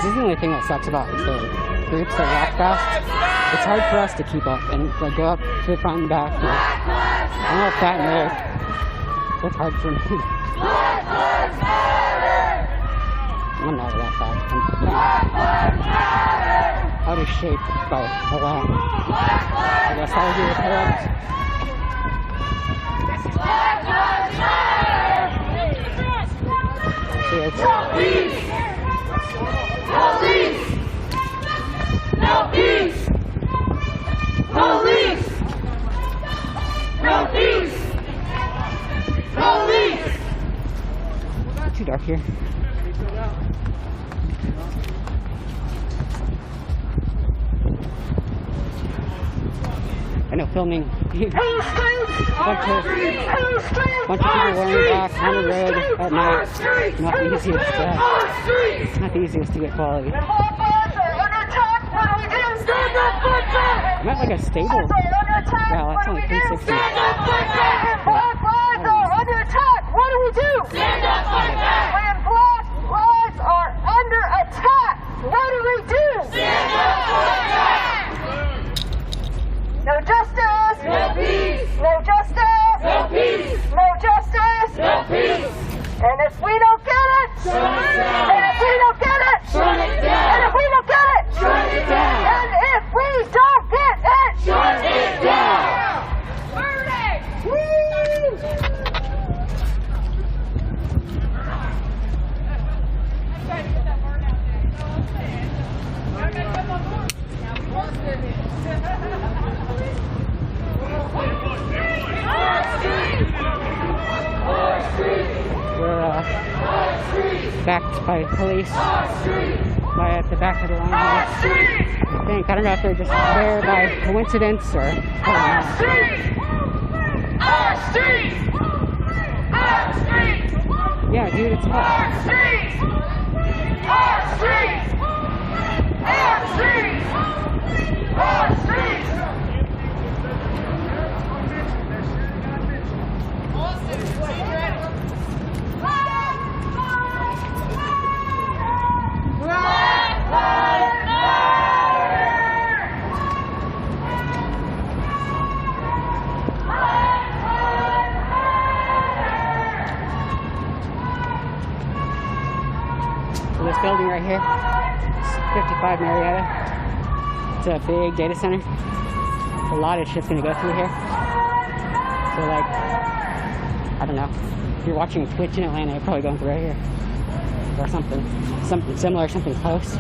This is the only thing that sucks about the groups that walk fast. It's hard for us to keep up and like go up to the front and back. I'm all fat and old. It's hard for me. I'm not that fat. I'm out of shape by a lot. I guess I'll do the pull-ups. Police! Police! No peace! Police! No peace! Police! It's too dark here. I know filming. bunch of people wearing black on the road at night. Not the easiest. It's not the easiest to get quality. I'm at like a stable. Wow, that's only 360. Black lives are under attack. What do we do? Stand up like that. When black lives are under attack, what do we do? Stand up like that. No justice. No peace. No justice. No peace. No justice. No peace. And if we don't get it, shut it down. And if we don't get it, shut it down. And if we don't get it, shut it down. And if we don't get it, shut it down. Burning. Woo! We're backed by police by at the back of the line. I think. I don't know if they're just there by coincidence or I don't know. Yeah, dude, it's hot. So this building right here, it's 55 Marietta. It's a big data center. A lot of shit's gonna go through here. So like, I don't know. If you're watching Twitch in Atlanta, you're probably going through right here. Or something similar, something close.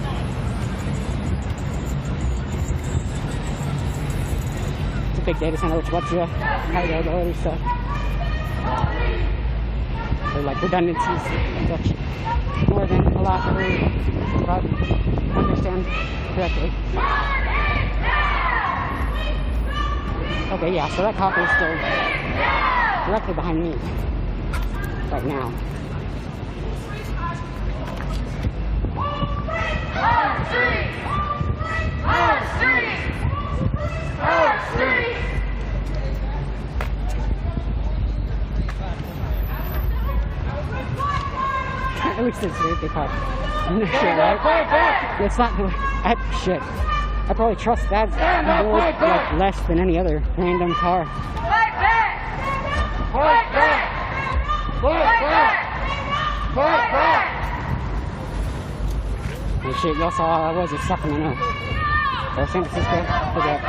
It's a big data center which lets you high availability stuff. Or like redundancies, such more than a lot that we understand correctly. Okay, yeah, so that cop is still directly behind me right now. At least it's safety car. Shit, right? It's not. Shit. I probably trust that more like less than any other random car. Fight back! Fight back! Fight back! Fight back! And shit, y'all saw I was at Sacramento or San Francisco. I forget.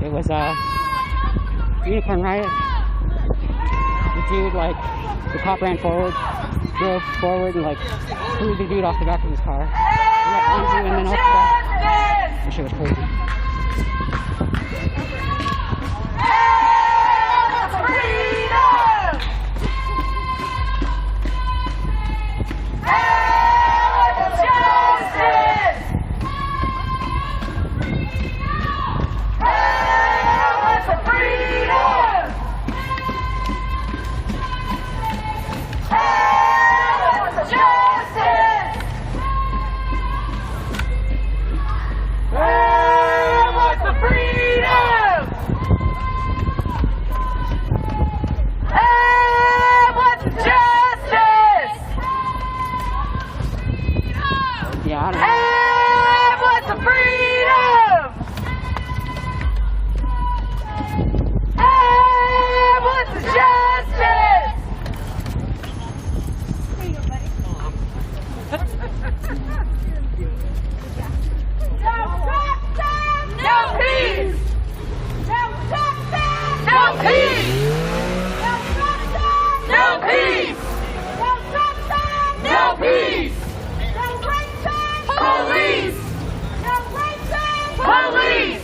It was a unicorn riot. The dude, like, the cop ran forward, drove forward, and like threw the dude off the back of his car. And then off the back. That shit was crazy. freedom! And what's justice? No peace! No justice! No peace! No peace! No peace! Police! Police!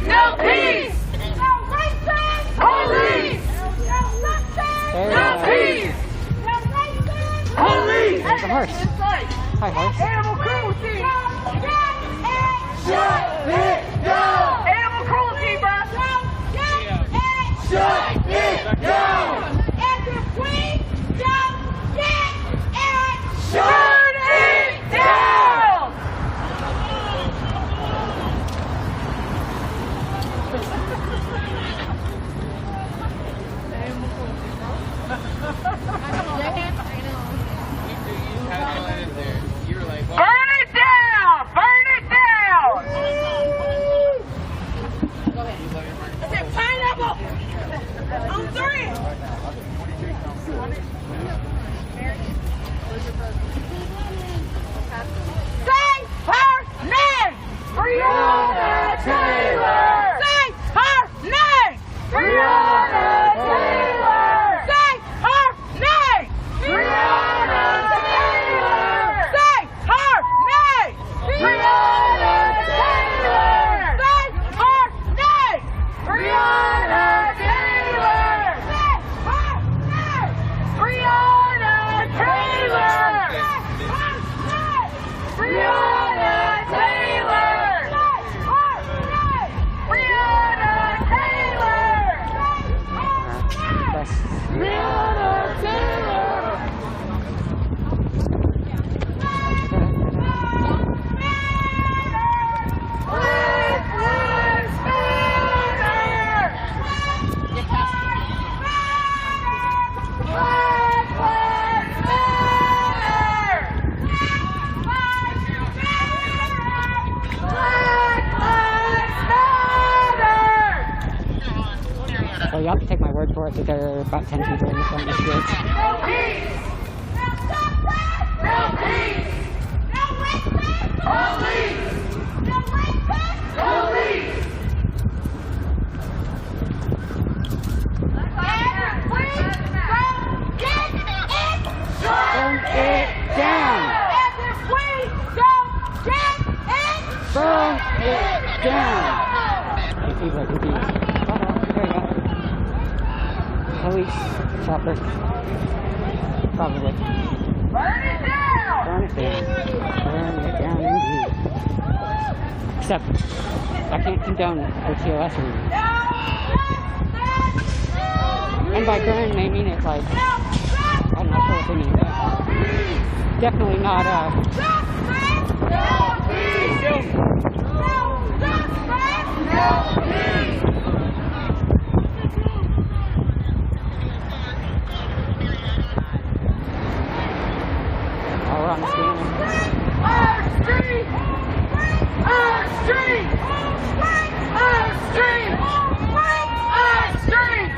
No peace! Police! No peace! Police! There's a horse. Hi, horse. Animal cruelty! Shut it down! Animal cruelty, bro! Shut it down! And if we don't get it, shut it down! Burn it down! Burn it down! I said pineapple! On 3! Say her name! Breonna Taylor! Say her name! Breonna Taylor! Say her name! Breonna Taylor! Say her name! Breonna Taylor! Say her name! Breonna Taylor! Say her name! Breonna Taylor! Breonna Taylor! Breonna Taylor! Yes. Breonna Taylor! Black Lives Matter! Black Lives Matter! Black Lives Matter! So you have to take my word for it that there are about 10 people in the front of the street. No peace! No peace! Police! Police! Burn it down! Burn it down! These people are confused. There you go. Police chopper. Probably. Burn it down! Burn it down. Burn it down indeed. Except, I can't condone the TOS movement. And by burn, they mean it like, I'm not sure what they mean, but definitely not, all on the scanner. Our street! Our street! Our street! Our street!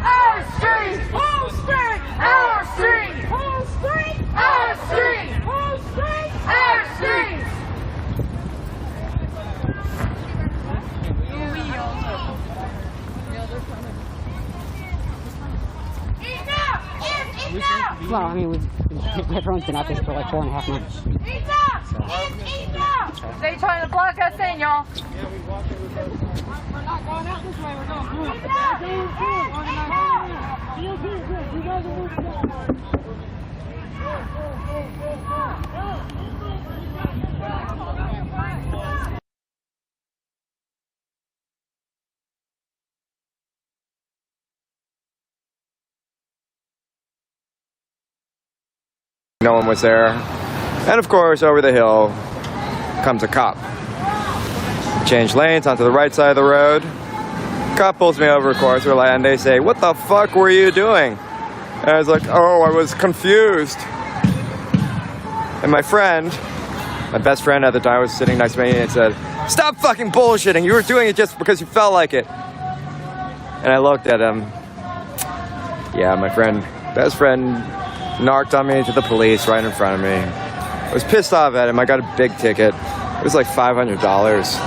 Our street! Our street! Our street! Our street! Our street! Enough is enough! Well, I mean, everyone's been out there for like 4.5 months. Enough is enough! They trying to block us in, y'all. We're not going out this way. We're going through. Enough is enough! No one was there. And of course, over the hill comes a cop. Change lanes onto the right side of the road. Cop pulls me over, of course, and they say, "What the fuck were you doing?" And I was like, "Oh, I was confused." And my friend My best friend at the time was sitting next to me and said, "Stop fucking bullshitting. You were doing it just because you felt like it." And I looked at him. Yeah, my best friend narked on me to the police right in front of me. I was pissed off at him. I got a big ticket. It was like $500.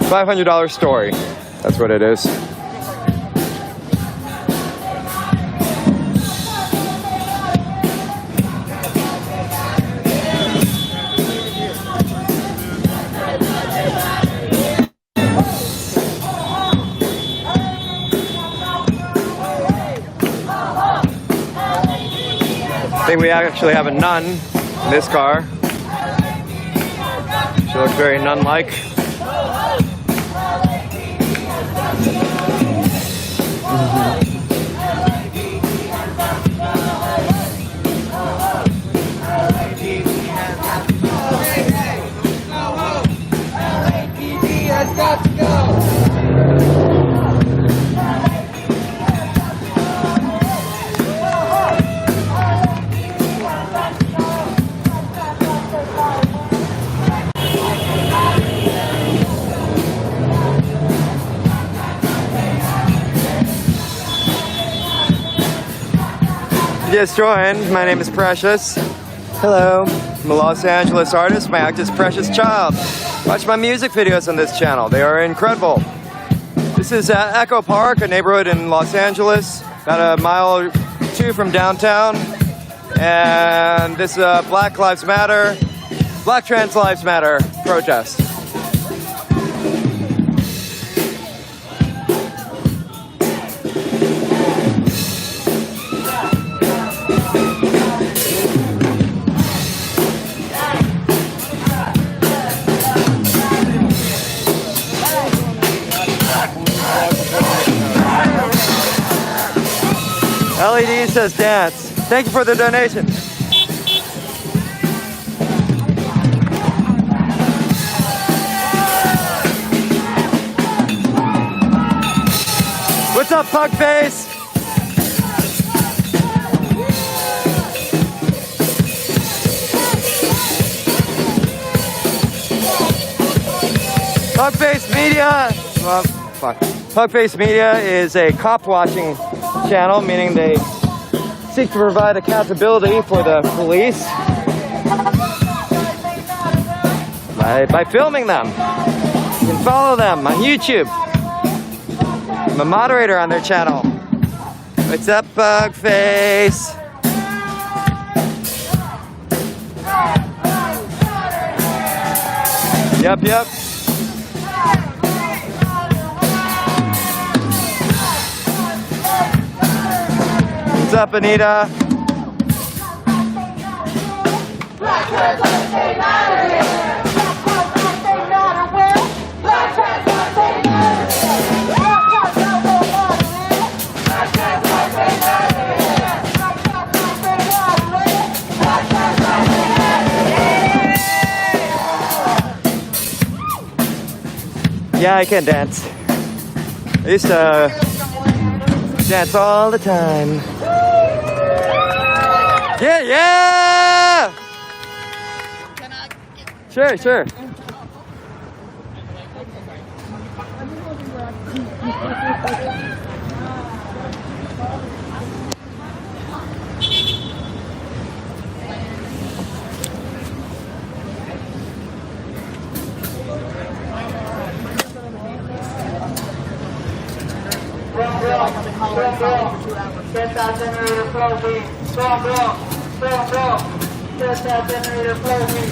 $500 story. That's what it is. I think we actually have a nun in this car. She looks very nun-like. Just joined. My name is Precious. Hello. I'm a Los Angeles artist. My act is Precious Child. Watch my music videos on this channel. They are incredible. This is Echo Park, a neighborhood in Los Angeles, about a mile or two from downtown. And this is a Black Lives Matter, Black Trans Lives Matter protest. LED says dance. Thank you for the donation. What's up, punk face? Pugface Media. Well, fuck. Pugface Media is a cop-watching channel, meaning they seek to provide accountability for the police by filming them. You can follow them on YouTube. I'm a moderator on their channel. What's up, Pugface? Yep. What's up, Anita? Yeah, I can dance. I used to dance all the time. Yeah! Can I get... Sure. Get that generator floating. Get that generator floating.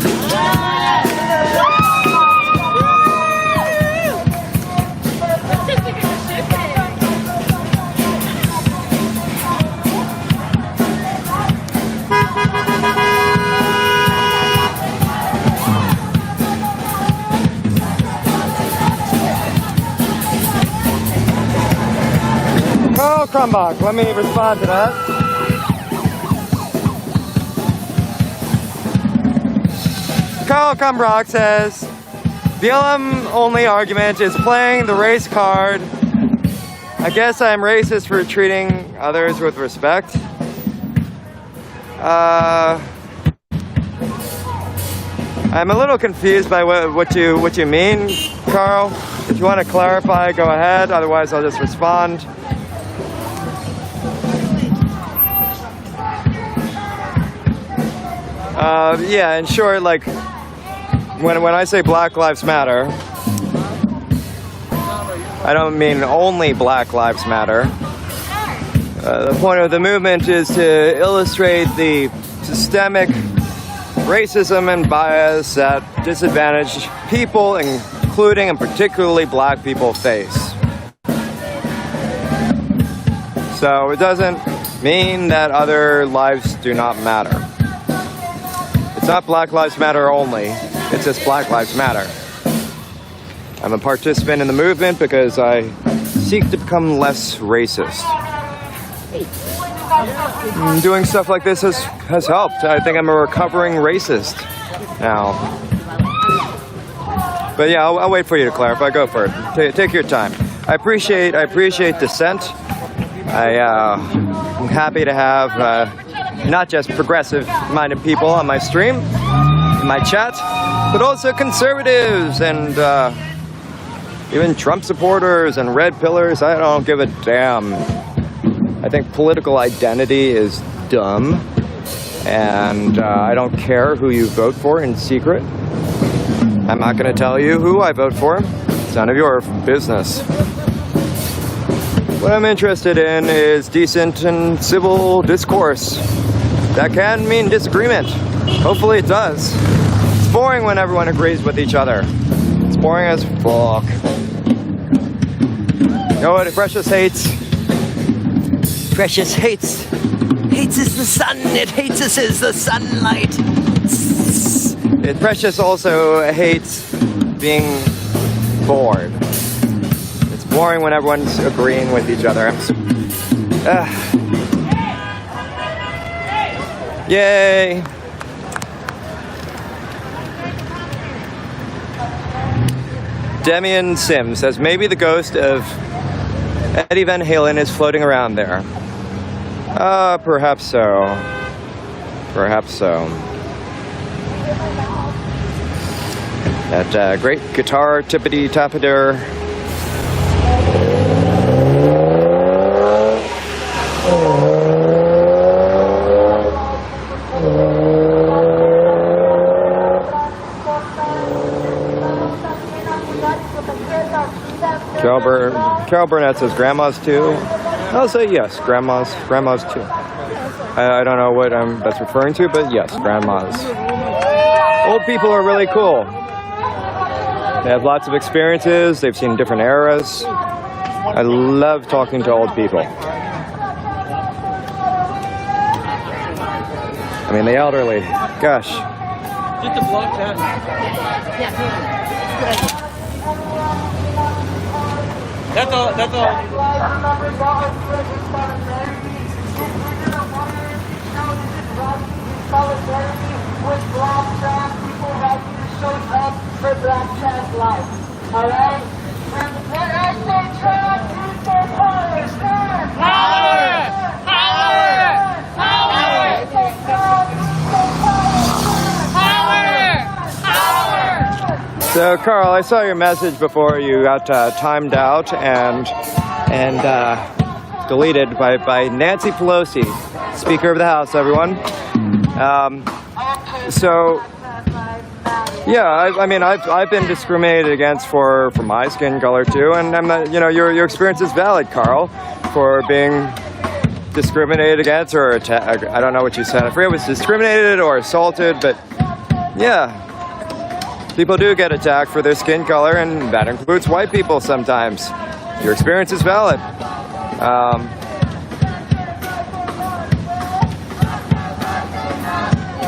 Carl Krumbach, let me respond to that. Carl Krumbach says, BLM only argument is playing the race card. I guess I'm racist for treating others with respect. I'm a little confused by what you mean, Carl. If you want to clarify, go ahead. Otherwise, I'll just respond. Yeah, in short, like when I say Black Lives Matter, I don't mean only Black Lives Matter. The point of the movement is to illustrate the systemic racism and bias that disadvantaged people, including and particularly black people, face. So it doesn't mean that other lives do not matter. It's not Black Lives Matter only, it's just Black Lives Matter. I'm a participant in the movement because I seek to become less racist. Doing stuff like this has helped. I think I'm a recovering racist now. But yeah, I'll wait for you to clarify. Go for it. Take your time. I appreciate dissent. I'm happy to have not just progressive-minded people on my stream, in my chat, but also conservatives and even Trump supporters and red pillars. I don't give a damn. I think political identity is dumb, and I don't care who you vote for in secret. I'm not going to tell you who I vote for. It's none of your business. What I'm interested in is decent and civil discourse. That can mean disagreement. Hopefully it does. It's boring when everyone agrees with each other. It's boring as fuck. You know what Precious hates? Precious hates is the sun. It hates us as the sunlight. Precious also hates being bored. It's boring when everyone's agreeing with each other. Yay! Demian Sim says maybe the ghost of Eddie Van Halen is floating around there. Perhaps so. Perhaps so. That great guitar tippity-tappader. Carol Burnett says grandmas too. I'll say yes, grandmas too. I don't know what that's referring to, but yes, grandmas. Old people are really cool. They have lots of experiences. They've seen different eras. I love talking to old people. I mean, the elderly. Gosh. Get the block that. That's all. With black trans people that shows up for black trans life. Alright? When I say trans people, power! So, Carl, I saw your message before you got timed out and deleted by Nancy Pelosi, Speaker of the House, everyone. So, yeah, I mean, I've been discriminated against for my skin color too, and I'm not, your experience is valid, Carl, for being discriminated against or attacked. I don't know what you said. I forget if it was discriminated or assaulted, but yeah. People do get attacked for their skin color, and that includes white people sometimes. Your experience is valid.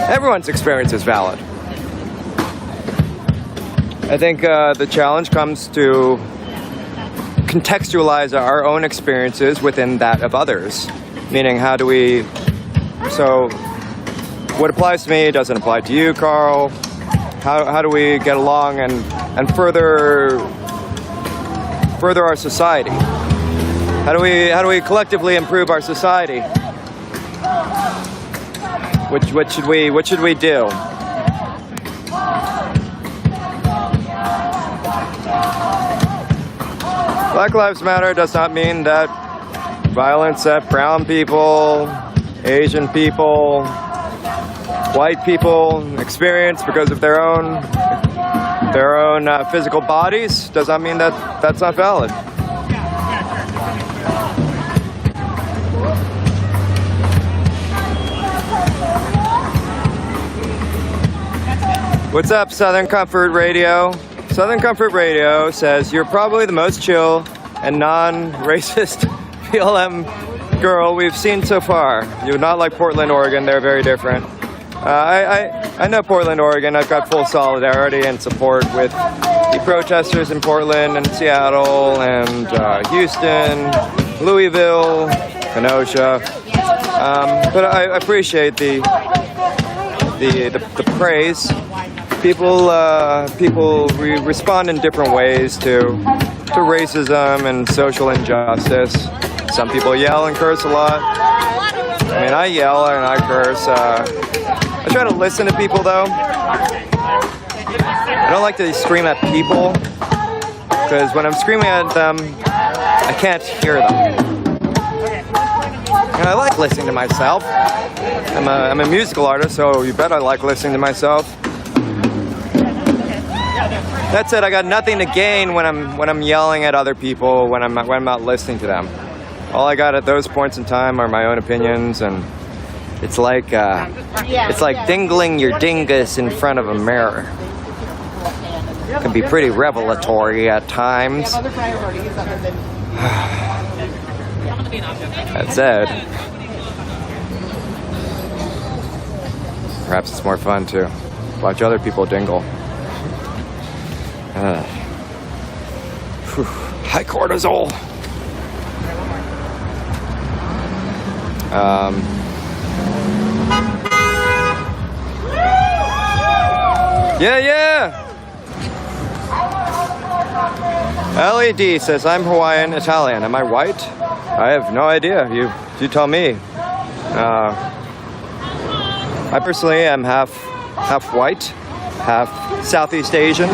Everyone's experience is valid. I think the challenge comes to contextualize our own experiences within that of others. Meaning, how do we... So, what applies to me doesn't apply to you, Carl. How do we get along and further our society? How do we collectively improve our society? What should we do? Black Lives Matter does not mean that violence that brown people, Asian people, white people experience because of their own physical bodies does not mean that that's not valid. What's up, Southern Comfort Radio? Southern Comfort Radio says you're probably the most chill and non-racist BLM girl we've seen so far. You're not like Portland, Oregon. They're very different. I know Portland, Oregon. I've got full solidarity and support with the protesters in Portland and Seattle and Houston, Louisville, Kenosha. But I appreciate the praise. People respond in different ways to racism and social injustice. Some people yell and curse a lot. I mean, I yell and I curse. I try to listen to people, though. I don't like to scream at people, because when I'm screaming at them, I can't hear them. And I like listening to myself. I'm a musical artist, so you bet I like listening to myself. That said, I got nothing to gain when I'm yelling at other people when I'm not listening to them. All I got at those points in time are my own opinions, and it's like dingling your dingus in front of a mirror. It can be pretty revelatory at times. That said, perhaps it's more fun to watch other people dingle. High cortisol. Yeah. LED says, I'm Hawaiian Italian. Am I white? I have no idea. You tell me. I personally am half white, half Southeast Asian.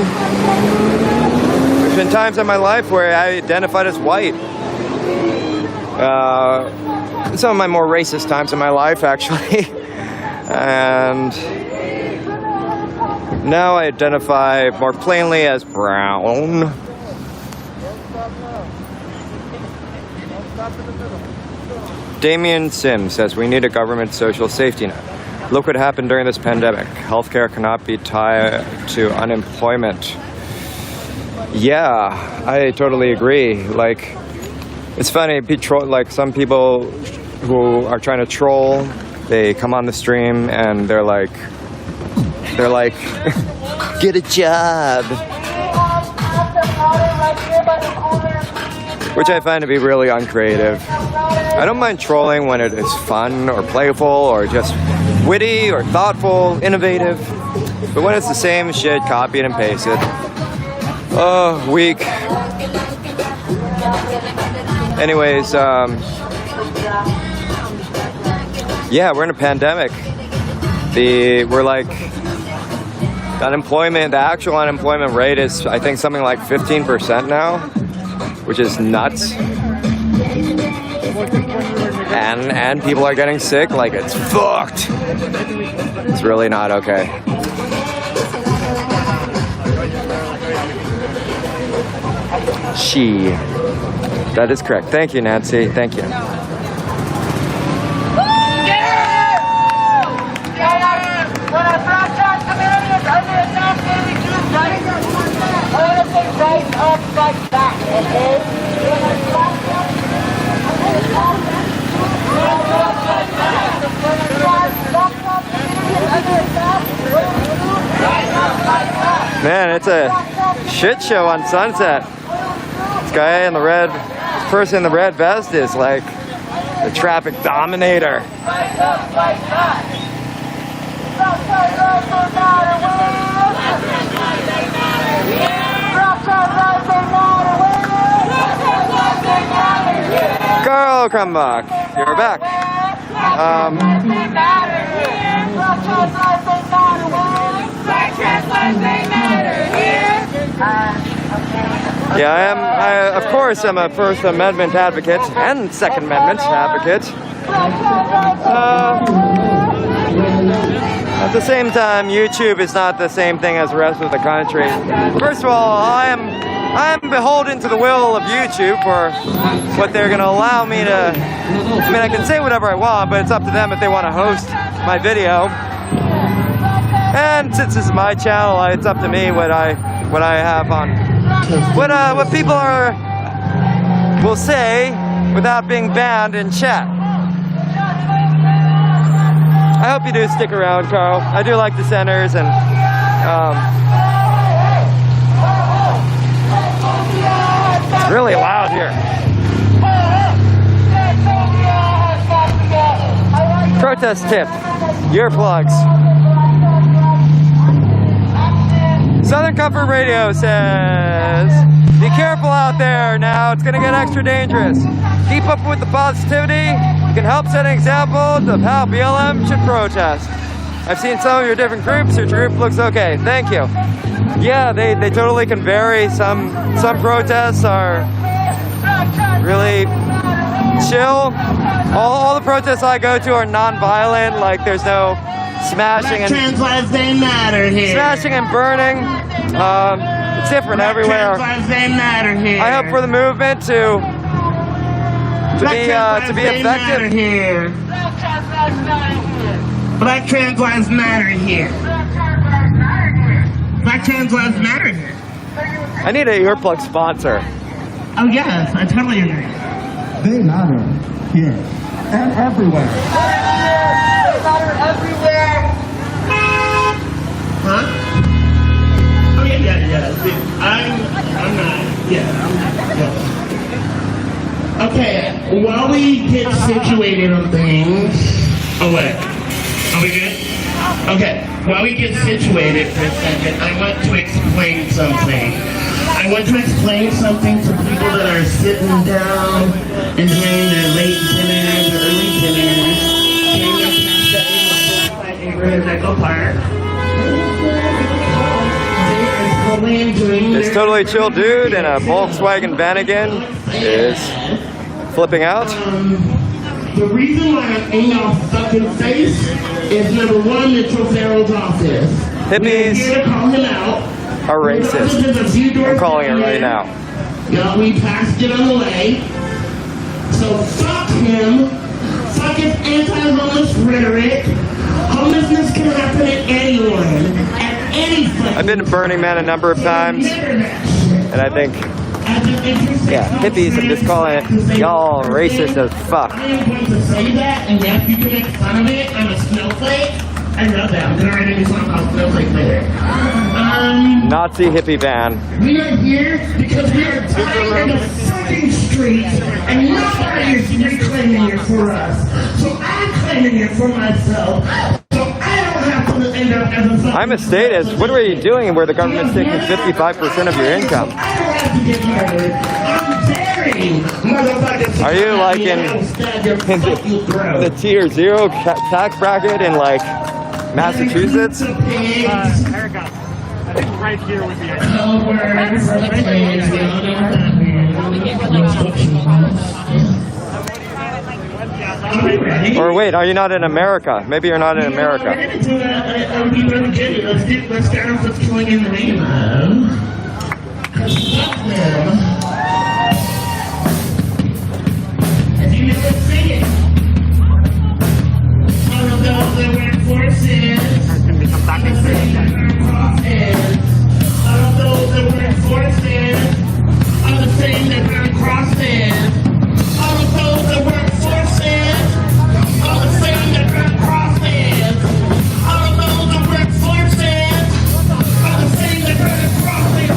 There's been times in my life where I identified as white. Some of my more racist times in my life, actually. And now I identify more plainly as brown. Damien Sims says, we need a government social safety net. Look what happened during this pandemic. Healthcare cannot be tied to unemployment. Yeah, I totally agree. Like, it's funny, like some people who are trying to troll, they come on the stream and they're like, get a job. Which I find to be really uncreative. I don't mind trolling when it is fun or playful or just witty or thoughtful, innovative. But when it's the same shit, copied and pasted. Oh, weak. Anyways, yeah, we're in a pandemic. The actual unemployment rate is, I think, something like 15% now, which is nuts. And people are getting sick, like it's fucked. It's really not okay. That is correct. Thank you, Nancy. Thank you. Man, it's a shit show on Sunset. This guy in the red, this person in the red vest is like the traffic dominator. Carl Krumbach, you're back. Yeah, I of course, am a First Amendment advocate and Second Amendment advocate. At the same time, YouTube is not the same thing as the rest of the country. First of all, I am beholden to the will of YouTube for what they're going to allow me to. I mean, I can say whatever I want, but it's up to them if they want to host my video. And since this is my channel, it's up to me what I have on, what people will say without being banned in chat. I hope you do stick around, Carl. I do like the centers and it's really loud here. Protest tip: earplugs. Southern Comfort Radio says, be careful out there now, it's gonna get extra dangerous. Keep up with the positivity, you can help set an example of how BLM should protest. I've seen some of your different groups, your group looks okay, thank you. Yeah, they totally can vary. Some protests are really chill. All the protests I go to are non-violent, like there's no smashing and trans lives, they matter here. Smashing and burning. It's different everywhere. Trans lives, they matter here. I hope for the movement to be effective. Here. Black trans lives matter here. Black trans lives matter here. I need an earplug sponsor. Oh yes, I totally agree. They matter here and everywhere. They matter everywhere. Huh? Oh yeah. See, I'm not. Yeah. Okay, while we get situated on things. Oh wait, are we good? Okay, while we get situated for a second, I want to explain something. I want to explain something to people that are sitting down, enjoying their late dinners or early dinners, getting neighborhood Echo Park. This totally chill dude in a Volkswagen Vanagon is flipping out. The reason why I'm in y'all fucking face is number one, Mitchell Farrell's office. Hippies We're here to call him out. are racist. I'm calling it right now. Yeah, we passed it on the way. So fuck him. Fuck his anti-homeless rhetoric. Homelessness can happen to anyone. At any fucking I've been to Burning Man a number of times, and I think, yeah, hippies, I'm just calling it, y'all racist as fuck. I am going to say that, and yes, you can make fun of it. I'm a snowflake. I love that. I'm going to write a new song called Snowflake later. Nazi hippie ban. We are here because we are tired of the fucking streets, and nobody is reclaiming it for us. So I'm claiming it for myself. So I don't have to end up as a fucking... I'm a statist. What are you doing where the government's taking 55% of your income? I don't have to get murdered. I'm daring motherfuckers. Are you like in the tier 0 tax bracket in like Massachusetts? I think right here would be it. Or wait, are you not in America? Maybe you're not in America. Let's start off with killing in the rainbow. Because fuck them. If you never sing it, all of those that wear forces, There's going to be some back and all of those that wear forces are the same that wear crosses. All of those that wear forces are the same that wear crosses. All of those that wear forces are the same that wear crosses.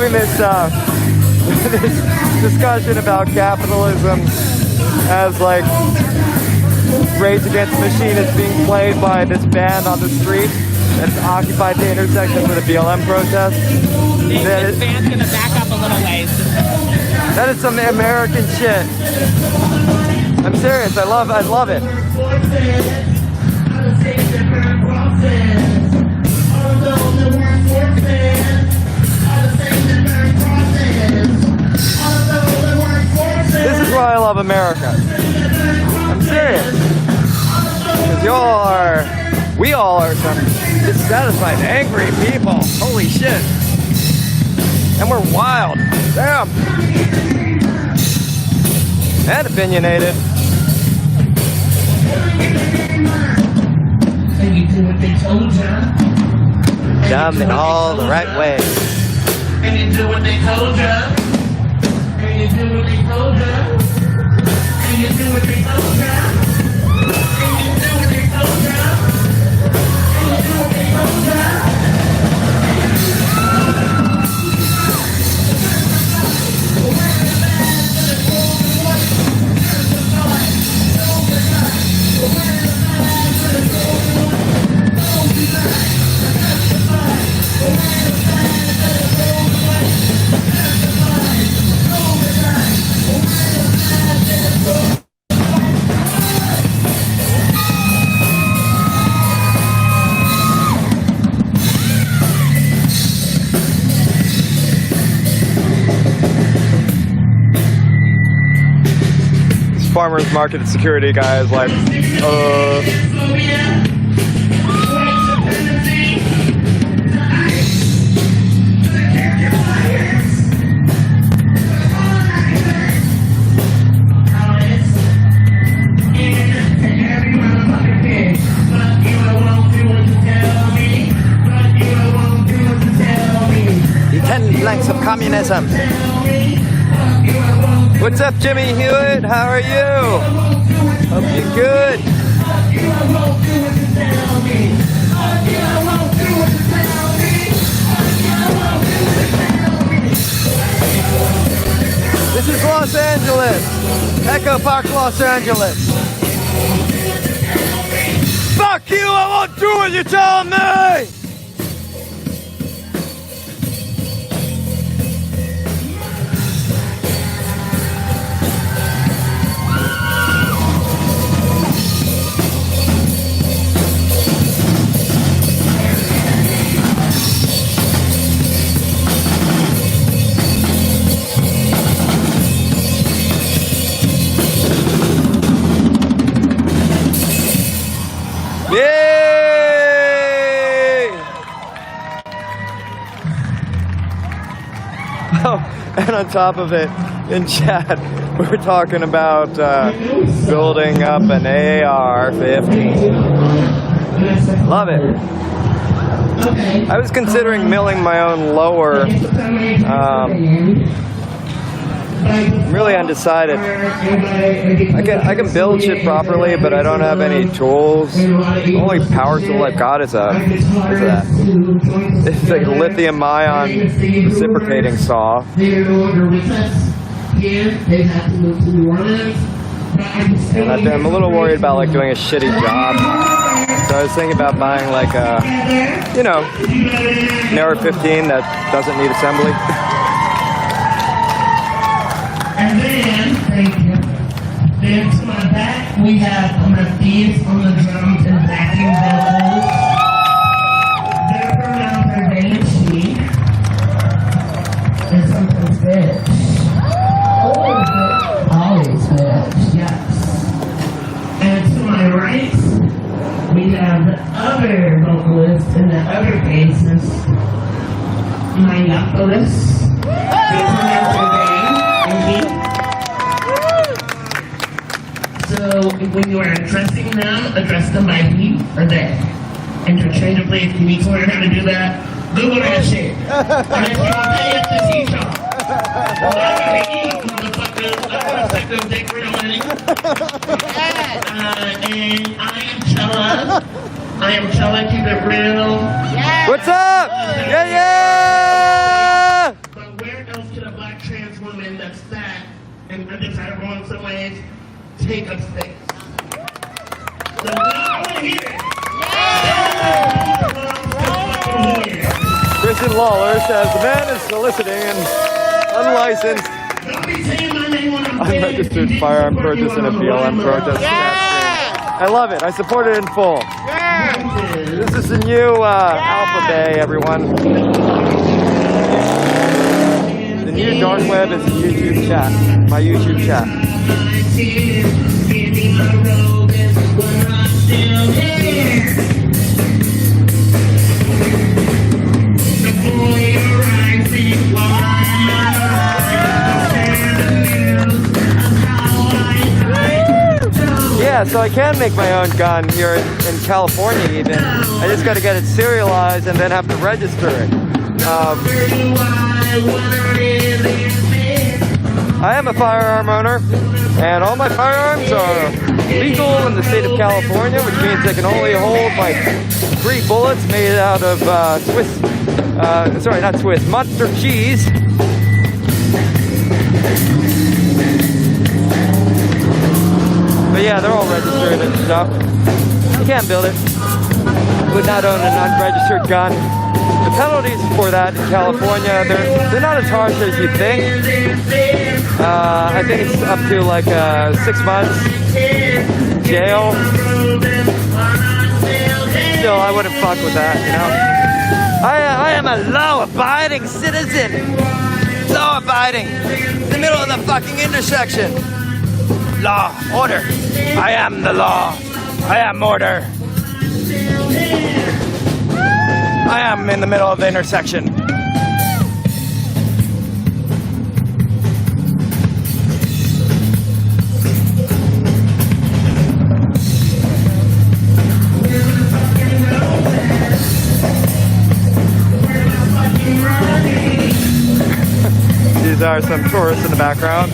hearing this this discussion about capitalism as like Rage Against the Machine is being played by this band on the street that's occupied the intersection for the BLM protest. This band's gonna back up a little ways. That is some American shit. I'm serious. I love it. This is why I love America. I'm serious. Because we all are some dissatisfied, angry people. Holy shit. And we're wild. Damn. And opinionated. And you do what they told ya. Dumb in all the right ways. And you do what they told ya. And you do what they told ya. And you do what they told ya. And you do what they told ya. And you do what they told ya. Farmers market security guy is like, the 10 planks of communism. What's up, Jimmy Hewitt? How are you? Hope you're good. This is Los Angeles. Echo Park, Los Angeles. Fuck you! I won't do what you tell me! Yay! Oh, and on top of it, in chat, we're talking about building up an AR-15. Love it. I was considering milling my own lower. I'm really undecided. I can build shit properly, but I don't have any tools. The only power tool I've got is it's like a lithium-ion reciprocating saw. And I'm a little worried about like doing a shitty job. So I was thinking about buying like a, you know, an AR-15 that doesn't need assembly. And then, thank you. Then to my back, we have Mathias on the drums and backing vocals. They're pronounced Urbanity. And sometimes bitch. Always bitch, yes. And to my right, we have the other vocalist and the other bassist, Minneapolis. They pronounce Urbanity. So when you are addressing them, address them by he or they. Interchangeably, if you need to learn how to do that, Google that shit. And if you don't pay us to teach y'all. Learn how to eat, motherfuckers. Effective dick riddling. And I am Chella. I am Chella, keep it real. What's up? Yeah, yeah! But and undesirable in some ways, take up space. So I want to hear it. Christian Lawler says the man is soliciting an unlicensed, Don't be saying my name when I'm unregistered firearm purchase in a BLM protest. I love it. I support it in full. This is the new Alpha Bay, everyone. The new dark web is YouTube chat. My YouTube chat. Yeah, so I can make my own gun here in California even. I just got to get it serialized and then have to register it. I am a firearm owner, and all my firearms are legal in the state of California, which means they can only hold like 3 bullets made out of Monster cheese. But yeah, they're all registered and stuff. You can't build it. You would not own an unregistered gun. The penalties for that in California, they're not as harsh as you think. I think it's up to like 6 months jail. Still, I wouldn't fuck with that, you know? I am a law-abiding citizen. Law-abiding. In the middle of the fucking intersection. Law, order. I am the law. I am order. I am in the middle of the intersection. These are some tourists in the background.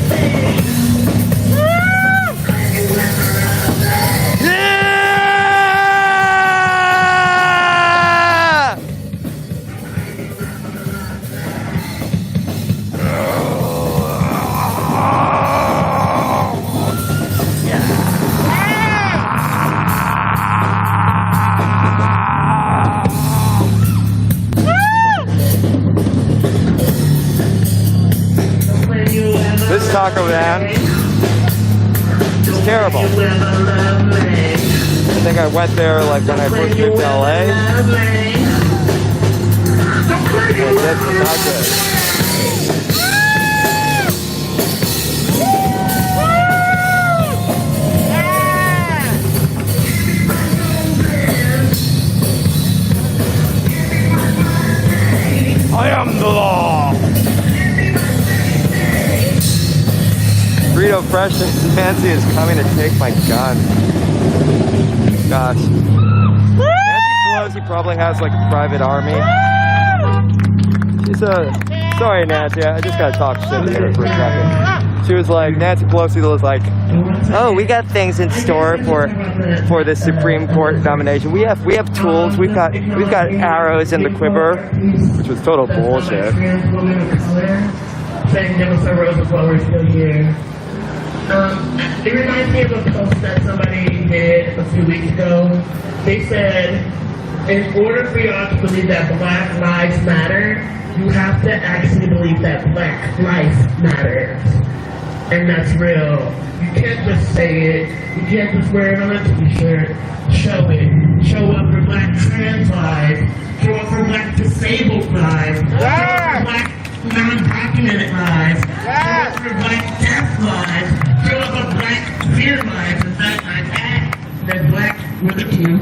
This taco van is terrible. I think I went there like when I first moved to LA. And that's not good. I am the law. Burrito Fresh Nancy is coming to take my gun. Gosh. Nancy Pelosi probably has like a private army. She's sorry Nancy, I just gotta talk shit to her for a second. She was like, Nancy Pelosi was like, oh, we got things in store for the Supreme Court nomination. We have tools. We've got arrows in the quiver, which was total bullshit. Saying Jennifer Roses while we're still here. It reminds me of a post that somebody did a few weeks ago. They said, in order for y'all to believe that Black Lives Matter, you have to actually believe that Black life matters. And that's real. You can't just say it. You can't just wear it on a t-shirt. Show it. Show up for Black trans lives. Show up for Black disabled lives. Show up for Black non-documented lives. Show up for Black deaf lives. Show up for Black queer lives. In fact, I add that Black with a Q.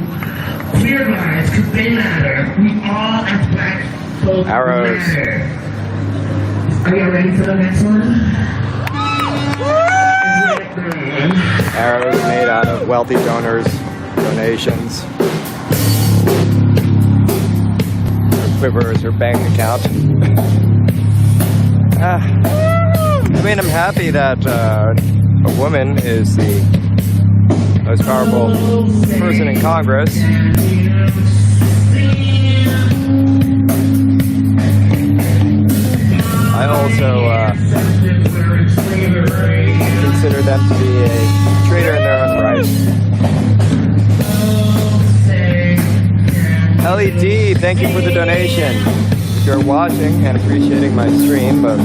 Queer lives, because they matter. We all as Black folks matter. Are you ready for the next one? Arrows made out of wealthy donors' donations. Her quiver is her bank account. I mean, I'm happy that a woman is the most powerful person in Congress. I also consider them to be a traitor in their own right. LED, thank you for the donation. If you're watching and appreciating my stream of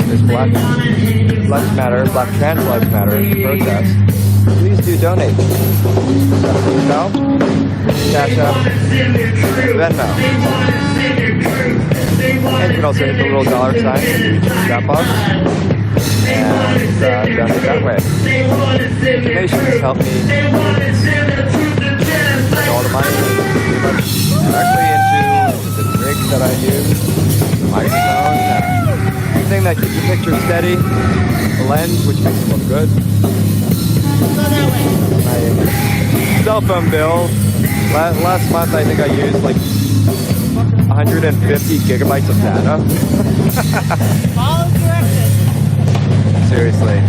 this Black Lives Matter, Black Trans Lives Matter protest, please do donate. PayPal, Cash App, Venmo. And you can also hit the little $sign in the chat box and donate that way. Donations help me put all the money pretty much directly into the rig that I use, the microphone, everything that keeps the picture steady, the lens, which makes it look good. My cell phone bill, last month I think I used like 150 gigabytes of data. Follow directions. Seriously.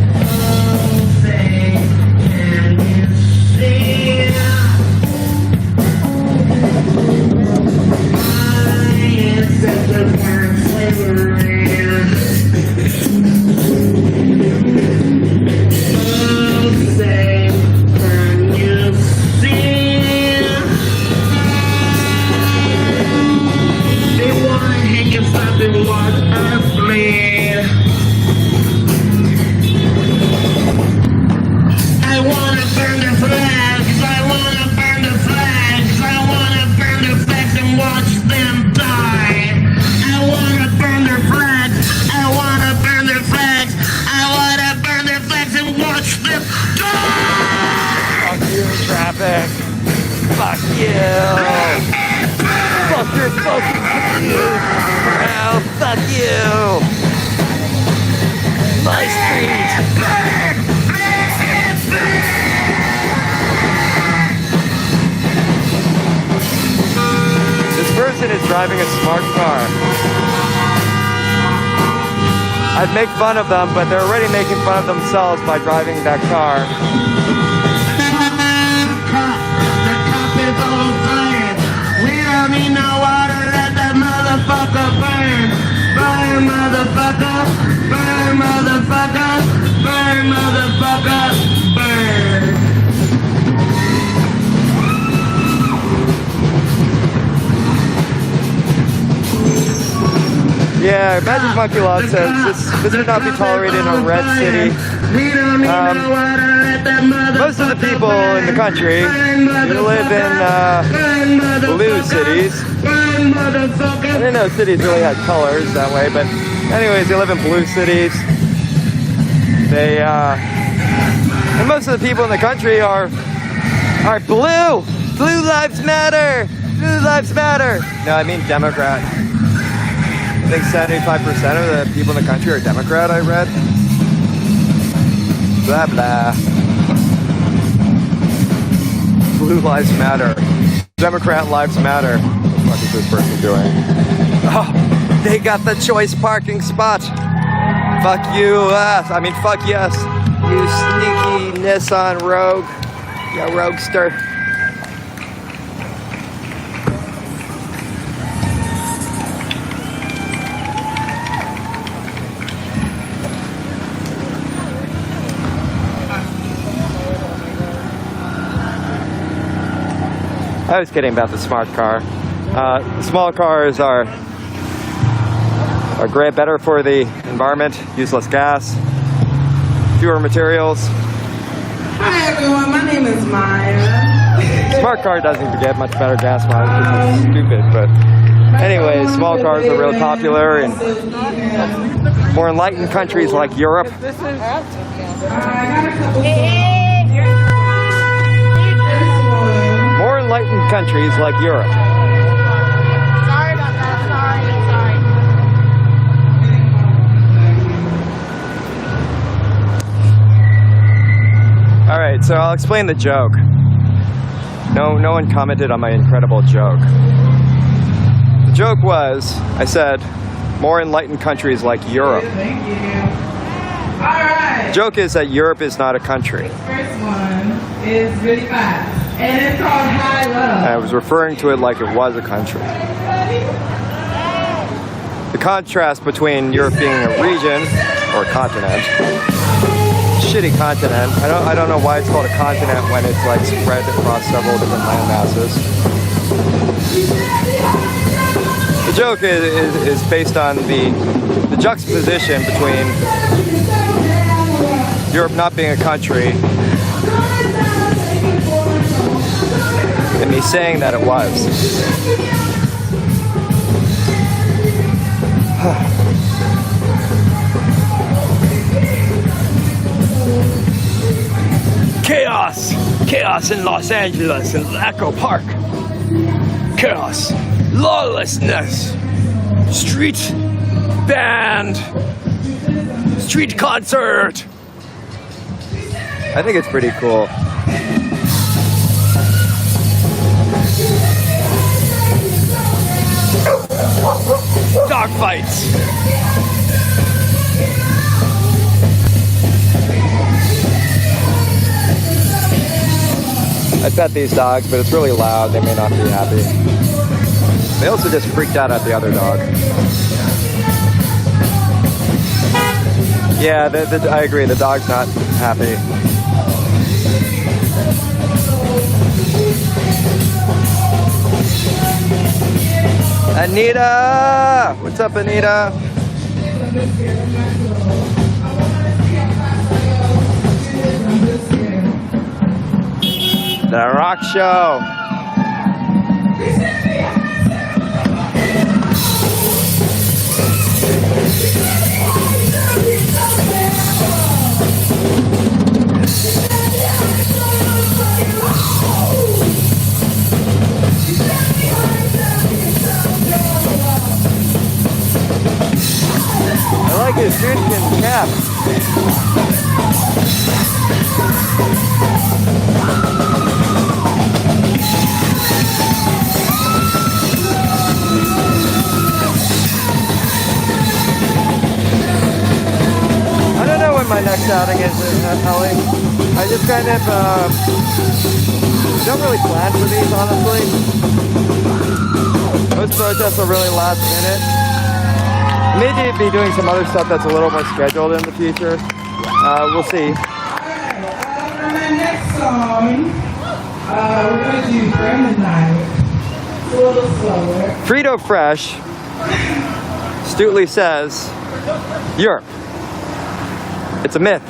Traffic. Fuck you. Fuck your fucking you. Oh, fuck you. My street. This person is driving a smart car. I'd make fun of them, but they're already making fun of themselves by driving that car. Need no water, let that motherfucker burn. Burn, motherfucker. Burn, motherfucker. Burn, motherfucker. Burn. Yeah, Magic Monkey Law says this would not be tolerated in a red city. Most of the people in the country who live in blue cities. I didn't know cities really had colors that way, but anyways, they live in blue cities. They and most of the people in the country are blue. Blue lives matter. Blue lives matter. No, I mean Democrat. I think 75% of the people in the country are Democrat, I read. Blah, blah. Blue lives matter. Democrat lives matter. What the fuck is this person doing? Oh, they got the choice parking spot. Fuck you, I mean, fuck yes. You sneaky Nissan Rogue. You roadster. I was kidding about the smart car. Small cars are great, better for the environment, use less gas, fewer materials. Hi everyone, my name is Maya. Smart car doesn't even get much better gas mileage, which is stupid, but anyways, small cars are really popular in more enlightened countries like Europe. More enlightened countries like Europe. Sorry about that. Sorry. All right, so I'll explain the joke. No one commented on my incredible joke. The joke was, I said, more enlightened countries like Europe. Thank you. All right. The joke is that Europe is not a country. First one is really fast, and it's called High Love. I was referring to it like it was a country. The contrast between Europe being a region, or continent, shitty continent. I don't know why it's called a continent when it's like spread across several different land masses. The joke is based on the juxtaposition between Europe not being a country and me saying that it was. Chaos! Chaos in Los Angeles in Echo Park. Chaos. Lawlessness. Street band. Street concert. I think it's pretty cool. Dog fights. I pet these dogs, but it's really loud. They may not be happy. They also just freaked out at the other dog. Yeah, I agree. The dog's not happy. Anita! What's up, Anita? The Rock Show. I like his sheepskin cap. I don't know when my next outing is, Ellie. I just kind of don't really plan for these, honestly. Most protests are really last minute. Maybe be doing some other stuff that's a little more scheduled in the future. We'll see. For the next song, we're going to do Grandma Night. It's a little slower. Frito Fresh astutely says, Europe. It's a myth.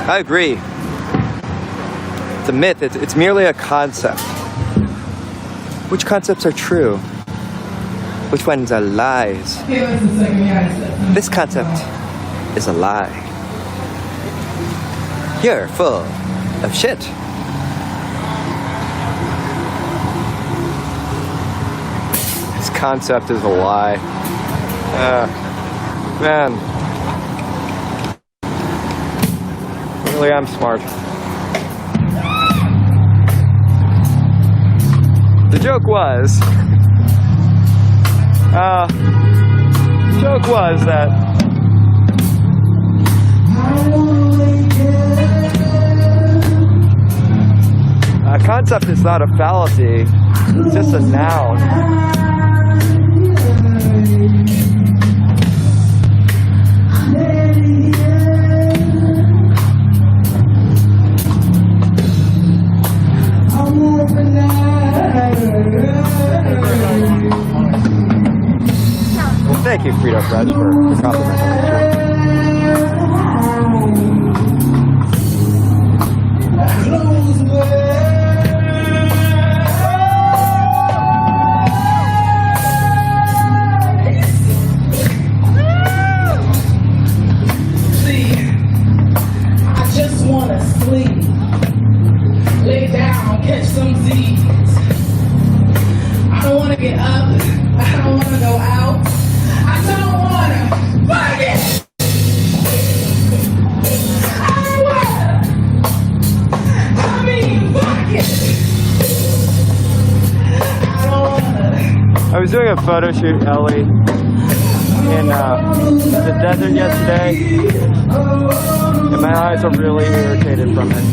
I agree. It's a myth. It's merely a concept. Which concepts are true? Which ones are lies? This concept is a lie. You're full of shit. This concept is a lie. Man. Really, I'm smart. The joke was that a concept is not a fallacy, it's just a noun. Well, thank you, Frito Fresh, for the compliment on the shirt. See, I just want to sleep, lay down, catch some Z's. I don't want to get up. I don't want to go out. I don't want to fuck it. I don't want to. I mean, fuck it. I don't want to. I was doing a photo shoot, Ellie, in the desert yesterday, and my eyes are really irritated from it.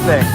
thing.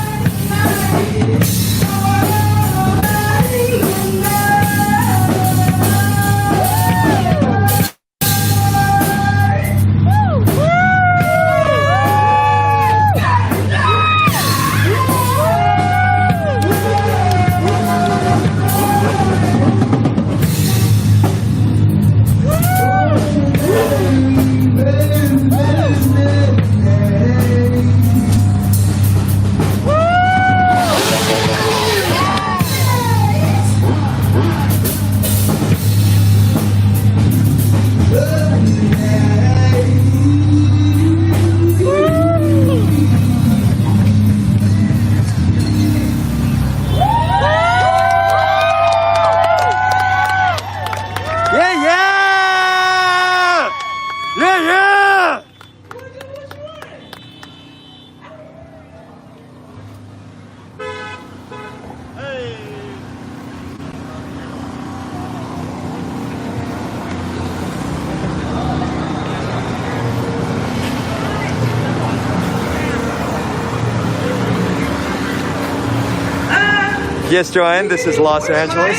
Just joined. This is Los Angeles.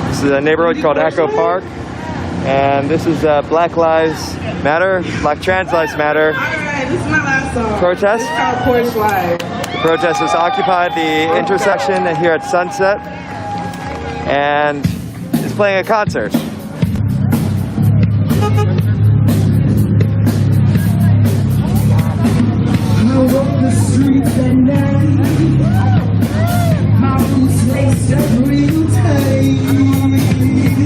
This is a neighborhood called Echo Park, and this is Black Lives Matter, Black Trans Lives Matter Alright, this is my last song. protest. It's called Porch Live. The protest has occupied the intersection here at Sunset, and is playing a concert. I walk the streets at night. My boots laced up real tight.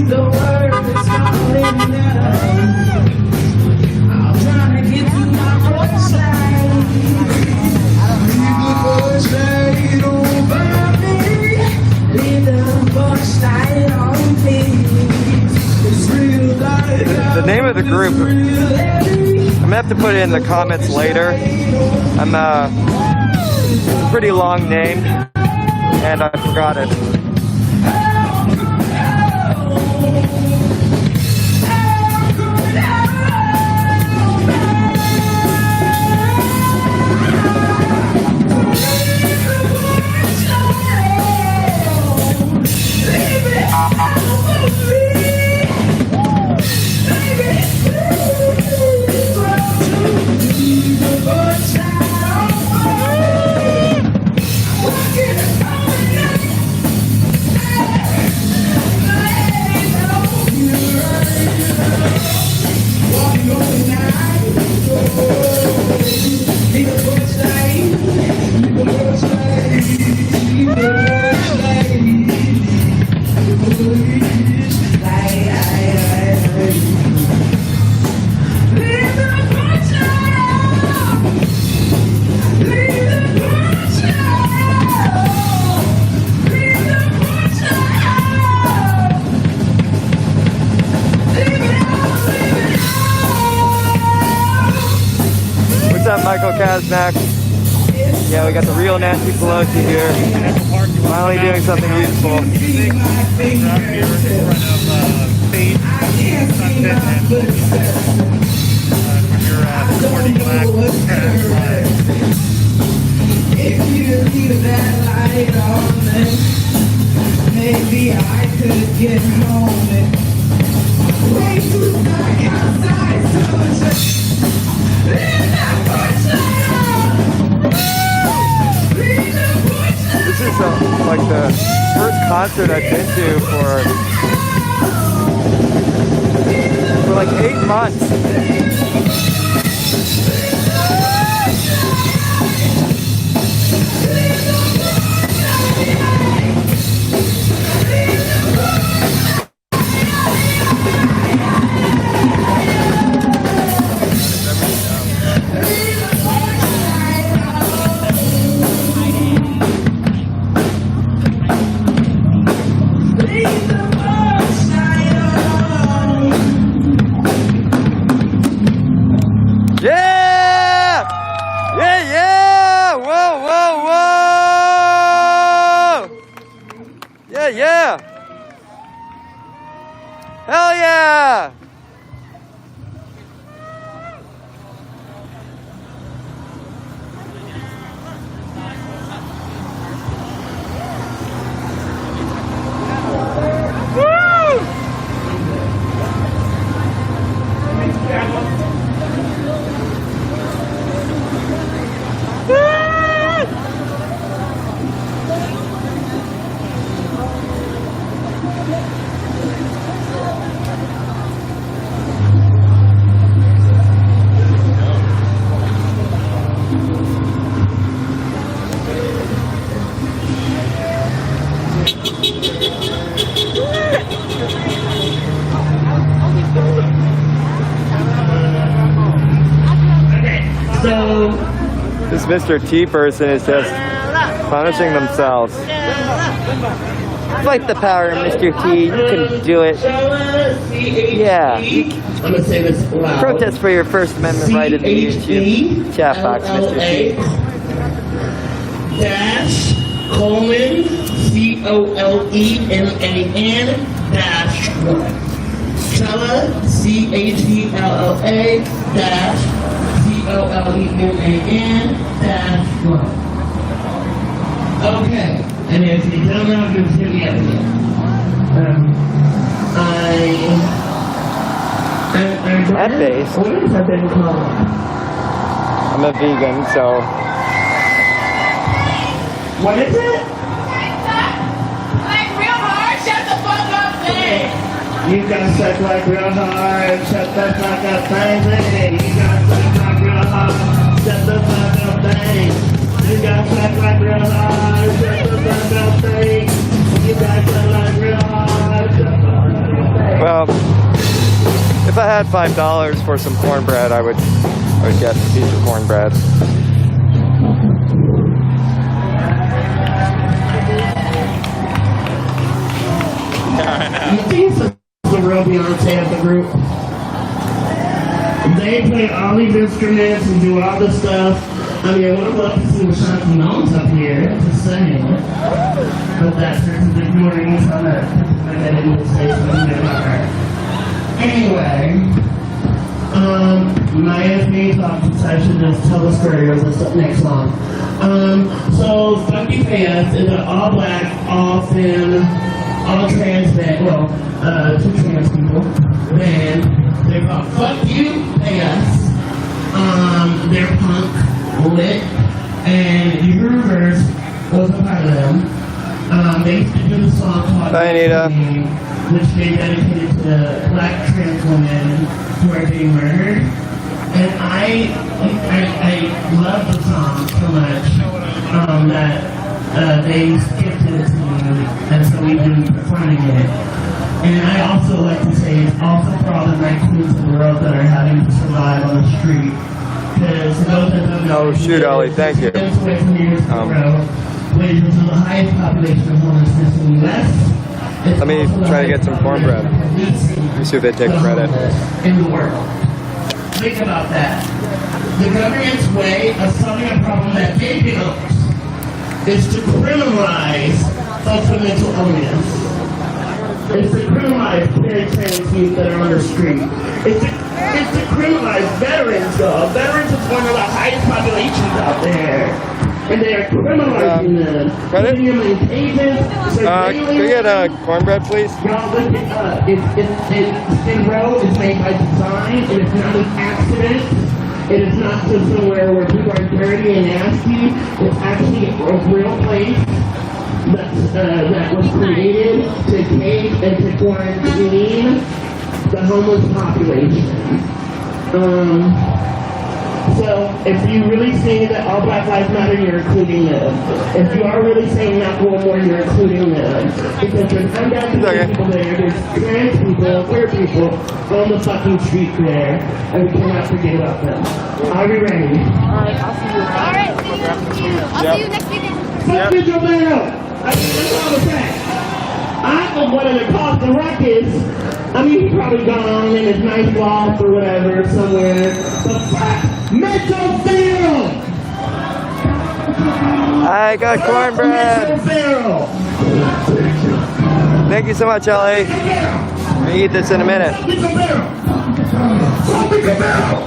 The word is falling down. I'm trying to get to my porch light. Leave the porch light over me. Leave the porch light on me. It's real life. The name of the group, I'm gonna have to put it in the comments later. I'm it's a pretty long name, and I forgot it. What's up, Michael Kaznak? Yeah, we got the real Nancy Pelosi here. Finally doing something useful. Out here in front of Fate, Sunset, and when you're supporting Black Trans Lives. If you leave that light on, then maybe I could get home and way too dark outside, so just leave that porch light on. Leave the porch light on. This is like the first concert I've been to for like 8 months. Yeah! Hell yeah! Mr. T person is just punishing themselves. Fight the power, Mr. T. You can do it. Yeah. I'm gonna say this loud. Protest for your First Amendment right in the YouTube chat box, Mr. T. Dash colon COLEMAN dash 1. Chella CHELLA dash COLEMAN dash 1. Okay, and if you don't know, just hit me up again. At base, What has I been called? I'm a vegan, so What is it? Like real hard, shut the fuck up, thing. You gotta suck like real hard, shut the fuck up, thing. You gotta suck like real hard, shut the fuck up, thing. You gotta suck like real hard, shut the fuck up, thing. You gotta suck like real hard, shut the fuck up, thing. well, if I had $5 for some cornbread, I would get a piece of cornbread. You think it's the real Beyonce of the group? They play all these instruments and do all this stuff. I mean, I would love to see the Shanty Mountains up here, just saying. But that's because they're doing this on that editing station. Anyway, my FA thought I should just tell the story of this next song. So, Funky Fans is an all black, all thin, all trans band, well, two trans people band. They're called Fuck You, Pay Us. They're punk, lit, and Universe was a part of them. They used to do the song called Bye, Anita. which they dedicated to black trans women who are being murdered. And I love the song so much that they gifted it to me, and so we've been performing it. And I also like to say it's also for all the night queens in the world that are having to survive on the street. Because those that don't know, Oh, shoot, Ollie, thank you. Wages into the highest population of homelessness in the U.S. Let me try to get some cornbread. Let me see if they take credit. In the world. Think about that. The government's way of solving a problem that they developed is to criminalize folks with mental illness. It's to criminalize queer and trans youth that are on the street. It's to criminalize veterans, though. Veterans is one of the highest populations out there. And they are criminalizing them. Credit? Putting them in cages, Can we get cornbread, please? Y'all look it up. Skid Row is made by design. It is not an accident. It is not just somewhere where people are dirty and nasty. It's actually a real place that was created to cage and to quarantine the homeless population. So, if you really say that all Black Lives Matter, you're including them. If you are really saying not one more, you're including them. Because there's undocumented people there, there's trans people, queer people on the fucking street there, and we cannot forget about them. Are we ready? Alright, see you next weekend. Fuck you, Joe Mayo! That's all I'm saying. I am one of the cost of records. I mean, he's probably gone in his nice loft or whatever, somewhere. But fuck Metro Pharaoh! I got cornbread. Metro Pharaoh! Thank you so much, Ellie. I'm gonna eat this in a minute. Metro Pharaoh! Metro Pharaoh!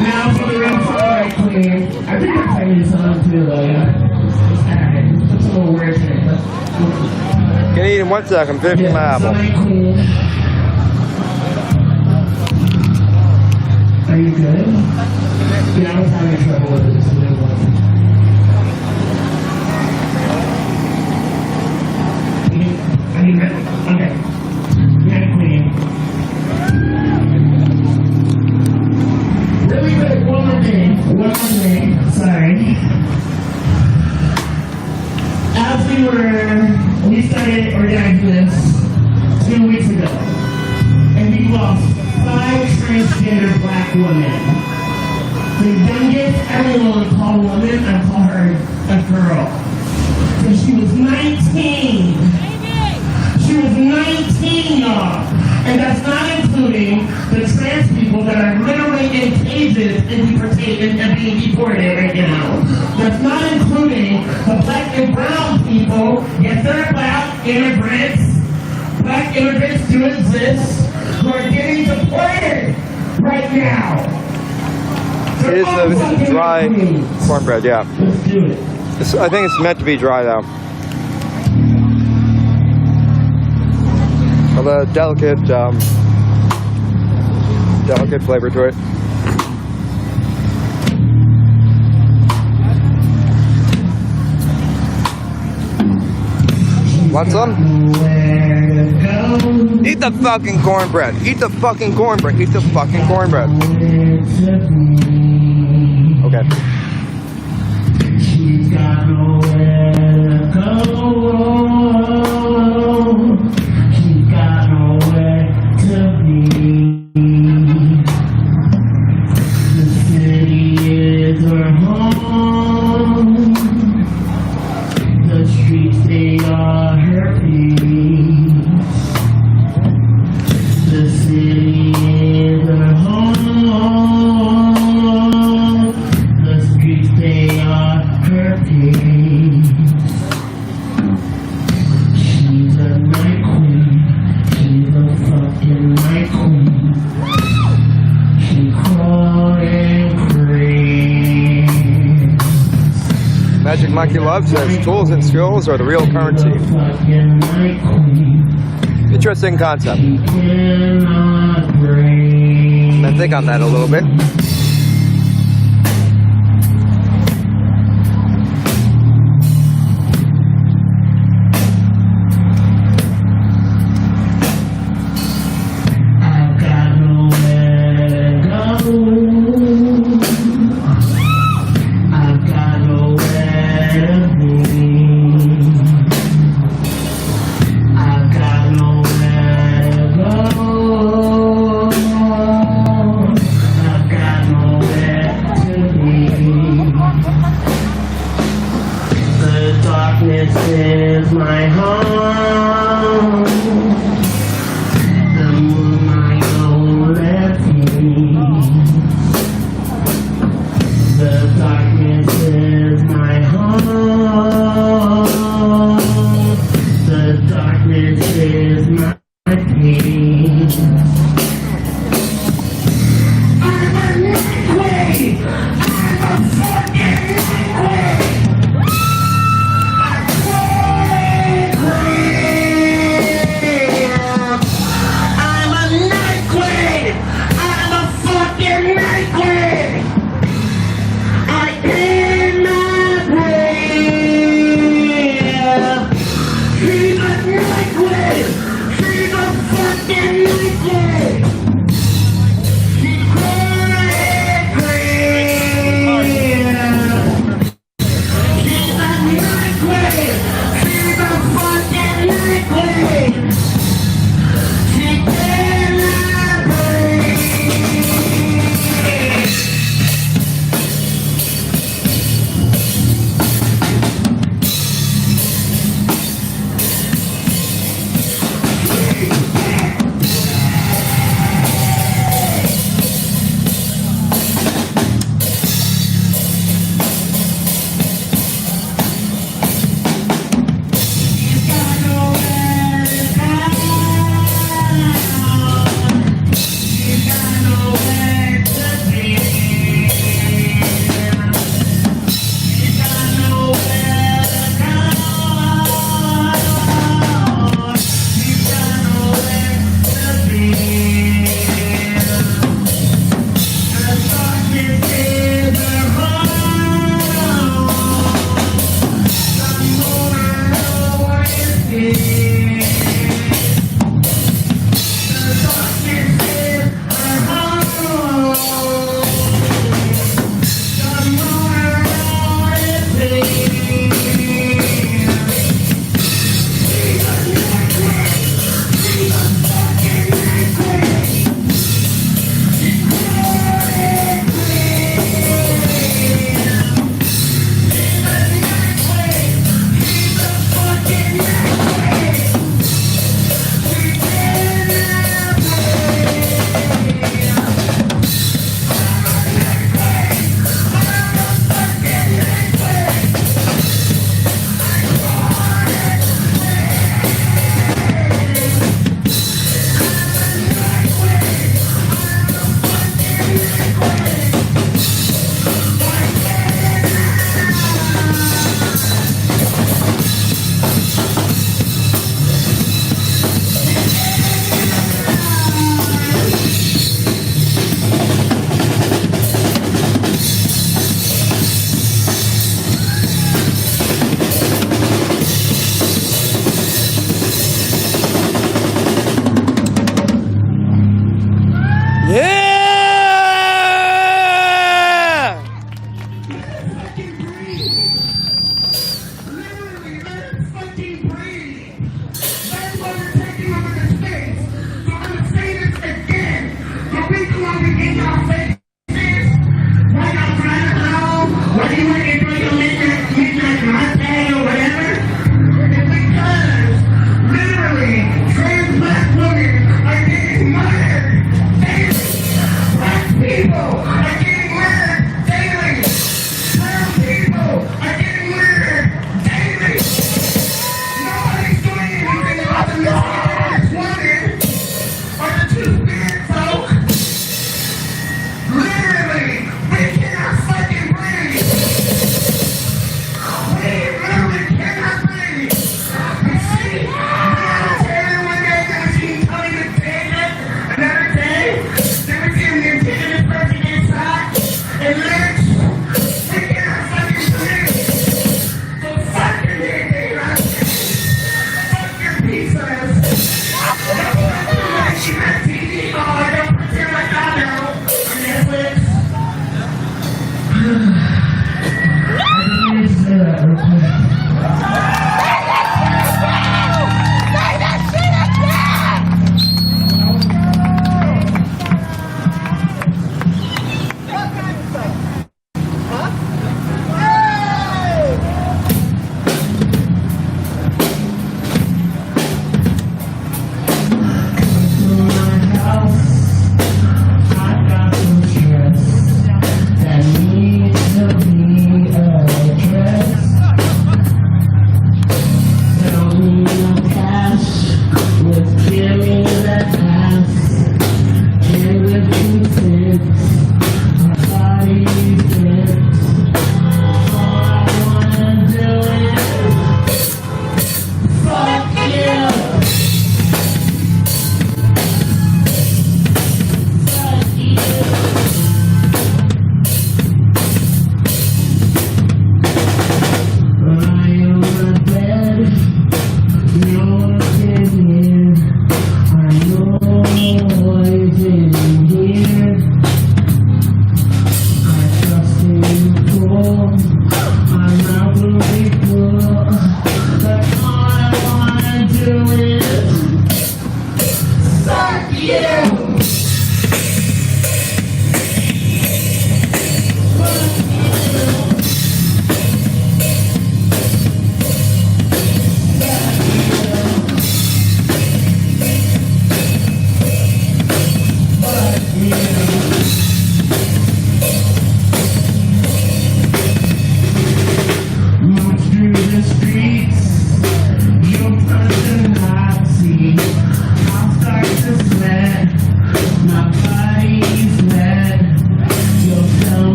Now for the real song, queen. I think I'm playing this song too, though. It's alright. It's a little weird thing, but. Gonna eat in 1 second. I'm finishing my apple. Queen. Are you good? Yeah, I was having trouble with it. So it wasn't. Are you good? Okay. Yeah, queen. story. As we started organizing this 2 weeks ago, and we lost 5 transgender black women. The youngest everyone would call a woman, I call her a girl. And she was 19. She was 19, y'all. And that's not including the trans people that are literally in cages and being deported right now. That's not including the black and brown people. Yes, there are black immigrants. Black immigrants do exist who are getting deported right now. It is the dry cornbread, yeah. Let's do it. I think it's meant to be dry though. With a delicate flavor to it. Want some? Eat the fucking cornbread. Eat the fucking cornbread. Eat the fucking cornbread. Okay. She's got nowhere to go. She's got nowhere to be. The city is her home. The streets, they are her peace. The city is her home. The streets, they are her peace. She's a night queen. She's a fucking night queen. She crawled and craves. Magic Monkey Love says tools and skills are the real currency. Fucking night queen. Interesting concept. She cannot break. I think on that a little bit. I've got nowhere to go. I've got nowhere to be. I've got nowhere to go. I've got Why do you want to bring a midnight latte or whatever? It's because, literally, trans black women are getting murdered daily. Black people are getting murdered daily. Brown people are getting murdered daily. Nobody's doing anything about the mysterious woman or the two-spirit folk. Literally, we cannot fucking breathe. We literally cannot breathe. You see, military one day, never seen Tony McDavid. Another day, never seen the indigenous person get shot and lynched. We cannot fucking breathe. So fuck your dignity, right? Fuck your pizzas. Don't watch you on TV. Oh, don't pretend like I know. On Netflix. I just need to say that real quick.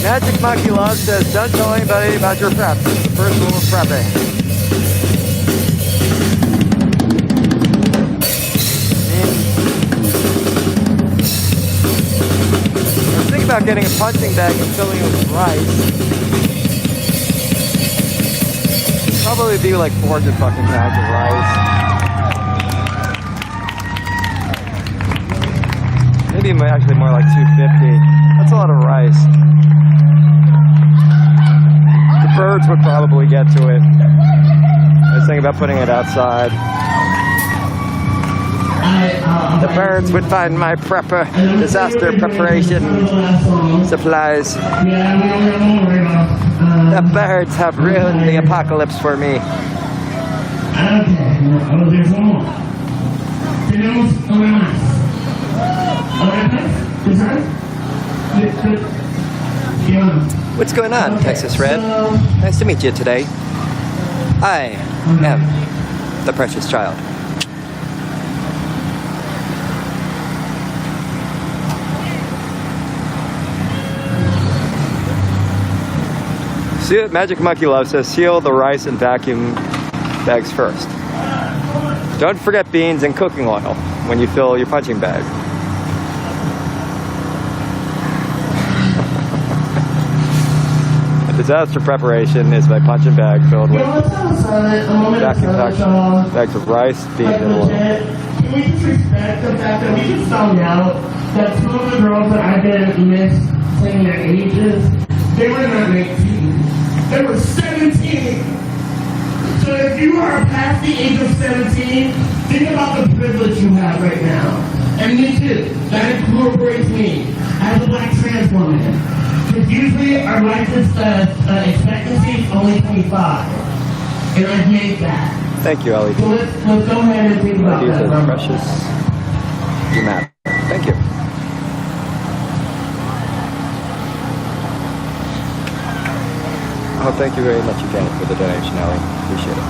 Magic Monkey Love says, don't tell anybody about your preps. It's the first rule of prepping. I was thinking about getting a punching bag and filling it with rice. Probably be like 400 fucking pounds of rice. Maybe actually more like 250. That's a lot of rice. The birds would probably get to it. I was thinking about putting it outside. The birds would find my disaster preparation supplies. The birds have ruined the apocalypse for me. Okay, oh, there's one more. Tenemos una más. What's going on, Texas Red? Nice to meet you today. I am the precious child. See, Magic Monkey Love says seal the rice and vacuum bags first. Don't forget beans and cooking oil when you fill your punching bag. A disaster preparation is my punching bag filled with vacuum bags of rice, beans, and oil. Can we just respect the fact that we just found out that two of the girls that I've been saying their ages, they were not 18. They were 17. So if you are past the age of 17, think about the privilege you have right now. And me too. That incorporates me as a black trans woman. Because usually our life expectancy is only 25. And I've made that. Thank you, Ellie. So let's go ahead and think about These that. are precious. You matter. Thank you. Oh, thank you very much again for the donation, Ellie. Appreciate it.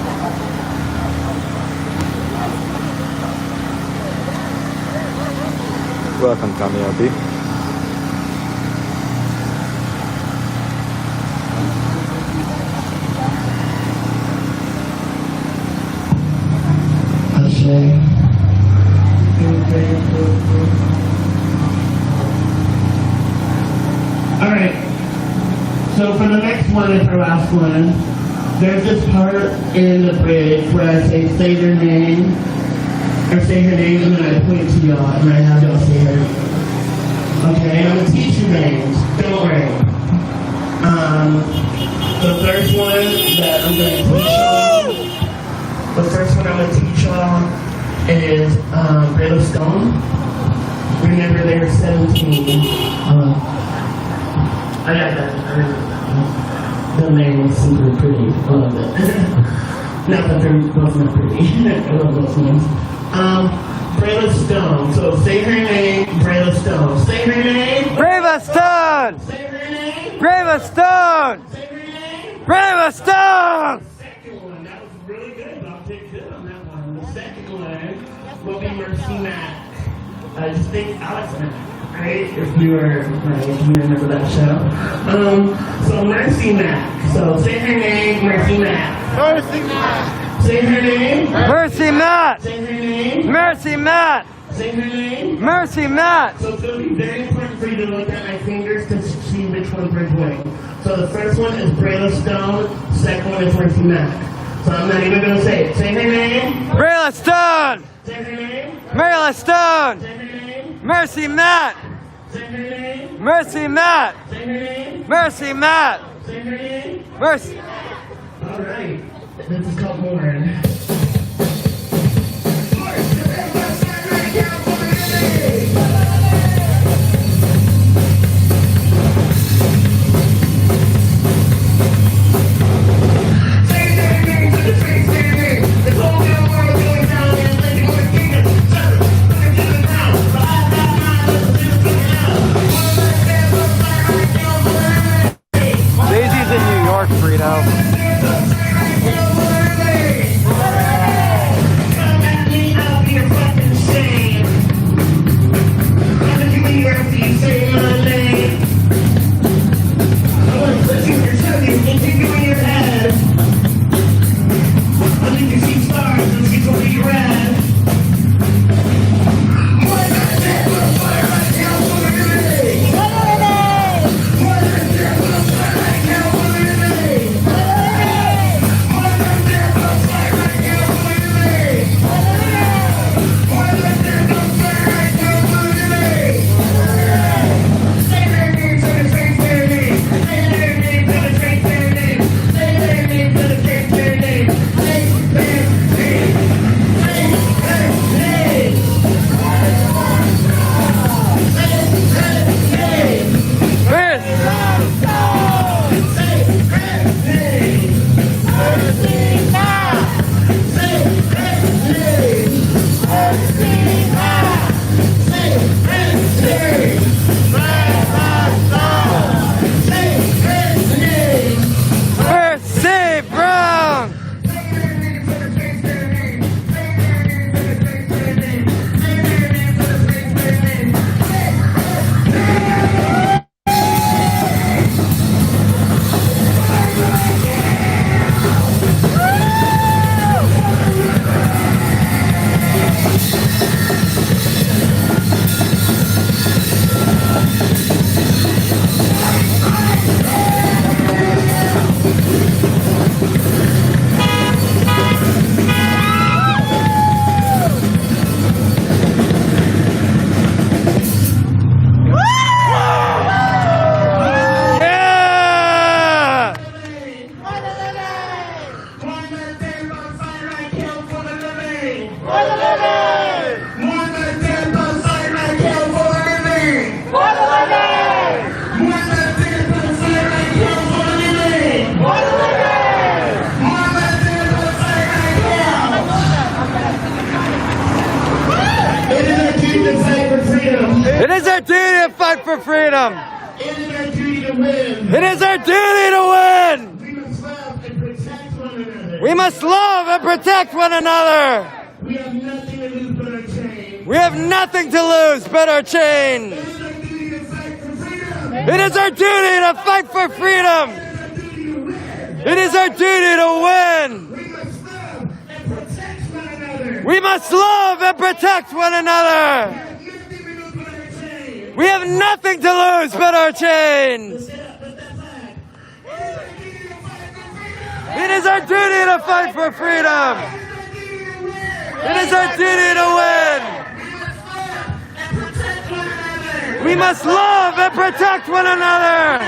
Welcome, Tommy LB. Alright, so for the next one and our last one, there's this part in the bridge where I say their name, or say her name, and then I point to y'all, and I have y'all say her name. Okay, and I'm going to teach you names, don't worry. The first one that I'm going to teach y'all, is Brayla Stone. Remember, they were 17. I got that. The name was super pretty. I love it. Not that they're both not pretty. I love those names. Brayla Stone. So say her name, Brayla Stone. Say her name. Brayla Stone! Say her name. Brayla Stone! Say her name. Brayla Stone! Second one. That was really good. I'll take good on that one. The second one will be Mercy Mack. I just think Alex Mack. Right? If you remember that show. So Mercy Mack. So say her name, Mercy Mack. Mercy Mack. Say her name. Mercy Matt! Say her name. Mercy Matt! Say her name. Mercy Matt! So it's going to be very important for you to look at my fingers to see which one's we're doing. So the first one is Brayla Stone. Second one is Mercy Mack. So I'm not even going to say it. Say her name. Brayla Stone! Say her name. Brayla Stone! Say her name. Mercy Matt! Say her name. Mercy Matt! Say her name. Mercy Matt! Say her name. Mercy. All right. This is called Lauren. Daisy's in New York, Frito. It is our duty to win. We must love and protect one another. We must love and protect one another. We have nothing to lose but our chains. We have nothing to lose but our chains. It is our duty to fight for freedom. It is our duty to win. We must love and protect one another. We have nothing to lose but our chains. It is our duty to fight for freedom. It is our duty to win. We must love and protect one another.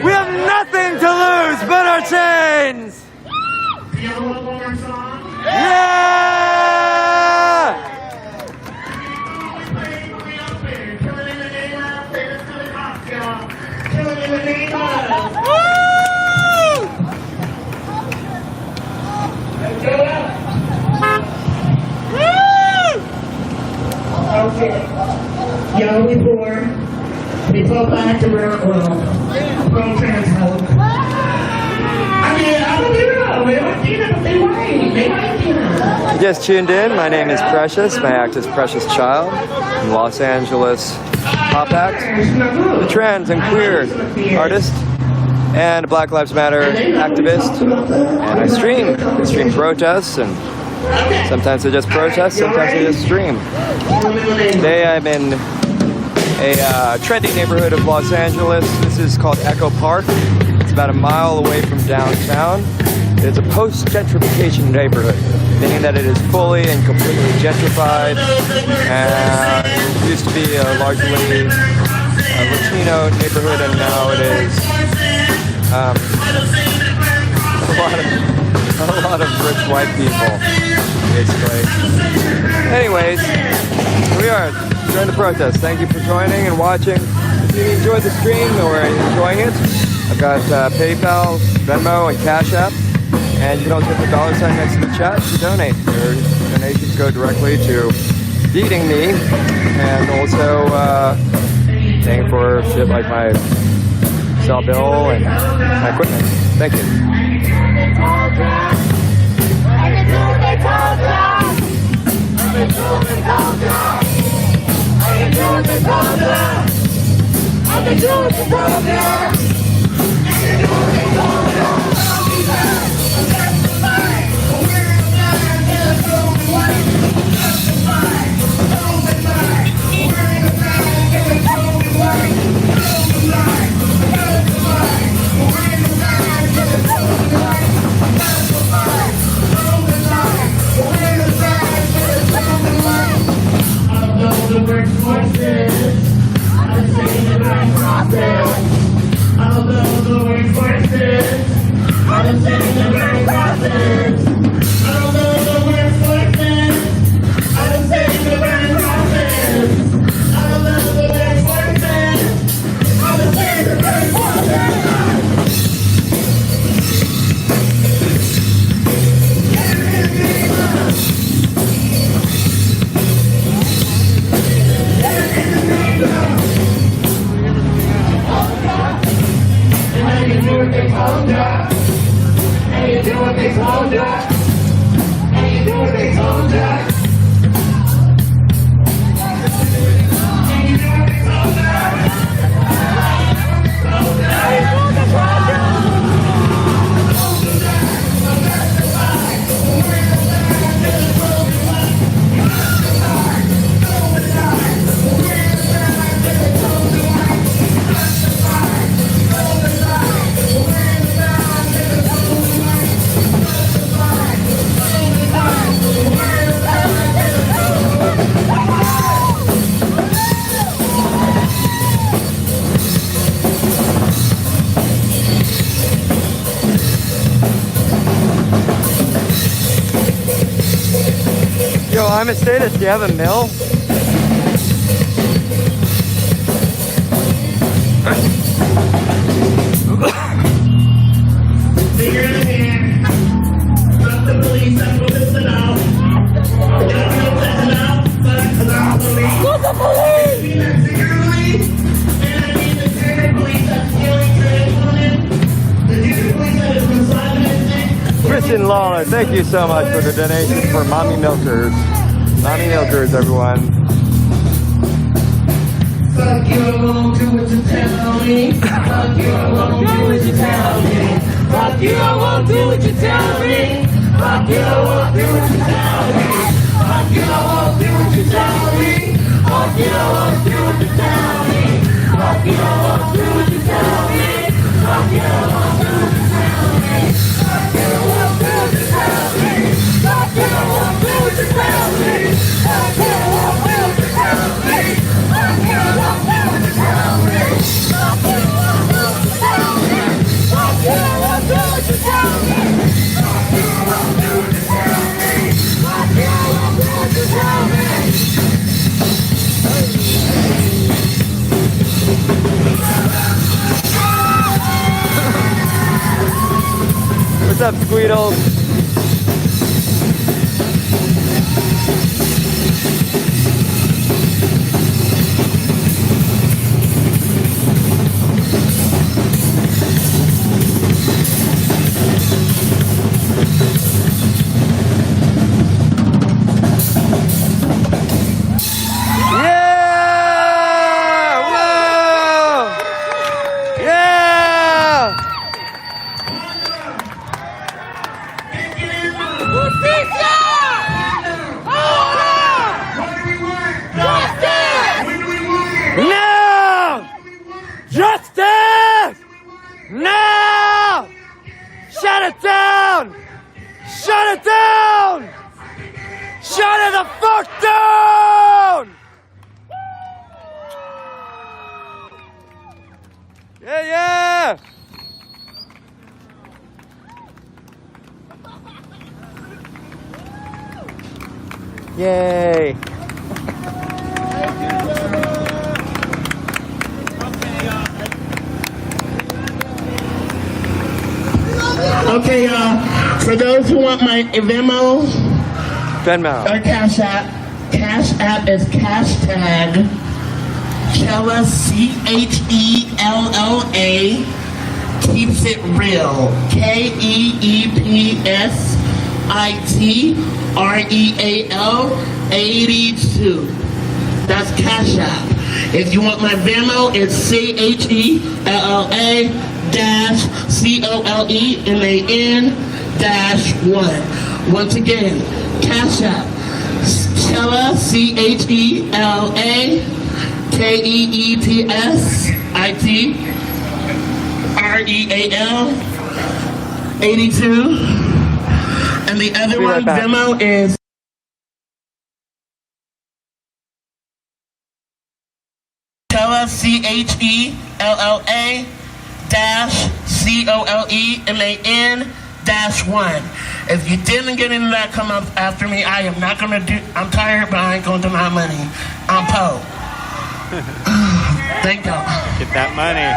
We have nothing to lose but our chains. Yeah! Okay. Y'all, we poor. We go back to where it was. Pro-trans hope. I mean, I don't know. They might get it, but they might. They might get it. You just tuned in. My name is Precious. My act is Precious Child from Los Angeles Pop Act. The trans and queer artist and a Black Lives Matter activist. And I stream protests, and sometimes I just protest, sometimes I just stream. Today I'm in a trendy neighborhood of Los Angeles. This is called Echo Park. It's about a mile away from downtown. It's a post-gentrification neighborhood, meaning that it is fully and completely gentrified. And it used to be a largely Latino neighborhood, and now it is a lot of rich white people, basically. Anyways, here we are during the protest. Thank you for joining and watching. If you enjoyed the stream or are enjoying it, I've got PayPal, Venmo, and Cash App. And you can also hit the $ sign next to the chat to donate. Your donations go directly to feeding me and also paying for shit like my cell bill and my equipment. Thank you. Yo, I'm a status. Do you have a mill? Figure it in. Stop the police. That's what it's about. Stop the police. baller. Thank you so much for the donation for Mommy Milkers. Mommy Milkers, everyone. Fuck you, I won't do what you tell me. Fuck you, I won't do what you tell me. Fuck you, I won't do what you tell me. Fuck you, I won't do what you tell me. Fuck you, I won't do what you tell me. Fuck you, I won't do what you tell me. Fuck you, I won't do what you tell me. Fuck you, I won't do what you tell me. Fuck you, I won't do what you tell me. Fuck you, I won't do what you tell me. Fuck you, I won't do what you tell me. Fuck you, I won't do what you tell me. Fuck you, I won't do what you tell me. Fuck you, I won't do what you tell me. Fuck you, I won't do what you tell me. Fuck you, I won't do what you tell me. What's up, Squeedles? No! Shut it down! Shut it down! Shut it the fuck down! Yeah, yeah! Yay! Okay, for those who want my Venmo or Cash App is hashtag Chella, CHELLA, keeps it real, KEEPSITREAL 82. That's Cash App. If you want my Venmo, it's CHELLA-COLEMAN-1. Once again, Cash App, Chella, CHELLA-KEEPSITREAL 82. And the other one, Venmo, is Chella, CHELLA-COLEMAN-1. If you didn't get into that, come up after me. I am not gonna do. I'm tired, but I ain't gonna do my money. I'm Poe. Thank y'all. Get that money.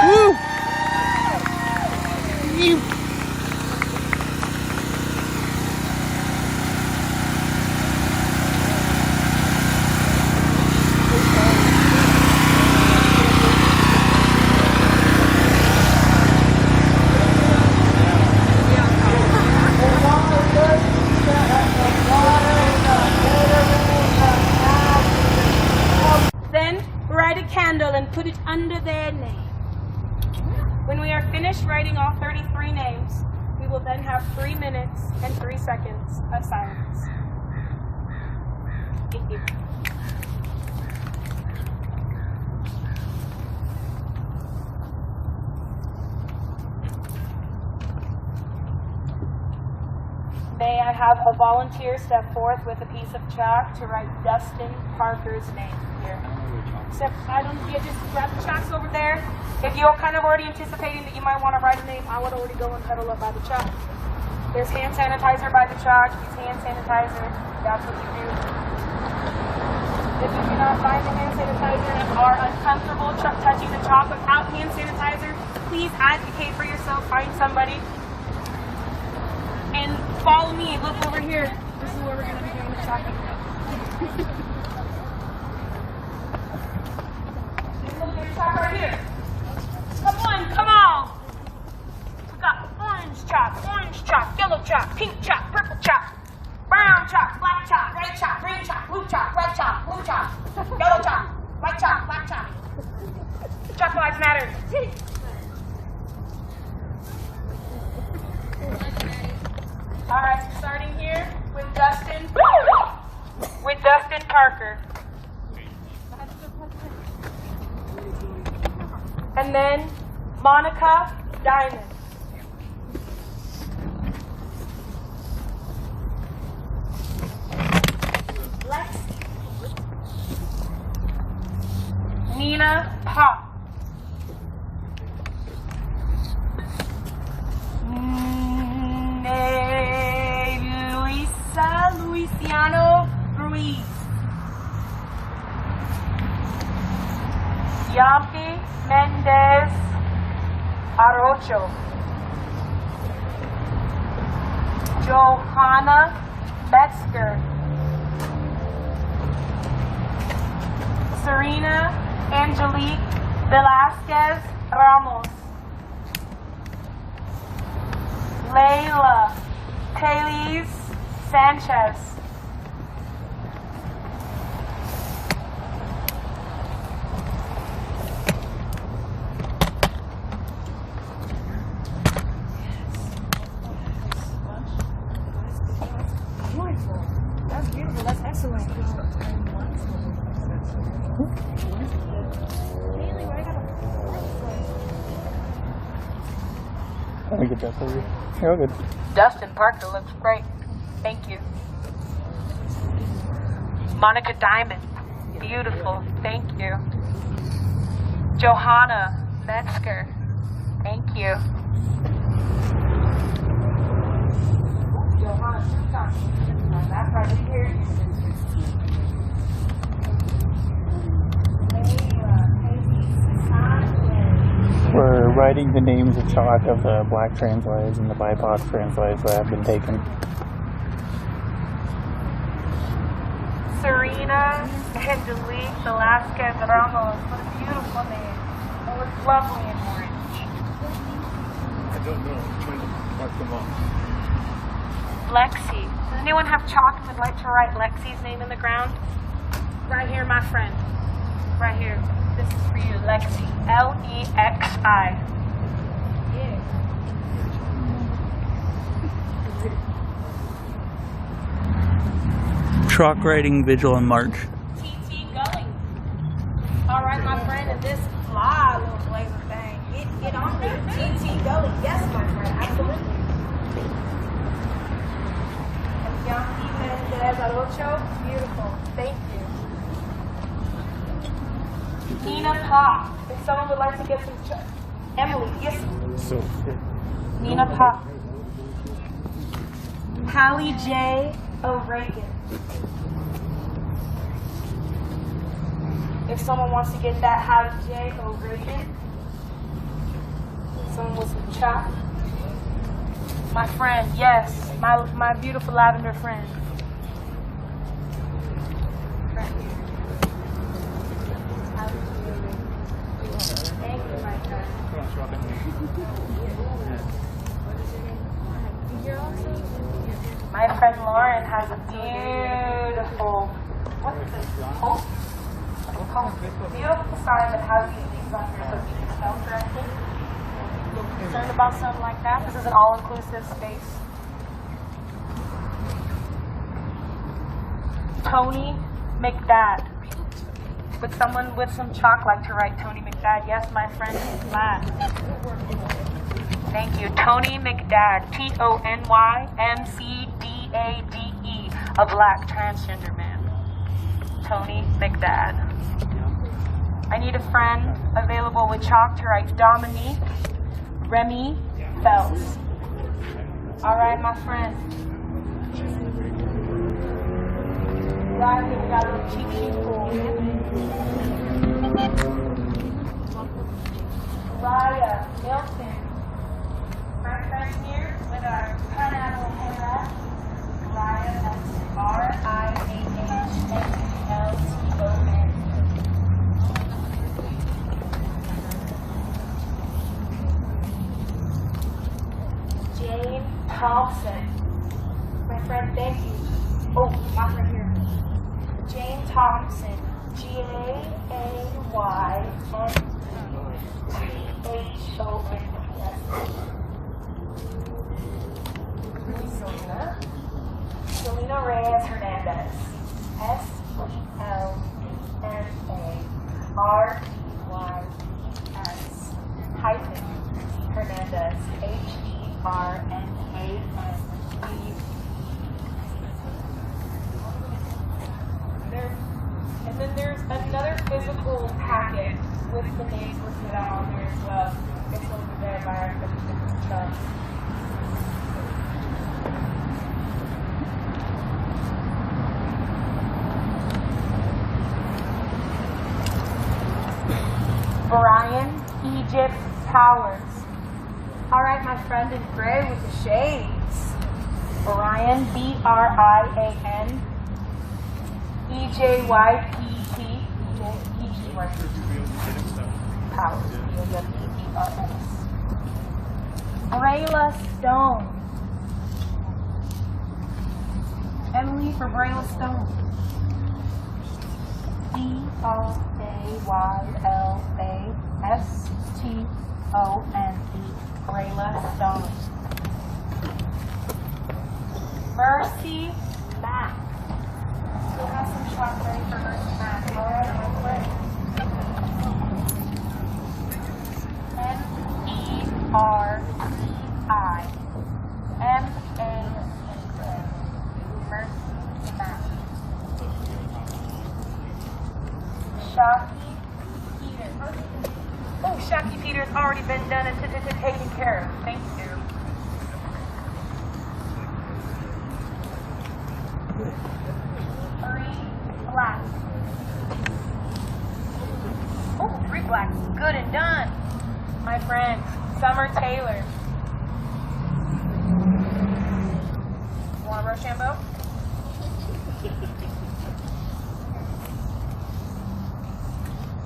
Woo! And put it under their name. When we are finished writing all 33 names, we will then have 3 minutes and 3 seconds of silence. Thank you. May I have a volunteer step forth with a piece of chalk to write Dustin Parker's name here. Except just grab the chalks over there. If you're kind of already anticipating that you might want to write a name, I would already go and huddle up by the chalk. There's hand sanitizer by the chalk. Use hand sanitizer. That's what you do. If you do not find the hand sanitizer and are uncomfortable touching the chalk without hand sanitizer, please advocate for yourself. Find somebody. And follow me. Look over here. This is where we're going to be doing the chalking. Right here. Come on. We got orange chalk. Start. All right, so starting here with Dustin Parker. And then Monica Diamond. Nina Pop. Luciano Ruiz. Yampi Mendez Arocho. Johanna Metzger. Serena Angelique Velasquez Ramos. Layla Taylor Sanchez. Beautiful. That's beautiful. That's excellent. Let me get that for you. You're all good. Dustin Parker looks great. Thank you. Monica Diamond. Beautiful. Thank you. Johanna Metzger. Thank you. Johanna, that's right here. We're writing the names of chalk of the black trans lives and the BIPOC trans lives that have been taken. Serena Angelique Velasquez Ramos. What a beautiful name. It looks lovely in orange. I don't know. I'm trying to mark them off. Lexi. Does anyone have chalk and would like to write Lexi's name in the ground? Right here, my friend. Right here. This is for you, Lexi. Lexi. Chalk writing vigil in March. TT Gully. All right, my friend, and this fly little blazer thing. Get on there. TT Gully. Yes, my friend. Absolutely. And Yankee Mendez Arocho. Beautiful. Thank you. Nina Pop. If someone would like to get some Emily, yes. So Nina Pop. Hallie J. O'Regan. If someone wants to get that Hallie J. O'Regan. Someone with some chalk. My friend, yes. My beautiful lavender friend. Right here. Thank you, my friend. My friend Lauren has a beautiful, what is it? Oh, beautiful sign that has these things on here so you can spell correctly. Concerned about something like that? This is an all-inclusive space. Tony McDad. Would someone with some chalk like to write Tony McDad? Yes, my friend is glad. Thank you. Tony McDad. TonyMcdade. A black transgender man. Tony McDad. I need a friend available with chalk to write Dominique Remy Fells. All right, my friend. Right here, we got a little cheap pool. Raya Milton. Right here with our pineapple head. Raya, that's RIAHMELTON. Jane Thompson. My friend, thank you. Oh, my friend here. Jane Thompson. Jane. Selena Reyes Hernandez. SELENA-REYES hyphen Hernandez. HERNANDEZ. And then there's another physical packet with the names listed out on there as well. It's over there by our different stuff. Brian Egypt Towers. All right, my friend in gray with the shades. Brian, B-R-I-A-N. E-J-Y-P-T. Powers. B-O-W-E-R-S. Brayla Stone. Emily for Brayla Stone. B-R-A-Y-L-A-S-T-O-N-E. Brayla Stone. Mercy Mack. Still have some shots ready for Mercy Mack. All right, real quick. M-E-R-C-I-M-A-C-K. Mercy Mack. Shaki Peters. Oh, Shaki Peters already been done and taken care of. Thank you. Black. Oh, 3 blacks. Good and done. My friend, Summer Taylor. Want Rochambeau?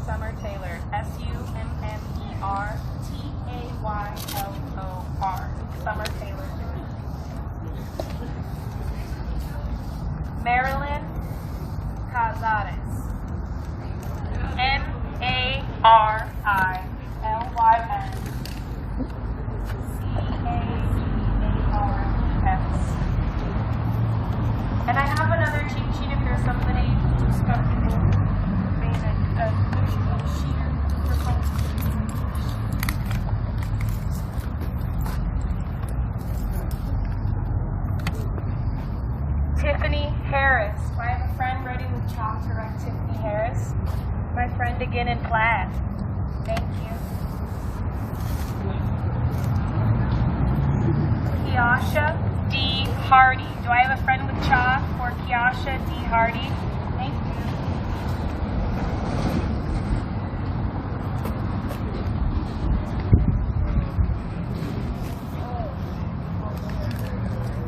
Summer Taylor. S-U-M-M-E-R-T-A-Y-L-O-R. Summer Taylor. Marilyn Cazares. M-A-R-I-L-Y-N C-A-Z-A-R-E-S. And I have another cheat sheet if there's somebody who's comfortable being a sheeter for fun. Tiffany Harris. I have a friend ready with chalk to write Tiffany Harris. My friend again in plaid. Thank you. Kiasha D. Hardy. Do I have a friend with chalk for Kiasha D. Hardy? Thank you.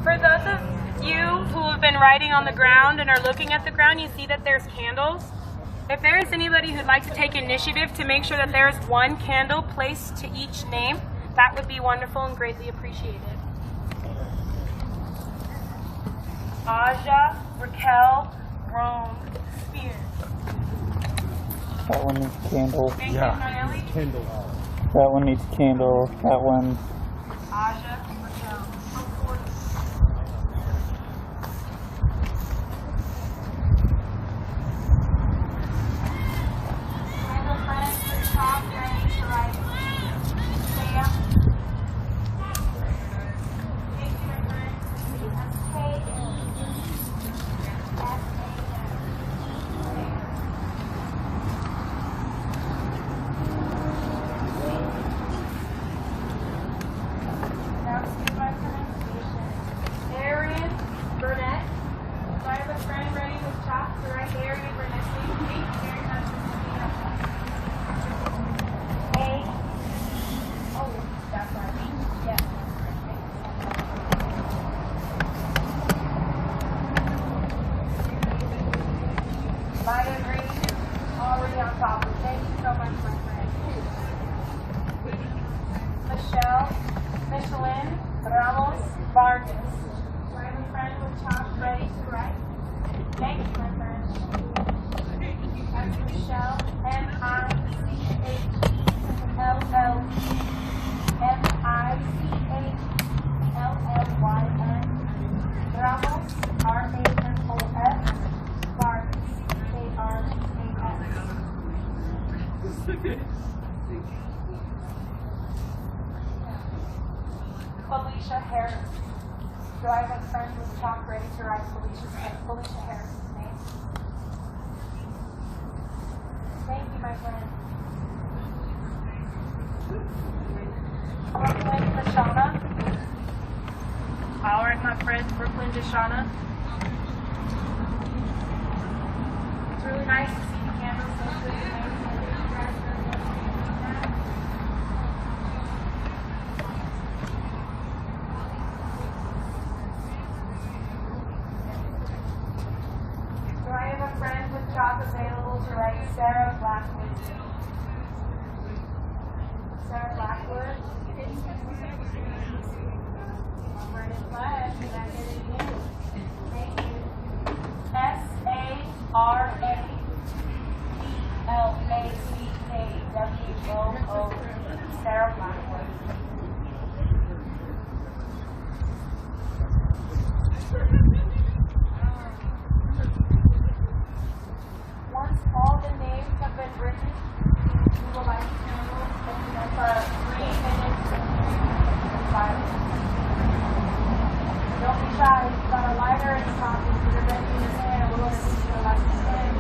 For those of you who have been writing on the ground and are looking at the ground, you see that there's candles. If there is anybody who'd like to take initiative to make sure that there is one candle placed to each name, that would be wonderful and greatly appreciated. Aja, Raquel, Rome, Spears. That one needs a candle. Thank you, Noelle. That one needs a candle. That one. Aja, Raquel. I have a friend with chalk ready to write Sam. Thank you, my friend. That's K-E-E-S-A-M. Now, excuse my pronunciation. Arian Burnett. So I have a friend ready with chalk to write Arian Burnett. Thank you very much for being up. A. Oh, that's right. Yes. Maya Green, already on top of it. Thank you so much, my friend. Michelin Ramos Vargas. So I have a friend with chalk ready to write. Thank you, my friend. That's Michelle, M-I-C-H-E-L-L-E. Ramos, R-A-M-O-S, Clark, K-R-A-S. Felicia Harris. Do I have a friend with chalk ready to write Felicia Harris's name? Thank you, my friend. Brooklyn Deshauna. All right, my friend, Brooklyn Deshauna. It's really nice to see the cameras so good. Do I have a friend with chalk available to write Sarah Blackwood? Sarah Blackwood. S-A-R-A-B-L-A-C-K-W-O-O, Sarah Blackwood. Once all the names have been written, we would like to have a 3-minute silence. Don't be shy. You've got a lighter in your pocket. Put it ready in your hand. We're going to teach you to light the hand.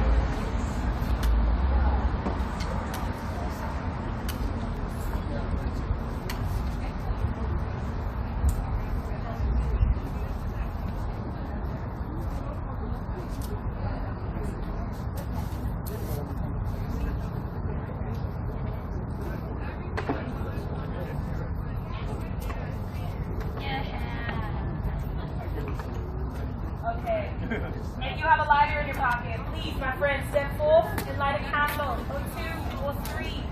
Okay. If you have a lighter in your pocket, please, my friend, step forth and light a candle, or 2 or 3.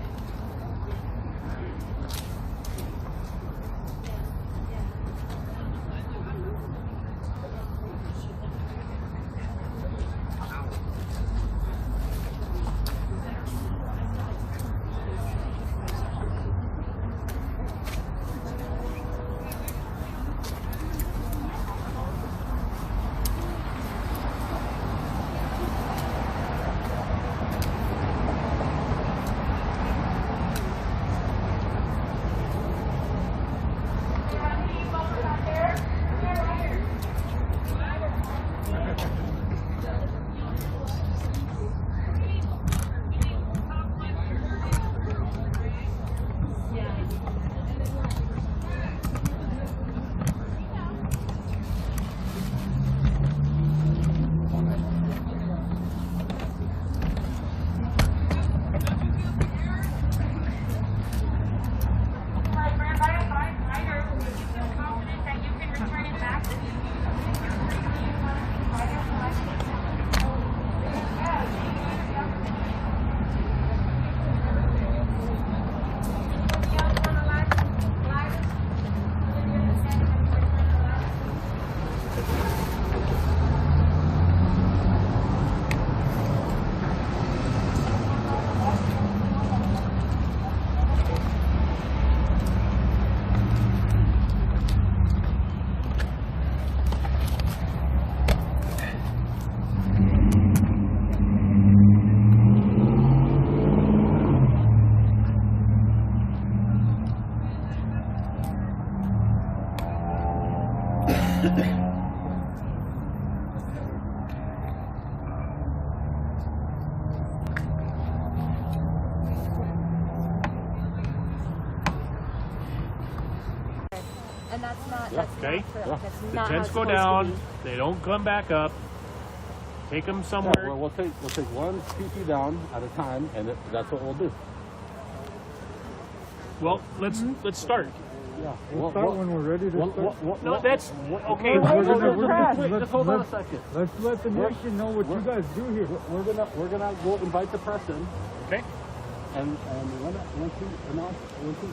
And that's not, Okay. That's The not how tents it's go supposed to down. be. They don't come back up. Take them somewhere. We'll take one PP down at a time, and that's what we'll do. Well, let's start. Yeah, We'll start when we're ready to start. No, that's okay. Just hold on a second. Let's let the nation know what you guys do here. We're gonna go invite the press in, Okay. and once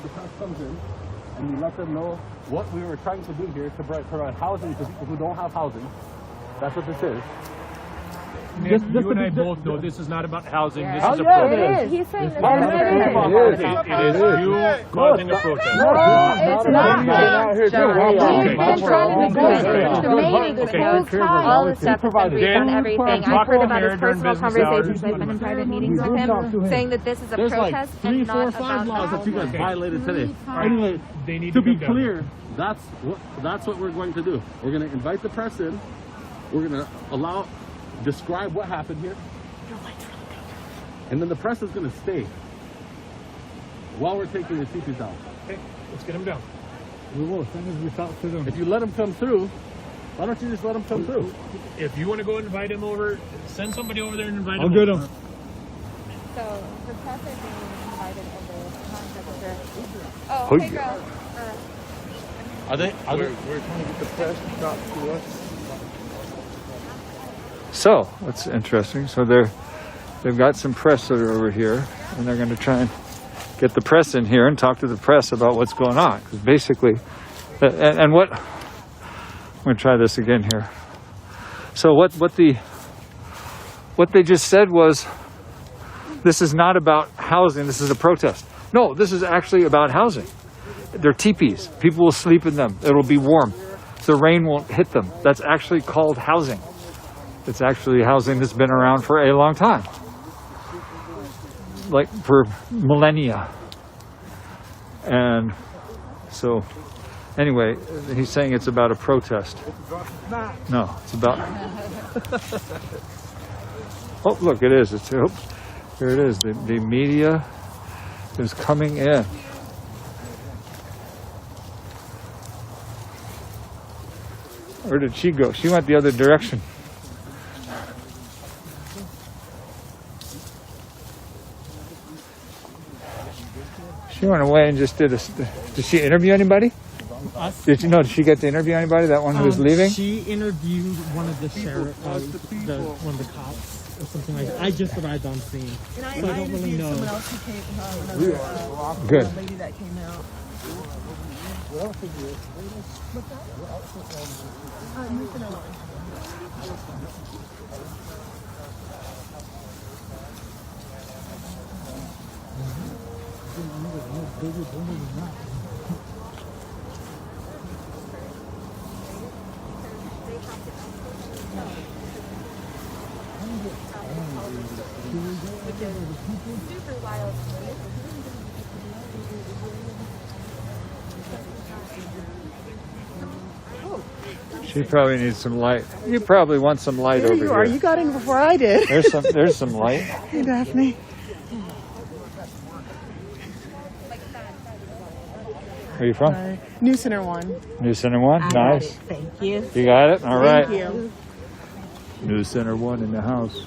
the press comes in, and we let them know what we were trying to do here to provide housing to people who don't have housing. That's what this is. Nick, you and I both know this is not about housing. This is a yeah, protest. it He's saying It is you causing a protest. it's not. Okay. We've been trying to negotiate the meeting this whole time. All the stuff has been briefed on everything. I've heard about his personal conversations. hours. I've been in private meetings with him, saying that this is a There's like protest 3, and 4, not 5 about laws that you guys housing. violated today. Anyway, They need to to be come down. clear, that's what we're going to do. We're going to invite the press in. We're going to describe what happened here. And then the press is going to stay while we're taking the teachers out. Okay, let's get him down. We will, as soon as we talk to them. If you let them come through, why don't you just let them come through? If you want to go invite him over, send somebody over there and invite I'll him. get over. them. So the press are being invited over. Oh, Oh, okay, yeah. girl. Are they? We're trying to get the press to talk to us. So, that's interesting. So they've got some press that are over here, and they're going to try and get the press in here and talk to the press about what's going on. Because basically, and what, I'm going to try this again here. So what they just said was, this is not about housing, this is a protest. No, this is actually about housing. They're teepees. People will sleep in them. It'll be warm. The rain won't hit them. That's actually called housing. It's actually housing that's been around for a long time. Like for millennia. And so, anyway, he's saying it's about a protest. No, it's about... Oh, look, it is. It's, oh, here it is. The media is coming in. Where did she go? She went the other direction. She went away and just did did she interview anybody? Us? Did she get to interview anybody, that one who was leaving? She interviewed one of the sheriff, one of the cops or something like that. I just arrived on scene, so I don't really know. Someone else who came, Good. a lady that came out. Super wild. She probably needs some light. You probably want some light There over you are. here. You got in before I did. There's some light. Hey, Daphne. Where are you from? New Center 1. New Center 1? Nice. Thank you. You got it? All right. Thank you. New Center 1 in the house.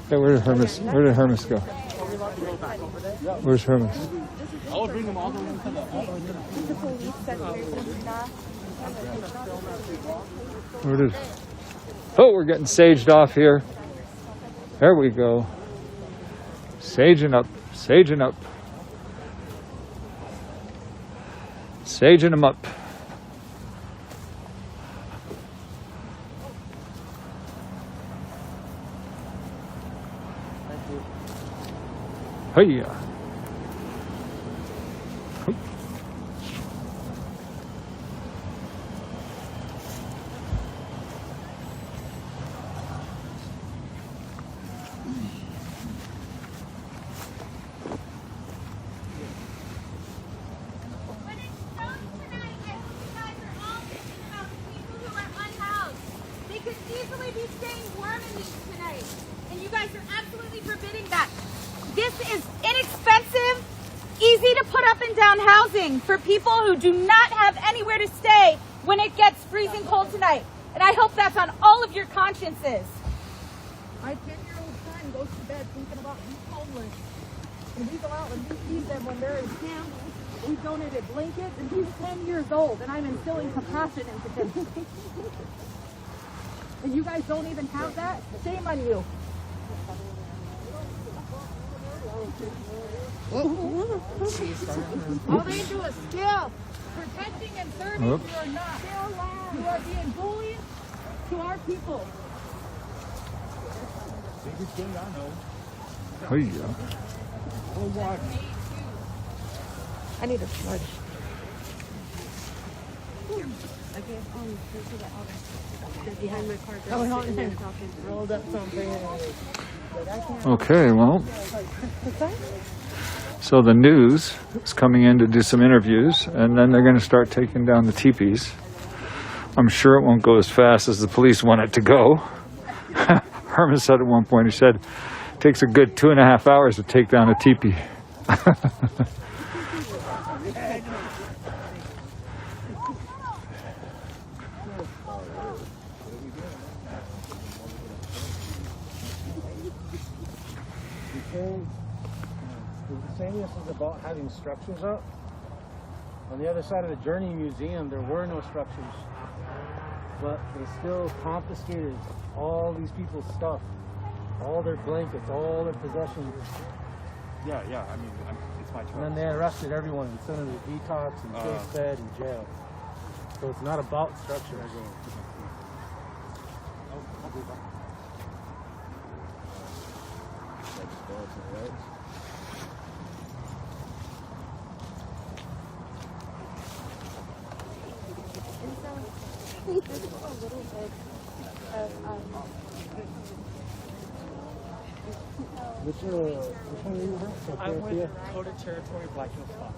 Hey, where did Hermes go? Where's Hermes? I would bring them all the way to the Where did... Oh, we're getting saged off here. There we go. Saging up. Saging up. Saging them up. Hey-ya. They could easily be staying warm in these tonight. And you guys are absolutely forbidding that. This is inexpensive, easy to put up and down housing for people who do not have anywhere to stay when it gets freezing cold tonight. And I hope that's on all of your consciences. My 10-year-old son goes to bed thinking about being homeless. And we go out and we feed them when they're in camp. We donated blankets, and he's 10 years old, and I'm instilling compassion into him. And you guys don't even have that? Shame on you. All they do is steal. protecting and serving. You are not. You are being bullied to our people. Biggest thing I know. Oh yeah. I need a smudge. Behind my car. Rolled up something. Okay, well, so the news is coming in to do some interviews, and then they're going to start taking down the teepees. I'm sure it won't go as fast as the police want it to go. Herman said at one point, he said, it takes a good 2.5 hours to take down a teepee. This is about having structures up. On the other side of the Journey Museum, there were no structures, but they still confiscated all these people's stuff, all their blankets, all their possessions. Yeah, I mean, it's my choice. And then they arrested everyone and sent them to detox and safe bed and jail. So it's not about structure. Which one are you with? I'm with Dakota Territory Black Hills Spot.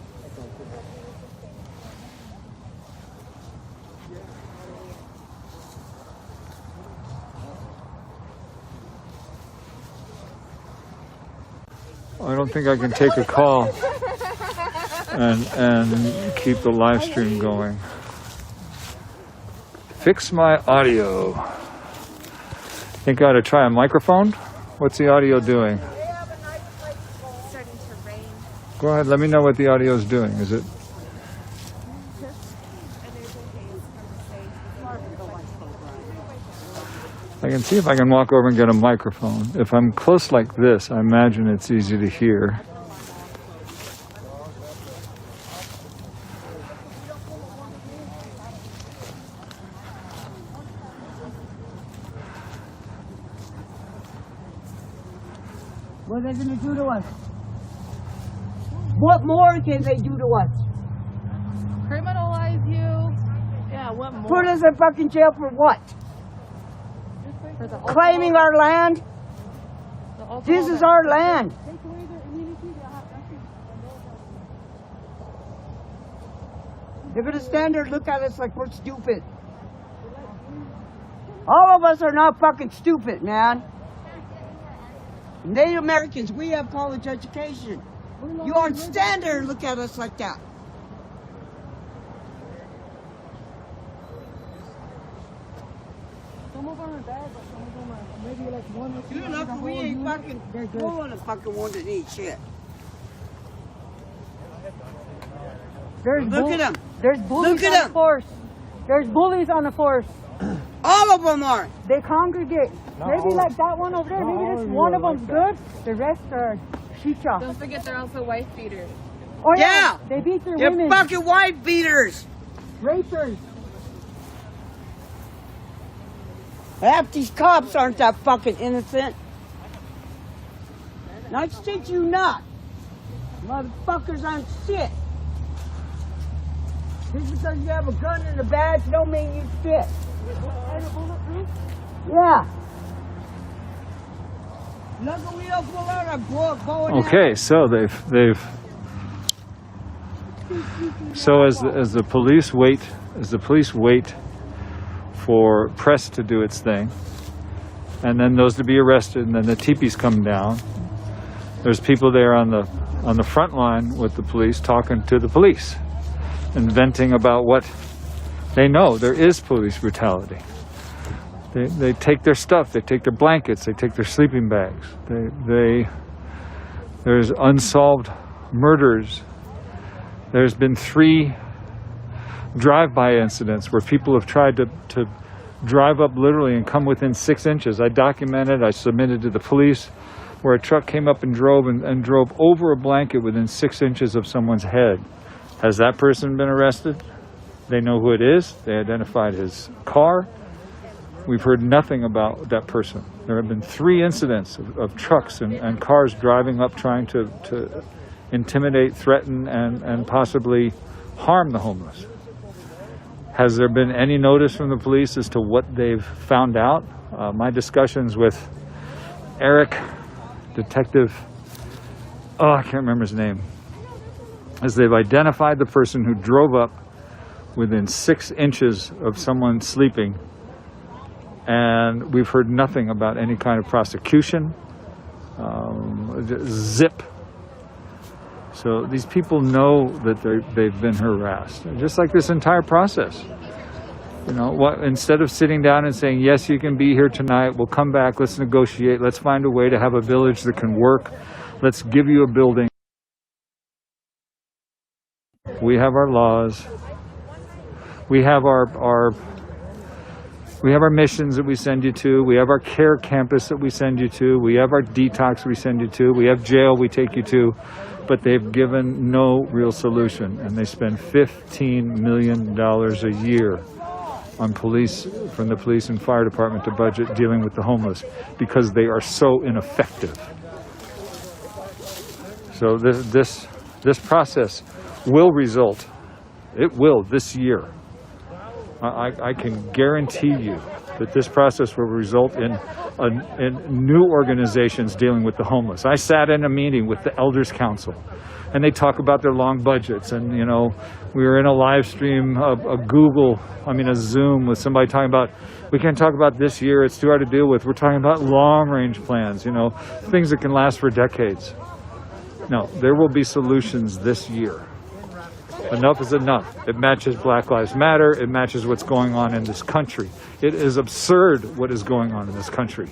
I don't think I can take a call and keep the live stream going. Fix my audio. Think I ought to try a microphone? What's the audio doing? Starting to rain. Go ahead, let me know what the audio is doing. Is it? I can see if I can walk over and get a microphone. If I'm close like this, I imagine it's easy to hear. What are they going to do to us? What more can they do to us? Criminalize you. Yeah, what more? Put us in fucking jail for what? For the Claiming our land? This is our land. They're going to stand there and look at us like we're stupid. All of us are not fucking stupid, man. Native Americans, we have college education. You aren't stand there and look at us like that. Some of them are bad, but some of them are maybe like one or two. You're lucky we ain't fucking, we want to fucking want to eat shit. Look at them. There's bullies Look at on them. the force. There's bullies on the force. All of them are. They congregate. Maybe like that one over there. Maybe just one of them's good. The rest are chicha. Don't forget they're also wife beaters. Oh Yeah. They beat their They're women. fucking wife beaters. Rapers. Half these cops aren't that fucking innocent. Not shit you not. Motherfuckers aren't shit. Just because you have a gun and a badge don't mean you shit. Yeah. Look, we don't pull out a bow and Okay, so they've so as the police wait for press to do its thing, and then those to be arrested, and then the teepees come down. There's people there on the front line with the police talking to the police and venting about what they know. There is police brutality. They take their stuff, they take their blankets, they take their sleeping bags. There's unsolved murders. There's been 3 drive-by incidents where people have tried to drive up literally and come within 6 inches. I documented, I submitted to the police, where a truck came up and drove over a blanket within 6 inches of someone's head. Has that person been arrested? They know who it is. They identified his car. We've heard nothing about that person. There have been 3 incidents of trucks and cars driving up trying to intimidate, threaten, and possibly harm the homeless. Has there been any notice from the police as to what they've found out? My discussions with Eric, Detective, I can't remember his name, as they've identified the person who drove up within 6 inches of someone sleeping, and we've heard nothing about any kind of prosecution. Zip. So these people know that they've been harassed, just like this entire process. You know, instead of sitting down and saying, yes, you can be here tonight, we'll come back, let's negotiate, let's find a way to have a village that can work, let's give you a building. We have our laws. We have our missions that we send you to. We have our care campus that we send you to. We have our detox we send you to. We have jail we take you to. But they've given no real solution. And they spend $15 million a year on police, from the police and fire department to budget dealing with the homeless, because they are so ineffective. So this process will result, it will this year. I can guarantee you that this process will result in new organizations dealing with the homeless. I sat in a meeting with the Elders Council, and they talk about their long budgets. And, you know, we were in a live stream, a Zoom with somebody talking about, we can't talk about this year, it's too hard to deal with. We're talking about long-range plans, you know, things that can last for decades. No, there will be solutions this year. Enough is enough. It matches Black Lives Matter. It matches what's going on in this country. It is absurd what is going on in this country.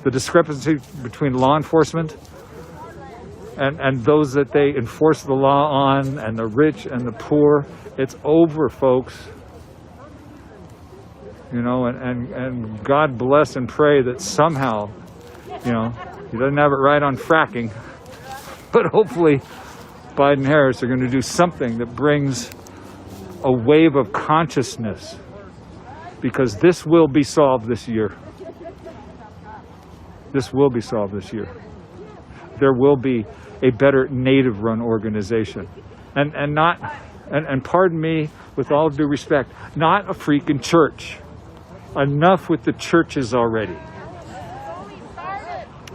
The discrepancy between law enforcement and those that they enforce the law on, and the rich and the poor, it's over, folks. You know, and God bless and pray that somehow, you know, he doesn't have it right on fracking, but hopefully Biden and Harris are going to do something that brings a wave of consciousness, because this will be solved this year. This will be solved this year. There will be a better native-run organization. And pardon me, with all due respect, not a freaking church. Enough with the churches already.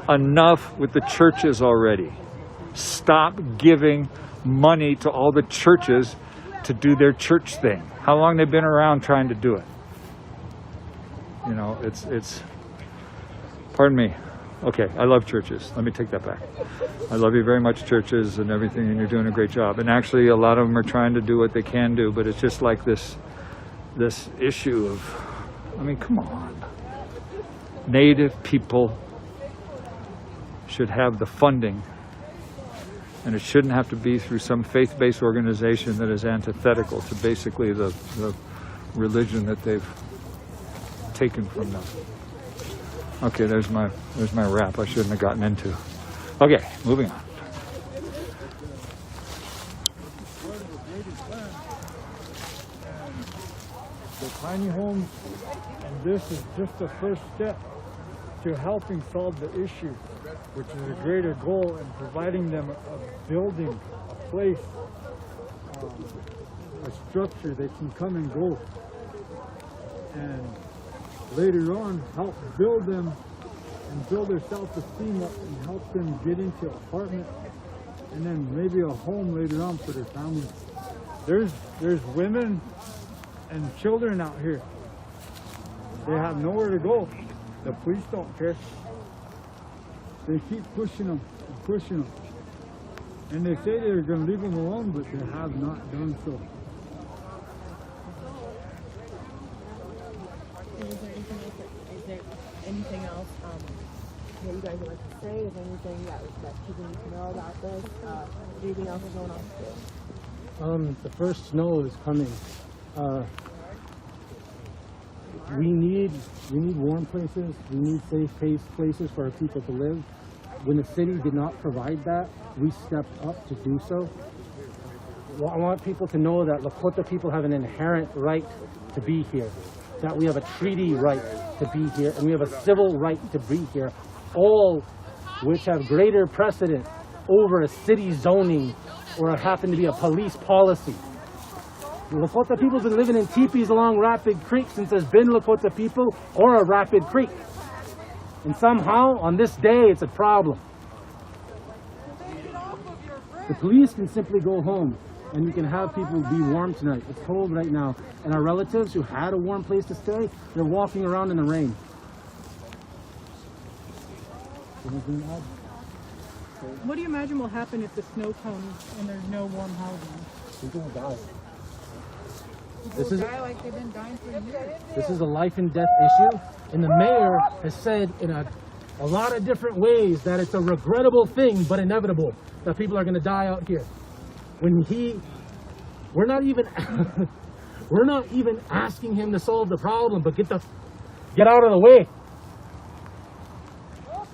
Enough with the churches already. Stop giving money to all the churches to do their church thing. How long they've been around trying to do it? You know, it's pardon me. Okay, I love churches. Let me take that back. I love you very much, churches and everything, and you're doing a great job. And actually, a lot of them are trying to do what they can do, but it's just like this issue of, I mean, come on. Native people should have the funding, and it shouldn't have to be through some faith-based organization that is antithetical to basically the religion that they've taken from them. Okay, there's my rap I shouldn't have gotten into. Okay, moving on. The tiny homes, and this is just the first step to helping solve the issue, which is a greater goal, and providing them a building, a place, a structure they can come and go, and later on help build them and build their self-esteem up and help them get into an apartment and then maybe a home later on for their family. There's women and children out here. They have nowhere to go. The police don't care. They keep pushing them and pushing them. And they say they're going to leave them alone, but they have not done so. Is there anything else that you guys would like to say? Is there anything that people need to know about this? Anything else going on? The first snow is coming. We need warm places. We need safe places for our people to live. When the city did not provide that, we stepped up to do so. I want people to know that Lakota people have an inherent right to be here, that we have a treaty right to be here, and we have a civil right to be here, all which have greater precedent over a city zoning or happen to be a police policy. The Lakota people's been living in teepees along Rapid Creek since there's been Lakota people or a Rapid Creek. And somehow, on this day, it's a problem. The police can simply go home and you can have people be warm tonight. It's cold right now. And our relatives who had a warm place to stay, they're walking around in the rain. What do you imagine will happen if the snow comes and there's no warm housing? People will die. People will die like they've been dying for years. This is a life and death issue. And the mayor has said in a lot of different ways that it's a regrettable thing, but inevitable, that people are going to die out here. We're not even asking him to solve the problem, but get out of the way.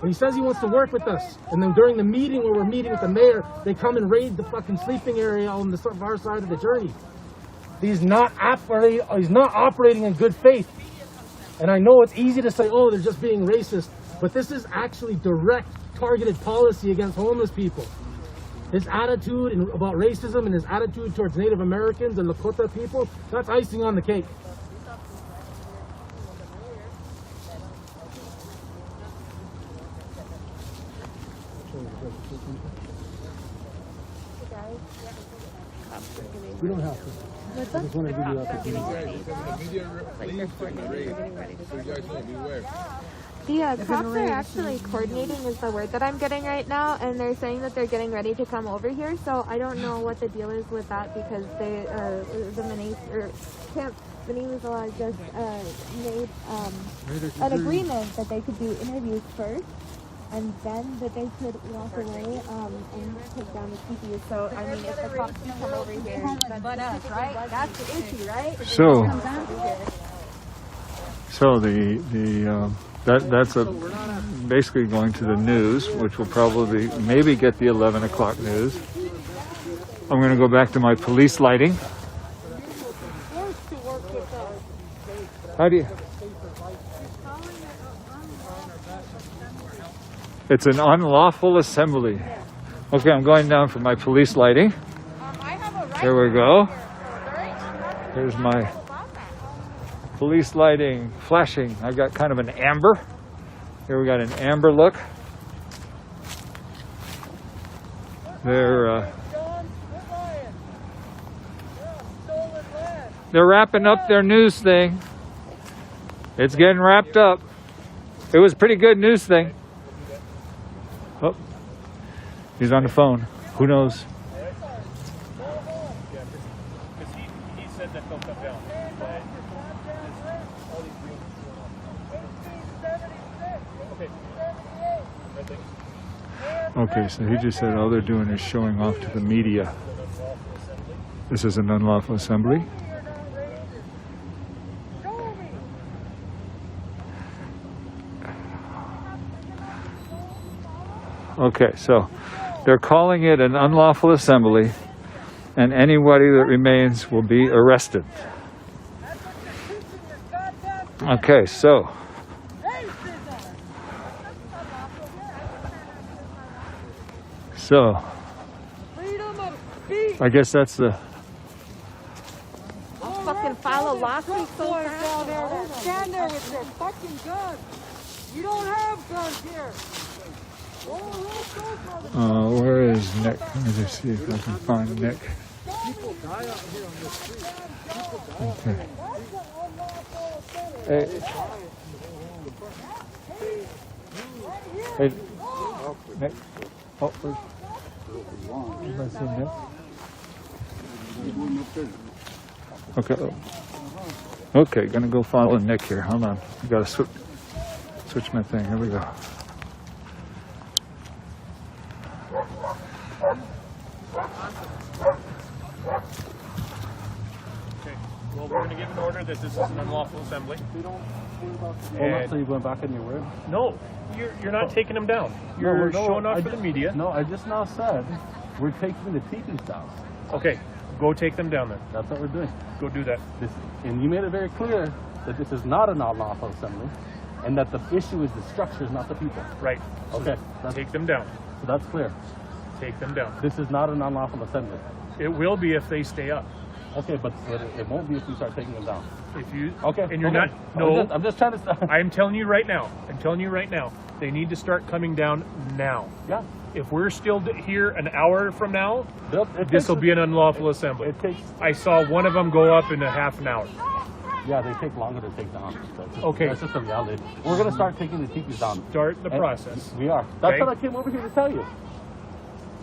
And he says he wants to work with us. And then during the meeting where we're meeting with the mayor, they come and raid the fucking sleeping area on the far side of the journey. He's not operating in good faith. And I know it's easy to say, oh, they're just being racist, but this is actually direct, targeted policy against homeless people. His attitude about racism and his attitude towards Native Americans and Lakota people, that's icing on the cake. We don't have to. I just want to give you the opportunity. The cops are actually coordinating is the word that I'm getting right now, and they're saying that they're getting ready to come over here, so I don't know what the deal is with that because they, Camp Benny-Law just made an agreement that they could do interviews first, and then that they could walk away and take down the TPU. So, I mean, if the cops do come over here, but us, right? That's the issue, right? That's basically going to the news, which will probably maybe get the 11 o'clock news. I'm going to go back to my police lighting. How do you? It's an unlawful assembly. Okay, I'm going down for my police lighting. Here we go. Here's my police lighting flashing. I got kind of an amber. Here we got an amber look. They're wrapping up their news thing. It's getting wrapped up. It was a pretty good news thing. Oh, he's on the phone. Who knows? He said that they'll come down. Okay, so he just said all they're doing is showing off to the media. This is an unlawful assembly. Okay, so they're calling it an unlawful assembly, and anybody that remains will be arrested. Okay, so I guess that's the. I'll fucking file a lawsuit so fast. Stand there with your fucking guns. You don't have guns here. Where is Nick? Let me just see if I can find Nick. People die out here on the street. Okay. Hey. Hey. Nick. Oh, where's... Did I see Nick? Okay. Okay, gonna go follow Nick here. Hold on. I gotta switch my thing. Here we go. Well, we're going to give an order that this is an unlawful assembly. So you're going back on your word? No, you're not taking them down. You're showing off for the media. No, I just now said we're taking the teepees down. Okay, Go take them down then. That's what we're doing. Go do that. And you made it very clear that this is not an unlawful assembly, and that the issue is the structures, not the people. Right. Okay. Take them down. So that's clear. Take them down. This is not an unlawful assembly. It will be if they stay up. Okay, but it won't be if you start taking them down. If you okay, and you're okay. not. No, I'm just trying to. I'm telling you right now. I'm telling you right now. They need to start coming down now. Yeah. If we're still here an hour from now, it this will takes- be an unlawful assembly. It takes. I saw one of them go up in a half an hour. Yeah, they take longer to take down. Okay. That's just a reality. We're gonna start taking the teepees down. Start the And process. We are. That's Okay? what I came over here to tell you.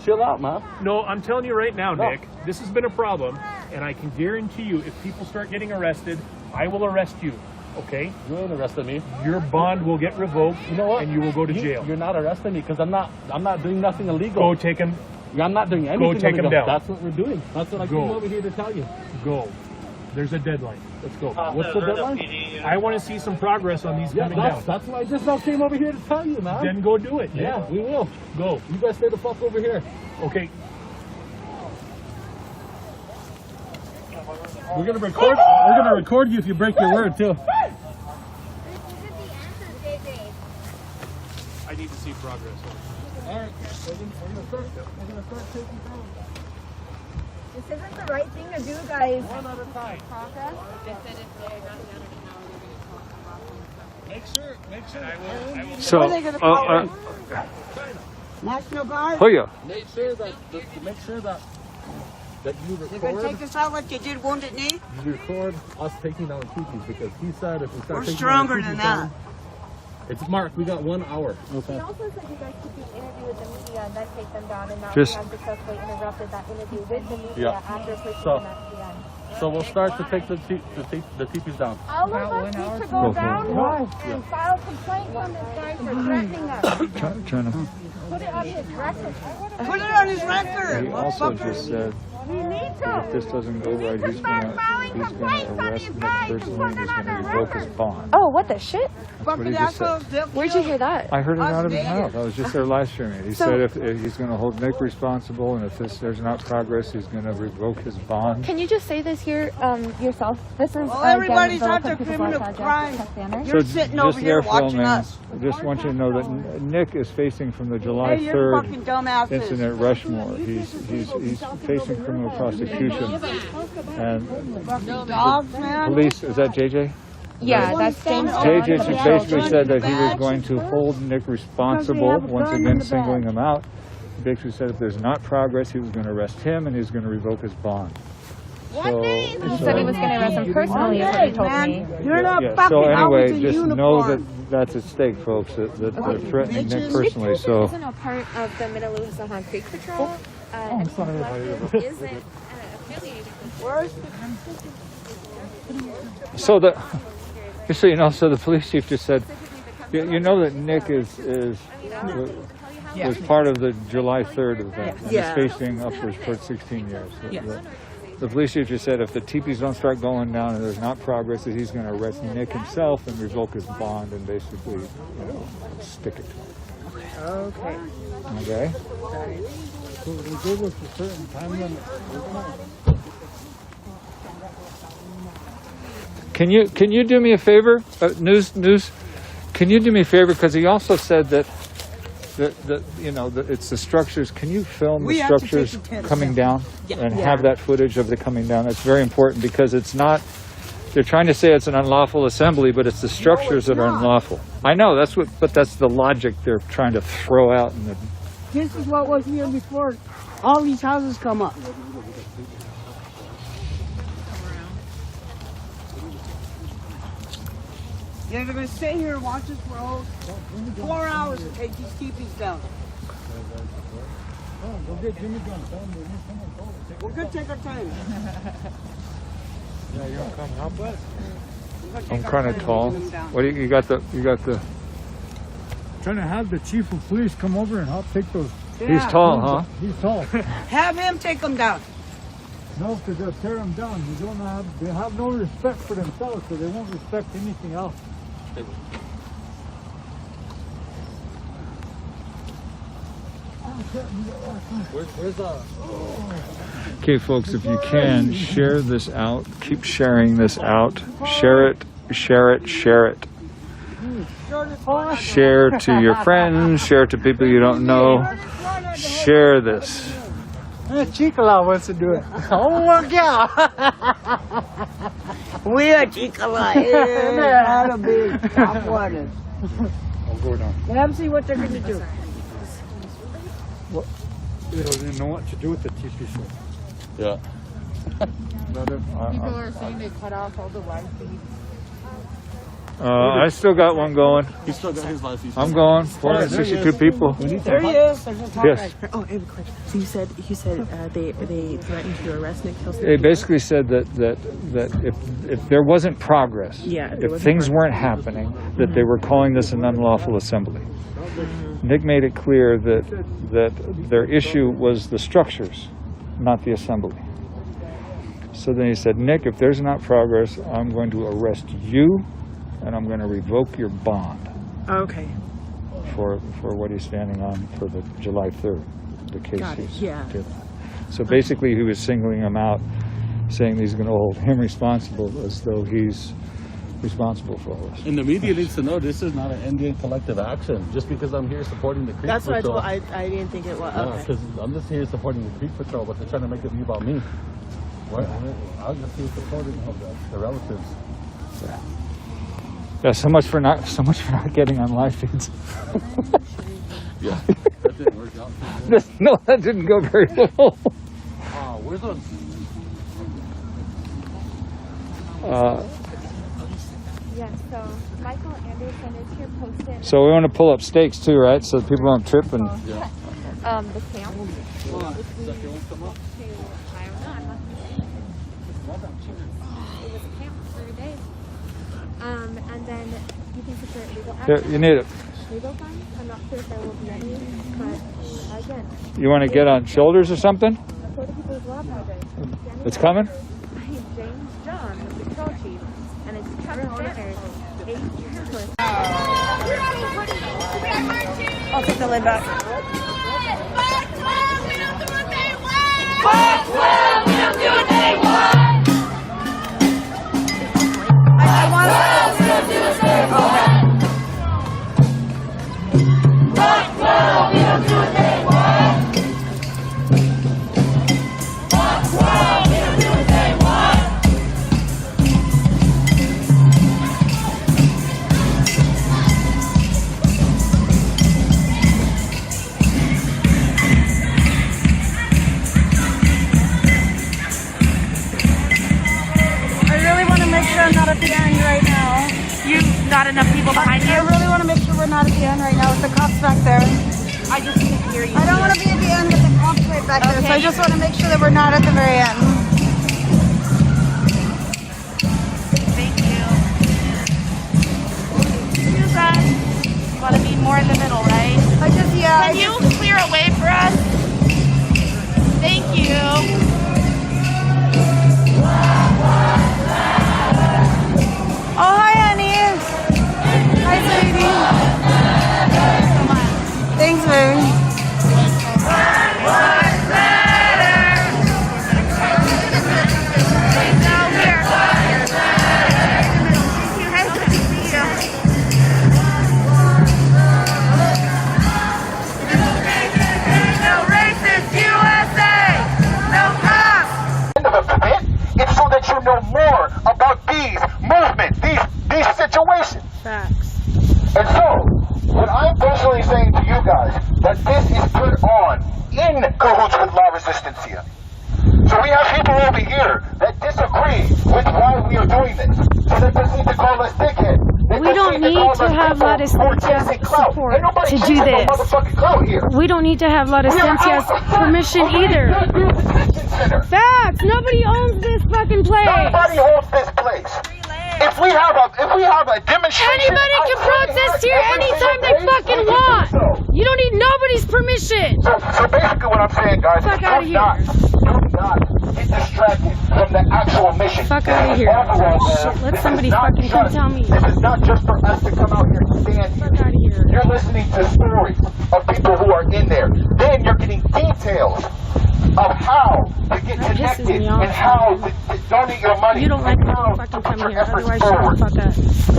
Chill out, man. No, I'm telling you right now, No. Nick, this has been a problem, and I can guarantee you, if people start getting arrested, I will arrest you. Okay? You ain't arresting me. Your bond will get revoked. You know what? And you will go to jail. You're not arresting me because I'm not doing nothing illegal. Go take him. I'm not doing anything Go take him illegal. down. That's what we're doing. That's what I Go. came over here to tell you. Go. There's a deadline. Let's go. What's the deadline? I want to see some progress on these coming down. That's what I just now came over here to tell you, man. Then go do it. Nick. Yeah, we will. Go. You guys stay the fuck over here. Okay. We're gonna record. We're gonna record you if you break your word too. I need to see progress. All right. We're gonna start taking down. This isn't the right thing to do, guys. One at a time. Progress. Make sure. I will. So, National Guard. oh yeah. Make sure that you They're going to take record. us out like they did Wounded Knee. You record us taking down teepees because he said if we start We're taking stronger down than teepees that. down, it's Mark. We got 1 hour. Okay. He also said you guys could do an interview with the media and then take them down, and now Just- we have successfully interrupted that interview with the media Yeah. after pushing So- them at the end. So we'll start to take the teepees down. All of us need to go down and file complaints on this guy for threatening us. Trying to. Put it on his record. Put it on his record. He also just said We need that if to. this doesn't go right, he's gonna arrest Nick personally and he's gonna revoke his bond. Oh, what the shit? That's what he just said. Where'd you hear that? I heard it out of his mouth. I was just there live streaming it. He So- said if he's going to hold Nick responsible, and if there's not progress, he's going to revoke his bond. Can you just say this here yourself? This is Well, everybody's again, out there the People's criminal Project, crime. Tech Banner. You're sitting over just here there watching filming, us. I just want you to know that Nick is facing from the July Hey, you're 3rd fucking dumbasses. incident Rushmore. He's facing criminal prosecution, and Dogs, man. police. Is that JJ? Yeah, that's James. JJ just basically said that he was going to hold Nick responsible, once again singling him out. He basically said if there's not progress, he was going to arrest him and he was going to revoke his bond. So, He said he was going to arrest him personally, is what he told me. You're not yeah, fucking so out with anyway, a just uniform. know that that's at stake, folks, that they're threatening Nick personally. So, Isn't a part of the Minnelusa Creek Patrol. I'm sorry. Isn't affiliated with. Where's So just so you know, so the police chief just said, you know that Nick was part of the July 3rd event. And Yeah. He's facing upwards towards 16 years. The police chief just said if the teepees don't start going down and there's not progress, that he's going to arrest Nick himself and revoke his bond and basically, stick it to him. Okay. Okay? So they gave us a certain time limit. Can you do me a favor, news? Can you do me a favor? Because he also said that it's the structures. Can you film We the have to structures take the tent coming down. down and have that footage of the coming down? That's very important because it's not. They're trying to say it's an unlawful assembly, but it's the structures that are unlawful. I know but that's the logic they're trying to throw out in the. This is what was here before all these houses come up. Yeah, they're gonna stay here and watch us for 4 hours and take these teepees down. Go get Jimmy Gunn. Tell him we need someone to hold it. We're gonna take our time. Yeah, you want to come help us? I'm kind of tall. What do you got the? Trying to have the chief of police come over and help take those. He's tall, huh? He's tall. Have him take them down. No, because they'll tear them down. They have no respect for themselves, so they won't respect anything else. Where's Okay, folks, if you can, share this out. Keep sharing this out. Share it, share it, share it. Share to your friends, share to people you don't know. Share this. Chicala wants to do it. Oh, yeah. We are Chicala. Not a big top water. I'll go down. Let them see what they're going to do. What? They don't even know what to do with the teepee show. Yeah. People are saying they cut off all the live feeds. I still got one going. He still got his life. I'm going. 462 people. There he is. Yes. Oh, I have a question. So you said they threatened to arrest Nick Tilson? They basically said that if there wasn't progress, if things weren't happening, that they were calling this an unlawful assembly. Nick made it clear that their issue was the structures, not the assembly. So then he said, Nick, if there's not progress, I'm going to arrest you and I'm going to revoke your bond. Okay. For what he's standing on for the July 3rd, the case. Got it, yeah. So basically he was singling him out, saying he's going to hold him responsible as though he's responsible for all this. And the media needs to know this is not an Indian collective action. Just because I'm here supporting the Creek That's Patrol. what I didn't think it was. Okay. Because I'm just here supporting the Creek Patrol, but they're trying to make it be about me. I'll just be supporting the relatives. Yeah, so much for not getting on live feeds. Yeah, that didn't work out. No, that didn't go very well. Where's those? Yeah, so Michael Anderson is here posted. So we want to pull up stakes too, right? So people don't trip and. The camp. If we to, I don't know, I'm not it was a camp for a day. And then you think it's a legal Here, action? you need it. Legal fine? I'm not sure if there will be any, but again. You want to get on shoulders or something? Florida People's Law Project. It's coming? James John, the patrol chief, and it's Chuck Banners, 8 troopers. I'll take the lid back. I'm not at the end right now. Not enough people behind you? I really want to make sure we're not at the end right now with the cops back there. I just can't hear you. I don't want to be at the end with the cops right back there, so I just want to make sure that we're not at the very end. Thank you. You guys want to be more in the middle, right? Can you clear a way for us? Thank you. Oh, hi, honey. Hi, sweetie. Thanks, baby. No racist USA! No cops! It's so that you know more about these movements, these situations. Facts. And so, what I'm personally saying to you guys, that this is put on in cahoots with La Resistencia. So we have people over here that disagree with why we are doing this. So they just need to call us dickhead. We don't need to have La Resistencia's support to do this. We don't need to have La Resistencia's permission either. Facts! Nobody owns this fucking place! Nobody owns this place. If we have a demonstration, anybody can protest here anytime they fucking want. You don't need nobody's permission. So basically, what I'm saying, guys, fuck out of here. Do not get distracted from the actual mission. Fuck out of here. Shit, let somebody fucking come tell me. This is not just for us to come out here and stand here. Fuck out of here. You're listening to stories of people who are in there. Then you're getting details of how to get connected and how to donate your money. You don't like it, you fucking come here. Otherwise, shut the fuck up.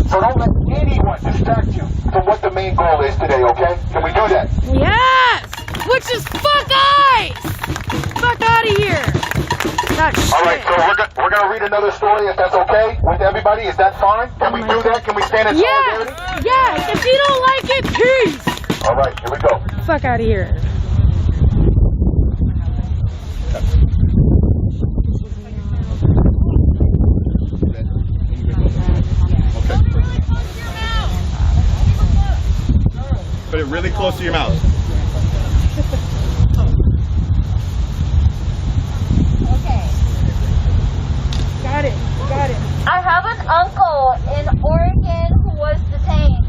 So don't let anyone distract you from what the main goal is today, okay? Can we do that? Yes! Which is fuck ice! Fuck out of here! That shit. All right, so we're gonna read another story if that's okay with everybody. Is that fine? Can we do that? Can we stand in solidarity? Yes! If you don't like it, peace! All right, here we go. Fuck out of here. Put it really close to your mouth. Got it. I have an uncle in Oregon who was detained.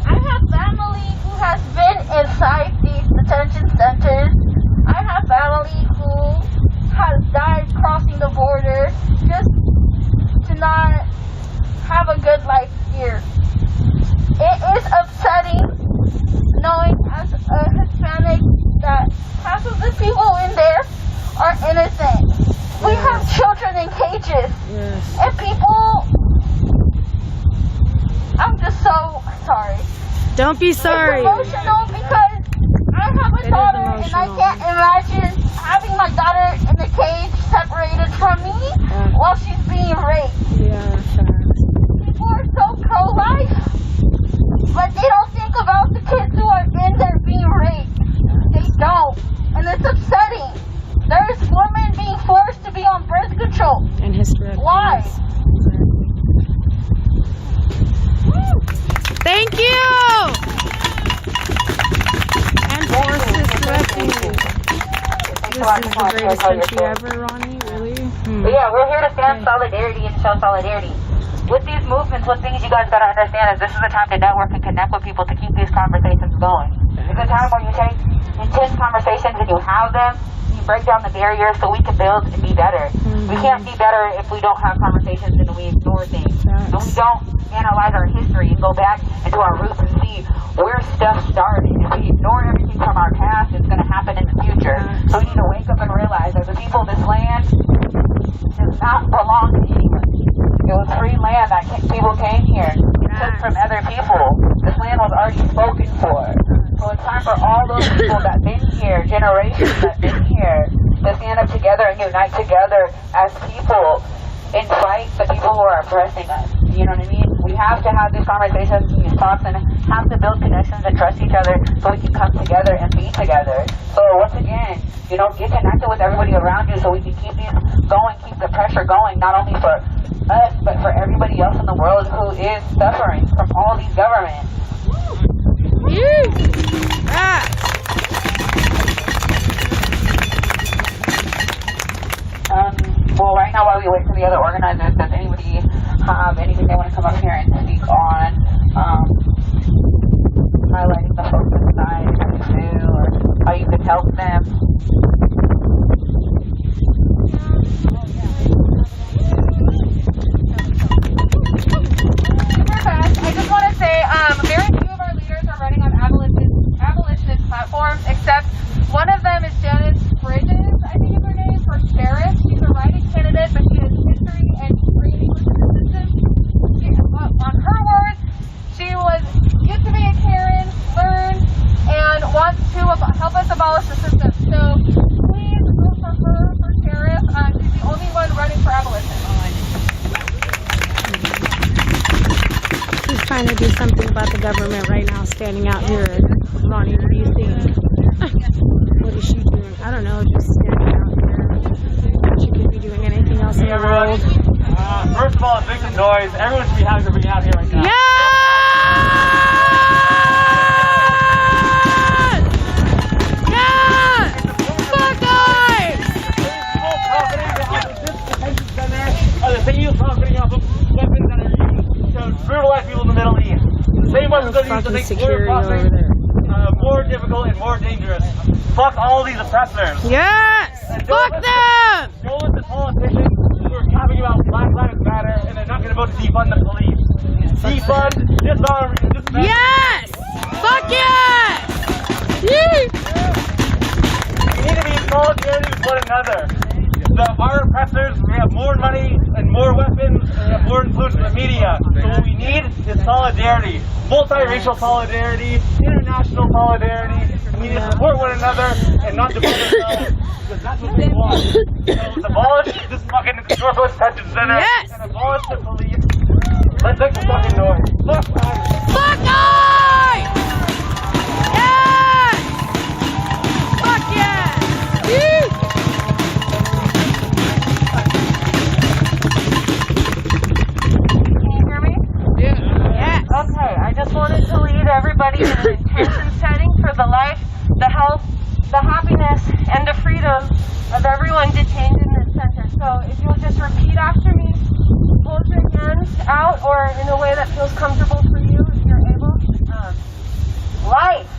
I have family who has been inside these detention centers. I have family who has died crossing the border just to not have a good life here. It is upsetting knowing as a Hispanic that half of the people in there are innocent. We have children in cages. And people, I'm just so sorry. Don't be sorry. It's emotional because I have a daughter and I can't imagine having my daughter in the cage separated from me while she's being raped. People are so pro-life, but they don't think about the kids who are in there being raped. They don't. And it's upsetting. There's women being forced to be on birth control. And history. Why? Thank you! And forced hysterectomy. This is the greatest country ever, Ronnie, really? But yeah, we're here to stand solidarity and show solidarity. With these movements, one thing you guys gotta understand is this is a time to network and connect with people to keep these conversations going. It's a time where you take intense conversations and you have them, you break down the barriers so we can build and be better. We can't be better if we don't have conversations and we ignore things. And we don't analyze our history and go back into our roots and see where stuff started. If we ignore everything from our past, it's going to happen in the future. So we need to wake up and realize that the people, this land does not belong to anyone. It was free land that people came here and took from other people. This land was already spoken for. So it's time for all those people that have been here, generations that have been here, to stand up together and unite together as people and fight the people who are oppressing us. You know what I mean? We have to have these conversations, these talks, and have to build connections and trust each other so we can come together and be together. So once again, you know, get connected with everybody around you so we can keep these going, keep the pressure going, not only for us, but for everybody else in the world who is suffering from all these governments. Well, right now, while we wait for the other organizers, does anybody have anything they want to come up here and speak on? Highlighting the folks inside, what to do, or how you could help them? Super fast. I just want to say, very few of our leaders are running on abolitionist platforms, except one of them is Janice Bridges, I think is her name, for sheriff. She's a writing candidate, but she has history and training with the system. On her words, she was used to be a Karen, learned, and wants to help us abolish the system. So please vote for her for sheriff. She's the only one running for abolition. She's trying to do something about the government right now, standing out here. Ronnie, what do you think? What is she doing? I don't know, just standing out here. She could be doing anything else in the world. First of all, make some noise. Everyone should be happy for being out here right now. Yes! Yes! Fuck guys! The same people profiting off of weapons that are used to brutalize people in the Middle East. The same ones that are used to make border crossing more difficult and more dangerous. Fuck all these oppressors. Yes! Fuck them! Go with the politicians who are talking about Black Lives Matter and they're not going to vote to defund the police. Defund, disarm, and dismantle. Yes! Fuck yes! We need to be in solidarity our oppressors, we have more money and more weapons, and we have more influence in the media. So what we need is solidarity, multiracial solidarity, international solidarity. We need to support one another and not divide ourselves, because that's what we want. So abolish this fucking Northwest Detention Center and abolish the police. Let's make some fucking noise. Fuck ICE! Fuck ICE! Yes! Fuck yes! Okay, I just wanted to lead everybody in an intention setting for the life, the health, the happiness, and the freedom of everyone detained in this center. So if you'll just repeat after me, hold your hands out or in a way that feels comfortable for you if you're able. Life.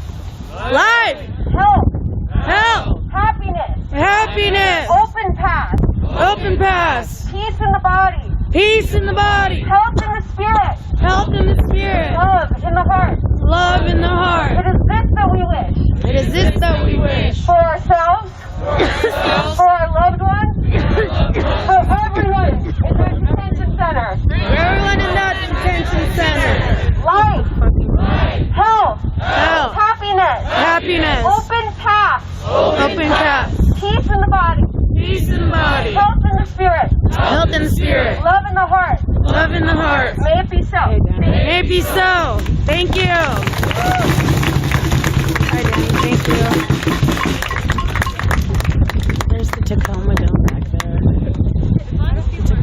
Life. Health. Health. Happiness. Happiness. Open path. Open pass. Peace in the body. Peace in the body. Health in the spirit. Health in the spirit. Love in the heart. Love in the heart. It is this that we wish. It is this that we wish. For ourselves. For our loved ones. For everyone in that detention center. For everyone in that detention center. Life. Health. Health. Happiness. Happiness. Open path. Open path. Peace in the body. Peace in the body. Health in the spirit. Health in the spirit. Love in the heart. Love in the heart. May it be so. May it be so. Thank you. Hi, Danny. Thank you. There's the Tacoma Dome back there.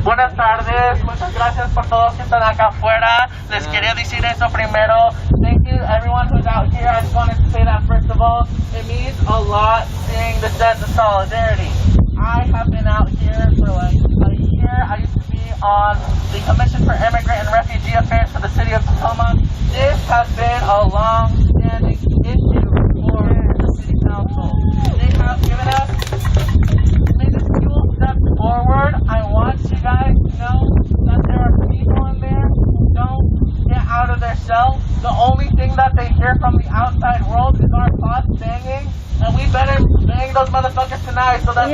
Buenas tardes, muchas gracias por todos que están acá afuera. Les quería decir eso primero. Thank you everyone who's out here. I just wanted to say that first of all. It means a lot seeing the sense of solidarity. I have been out here for like a year. I used to be on the Commission for Immigrant and Refugee Affairs for the City of Tacoma. This has been a long-standing issue for the City Council. They have given us minuscule steps forward. I want you guys to know that there are people in there who don't get out of their cell. The only thing that they hear from the outside world is our thoughts banging, and we better bang those motherfuckers tonight so that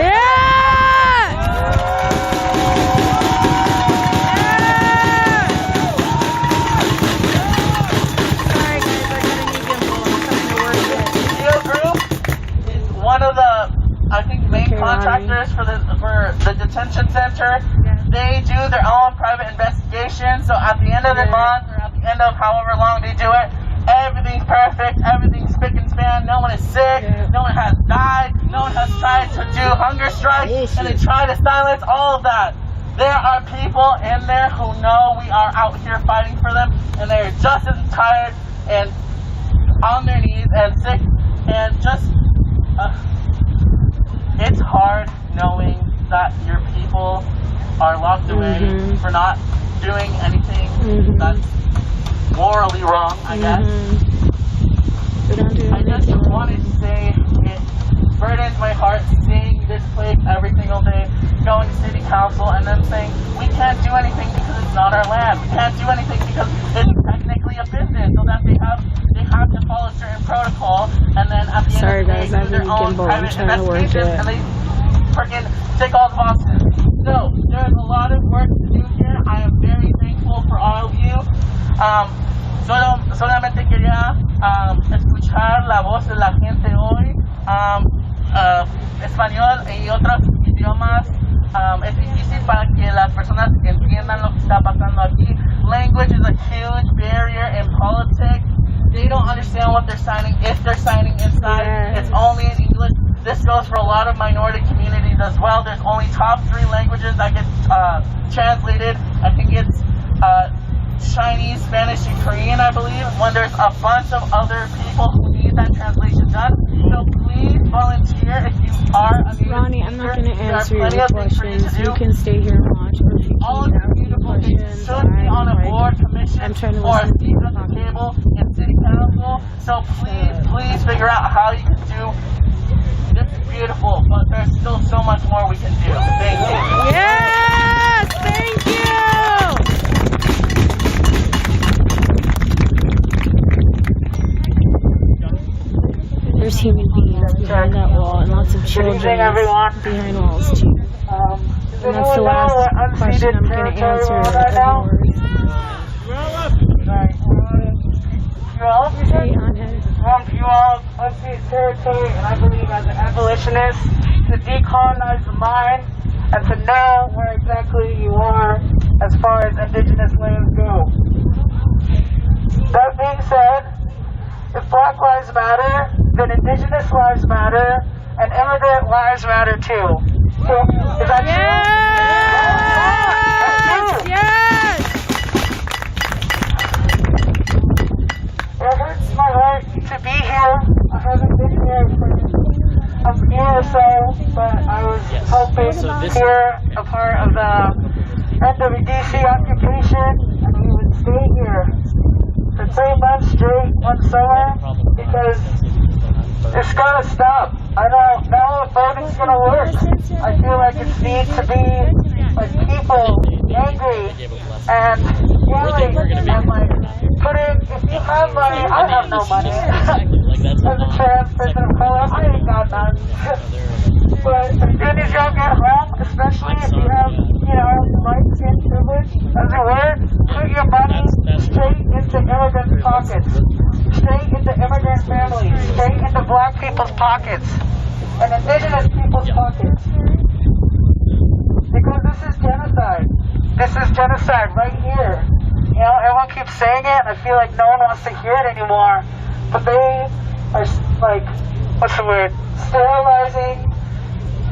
one of the, I think, main contractors for the detention center. They do their own private investigation. So at the end of the month, or at the end of however long they do it, everything's perfect. Everything's spick and span. No one is sick. No one has died. No one has tried to do hunger strikes, and they try to silence all of that. There are people in there who know we are out here fighting for them, and they are just as tired and on their knees and sick and just. It's hard knowing that your people are locked away for not doing anything that's morally wrong, I guess. I just wanted to say it burdens my heart seeing this place every single day, going to city council and them saying we can't do anything because it's not our land. We can't do anything because it's technically a business, so that they have to follow certain protocol, and then at the end of the day do their own private investigations, and they freaking tick all the boxes. So there's a lot of work to do here. I am very thankful for all of you. Solamente quería escuchar la voz de la gente hoy. Español y otros idiomas es difícil para que las personas entiendan lo que está pasando aquí. Language is a huge barrier in politics. They don't understand what they're signing if they're signing inside. It's only in English. This goes for a lot of minority communities as well. There's only top 3 languages that get translated. I think it's Chinese, Spanish, and Korean, I believe, when there's a bunch of other people who need that translation done. So please volunteer if you are a native Ronnie, I'm not going to answer your questions. You can stay here and watch. Or if you all of the beautiful things should be on a board commission or a seat at the table in city council. So please figure out how you can do. This is beautiful, but there's still so much more we can do. Thank you. Yes, thank you. There's human beings behind that wall and lots of children behind walls too. And that's the last question I'm going to answer. You all unceded territory, and I believe as an abolitionist, to decolonize the mind and to know where exactly you are as far as indigenous lands go. That being said, if Black Lives Matter, then Indigenous lives matter, and immigrant lives matter too. So, is that true? Yes! It hurts my heart to be here. I haven't been here for a year or so, but I was hoping to hear a part of the NWDC occupation, and we would stay here for 3 months straight one summer, because it's gotta stop. I don't know if voting's gonna work. I feel like it needs to be like people angry and yelling and like putting, if you have money, I have no money. As a trans person of color, I ain't got none. But as soon as y'all get home, especially if you have, you know, light skin privilege, as it were, put your money straight into immigrant pockets, straight into immigrant families, straight into Black people's pockets, and indigenous people's pockets. Because this is genocide. This is genocide right here. You know, everyone keeps saying it, and I feel like no one wants to hear it anymore. But they are, like, what's the word? Sterilizing,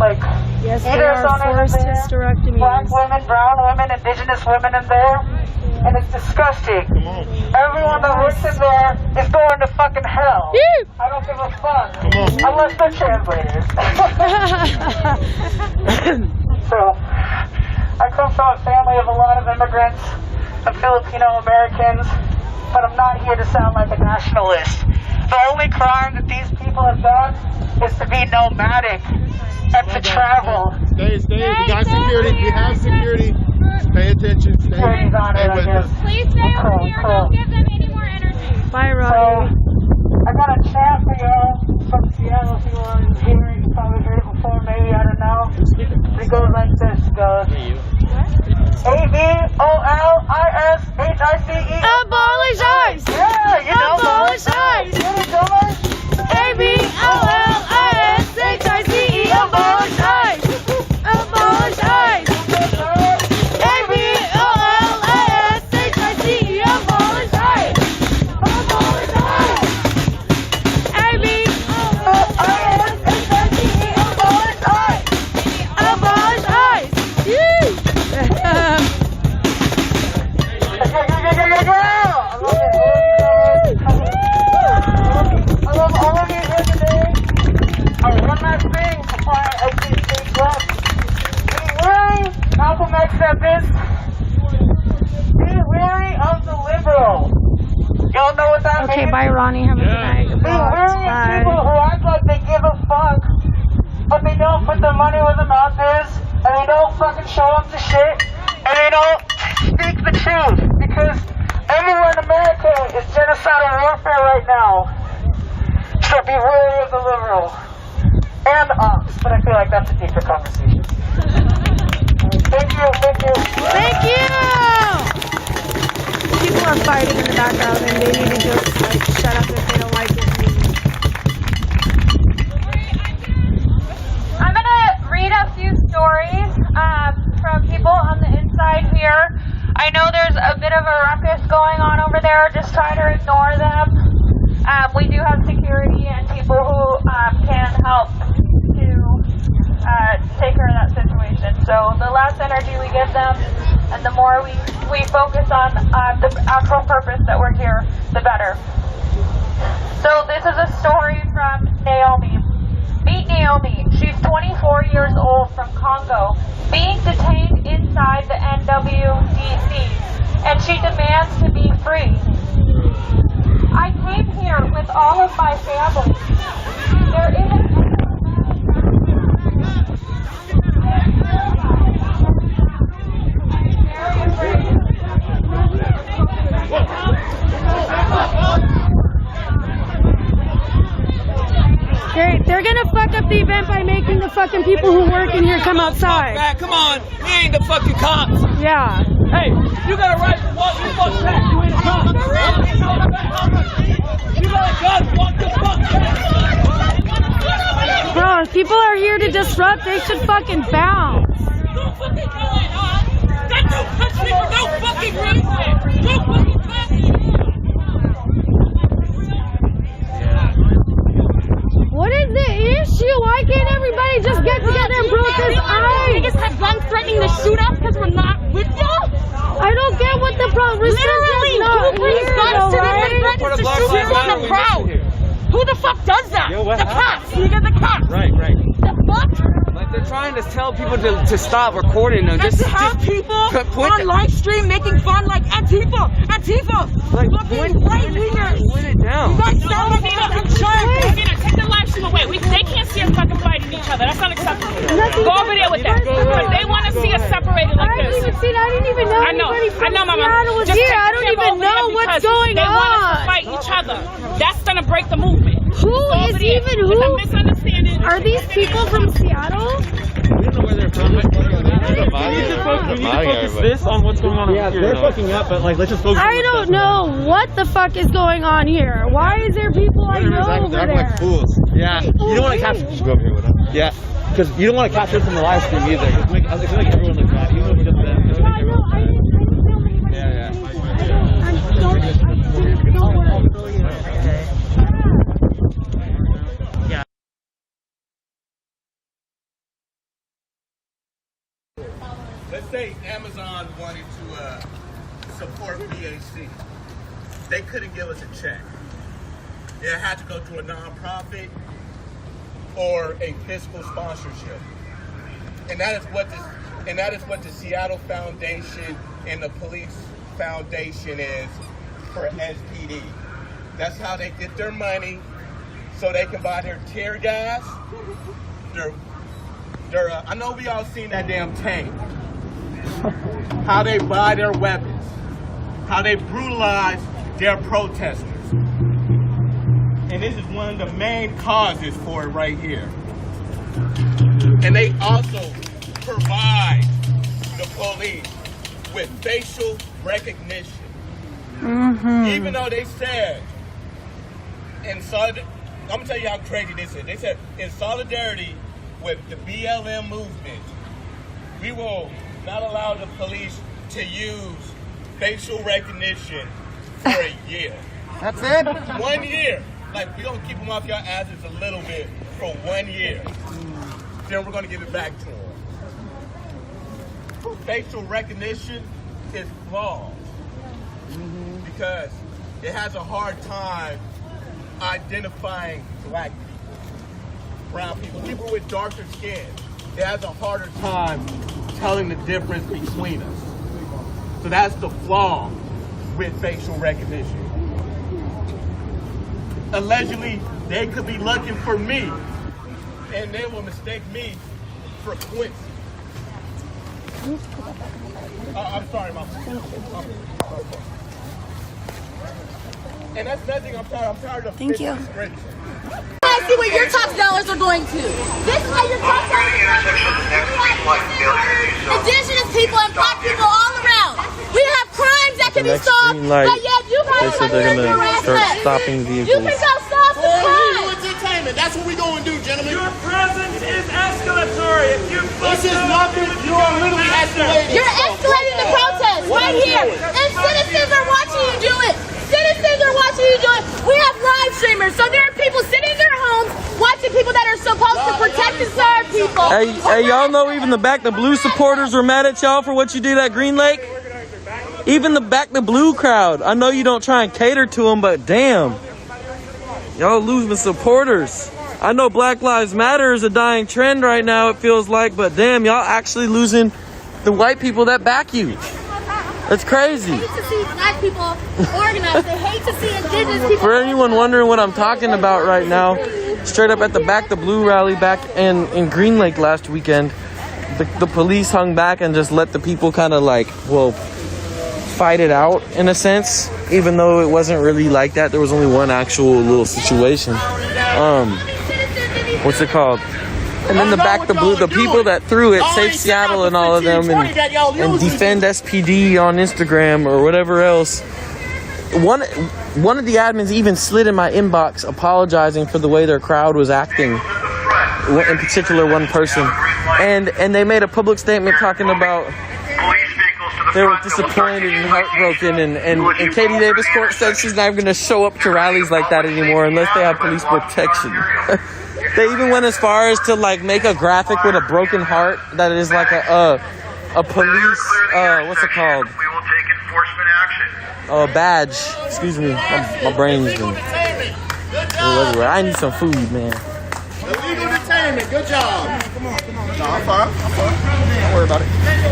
like, yes, they are forced hysterectomies. Black women, brown women, indigenous women in there. And it's disgusting. Everyone that works in there is going to fucking hell. I don't give a fuck. Unless they're translators. So, I come from a family of a lot of immigrants and Filipino Americans, but I'm not here to sound like a nationalist. The only crime that these people have done is to be nomadic and to travel. Stay. We got security. We have security. Pay attention. Stay with us. Please stay over here. Don't give them any more energy. Bye, Roddy. I got a chant for y'all from Seattle. If you want to hear it, you probably heard it before. Maybe, I don't know. It goes like this. It goes ABOLISHICE. Abolish ICE. Yeah, you know. Abolish ICE. ABOLISHICE. Abolish ICE. Abolish ICE. Malcolm X said this. Be wary of the liberal. Y'all know what that means? Okay, bye, Ronnie. Have a good night. Be wary of people who act like they give a fuck, but they don't put their money where their mouth is, and they don't fucking show up to shit, and they don't speak the truth, because everywhere in America is genocidal warfare right now. So be wary of the liberal. And ops, but I feel like that's a deeper conversation. Thank you. Thank you! People are fighting in the background and they need to just like shut up if they don't like it. I'm gonna read a few stories from people on the inside here. I know there's a bit of a ruckus going on over there. Just try to ignore them. We do have security and people who can help to take care of that situation. So the less energy we give them and the more we focus on the actual purpose that we're here, the better. So this is a story from Naomi. Meet Naomi. She's 24 years old from Congo, being detained inside the NWDC, and she demands to be free. I came here with all of my family. There isn't They're gonna fuck up the event by making the fucking people who work in here come outside. Right, come on, we ain't the fucking cops. Yeah. Hey, you got a right to walk the fuck back. You ain't a cop. You got a gun. Walk the fuck back. Bro, if people are here to disrupt, they should fucking bounce. No fucking going on. That don't touch me for no fucking reason. No fucking What is the issue? Why can't everybody just get together and protest? Niggas have guns threatening to shoot us because we're not with y'all? I don't get what the problem is. Literally, who brings guns to them and threatens to shoot us in the crowd? Who the fuck does that? Yo, what the cops. You get the cops. Right. The fuck? Like they're trying to tell people to stop recording them. And to have people on live stream making fun like Antifa. Like, fucking right wingers. Point it down. You guys sound like you're in charge. Take the live stream away. They can't see us fucking fighting each other. That's not acceptable. Go over there with them. But they want to see us separated like this. I didn't even know anybody from Seattle was here. I don't even know what's going They want us to on. fight each other. That's gonna break the movement. Who is even who? Are these people from Seattle? We don't know where they're from. We need to focus this on what's going on over here. Yeah, they're fucking up, but like, let's just focus. I don't know what the fuck is going on here. Why is there people I know over They're acting there? like fools. Yeah, you don't want to capture. Just go over here with them. Yeah, because you don't want to capture it from the live stream either. It's make everyone look bad. Even if it's just them. Let's say Amazon wanted to support BAC. They couldn't give us a check. It had to go to a nonprofit or a fiscal sponsorship. And that is what the Seattle Foundation and the Police Foundation is for SPD. That's how they get their money, so they can buy their tear gas, I know we all seen that damn tank. How they buy their weapons, how they brutalize their protesters. And this is one of the main causes for it right here. And they also provide the police with facial recognition. Even though they said, I'm gonna tell you how crazy this is. They said, in solidarity with the BLM movement, we will not allow the police to use facial recognition for a year. That's it? 1 year. Like, we're going to keep them off your asses a little bit for 1 year. Then we're going to give it back to them. Facial recognition is flawed because it has a hard time identifying black people, brown people, people with darker skin. It has a harder time telling the difference between us. So that's the flaw with facial recognition. Allegedly, they could be looking for me, and they will mistake me for Quincy. I'm sorry, Mom. And that's nothing. I'm tired of. Thank you. I see where your tax dollars are going to. This is how your tax dollars are going to. Indigenous people and black people all around. We have crimes that can be solved, but yet you guys are here to harass us. stopping vehicles. You can go solve the crime. Entertainment. That's what we're going to do, gentlemen. Your presence is escalatory. If you This is nothing. You are literally escalating. You're escalating the protest right here. And citizens are watching you do it. Citizens are watching you do it. We have live streamers, so there are people sitting in their homes watching people that are supposed to protect and serve people. Hey, y'all know even the Back the Blue supporters were mad at y'all for what you did at Green Lake? Even the Back the Blue crowd. I know you don't try and cater to them, but damn. Y'all losing supporters. I know Black Lives Matter is a dying trend right now, it feels like, but damn, y'all actually losing the white people that back you. That's crazy. They hate to see black people organized. They hate to see indigenous people. For anyone wondering what I'm talking about right now, straight up at the Back the Blue rally back in Green Lake last weekend, the police hung back and just let the people kind of like, well, fight it out in a sense, even though it wasn't really like that. There was only one actual little situation. What's it called? And then the Back the Blue, the people that threw it, Save Seattle and all of them, and Defend SPD on Instagram or whatever else. One of the admins even slid in my inbox apologizing for the way their crowd was acting. In particular, one person, and they made a public statement talking about they were disappointed and heartbroken, and Katie Davis Court said she's not even going to show up to rallies like that anymore unless they have police protection. They even went as far as to like make a graphic with a broken heart that is like a police what's it called? We will take enforcement action. Badge. Excuse me, my brain's been everywhere. I need some food, man. Illegal detainment. Good job. Come on. No, I'm fine. Don't worry about it.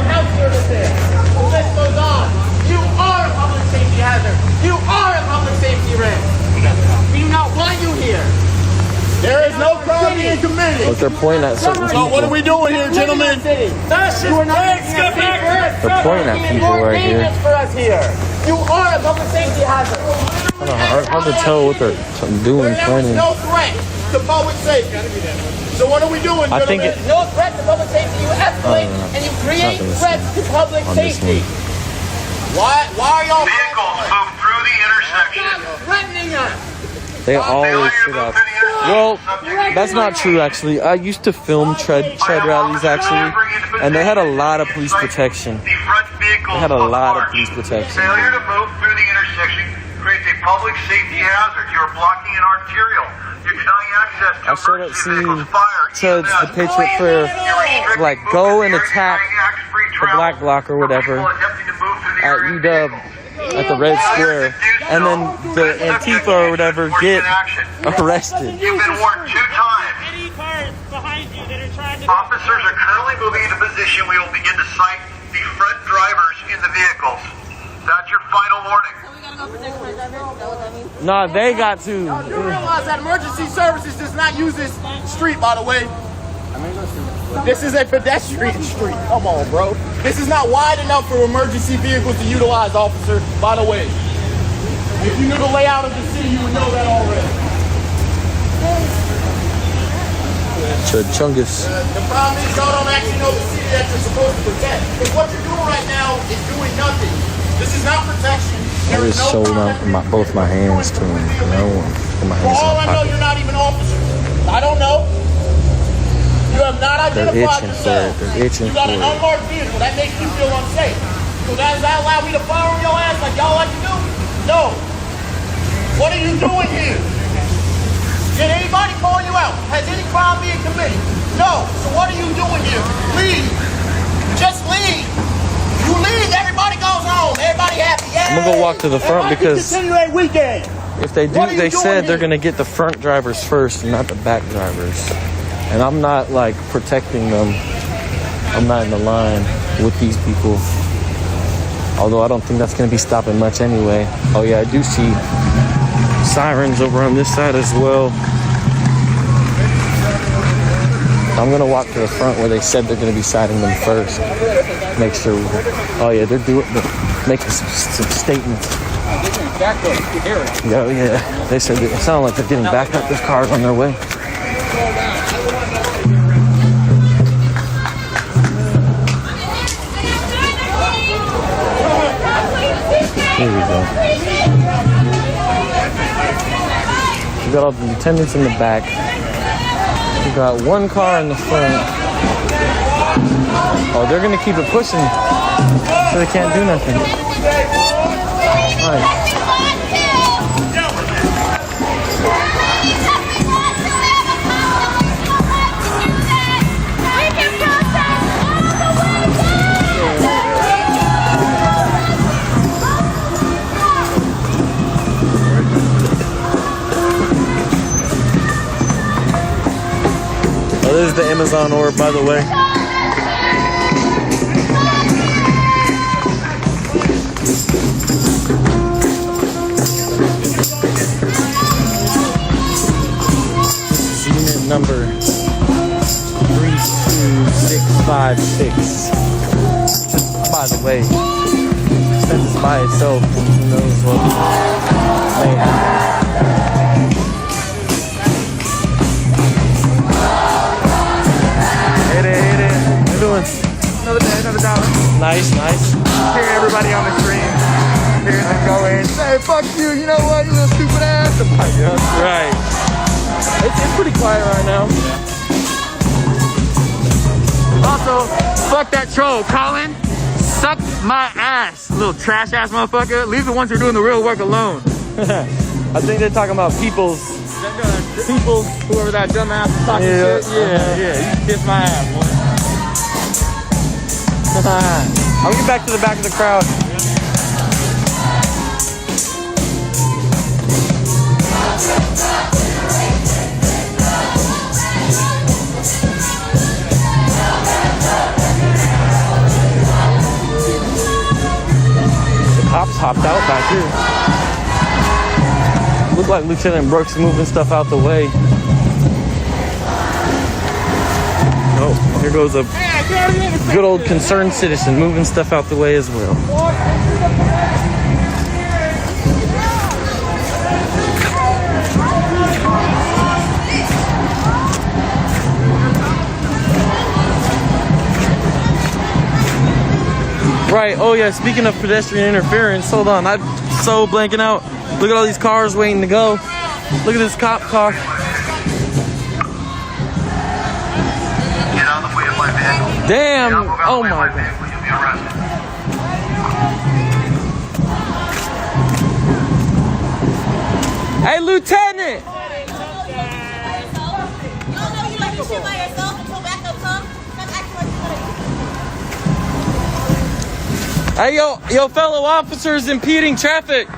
Health services. The list goes on. You are a public safety hazard. You are a public safety risk. We do not want you here. There is no crime being committed. But they're pointing at certain people. So what are we doing here, gentlemen? You are not They're pointing at people right here. for us here. You are a public safety hazard. Hard to tell what they're doing, pointing. No threat to public safety. So what are we doing, I think gentlemen? No threat to public safety. You escalate and you create threats to public safety. Why are y'all vehicles move through the intersection? Stop threatening us. They always sit up. Well, that's not true actually. I used to film tread rallies actually, and they had a lot of police protection. They had a lot of police protection. Failure to move through the intersection creates a public safety hazard. You're blocking an arterial. You're denying access to I showed up emergency seeing vehicles, fire, Chuds, the Patriot Prayer, like go and attack the black bloc or whatever at UW at the Red Square, and then the Antifa or whatever get arrested. You've been warned 2 times. Officers are currently moving into position. We will begin to cite the front drivers in the vehicles. That's your final warning. Nah, they got to. You realize that emergency services does not use this street, by the way. This is a pedestrian street. Come on, bro. This is not wide enough for emergency vehicles to utilize, officer, by the way. If you knew the layout of the city, you would know that already. Chungus. The problem is y'all don't actually know the city that you're supposed to protect. Because what you're doing right now is doing nothing. This is not protection. I just showed up both my hands to him, you know, put my For hands all in I my know, pocket. you're not even officers. I don't know. You have not They're identified itching for yourself. it. They're itching You got for an it. unmarked vehicle. That makes you feel unsafe. So does that allow me to fire on your ass like y'all like to do? No. What are you doing here? Did anybody call you out? Has any crime being committed? No. So what are you doing here? Leave. Just leave. You leave, everybody goes home. Everybody happy. Yeah. I'm gonna go walk to the front because Continue a weekend. if they do, What are you they doing said they're here? gonna get the front drivers first and not the back drivers. And I'm not like protecting them. I'm not in the line with these people. Although I don't think that's gonna be stopping much anyway. Oh yeah, I do see sirens over on this side as well. I'm gonna walk to the front where they said they're gonna be citing them first. Make sure. Oh yeah, they're making some statements. Yeah. They said it sounded like they're getting back up. There's cars on their way. Here we go. We got all the attendants in the back. We got one car in the front. Oh, they're gonna keep it pushing, so they can't do nothing. Nice. Oh, this is the Amazon orb, by the way. Unit number 32656. By the way, since it's by itself, who knows what may happen. doing? Another day, another dollar. Nice, nice. Hearing everybody on the screen. Hearing them go in. Hey, fuck you. You know what? You little stupid ass. Right. It's pretty quiet right now. Also, fuck that troll. Colin, suck my ass. Little trash ass motherfucker. Leave the ones who are doing the real work alone. I think they're talking about people's. Whoever that dumbass is talking shit. Yeah. You can kiss my ass, boy. I'll get back to the back of the crowd. The cops hopped out back here. Looked like Lieutenant Brooks moving stuff out the way. Oh, here goes a good old concerned citizen moving stuff out the way as well. Right, oh yeah, speaking of pedestrian interference, hold on, I'm so blanking out. Look at all these cars waiting to go. Look at this cop car. Get on the wheel of my vehicle. Damn, oh my God. You'll be arrested. Hey, Lieutenant! Hey, yo, fellow officers impeding traffic.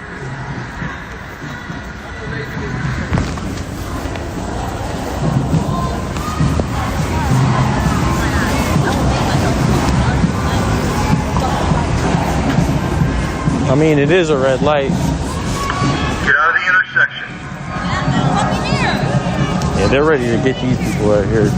I mean, it is a red light. Get out of the intersection. Yeah, they're ready to get these people out here.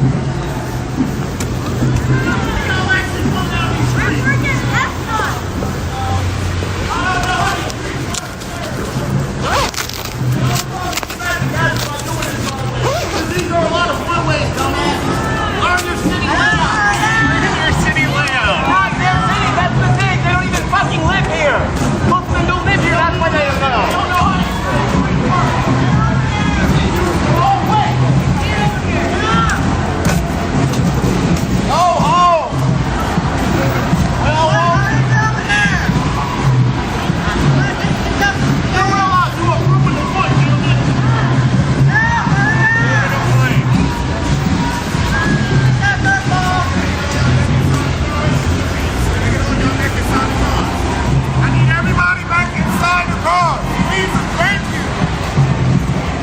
These are a lot of freeways, dumbass. Learn your city layout. Learn your city layout. Not their city, that's the thing. They don't even fucking live here. Most of them don't live here, that's why they don't know. Don't know how to oh, wait. Oh, oh. Well, you realize you are proving the point, gentlemen. I need everybody back inside the car. Please and thank you.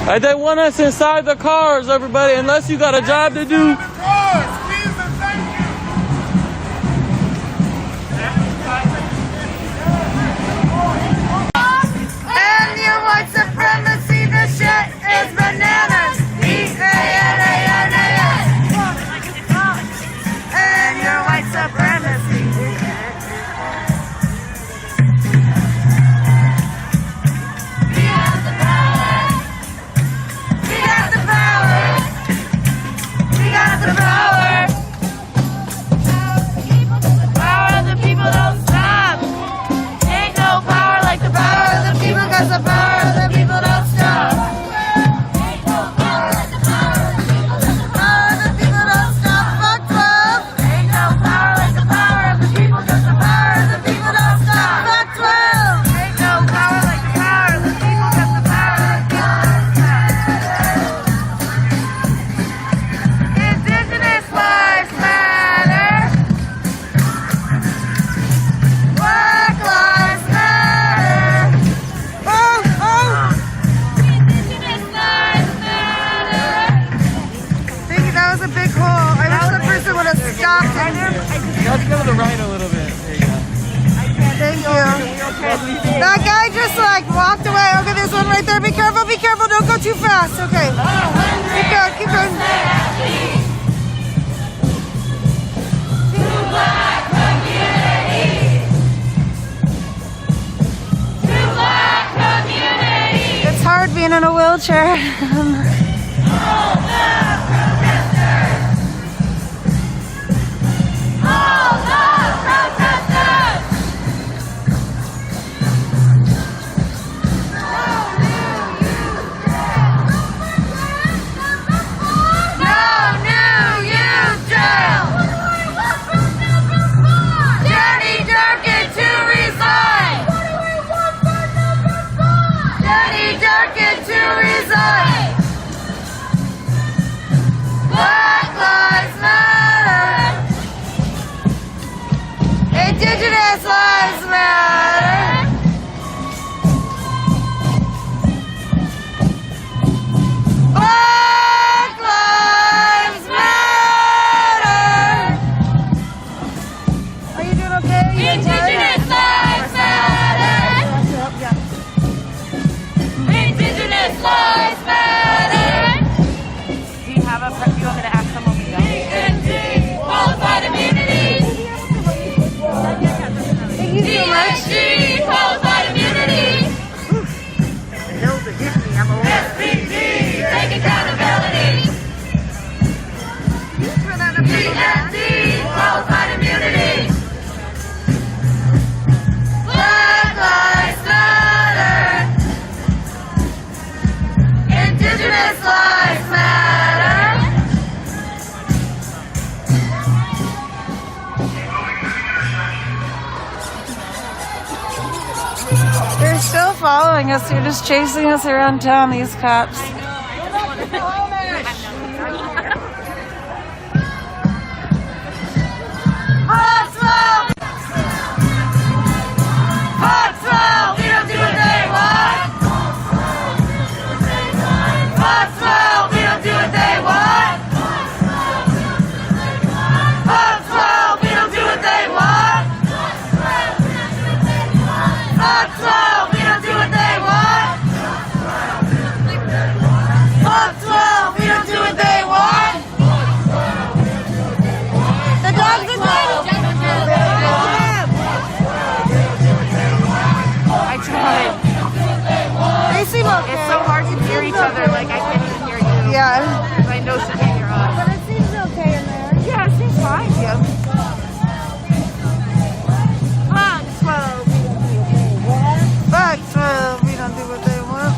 Hey, they want us inside the cars, everybody, unless you got a job to do. Cars, please and thank you. And your white supremacy, this shit is bananas. E-A-N-A-N-A-S. And your white supremacy. We have the power. We got the power. We got the power. Power of the people don't stop. Ain't no power like the power of the people, 'cause the power of the people don't stop. Ain't no power like the power of the people, 'cause the power of the people don't stop. Fuck 12. Ain't no power like the power of the people, 'cause the power of the people don't stop. Fuck 12. Ain't no power like the power of the people, 'cause the power of the people don't stop. Indigenous lives matter. Black lives matter. Oh, oh. Indigenous lives matter. Thank you. That was a big hole. I wish the person would have stopped it. Let's go to the right a little bit. There you go. Thank you. That guy just like walked away. Okay, there's one right there. Be careful, be careful. Don't go too fast. Okay. Keep going, keep going. It's hard being in a wheelchair. All following us. You're just chasing us around town, these cops. Foxwell, we don't do what they want. Foxwell, we don't do what they want. Foxwell, we don't do what they want. Foxwell, we don't do what they want. Foxwell, we don't do what they want. The dogs are dead. I tried. They seem okay. It's so hard to hear each other. Like I can't even hear you. Yeah. I know something you're on. But it seems okay in there. Yeah, it seems fine. Yeah. Foxwell, we don't do what they want.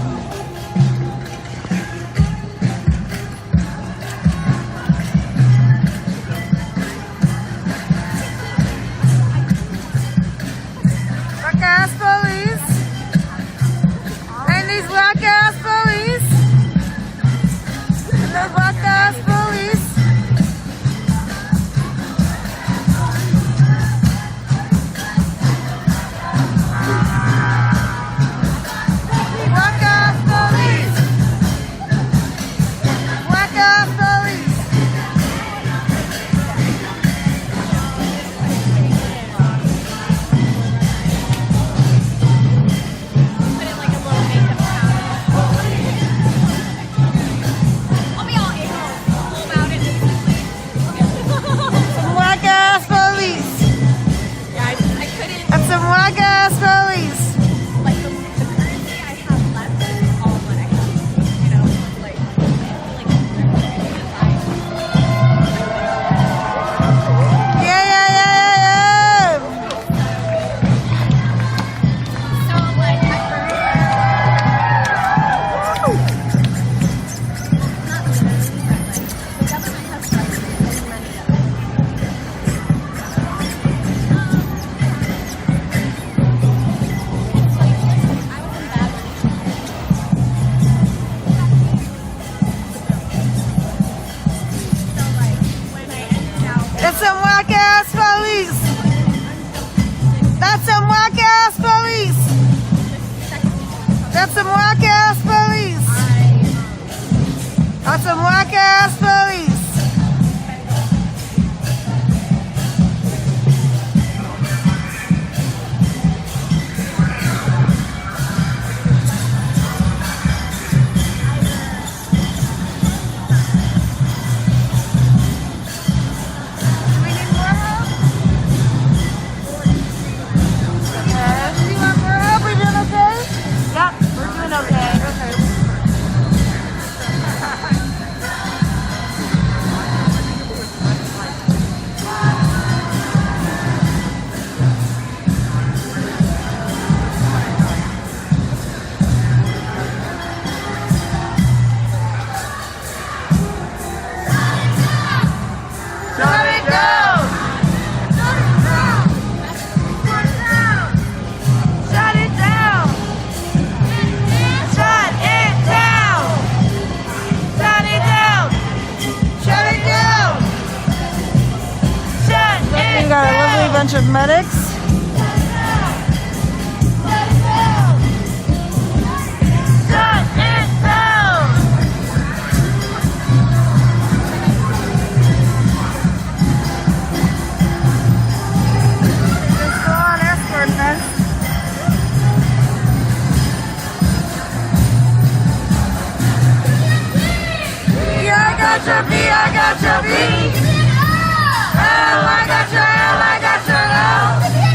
Black ass police. And these black ass police. And the black ass police. Black ass police. Black ass police. Black ass police. That's some black ass police. Yeah. That's some whack ass police. That's some whack ass police. That's some whack ass police. That's some whack ass police. Got a lovely bunch of medics. Shut it down! Just go on escorting us. Yeah, I got your B, I got your B. I got your L, I got your L.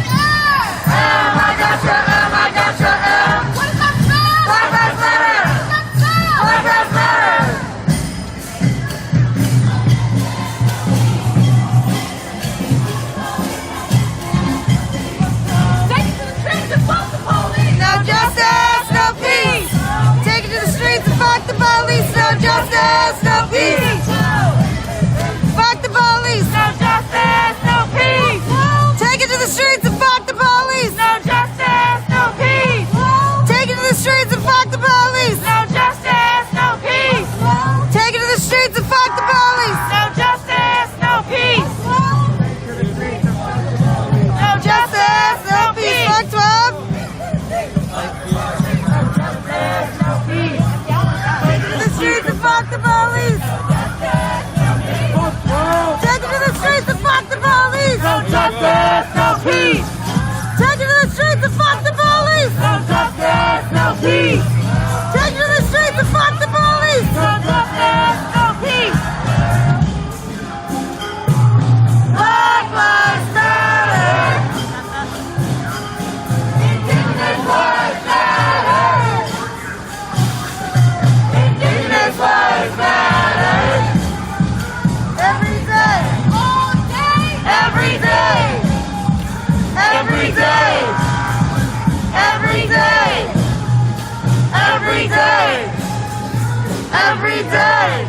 Every day.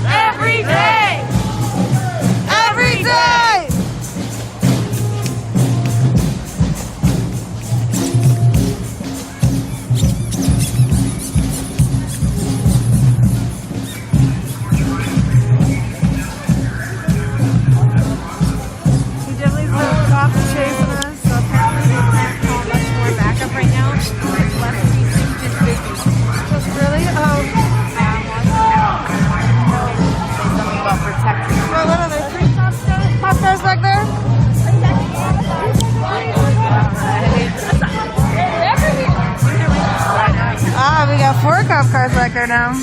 Every day. Every day. He definitely stopped chasing us, so apparently they can't call much more backup right now. There's less people just busy. Just really? Oh. Something about protecting. So what are there? 3 cop cars back there? Ah, we got 4 cop cars back there now.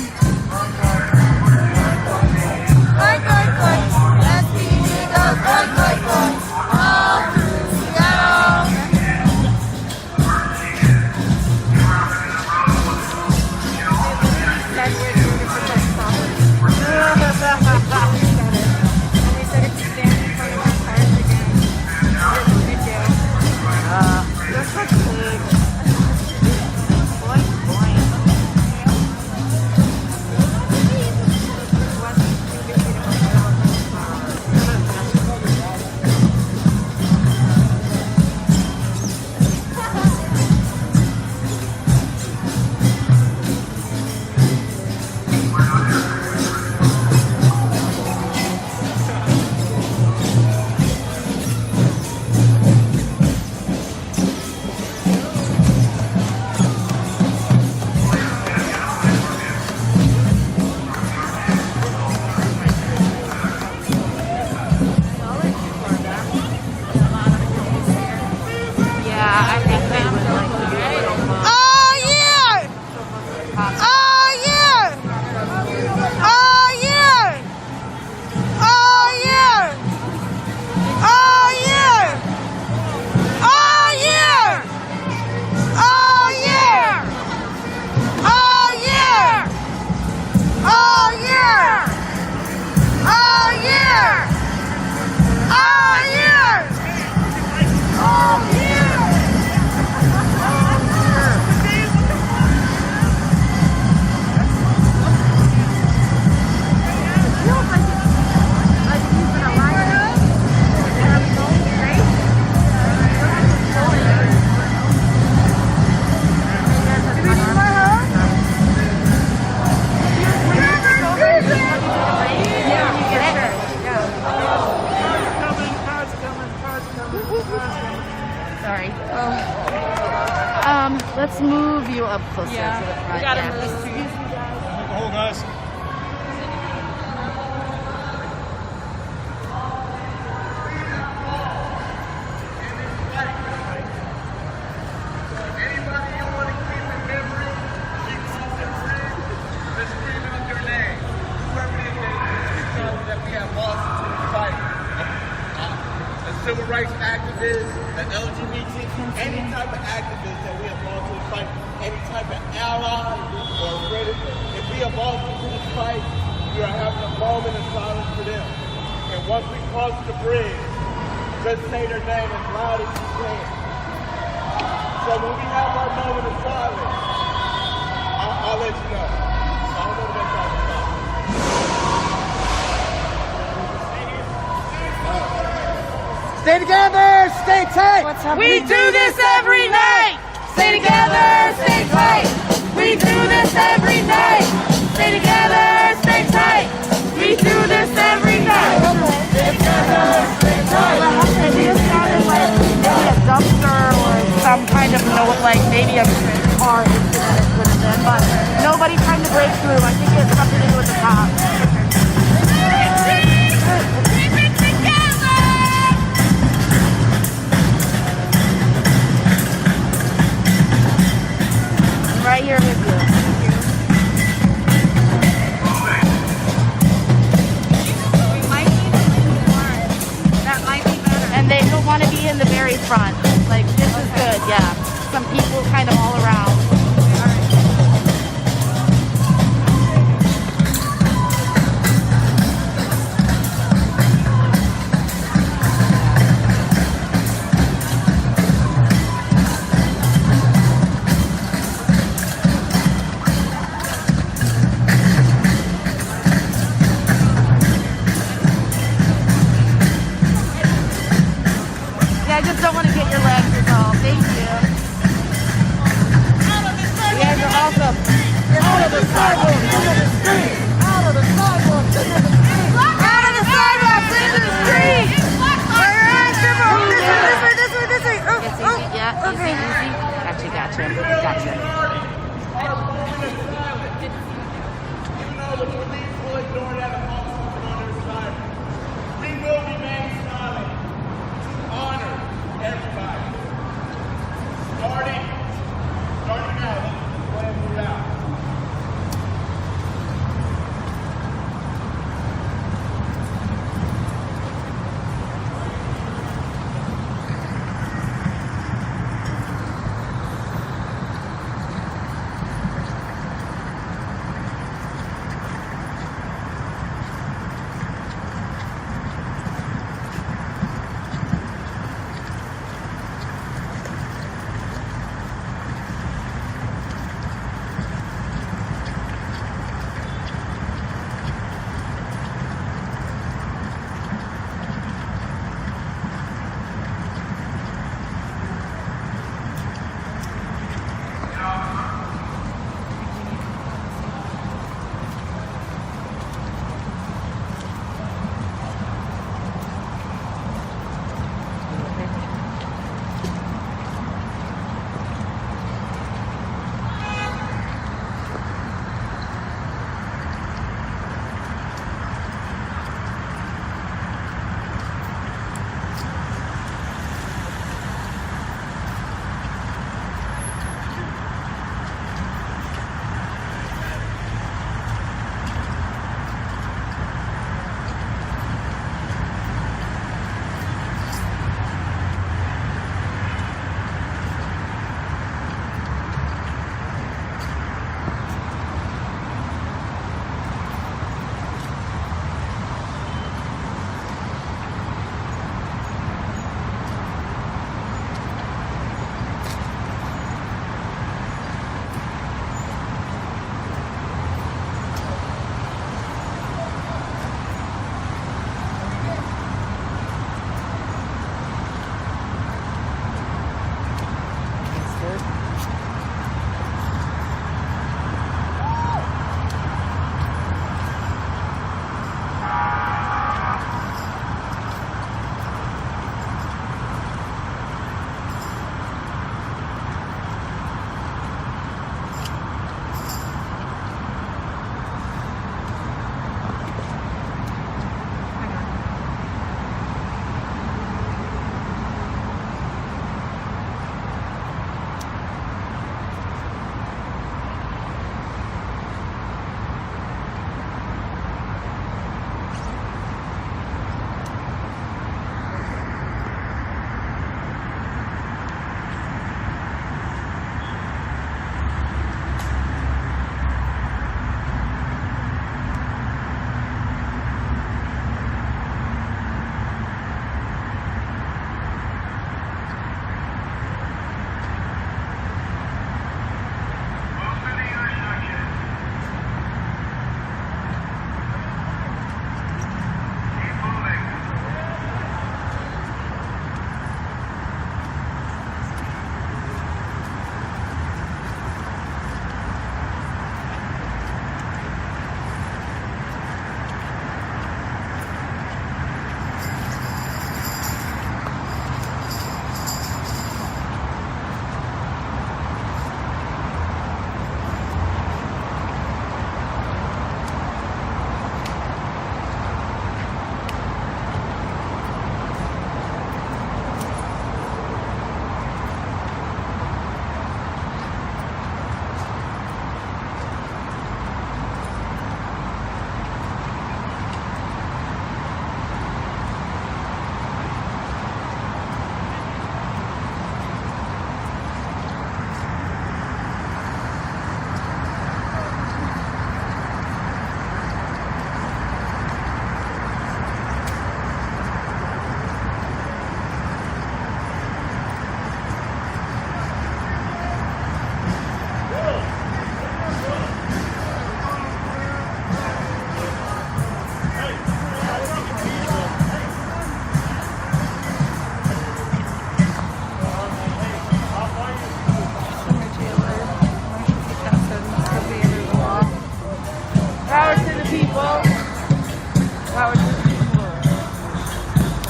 Sorry. Let's move you up closer to the front. We gotta Yeah. move. Hold us. Civil rights activists, the LGBT, any type of activist that we have lost to the fight, any type of ally or friend, if we have lost to this fight, we are having a moment of silence for them. And once we cross the bridge, just say their name as loud as you can. So when we have our moment of silence, I'll let you know. I don't know what that's about. Stay together, stay tight. We do this every night. Stay together, stay tight. We do this every night. Stay together, stay tight. We do this every night. Stay together, stay tight. It just sounded like maybe a dumpster or some kind of note, like maybe a car incident could have been, but nobody tried to break through. I think it has something to do with the cops. Right here with you. That might be better. And they don't want to be in the very front. Like, this is good, yeah. Some people kind of all around. Thank you. You guys are awesome. Out of the sidewalk, into the street. Out of the sidewalk, into the street. Out of the sidewalk, into the street. Where your hands, Trevor. This way. Oh, yeah, okay. Easy. Gotcha. Even though the police will ignore that announcement on their side, we will remain silent to honor everybody. Starting now, let's go ahead and move out.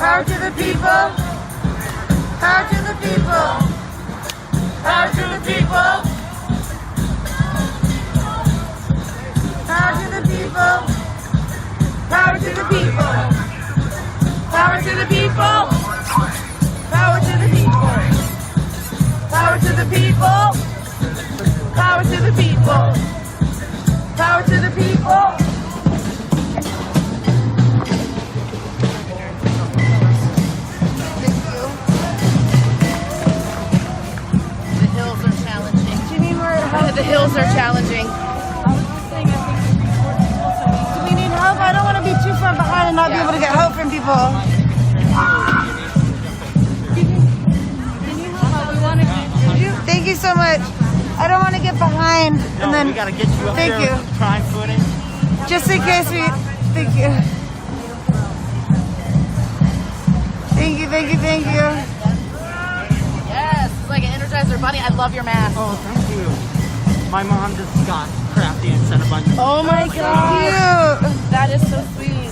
Power to the people. Power to the people. Power to the people. Power to the people. Power to the people. Power to the people. Power to the people. Power to the people. Power to the people. Power to the people. The hills are challenging. Do you need more help? The hills are challenging. Do we need help? I don't want to be too far behind and not be able to get help from people. Thank you so much. I don't want to get behind and then. We gotta get you up Thank there. you. Prime footing. Just in case we. Thank you. Thank you. Thank you. Thank you. Yes, it's like an Energizer Bunny. I love your mask. Oh, thank you. My mom just got crafty and sent a bunch of. Oh my god. Cute. That is so sweet.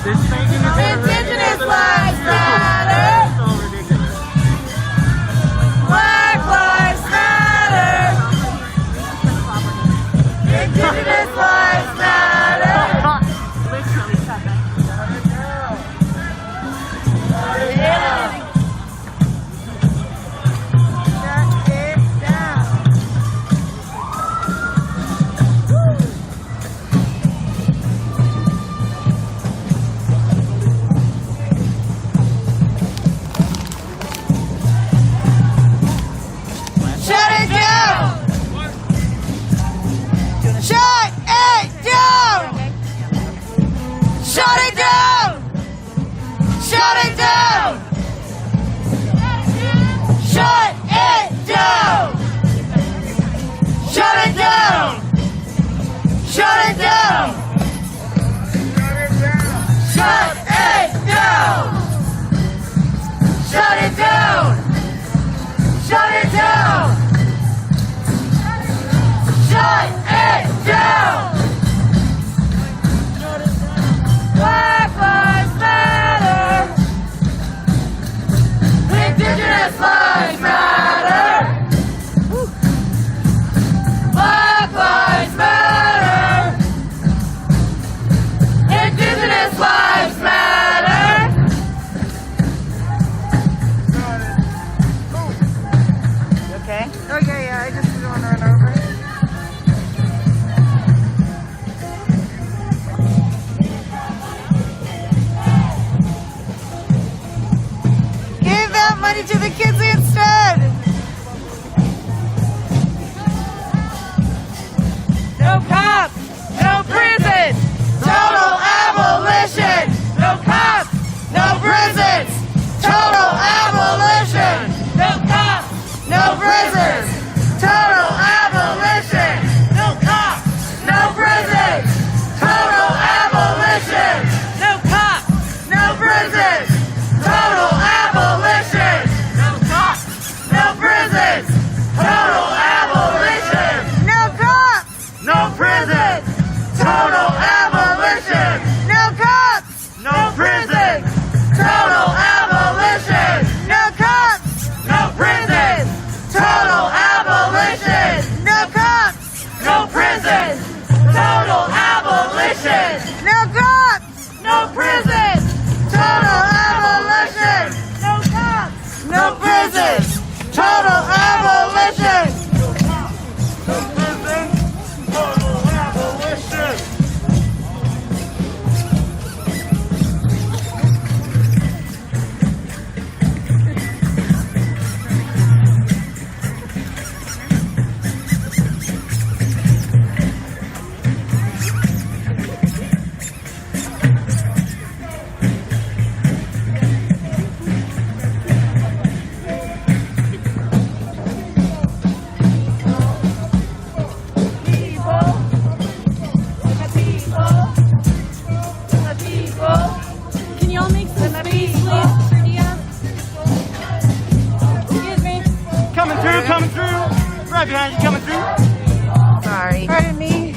Indigenous lives matter. Black lives matter. Indigenous lives matter. Yeah. Shut it down. Shut it down! Shut it down! Shut it down! Shut it down! Shut it down! Shut it down! Shut it down! Shut it down! Shut it down! Shut it down! Shut it down! Black lives matter! Indigenous lives matter! Black lives matter! Indigenous lives matter! Okay. Okay, yeah, I just didn't want to run over. Give that money to the kids instead! No cops! No prisons! Total abolition! No cops! No prisons! Total abolition! No cops! No prisons! Total abolition! No cops! No prisons! Total abolition! No cops! No prisons! Total abolition! No cops! No right behind you coming through. Sorry. Pardon me.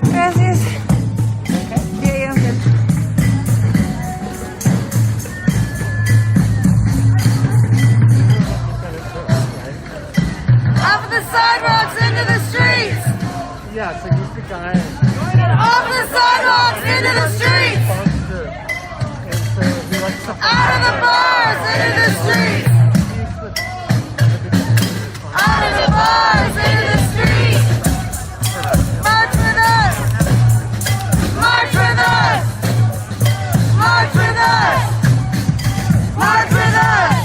Gracias. Yeah, I'm good. Off the sidewalks into the streets! Yeah, so just the guy. Off the sidewalks into the streets! Out of the bars into the streets! Out of the bars into the streets! March with us! March with us! March with us! March with us!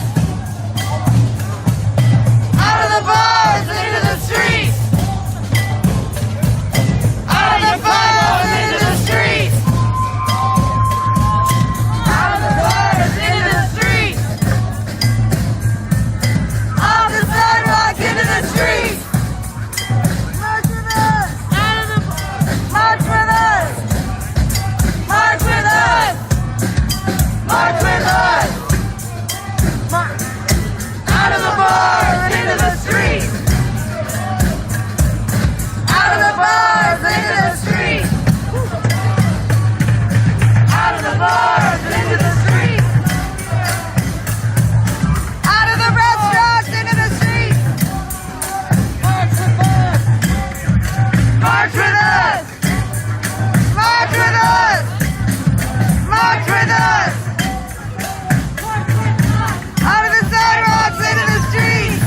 Out of the bars into the streets! Out of the bars into the streets! Out of the bars into the streets! Off the sidewalk into the streets! March with us! Out of the march with us! March with us! March with us! March out of the bars and into the streets! Out of the bars and into the streets! Out of the bars and into the streets! Out of the restaurants into the streets! March with us! March with us! March with us! March with us! Out of the sidewalks into the streets!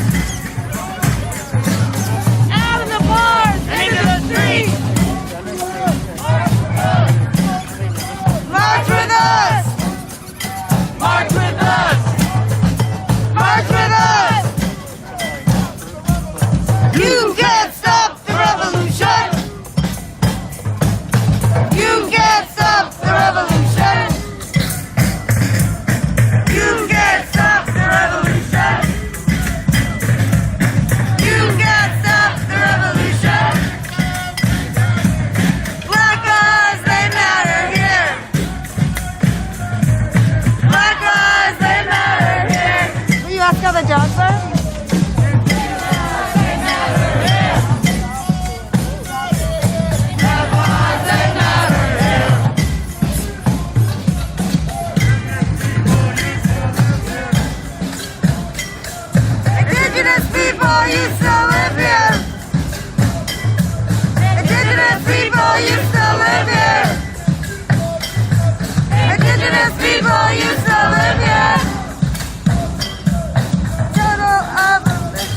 Out of the bars into the streets! March with us! March with us! March with us! You can't stop the revolution! You can't stop the revolution! You can't stop the revolution! You can't stop the revolution! Black lives, they matter here! Black lives, they matter here! Will you ask how the dogs are? Indigenous people used to live here. Indigenous people used to live here. Indigenous people used to live here. Total abolition.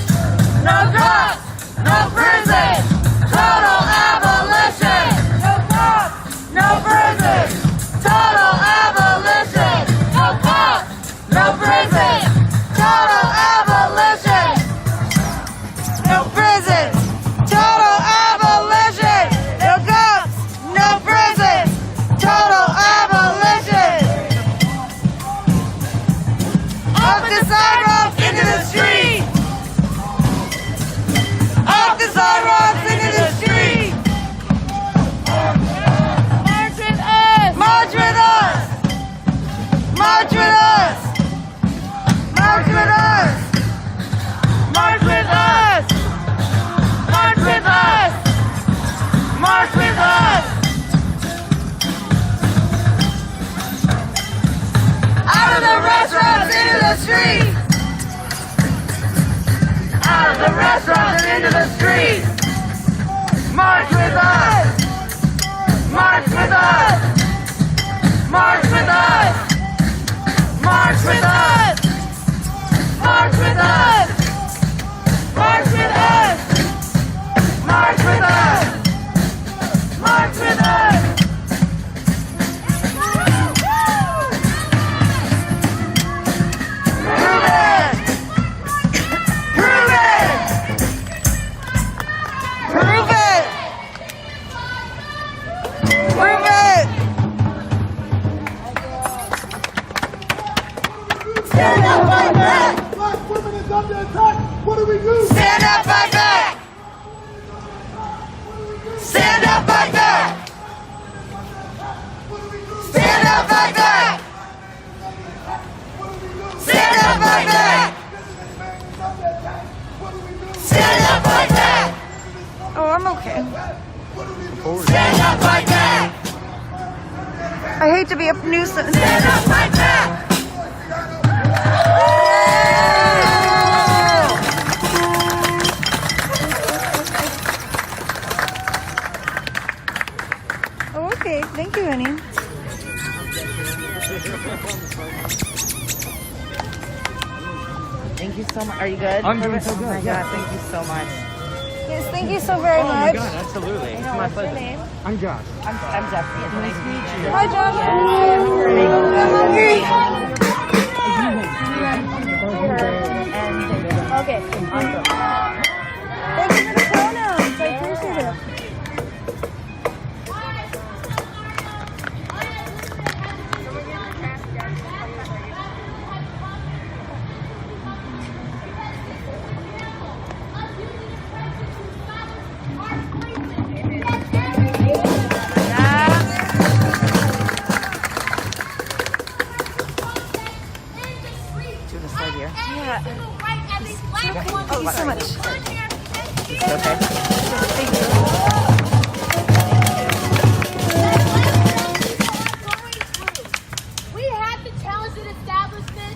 No drugs, no prison. Total abolition. No drugs, no prison. Total abolition. No drugs, no prison. Total abolition. No prison. Total abolition. No cops. No prison. Total abolition. Off the sidewalks into the street. Off the sidewalks into the street. March with us. March with us. March with us. March with us. March with us. March with us. March with us. Out of the restaurants into the street. Out of the restaurants and into the street. March with us. March with us. March with us. March with us. March with us. March with us. March with us. March with us. Prove it. Prove it. Prove it. Prove it. Stand up, fight back. Black women is under attack. What do we do? Stand up, fight back. Stand up, fight back. Stand up, fight back. Stand up, fight back. Oh, I'm okay. Stand up right there. I hate to be a nuisance. Stand up right there. Oh, okay. Thank you, honey. Thank you so much. Are you good? I'm doing so Oh good, my yeah. god, thank you so much. Yes, thank you so very Oh my much. god, absolutely. It's my What's your pleasure. name? I'm Josh. I'm Jesse. It's nice to meet you. Hi, Josh. I'm hungry. Okay. Thank you for the pronouns. I appreciate it. To the side here. Yeah. Thank you so much. It's okay. Thank you. We have to challenge an establishment.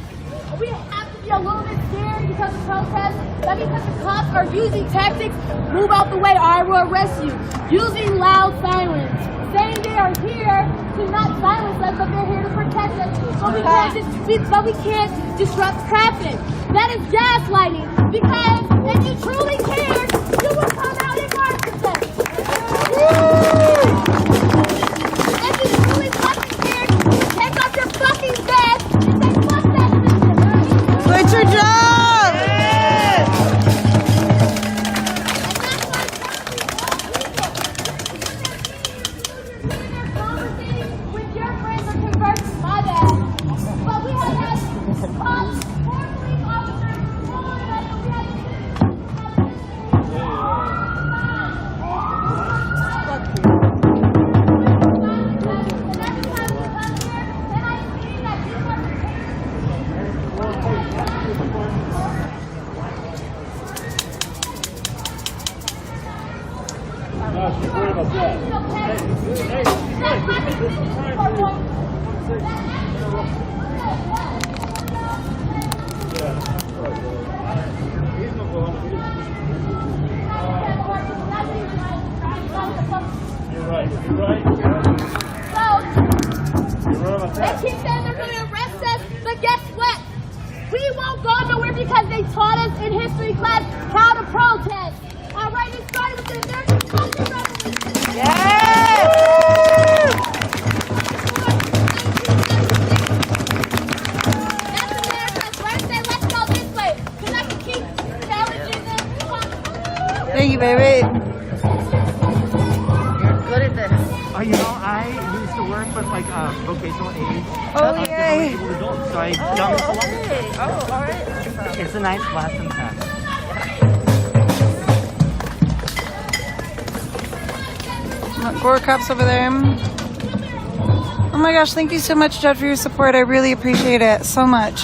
We have to be a little bit scared because of protests. That because the cops are using tactics, move out the way or I will arrest you. Using loud silence. Saying they are here to not silence us, but they're here to protect us. But we can't disrupt traffic. That is gaslighting. Because if you truly cared, you would come out and march with us. If you truly fucking cared, take off your fucking vest and say fuck that shit. Quit your job! With your friends are conversing, my bad. But we have had cops, four police officers, pulling us, and we had You're right. You're right. They keep saying they're going to arrest us, but guess what? We won't go nowhere because they taught us in history class how to protest. All right, it started with the American Culture Revolution. Yes! That's America's birthday. Let's go this way. Because I can keep challenging them. Thank you, baby. You're good at this. You know, I used to work with like vocational aid. Oh, yay. Disabled adults, so I alright. It's a nice class sometimes. Gore cops over there. Oh my gosh, thank you so much, Judd, for your support. I really appreciate it so much.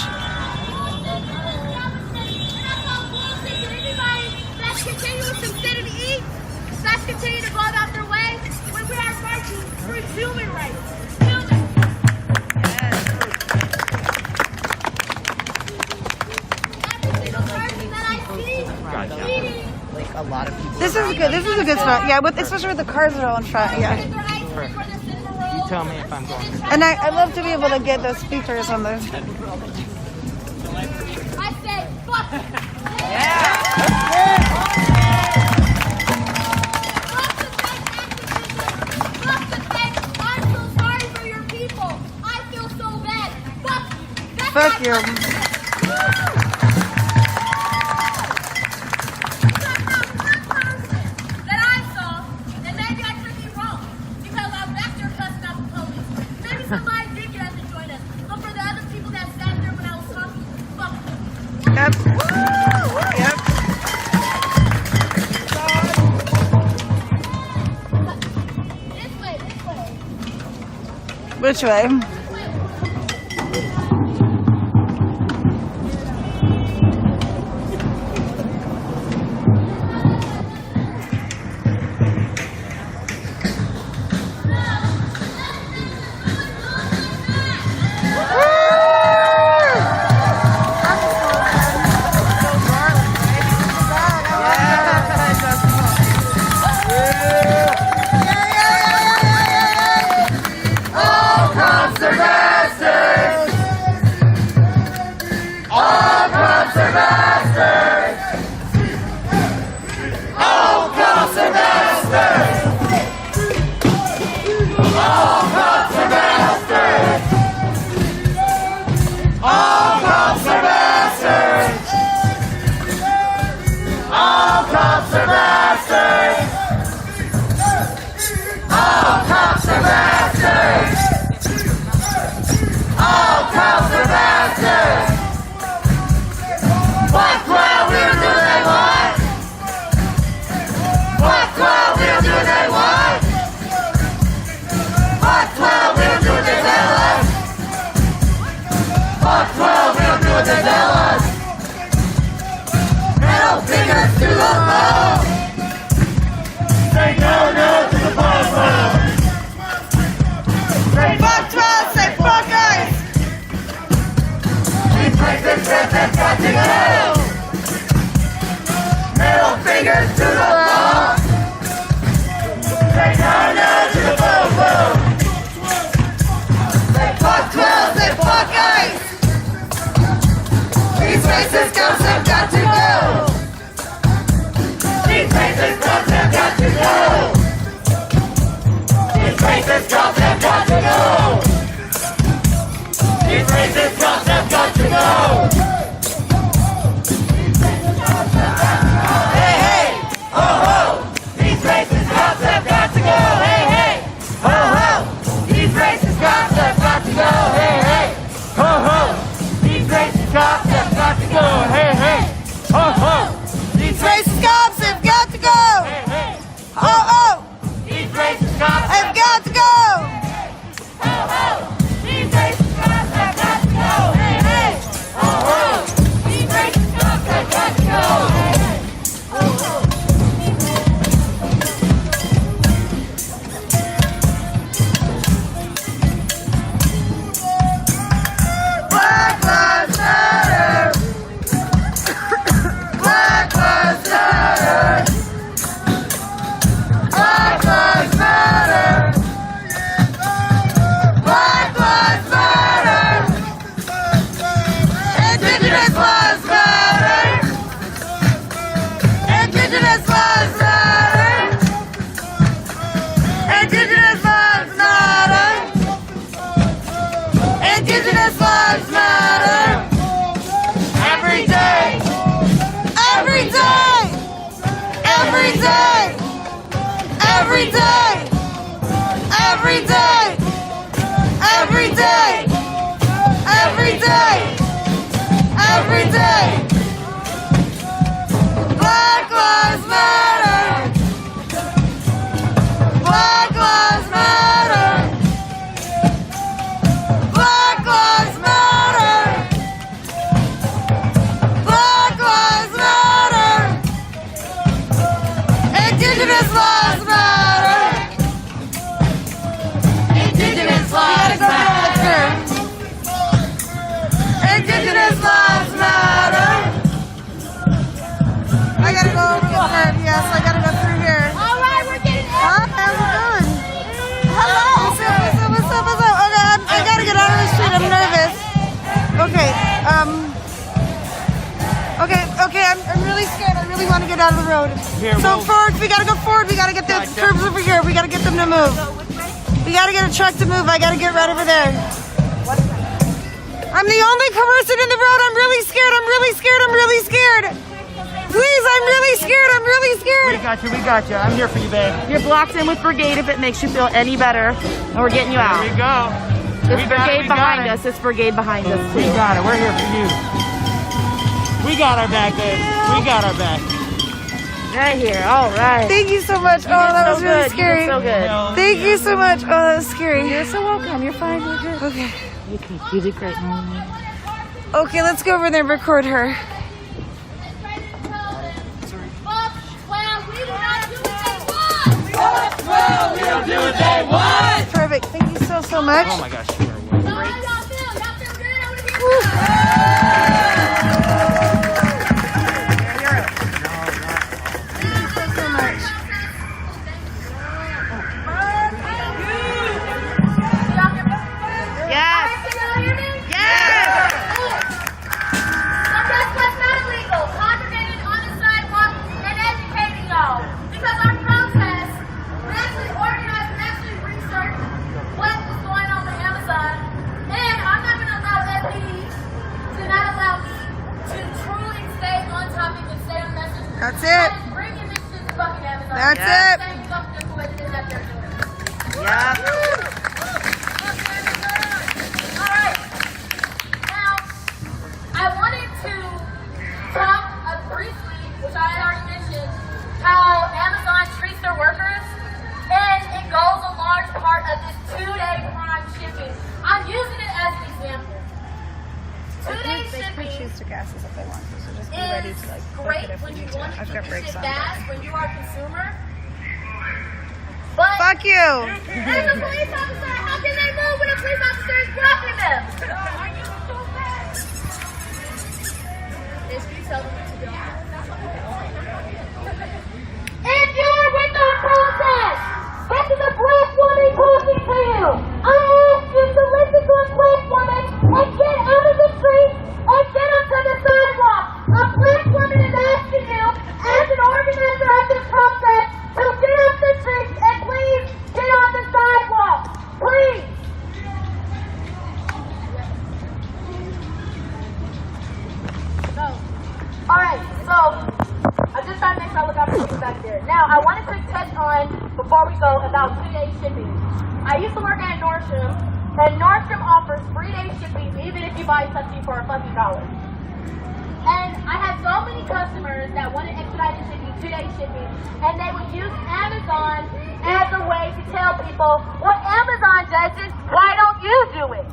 Let's continue with some steady to eat. Let's continue to go out their way when we are marching for human rights. Like a lot of people. This is good. This is a good spot. Yeah, especially with the cars that are all in front. Yeah. You tell me if I'm going. And I love to be able to get those speakers on the. I said, fuck it. I'm so sorry for your people. I feel so bad. Fuck you. That I saw, and maybe I could be wrong, because I'm back there cussing out the police. Maybe somebody did get us to join us, but for the other people that sat there when I was talking, fuck them. Yep. Yep. This way, this way. Which way? All cops are bastards. All cops are bastards. All cops are bastards. All cops are bastards. What will do they want? What will do they want? What will do they tell us? What will do they tell us? Middle fingers to the moon. Say no to the bottom. Say fuck 12, say fuck ICE. These places have got to go. Middle fingers to the moon. Say no to the boom boom. Say fuck 12, say fuck ICE. These racist cops have got to go. These racist cops have got to go. These racist cops have got to go. These racist cops have got to go. Hey, hey, ho, ho. These racist cops have got to go. Hey, hey, ho, ho. These racist cops have got to go. Hey, hey, ho, ho. These racist cops have got to go. Hey, hey, ho, ho. These racist cops have got to go. Hey, hey, ho, ho. These racist cops have got to go. Ho, ho. These racist cops have got to go. Hey, hey, ho, ho. These racist cops have got to go. Hey, hey, ho, ho. Black Lives Matter. Black Lives Matter. Black Lives Matter. Black Lives Matter. Indigenous Lives Matter. Indigenous Lives Matter. Indigenous Lives Matter. Indigenous Lives Matter. Every day. Every day. Every day. Every day. Every day. Every day. Every day. Every day. Black Lives Matter. Black Lives Matter. Black Lives Matter. Black Lives Matter. Indigenous Lives Matter. Indigenous Lives Matter. Indigenous Lives Matter. I gotta go over the curb, yes, I gotta go through here. Alright, we're getting in. Huh? How's it going? Hello. What's up? Okay, I gotta get out of the street, I'm nervous. Okay, I'm really scared, I really want to get out of the road. Forward, we gotta go forward, we gotta get the curbs over here, we gotta get them to move. We gotta get a truck to move, I gotta get right over there. I'm the only person in the road, I'm really scared, I'm really scared. Please, I'm really scared. We got you. I'm here for you, babe. You're blocked in with Brigade if it makes you feel any better. And we're getting you out. There we go. It's Brigade behind us. It's Brigade behind us, too. We got it. We're here for you. We got our back, babe. We got our back. Right here. All right. Thank you so much. Oh, that was really scary. So good. Thank you so much. Oh, that was scary. You're so welcome. You're fine. You're good. Okay. You did great. Okay, let's go over there and record her. We don't do what they want. Perfect. Thank you so much. Oh my gosh. And 2-day They shipping could choose to gas us if they want to, so just be is ready to like book great it if when we you need to. want to I've keep got your brakes shit on. fast when you are a consumer. But Fuck you! there's a police officer. How can they move when a police officer is blocking them? If you're with our protest, this is a black woman talking to you. I ask you to listen to a black woman and get out of the street and get onto the sidewalk. A black woman is asking you, as an organizer of this protest, to get off the street and please get on the sidewalk. Please. Alright, so I'm just trying to make sure I look out for you back there. Now, I wanted to touch on, before we go, about 2-day shipping. I used to work at Nordstrom, and Nordstrom offers 3-day shipping even if you buy something for a fucking $1. And I had so many customers that wanted expedited shipping, 2-day shipping, and they would use Amazon as a way to tell people, well, Amazon does this, why don't you do it?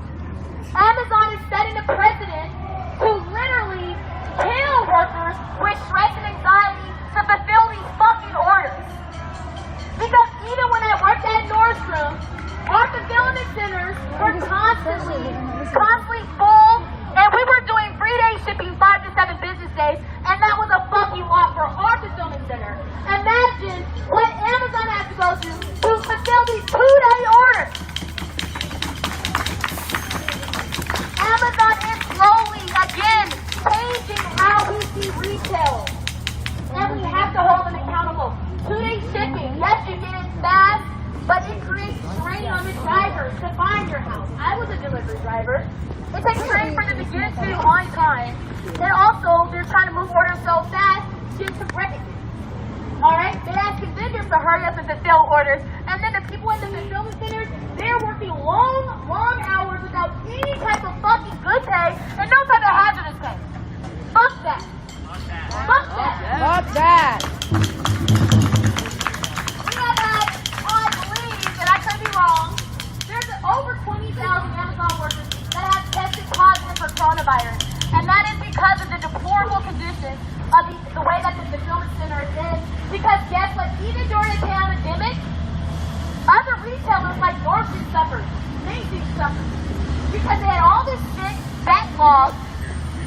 Amazon is setting a precedent to literally kill workers with stress and anxiety to fulfill these fucking orders. Because even when I worked at Nordstrom, our fulfillment centers were constantly full, and we were doing 3-day shipping 5 to 7 business days, and that was a fucking lot for our fulfillment center. Imagine what Amazon has to go through to fulfill these 2-day orders. Amazon is slowly, again, changing how we see retail. And we have to hold them accountable. 2-day shipping, yes, you get it fast, but it creates strain on the drivers to find your house. I was a delivery driver. It takes strain for them to get to you on time. And also, they're trying to move orders so fast, shit to break. Alright? They're asking vendors to hurry up and fulfill orders. And then the people in the fulfillment centers, they're working long hours without any type of fucking good pay and no type of hazardous pay. Fuck that. Fuck that. Fuck that. We have had, I believe, and I could be wrong, there's over 20,000 Amazon workers that have tested positive for coronavirus. And that is because of the deplorable conditions of the way that the fulfillment center is in. Because guess what? Even during the pandemic, other retailers like Nordstrom suffered. Macy's suffered. Because they had all this shit backlogged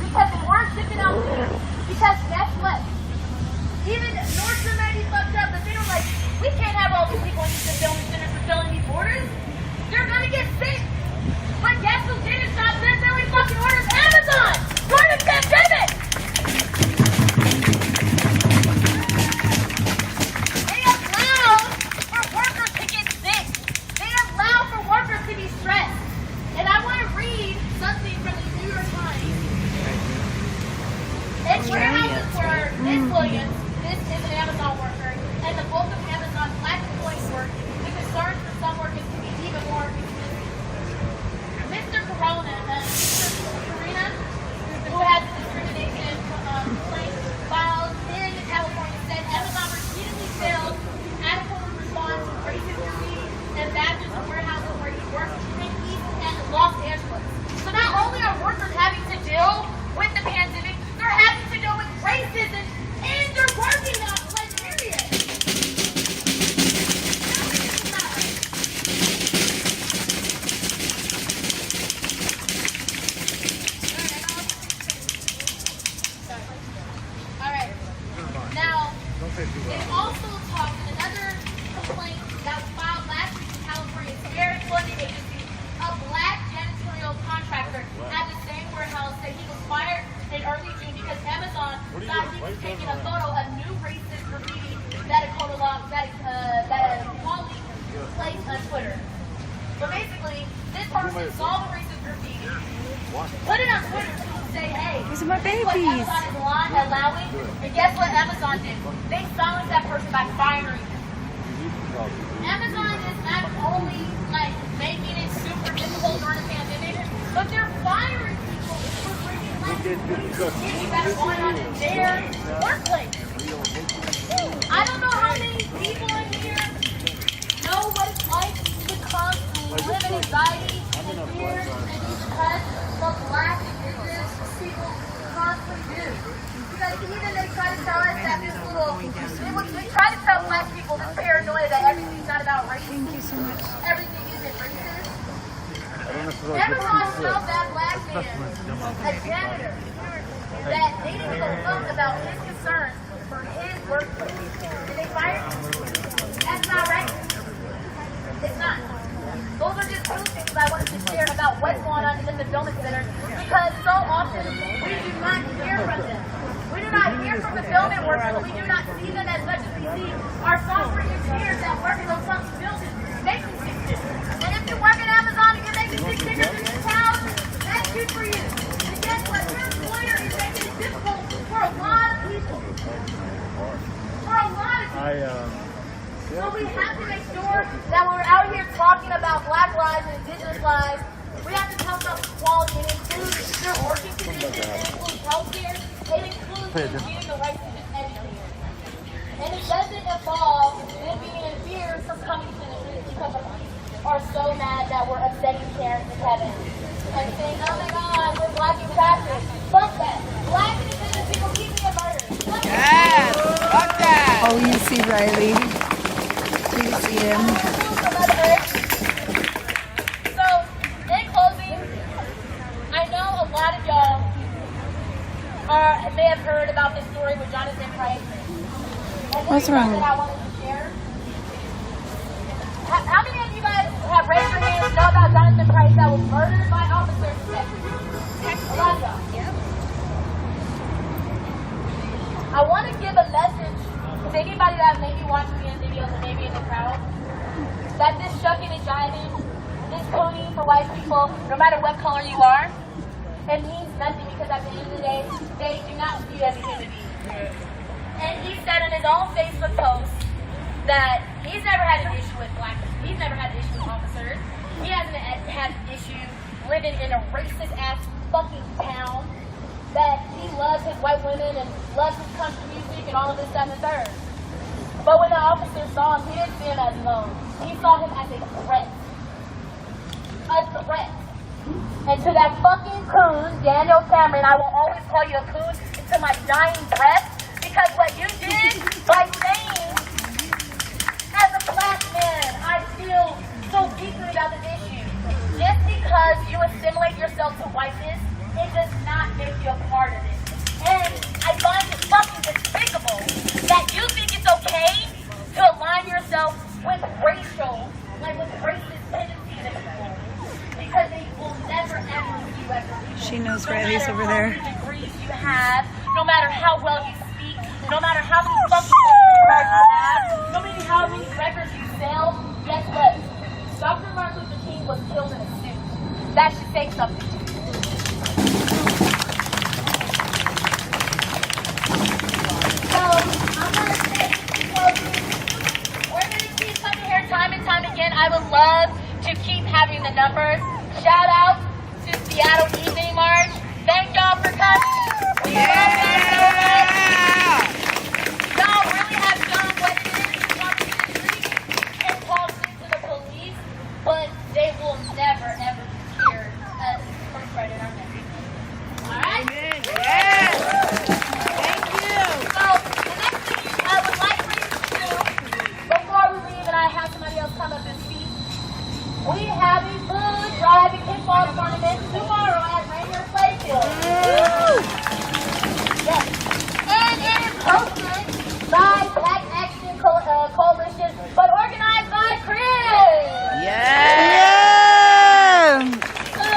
because they weren't shipping out things. Because guess what? Even Nordstrom might be fucked up, but they were like, we can't have all these people in these fulfillment centers fulfilling these orders. They're gonna get sick. But guess who didn't stop fulfilling fucking orders? Amazon! During the pandemic! They allowed for workers to get sick. They allowed for workers to be stressed. And I want to read something from the New York Times. It's warehouses for Miss Williams. This is an Amazon worker. And the bulk of Amazon's black employees work. The concerns for some workers can be even more expensive. Mr. Corona, Karina, who has discrimination complaint filed in California, said Amazon repeatedly failed adequately respond to racist graffiti and badges in warehouses where he works in East and Los Angeles. So not only are workers having to deal with the pandemic, they're having to deal with racism and they're working on like period. Alright. Now, they also talked in another complaint that was filed last week in California, Fair Employment Agency, a black janitorial contractor at the same warehouse said he was fired in early June because Amazon thought he was taking a photo of new racist graffiti that a colleague placed on Twitter. So basically, this person saw the racist graffiti, put it on Twitter to say, hey, These are my this is what babies. Amazon is allowing, and guess what Amazon did? They silenced that person by firing him. Amazon is not only like making it super difficult during the pandemic, but they're firing people for bringing things that are going on in their workplace. I don't know how many people in here know what it's like to come to live in anxiety and fear and because of black business We try to tell black people this paranoia that everything's not about race. Thank you so much. Everything isn't racist. Everyone knows that black man, a janitor, that they didn't give a fuck about his concerns for his workplace. And they fired him. That's not right. It's not. Those are just two things I wanted to share about what's going on in the fulfillment center, because so often we do not hear from them. We do not hear from fulfillment workers. We do not see them as much as we see our software engineers that work in those fucking buildings making six figures. And if you work at Amazon and you're making six figures in this town, that's good for you. And guess what? Your employer is making it difficult for a lot of people. For a lot of people. So we have to make sure that when we're out here talking about black lives and indigenous lives, we have to talk about equality and include your working conditions, it includes healthcare, it includes getting the right to educate. And it doesn't involve them being in fear from coming to the streets because the police are so mad that we're upsetting parents in heaven. And saying, oh my God, we're blocking traffic. Fuck that. Black and indigenous people keep being murdered. Yeah, fuck that. Oh, you see Riley. You see him. So, in closing, I know a lot of y'all may have heard about this story with Jonathan Price. What's wrong? That I wanted to share. How many of you guys have raised your hands and know about Jonathan Price that was murdered by officers in Texas? A lot of y'all. I want to give a message to anybody that may be watching these videos and maybe in the crowd, that this shucking and jiving, this pony for white people, no matter what color you are, it means nothing, because at the end of the day, they do not see you as a human being. And he said in his own Facebook post that he's never had an issue with black people. He's never had an issue with officers. He hasn't had an issue living in a racist ass fucking town. That he loves his white women and loves his country music and all of this stuff and third. But when the officer saw him, he didn't see him as alone. He saw him as a threat. A threat. And to that fucking coon, Daniel Cameron, I will always call you a coon until my dying breath, because what you did by saying, as a black man, I feel so deeply about this issue. Just because you assimilate yourself to whiteness, it does not make you a part of it. And I find it fucking despicable that you think it's okay to align yourself with racial, like with racist tendencies in people, because they will never ever see you as a people. She knows Riley's over there. No matter how many degrees you have, no matter how well you speak, no matter how many fucking cards you have, no matter how many records you sell, guess what? Dr. Martin Luther King was killed in a suit. That should say something. Time and time again, I would love to keep having the numbers. Shout out to Seattle Evening March. Thank y'all for coming. We love y'all. Y'all really have done what it is to come to the street and call into the police, but they will never ever hear us from spreading our message. Alright? Yes. Thank you. So the next thing I would like for you to do before we leave, and I have somebody else come up and speak, we have a food drive and kickball tournament tomorrow at Rainier Playfield. Yes. And it is hosted by Black Action Coalition, but organized by Chris. Yeah. So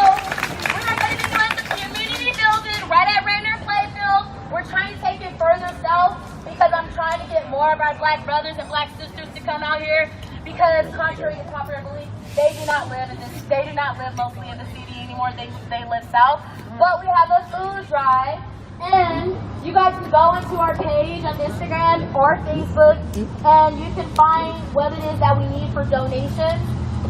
we are going to be doing the community building right at Rainier Playfield. We're trying to take it further south, because I'm trying to get more of our black brothers and black sisters to come out here, because contrary to popular belief, they do not live mostly in the city anymore. They live south. But we have a food drive, and you guys can go into our page on Instagram or Facebook, and you can find what it is that we need for donations.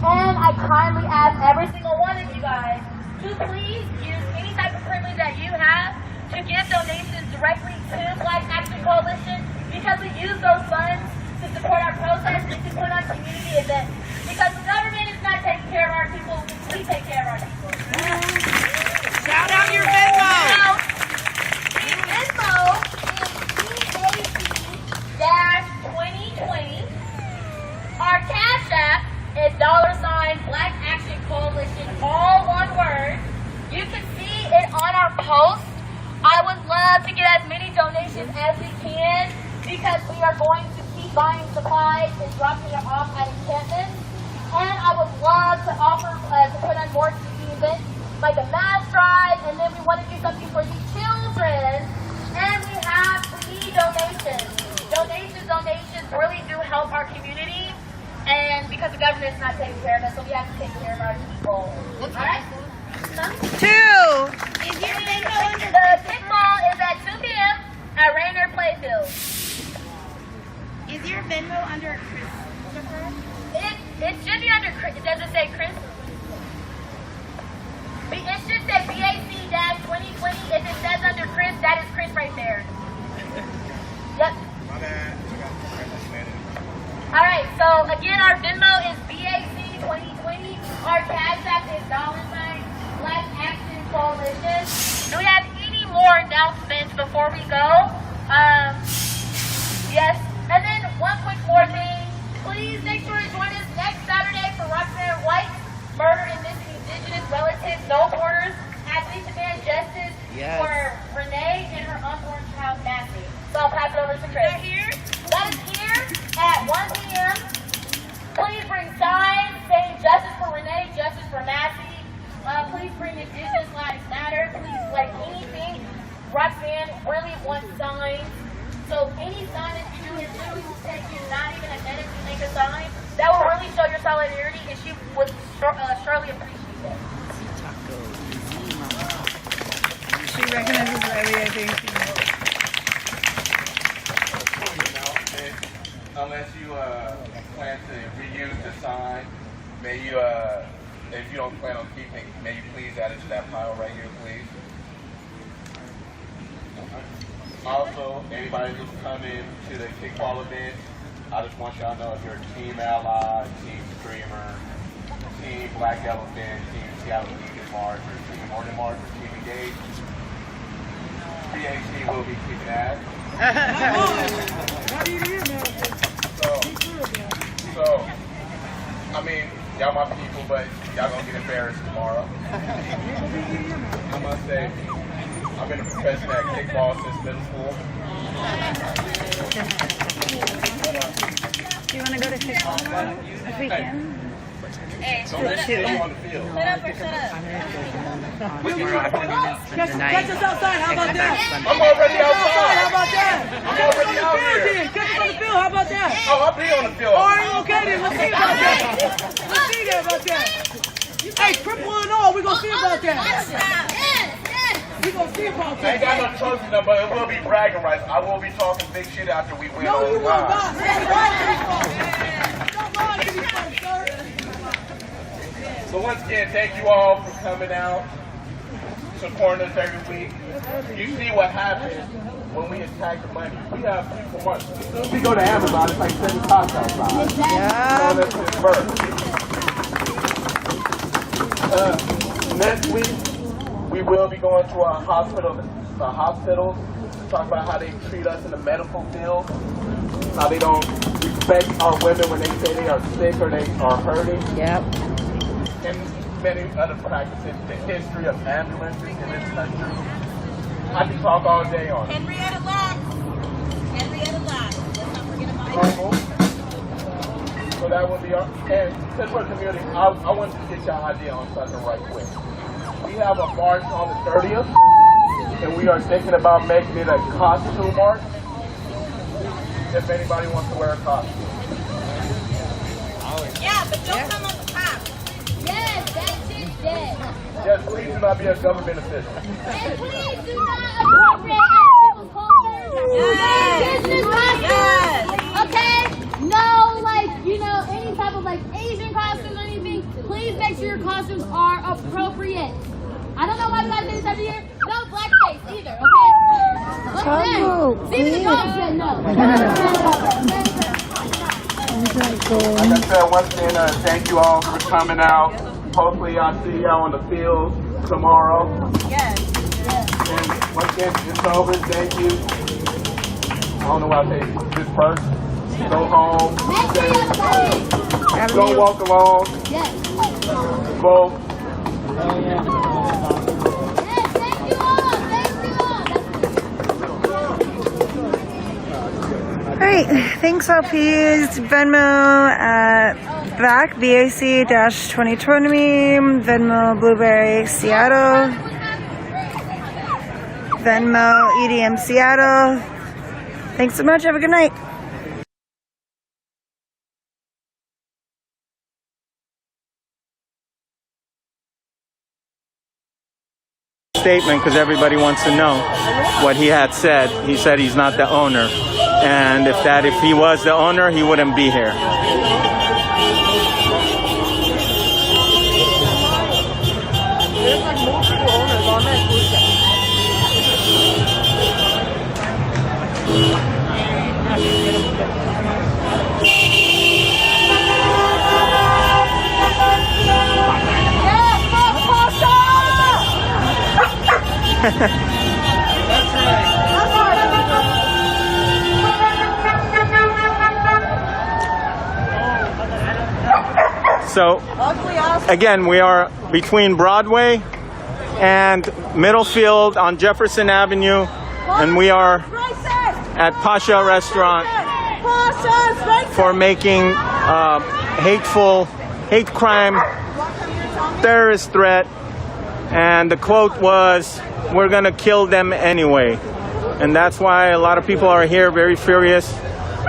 And I kindly ask every single one of you guys to please use any type of privilege that you have to give donations directly to Black Action Coalition, because we use those funds to support our protests and to put on community events. Because the government is not taking care of our people, we take care of our people. Shout out your Venmo! Now, the Venmo is host. I would love to get as many donations as we can because we are going to keep buying supplies and dropping them off at encampments. And I would love to offer to put on more TV events like a mass drive, and then we want to do something for the children. And we need donations. Donations really do help our community. And because the government's not taking care of us, so we have to take care of our people. Alright? 2. Is your Venmo under the kickball is at 2 p.m. at Rainier Playfield. Is your Venmo under Christopher? It should be under Chris. It doesn't say Chris. It should say BAC-2020. If it says under Chris, that is Chris right there. Yep. My bad. Alright, so again, our Venmo is BAC-2020. Our Cash App is $ Black Action Coalition. Do we have any more announcements before we go? Yes. And then one quick more thing. Please make sure to join us next Saturday for Roxanne White's Murder and Missing Indigenous Relatives No Borders at We Demand Justice for Renee and her unborn child, Massey. So I'll pass it over to Chris. That is here at 1 p.m. Please bring signs saying justice for Renee, justice for Massey. Please bring Indigenous Lives Matter. Please, like anything, Roxanne really wants signs. So any sign that you do, it literally will take you not even a minute to make a sign. That will really show your solidarity, and she would surely appreciate it. She recognizes Riley, I think. Unless you plan to reuse the sign, may you, if you don't plan on keeping, may you please add it to that pile right here, please. Also, anybody who's coming to the kickball event, I just want y'all to know if you're Team Ally, Team Screamer, Team Black Elephant, Team Seattle Beacon March, or Team Morning March, or Team Engage, PhD will be keeping that. So, I mean, y'all my people, but y'all gonna get embarrassed tomorrow. I must say, I've been a professional at kickball since middle school. Do you want to go to kickball this weekend? Hey, don't let you on the field. Shut up or shut up. Catch us outside, how about that? I'm already outside. How about that? I'm already out here. Catch us on the field, how about that? Oh, I'll be on the field. Are you okay then? Let's see about that. Let's see about that. Hey, triple and all, we're going to see about that. We're going to see about that. I ain't got no trophies, no, but it will be bragging rights. I will be talking big shit after we win. No, you will not. Don't lie to me, sir. So once again, thank you all for coming out, supporting us every week. You see what happens when we attack the money. We have people money. As soon as we go to Amazon, it's like 7 cops outside. Yeah. So let's disperse. Next week, we will be going to our hospitals to talk about how they treat us in the medical field, how they don't respect our women when they say they are sick or they are hurting. Yep. And many other practices, the history of ambulances in this country. I can talk all day on it. Henrietta Lacks. Let's not forget about it. So that would be our, and since we're a community, I want to get y'all idea on something right quick. We have a march on the 30th, and we are thinking about making it a costume march. If anybody wants to wear a costume. Yeah, but don't come on the top. Yes, that shit's dead. Yes, please do not be a government official. And please do not appropriate people's culture. Business costumes. Okay? No, any type of Asian costumes or anything. Please make sure your costumes are appropriate. I don't know why we gotta say this every year. No blackface either, okay? What's next? See if the dog said no. Like I said, once again, thank you all for coming out. Hopefully I'll see y'all on the field tomorrow. Yes. And once again, it's over. Thank you. I don't know why I say disperse. Go home. Don't walk alone. Yes. Vote. Yes, thank you all. right, thanks LPs. Venmo at BAC-2020, Venmo Blueberry Seattle, Venmo EDM Seattle. Thanks so much, have a good night. Statement because everybody wants to know what he had said. He said he's not the owner, and if he was the owner, he wouldn't be here. There's like multiple owners on that cruise ship. So, again, we are between Broadway and Middlefield on Jefferson Avenue, and we are at Pasha Restaurant for making hate crime, terrorist threat, and the quote was, "We're gonna kill them anyway." And that's why a lot of people are here very furious,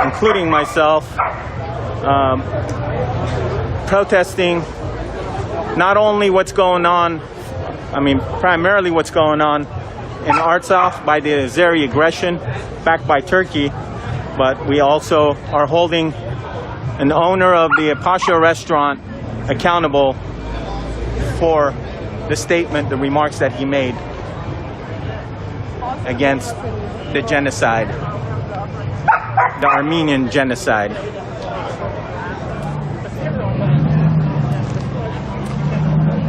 including myself, protesting not only what's going on, primarily what's going on in Artsakh by the Azeri aggression backed by Turkey, but we also are holding an owner of the Pasha restaurant accountable for the statement, the remarks that he made against the genocide, the Armenian genocide.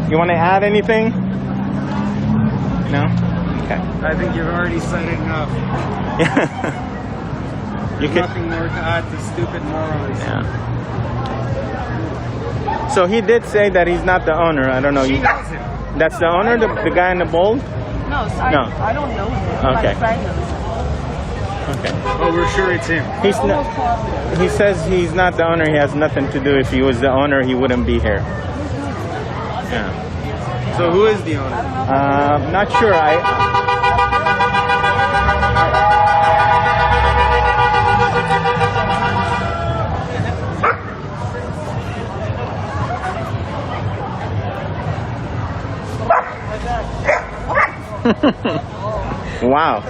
You want to add anything? No? Okay. I think you've already said enough. You can. Nothing more to add to stupid morons. Yeah. So he did say that he's not the owner. I don't know. She knows him. That's the owner, the guy in the bold? No, I don't know him. Okay. Okay. But we're sure it's him. He says he's not the owner. He has nothing to do. If he was the owner, he wouldn't be here. Yeah. So who is the owner? Not sure. Wow.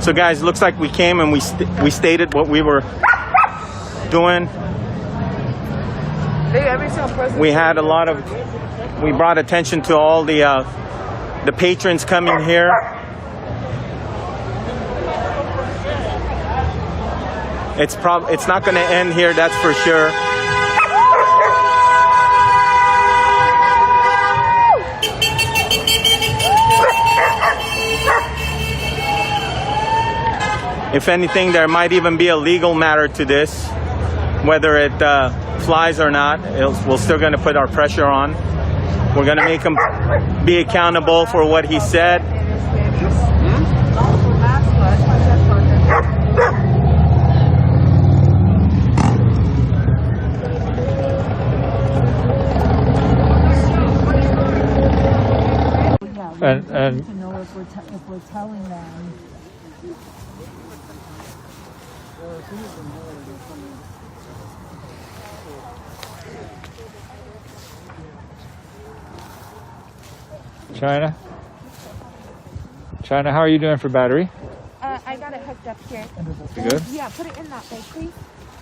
So guys, looks like we came and we stated what we were doing. We had we brought attention to all the patrons coming here. It's not going to end here, that's for sure. If anything, there might even be a legal matter to this, whether it flies or not. We're still going to put our pressure on. We're going to make him be accountable for what he said. And to know if we're telling them. China, how are you doing for battery? I got it hooked up here. You good? Yeah, put it in that bag, please.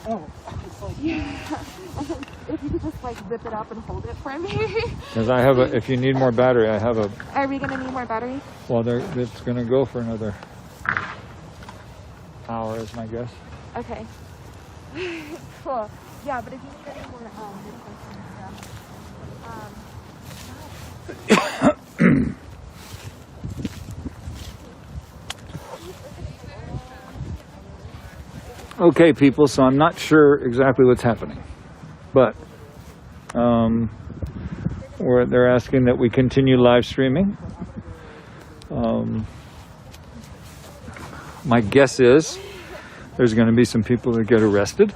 Oh. Yeah. If you could just like zip it up and hold it for me. Because I have if you need more battery, I have a. Are we gonna need more battery? Well, it's gonna go for another hour, is my guess. Okay. Cool. Yeah, but if you need any more, Okay, people, so I'm not sure exactly what's happening, but they're asking that we continue live streaming. My guess is there's going to be some people that get arrested,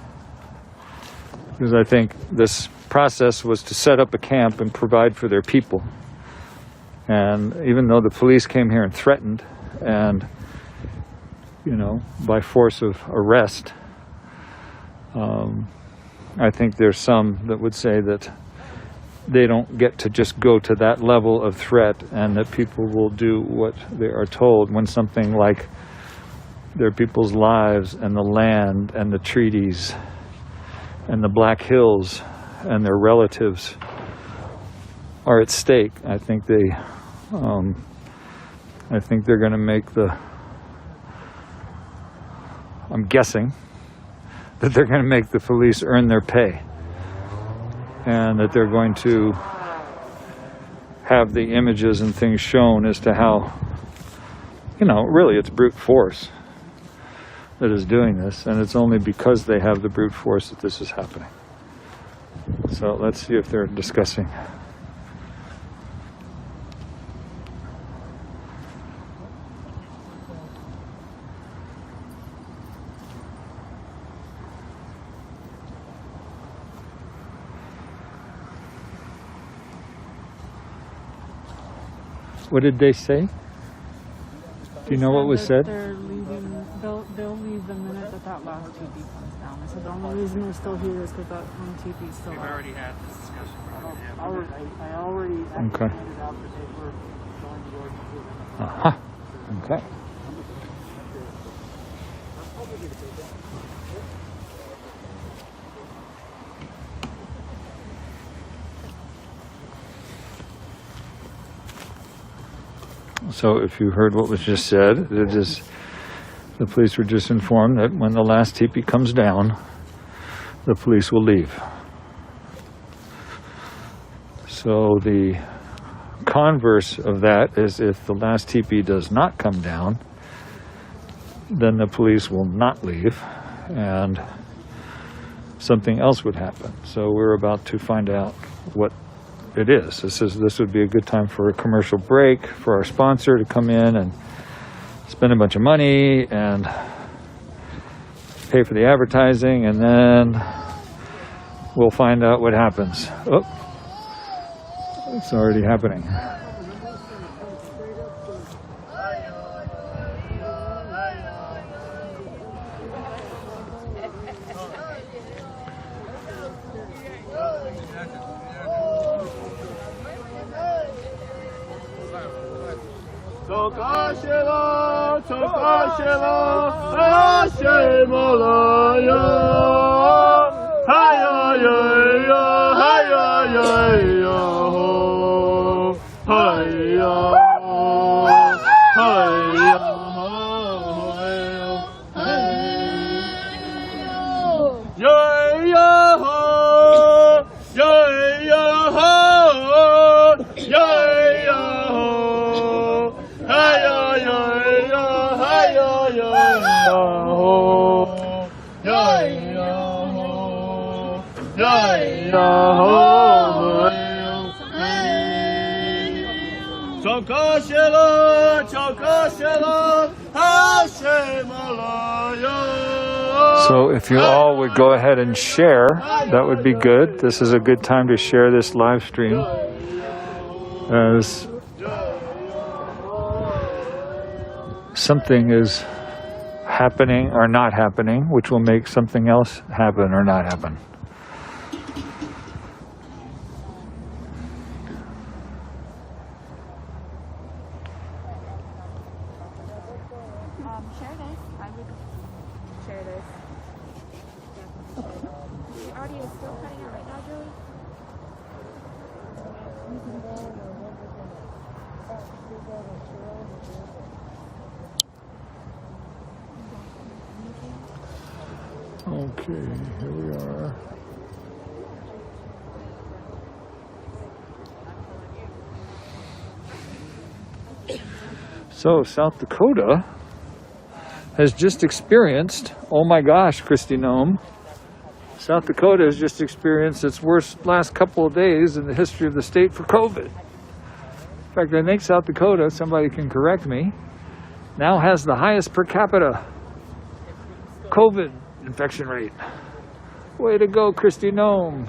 because I think this process was to set up a camp and provide for their people. And even though the police came here and threatened, and, you know, by force of arrest, I think there's some that would say that they don't get to just go to that level of threat, and that people will do what they are told when something like their people's lives and the land and the treaties and the Black Hills and their relatives are at stake. I think they're going to make I'm guessing that they're going to make the police earn their pay, and that they're going to have the images and things shown as to how, you know, really it's brute force that is doing this, and it's only because they have the brute force that this is happening. So let's see if they're discussing. What did they say? Do you know what was said? They're leaving. They'll leave the minute that last TP comes down. I said the only reason they're still here is because that one TP is still out. We've already had this discussion. I already Okay. handed out that they were going to go. Okay. So if you heard what was just said, it is, the police were just informed that when the last teepee comes down, the police will leave. So the converse of that is, if the last teepee does not come down, then the police will not leave, and something else would happen. So we're about to find out what it is. This would be a good time for a commercial break for our sponsor to come in and spend a bunch of money and pay for the advertising, and then we'll find out what happens. Oh, it's already happening. Tokashela, Tokashela, Hashemalaya, Hayaya, Hayaya, Hayaya, Hayaya, Chokashela, Chokashela, Hashemalaya. So if you all would go ahead and share, that would be good. This is a good time to share this live stream, as something is happening or not happening, which will make something else happen or not happen. Share this. I would share this. The audio is still cutting out right now, Joey? Okay, here we are. So South Dakota has just experienced, oh my gosh, Christy Nome, South Dakota has just experienced its worst last couple of days in the history of the state for COVID. fact, I think South Dakota, somebody can correct me, now has the highest per capita COVID infection rate. Way to go, Kristi Noem.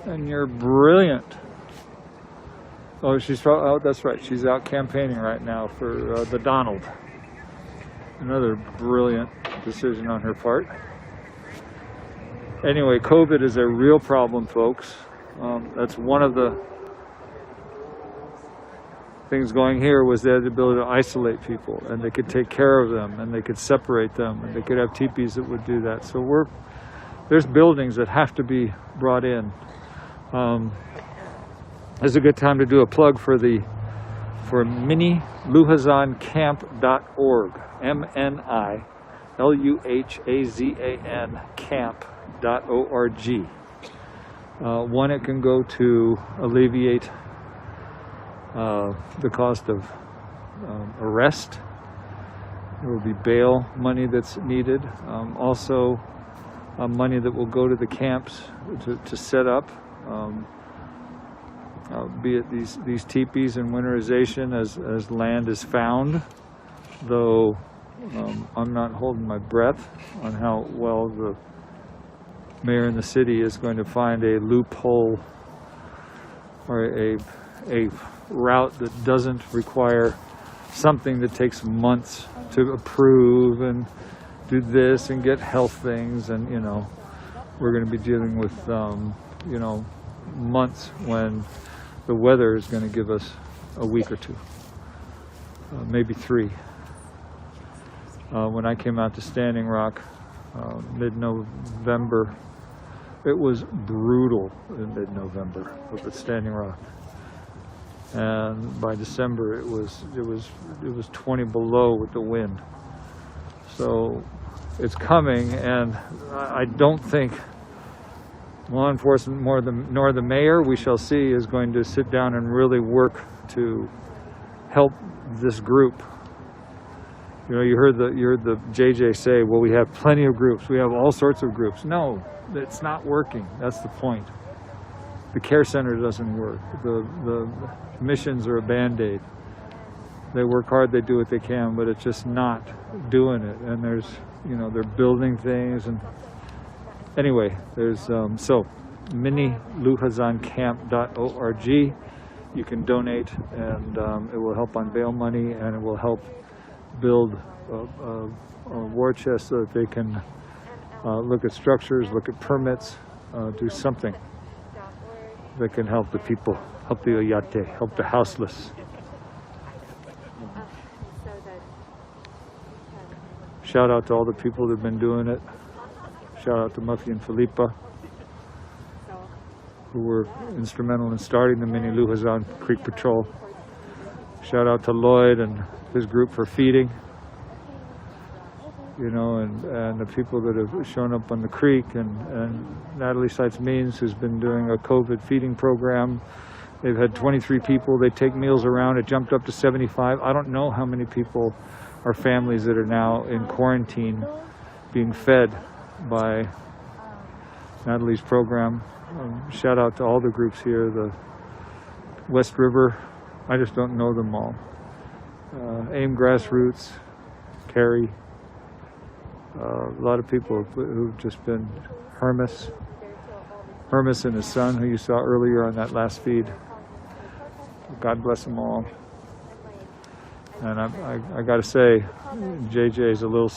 And you're brilliant. Oh, that's right. She's out campaigning right now for the Donald. Another brilliant decision on her part. Anyway, COVID is a real problem, folks. That's one of the things going here was they had the ability to isolate people, and they could take care of them, and they could separate them, and they could have teepees that would do that. So there's buildings that have to be brought in. It's a good time to do a plug for miniluhazancamp.org, MNILUHAZAN camp.org. One, it can go to alleviate the cost of arrest. There will be bail money that's needed. Also, money that will go to the camps to set up, be it these teepees and winterization as land is found. Though I'm not holding my breath on how well the mayor in the city is going to find a loophole or a route that doesn't require something that takes months to approve and do this and get health things, and we're going to be dealing with months when the weather is going to give us a week or two, maybe 3. When I came out to Standing Rock mid-November, it was brutal in mid-November up at Standing Rock, and by December it was 20 below with the wind. So it's coming, and I don't think law enforcement nor the mayor, we shall see, is going to sit down and really work to help this group. You heard the JJ say, well, we have plenty of groups, we have all sorts of groups. No, it's not working. That's the point. The care center doesn't work. The missions are a band-aid. They work hard, they do what they can, but it's just not doing it. And there's, they're building things, and anyway, there's so miniluhazancamp.org. You can donate, and it will help on bail money, and it will help build a war chest so that they can look at structures, look at permits, do something that can help the people, help the Oyate, help the houseless. Shout out to all the people that have been doing it. Shout out to Muffy and Philippa, who were instrumental in starting the Mini Luhazan Creek Patrol. Shout out to Lloyd and his group for feeding, and the people that have shown up on the creek, and Natalie Seitz-Means, who's been doing a COVID feeding program. They've had 23 people. They take meals around. It jumped up to 75. I don't know how many people are families that are now in quarantine being fed by Natalie's program. Shout out to all the groups here, the West River, I just don't know them all. AIM Grassroots, Carrie, a lot of people who've just been, Hermes and his son, who you saw earlier on that last feed. God bless them all. And I got to say, JJ is a little...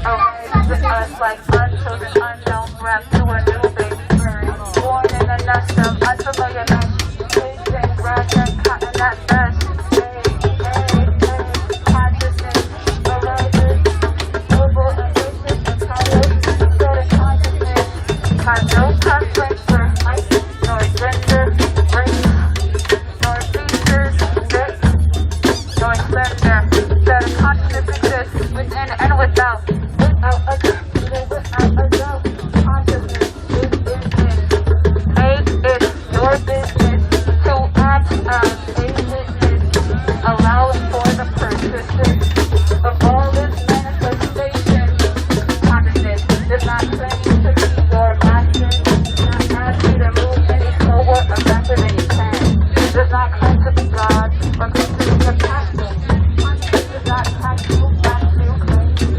Raising us like unchildren, unknown breath to a new baby birth. Born in a nest of unfamiliar names, chasing grass and cotton at best. Consciousness arises, global ambitions and colors, sort of consciousness. Has no preference for height, nor gender, race, nor features, fit, nor slender. Sort of consciousness exists within and without. Without a doubt, consciousness is business. Make it your business to act as a witness, allowing for the persistence of all its manifestations. Consciousness does not claim to be your master, does not ask you to move any slower or faster than you can. It does not claim to be God or claim to be your pastor. Consciousness does not tax you, back you, claim to be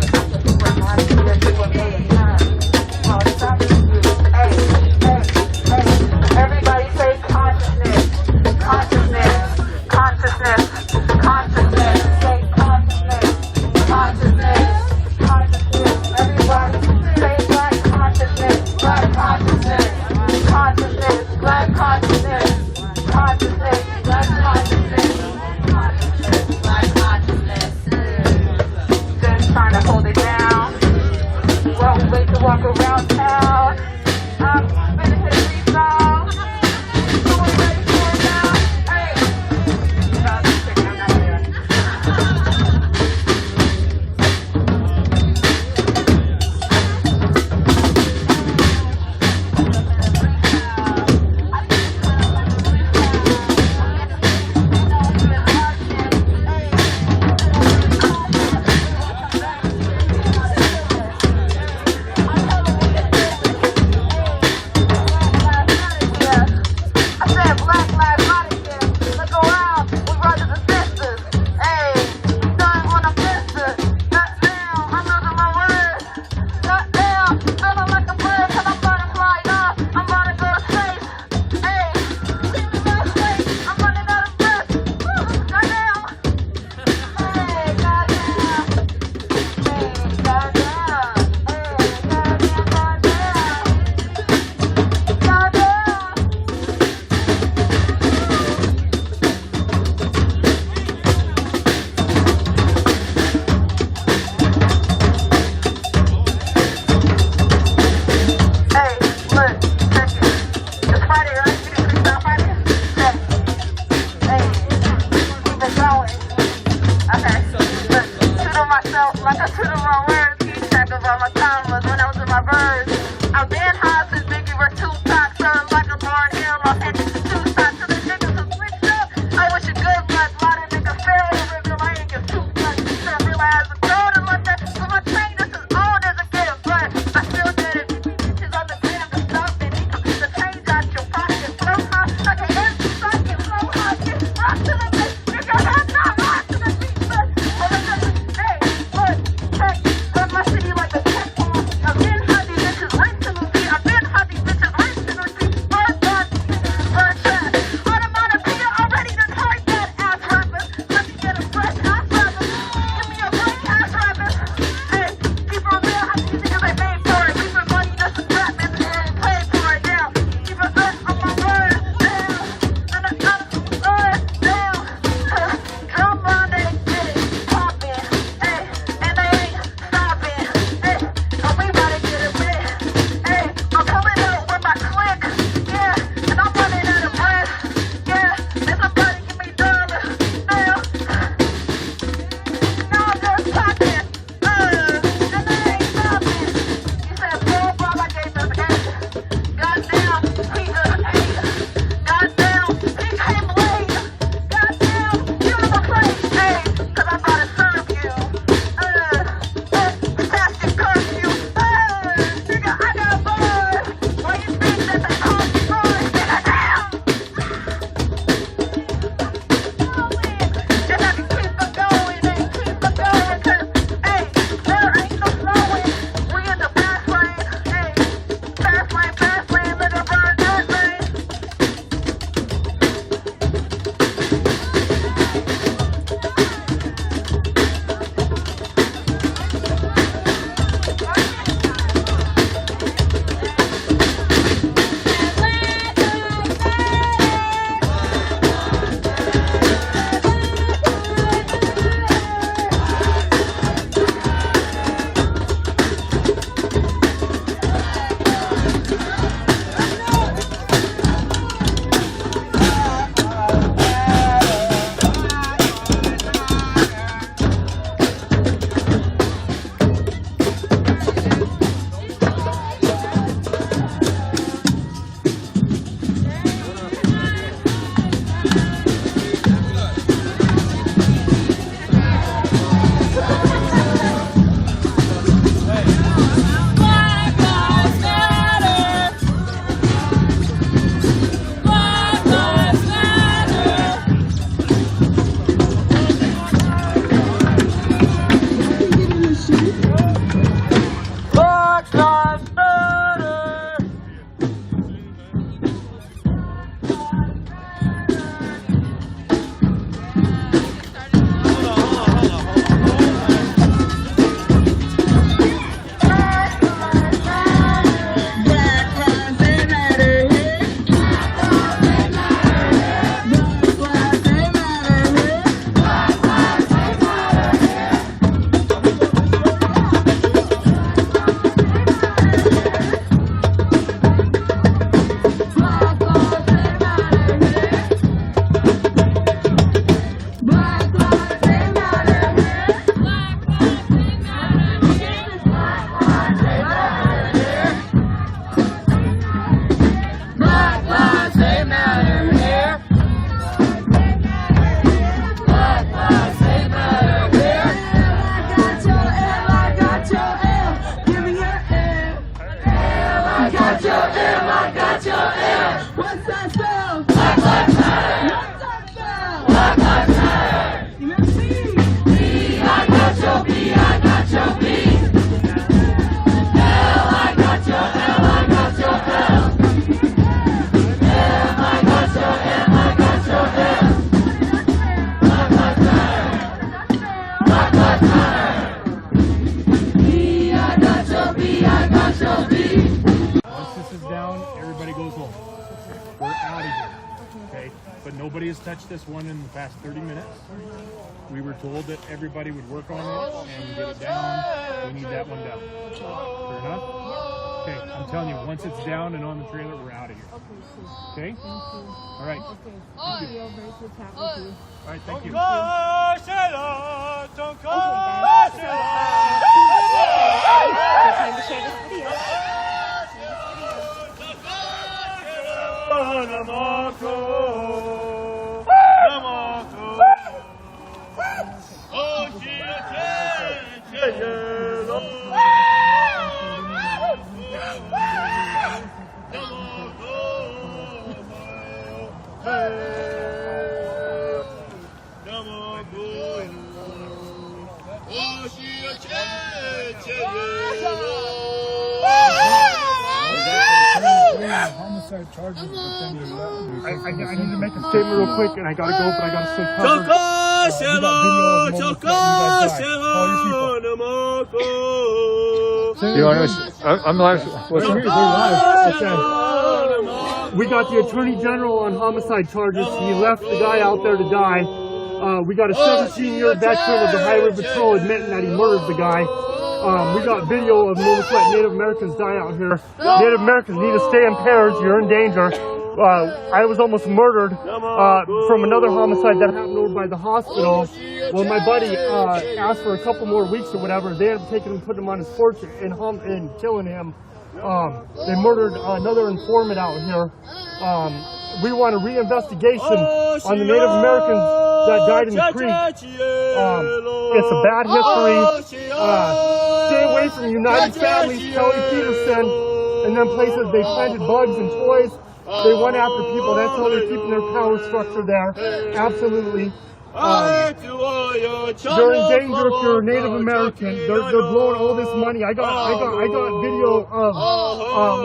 everybody say consciousness, consciousness, consciousness, consciousness, say consciousness, consciousness, consciousness, everybody say black consciousness, black consciousness, consciousness, black consciousness, consciousness, black consciousness, consciousness, black consciousness. Just trying to hold it down while we wait to walk around town. I'm finna hit a freestyle. Who is ready for it now? Hey! No, I'm just kidding. I'm not here. Like I should have my words, keep track of all my commas when I was in my verse. I've been high since Biggie were Tupac, served like a barn hill, Los Angeles to Tucson, to the niggas who switched up. I wish you good luck, a lot of niggas fail, reveal I ain't give too much. Should realize the gold in my neck, so my chain just as old as a gift, but I still did it. Bitches on the gram and stuff, and he took the change out your pocket, flow high, like an empty socket, flow high, get rock to the beat, nigga, that's not rock to the beat, but hey, look, check, run my city like a checkpoint. I've been hot, these bitches linked to me. I've been hot, these bitches linked to me. Bird gun, bird track. Onomatopoeia already done heard that ass rappers. Let me get a fresh ass rapper. Give me a break ass rapper. Hey, keep it real, how these niggas ain't made for it. Keep it money, that's a trap, man. They play for it now. Keep it good on my word, damn. And I got it, damn. Drum round, they get it poppin'. Hey, and they ain't stopping. Hey, and we gotta get it okay? But nobody has touched this one in the past 30 minutes. We were told that everybody would work on it and get it down. We need that one down. Fair enough? Okay, I'm telling you, once it's down and on the trailer, we're out of here. Okay? All right. Thank you. All right, thank you. Time to share this video. Homicide charges for 10 years. I need to make a statement real quick, and I gotta go, but I gotta stay covered. You want to? I'm live. What's We're live. Okay. We got the Attorney General on homicide charges. He left the guy out there to die. We got a 17-year veteran of the Highway Patrol admitting that he murdered the guy. We got video of Native Americans die out here. Native Americans need to stay in pairs. You're in danger. I was almost murdered from another homicide that happened over by the hospital. Well, my buddy asked for a couple more weeks or whatever. They ended up taking him, putting him on his porch and killing him. They murdered another informant out here. We want a reinvestigation on the Native Americans that died in the creek. It's a bad history. Stay away from United Families, Kelly Peterson, and then places they planted bugs and toys. They went after people. That's how they're keeping their power structure there. Absolutely. You're in danger if you're a Native American. They're blowing all this money. I got video of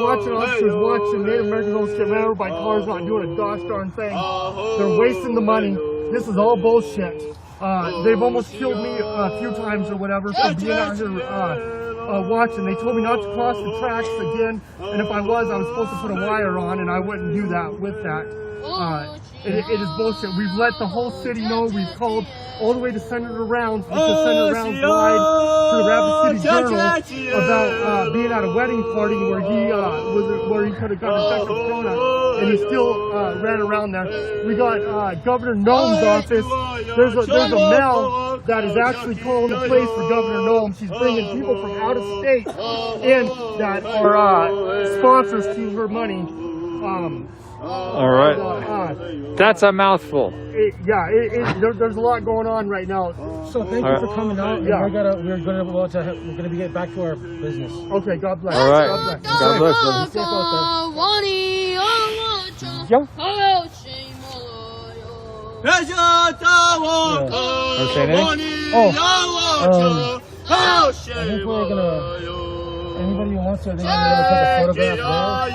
watching officers watching Native Americans almost get ran over by cars not doing a gosh darn thing. They're wasting the money. This is all bullshit. They've almost killed me a few times or whatever for being out here watching. They told me not to cross the tracks again, and if I was supposed to put a wire on, and I wouldn't do that with that. It is bullshit. We've let the whole city know. We've called all the way to Senator Rounds, because Senator Rounds lied to the Rapid City Journal about being at a wedding party where he could have got infected with corona, and he still ran around there. We got Governor Noem's office. There's a mail that is actually calling the place for Governor Noem. She's bringing people from out of state in that are sponsors to her money. All right. That's a mouthful. There's a lot going on right now. So thank you for coming out. Yeah. We're gonna get back to our business. Okay. God bless. All right. God bless. God bless, brother. Stay safe out there. Yo. I think we're gonna. Anybody who wants to, they're gonna take a photograph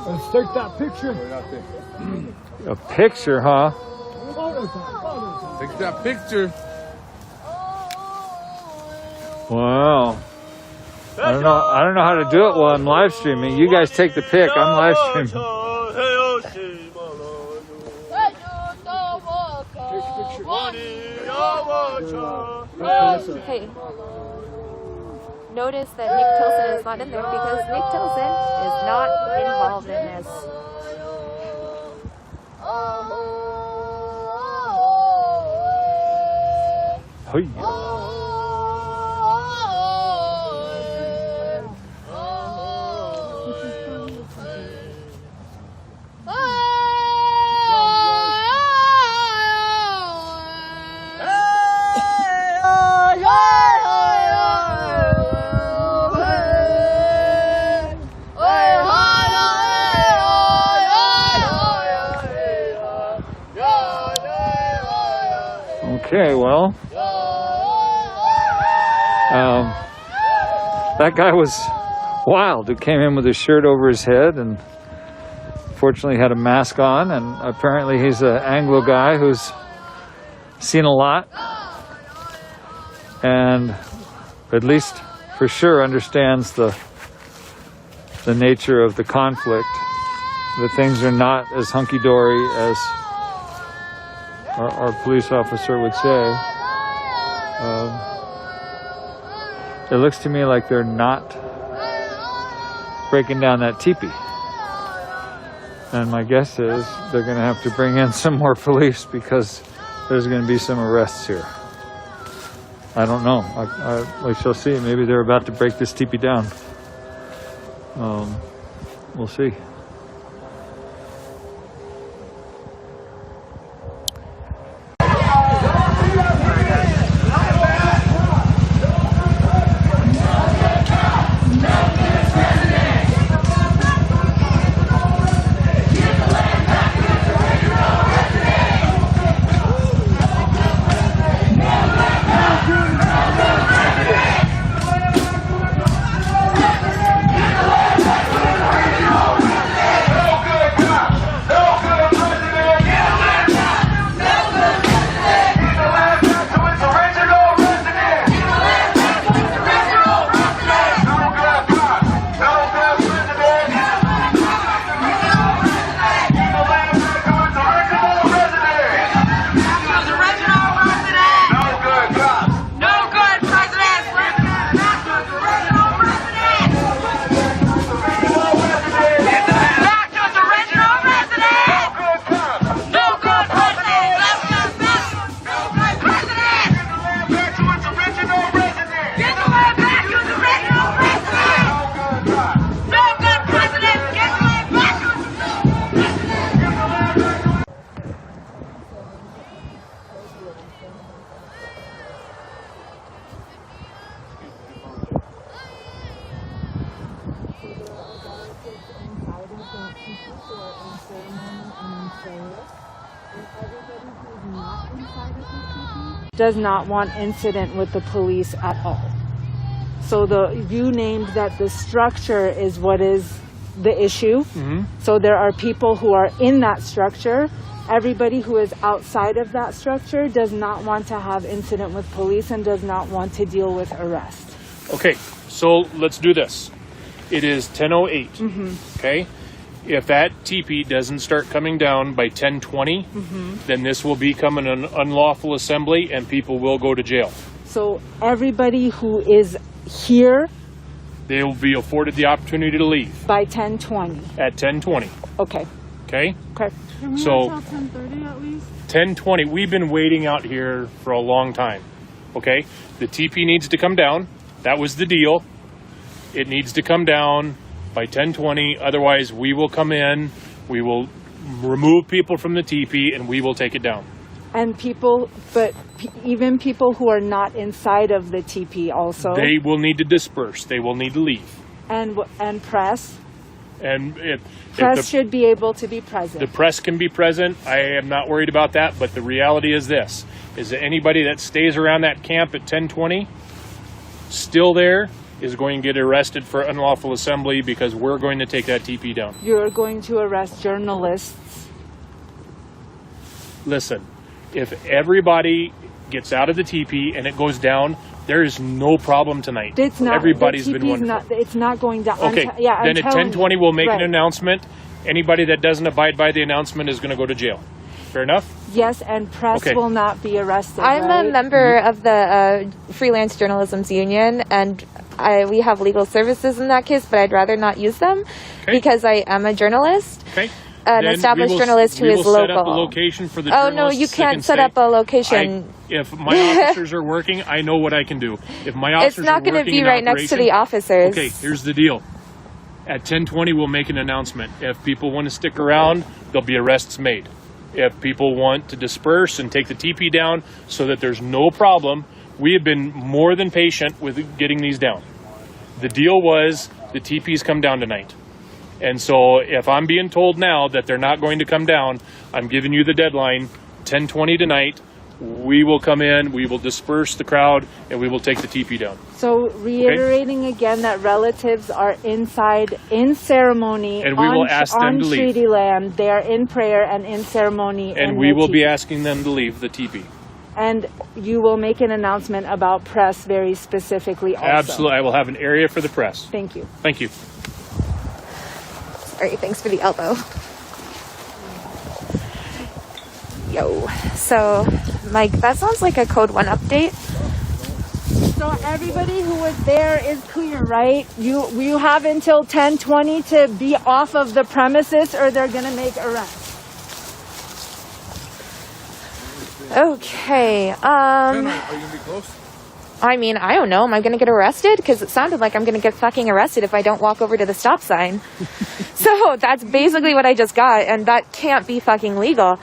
Let's take that picture. A picture, huh? Take that picture. Wow. I don't know how to do it while I'm live streaming. You guys take the pic. I'm live streaming. Hey, notice that Nick Tilson is not in there because Nick Tilson is not involved in this. Okay, well, that guy was wild who came in with his shirt over his head and fortunately had a mask on, and apparently he's an Anglo guy who's seen a lot and at least for sure understands the nature of the conflict, that things are not as hunky-dory as our police officer would say. It looks to me like they're not breaking down that teepee. And my guess is they're going to have to bring in some more police because there's going to be some arrests here. I don't know. We shall see. Maybe they're about to break this teepee down. We'll see. Does not want incident with the police at all. So you named that the structure is what is the issue. Mm-hmm. So there are people who are in that structure. Everybody who is outside of that structure does not want to have incident with police and does not want to deal with arrest. Okay, so let's do this. It is 10:08. Mm-hmm. Okay? If that teepee doesn't start coming down by 10:20, then this will become an unlawful assembly and people will go to jail. So everybody who is here, They will be afforded the opportunity to leave by 10:20. at 10:20. Okay. Okay? Okay. Can we So- wait till 10:30 at least? 10:20. We've been waiting out here for a long time. Okay? The TP needs to come down. That was the deal. It needs to come down by 10:20. Otherwise, we will come in, we will remove people from the TP, and we will take it down. And people, but even people who are not inside of the TP also. They will need to disperse. They will need to leave. And press. And if Press should be able to be present. the press can be present, I am not worried about that. But the reality is this: is that anybody that stays around that camp at 10:20, still there, is going to get arrested for unlawful assembly because we're going to take that TP down. You're going to arrest journalists. Listen, if everybody gets out of the TP and it goes down, there is no problem tonight. It's not. Everybody's the been TP is wonderful. not. It's not going down. Okay, yeah. then I'm at telling 10:20 you. we'll make Right. an announcement. Anybody that doesn't abide by the announcement is going to go to jail. Fair enough? Yes, and press Okay. will not be arrested. I'm right? a member of the Freelance Journalism's Union, and we have legal services in that case, but I'd rather not use them because I am a journalist. Okay. An Then established we will- journalist who we is will set up a local. location for the Oh no, journalists you that can't can set stay. up a location. If my officers are working, I know what I can do. If my officers It's not are going to working be in right next to operation- the officers. Okay, here's the deal. At 10:20, we'll make an announcement. If people want to stick around, there'll be arrests made. If people want to disperse and take the TP down so that there's no problem, we have been more than patient with getting these down. The deal was the TPs come down tonight. And so if I'm being told now that they're not going to come down, I'm giving you the deadline, 10:20 tonight. we will come in, we will disperse the crowd, and we will take the teepee down. So reiterating again that relatives are inside in ceremony And we will ask them on to leave. treaty land. They are in prayer and in ceremony. And in we the will be teepee. asking them to leave the teepee. And you will make an announcement about press very specifically also. Absolutely. I will have an area for the press. Thank you. Thank you. Sorry, thanks for the elbow. Yo. So, Mike, that sounds like a Code 1 update. So everybody who was there is clear, right? You have until 10:20 to be off of the premises or they're going to make arrests. Okay. Are you gonna be close? I mean, I don't know. Am I going to get arrested? Because it sounded like I'm going to get fucking arrested if I don't walk over to the stop sign. So that's basically what I just got, and that can't be fucking legal.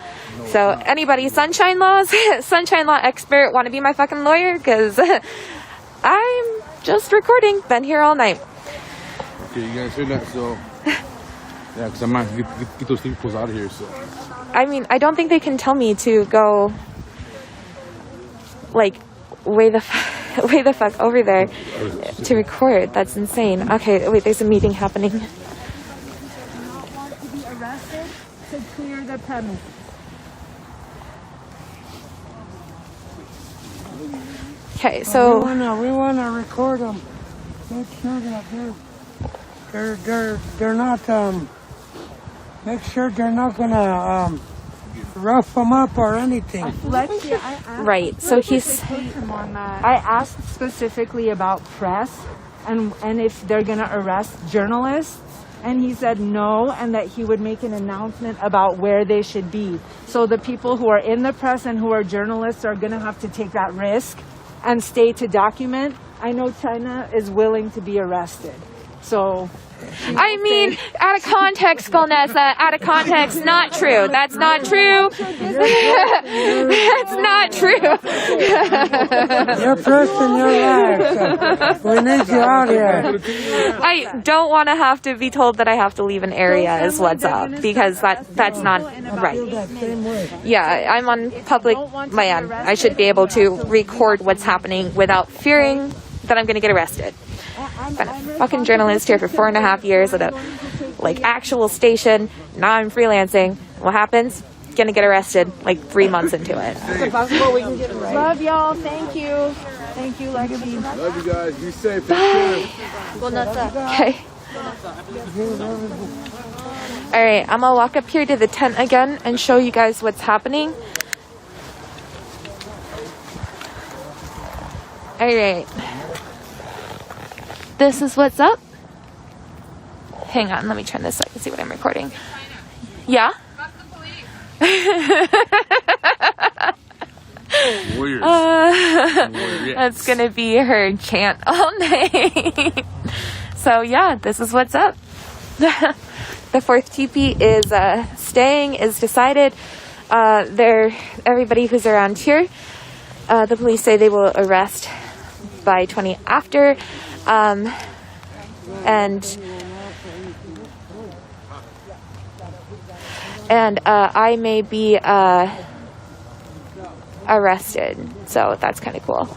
So anybody, sunshine laws, sunshine law expert, want to be my fucking lawyer? Because I'm just recording. Been here all night. Okay, you guys heard that? So, yeah, because I'm not going to get those people out of here, so. I mean, I don't think they can tell me to go, like, way the fuck over there to record. That's insane. Okay, wait, there's a meeting happening. Do not want to be arrested to clear the premise. Okay, so we wanna record them. Make sure that they're not make sure they're not gonna rough them up or anything. right. So he's. I asked specifically about press and if they're gonna arrest journalists, and he said no, and that he would make an announcement about where they should be. So the people who are in the press and who are journalists are gonna have to take that risk and stay to document. I know China is willing to be arrested. So I mean, out of context, Vanessa, out of context, not true. That's not true. That's not true. You're pressing your life. We need you out here. I don't want to have to be told that I have to leave an area is what's up, because that's not right. Yeah, I'm on public land. I should be able to record what's happening without fearing that I'm going to get arrested. Been a fucking journalist here for 4.5 years at a actual station. Now I'm freelancing. What happens? Gonna get arrested 3 months into it. love y'all. Thank you. Thank you, Lexi. Love you guys. Be safe. Bye. Okay. All right, I'm gonna walk up here to the tent again and show you guys what's happening. All right. This is what's up. Hang on, let me turn this so I can see what I'm recording. Yeah? Warriors. That's gonna be her chant all night. So yeah, this is what's up. The fourth teepee is staying, is decided. Everybody who's around here, the police say they will arrest by 20 after. And I may be arrested, so that's kind of cool.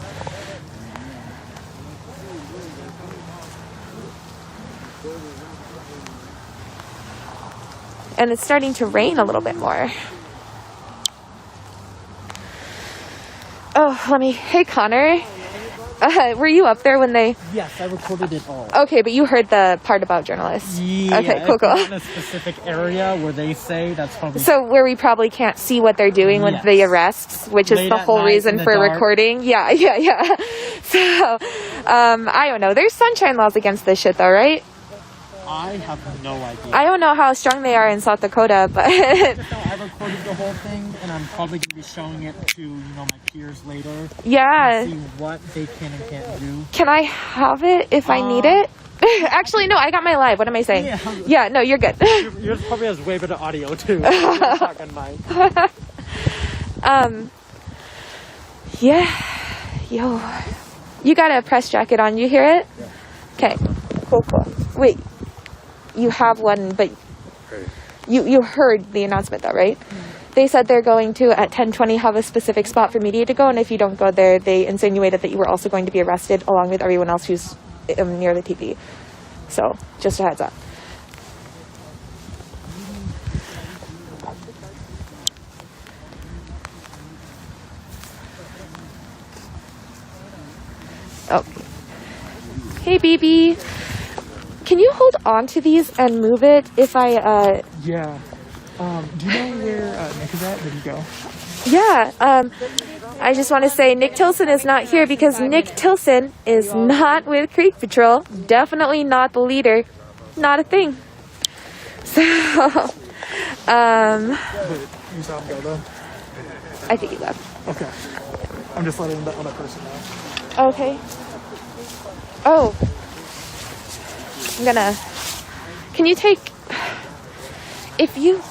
And it's starting to rain a little bit more. Oh, hey Connor. Were you up there when they... Yes, I recorded it all. Okay, but you heard the part about journalists. Yeah, okay, cool. in a specific area where they say that's probably... So where we probably can't see what they're doing with the arrests, which is Late the at whole night reason in the for dark. recording. Yeah. So, I don't know. There's sunshine laws against this shit though, right? I have no idea. I don't know how strong they are in South Dakota, but... I recorded the whole thing, and I'm probably going to be showing it to, my peers later. Yeah. And see what they can and can't do. Can I have it if I need it? Actually, no, I got my live. What am I saying? Yeah, no, you're good. Yours probably has way better audio, too. Shotgun mic. Yeah. Yo. You got a press jacket on. You hear it? Okay. Cool. Wait. You have one, but you heard the announcement though, right? They said they're going to, at 10:20, have a specific spot for media to go, and if you don't go there, they insinuated that you were also going to be arrested along with everyone else who's near the TV. So, just a heads up. Oh. Hey, BB. Can you hold on to these and move it if I, Yeah. Do you know where Nick is at? Did he go? Yeah, I just want to say Nick Tilson is not here because Nick Tilson is not with Creek Patrol. Definitely not the leader. Not a thing. So, You saw him go though? I think he left. Okay. I'm just letting the other person know. Okay. Oh. Can you take, if you,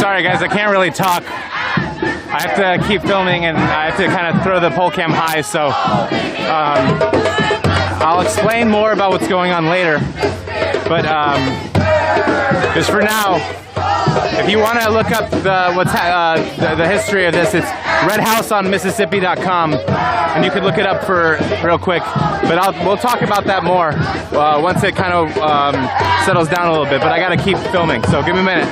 Sorry guys, I can't really talk. I have to keep filming and I have to kind of throw the pole cam high, so I'll explain more about what's going on later. But just for now, if you want to look up the history of this, it's redhouseonmississippi.com, and you could look it up for real quick. But we'll talk about that more once it kind of settles down a little bit. But I got to keep filming, so give me a minute.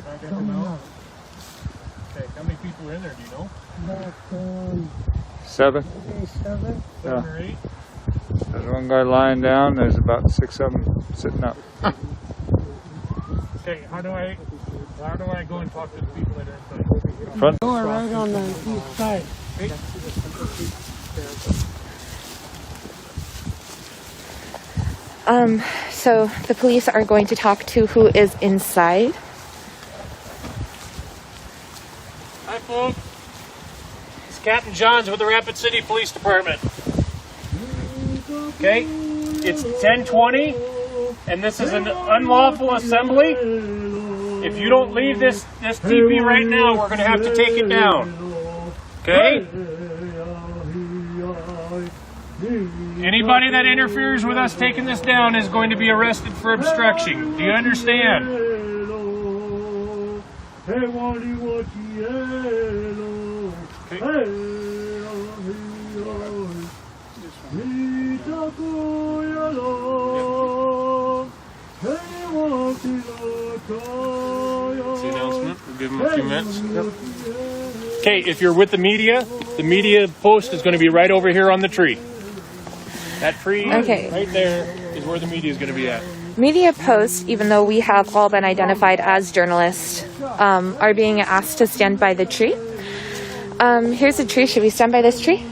Not gonna come out? Okay, how many people are in there, do you know? Seven. 7 or 8? There's one guy lying down. There's about 6 of them sitting up. Okay, how do I go and talk to the people that are inside? Front door right on the east side. So the police are going to talk to who is inside. Hi, folks. It's Captain Johns with the Rapid City Police Department. Okay, it's 10:20, and this is an unlawful assembly. If you don't leave this teepee right now, we're going to have to take it down. Okay? Anybody that interferes with us taking this down is going to be arrested for obstruction. Do you understand? The announcement. We'll give them a few minutes. Okay, if you're with the media post is going to be right over here on the tree. That tree Okay. right there is where the media is going to be at. Media posts, even though we have all been identified as journalists, are being asked to stand by the tree. Here's the tree. Should we stand by this tree?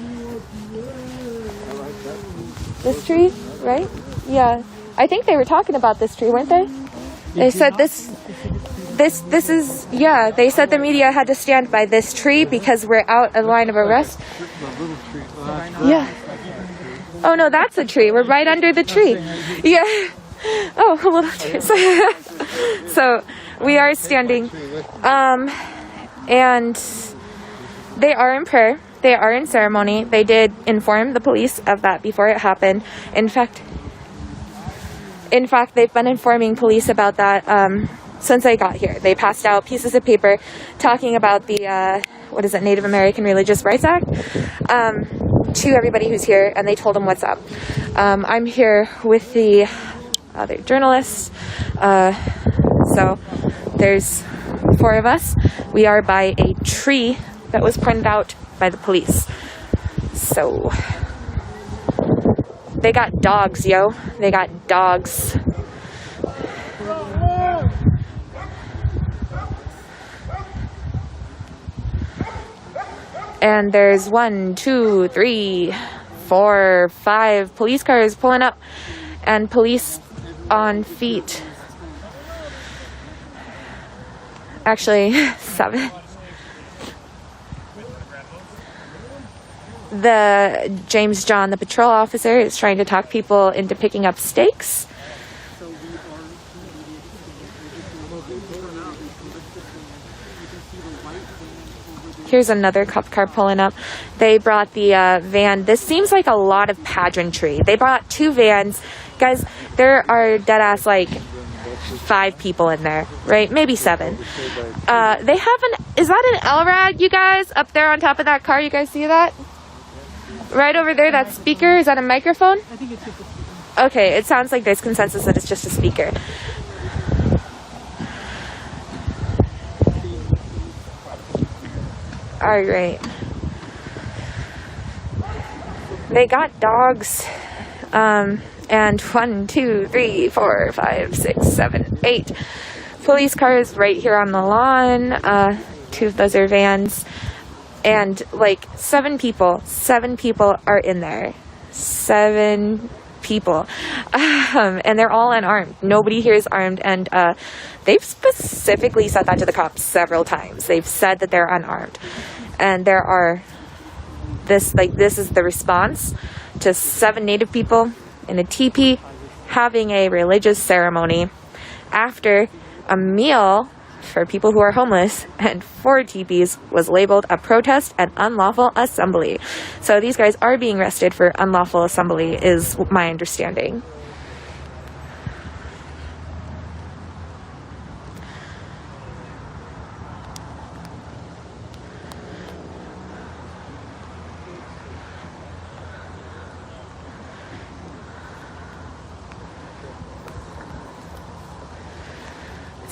This tree, right? Yeah. I think they were talking about this tree, weren't they? They said this is, yeah, they said the media had to stand by this tree because we're out of line of arrest. Yeah. Oh no, that's a tree. We're right under the tree. Yeah. Oh, a little tree. So we are standing. And they are in prayer. They are in ceremony. They did inform the police of that before it happened. In fact, they've been informing police about that since I got here. They passed out pieces of paper talking about the, Native American Religious Rights Act to everybody who's here, and they told them what's up. I'm here with the other journalists. So there's 4 of us. We are by a tree that was pointed out by the police. So they got dogs, yo. They got dogs. And there's 1, 2, 3, 4, 5 police cars pulling up and police on feet. Actually, 7. The James John, the patrol officer, is trying to talk people into picking up stakes. Here's another cop car pulling up. They brought the van. This seems like a lot of pageantry. They brought 2 vans. Guys, there are dead ass like 5 people in there, right? Maybe 7. They have is that an LRAD, you guys? Up there on top of that car, you guys see that? Right over there, that speaker, is that a microphone? I think it's just a speaker. Okay, it sounds like there's consensus that it's just a speaker. Alright. They got dogs. And 1, 2, 3, 4, 5, 6, 7, 8 police cars right here on the lawn. 2 of those are vans. And like 7 people are in there. 7 people. And they're all unarmed. Nobody here is armed. And they've specifically said that to the cops several times. They've said that they're unarmed. And there are this is the response to 7 Native people in a teepee having a religious ceremony after a meal for people who are homeless and 4 teepees was labeled a protest and unlawful assembly. So these guys are being arrested for unlawful assembly is my understanding.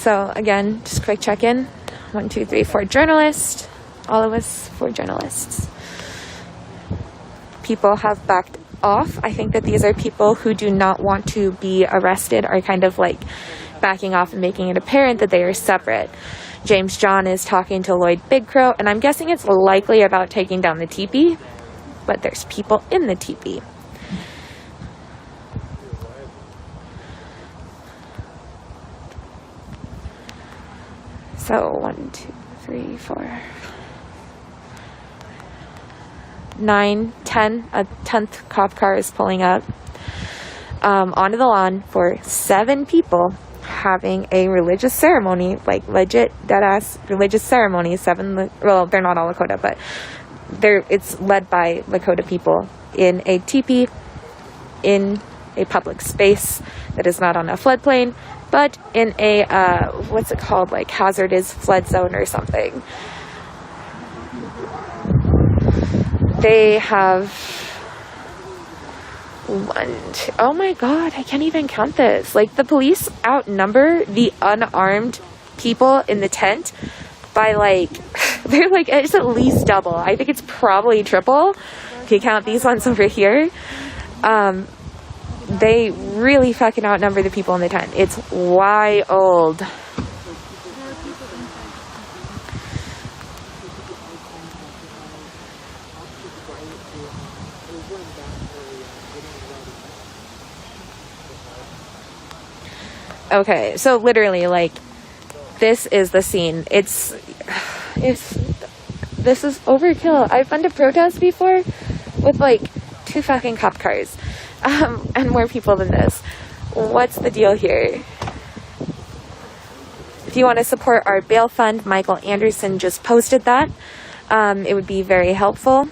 So again, just quick check-in. 1, 2, 3, 4 journalists. All of us 4 journalists. People have backed off. I think that these are people who do not want to be arrested, or kind of like backing off and making it apparent that they are separate. James John is talking to Lloyd Big Crow, and I'm guessing it's likely about taking down the teepee, but there's people in the teepee. So 1, 2, 3, 4, 9, 10. A 10th cop car is pulling up onto the lawn for 7 people having a religious ceremony, like legit deadass religious ceremony. 7, well, they're not all Lakota, but it's led by Lakota people in a teepee in a public space that is not on a floodplain, but in a what's it called, like hazardous flood zone or something. They have 1, 2, oh my god, I can't even count this. Like, the police outnumber the unarmed people in the tent by like, they're like, it's at least double. I think it's probably triple if you count these ones over here. They really fucking outnumber the people in the tent. It's wild. Okay, so literally, like, this is the scene. This is overkill. I've been to protests before with like 2 fucking cop cars, and more people than this. What's the deal here? If you want to support our bail fund, Michael Anderson just posted that. It would be very helpful.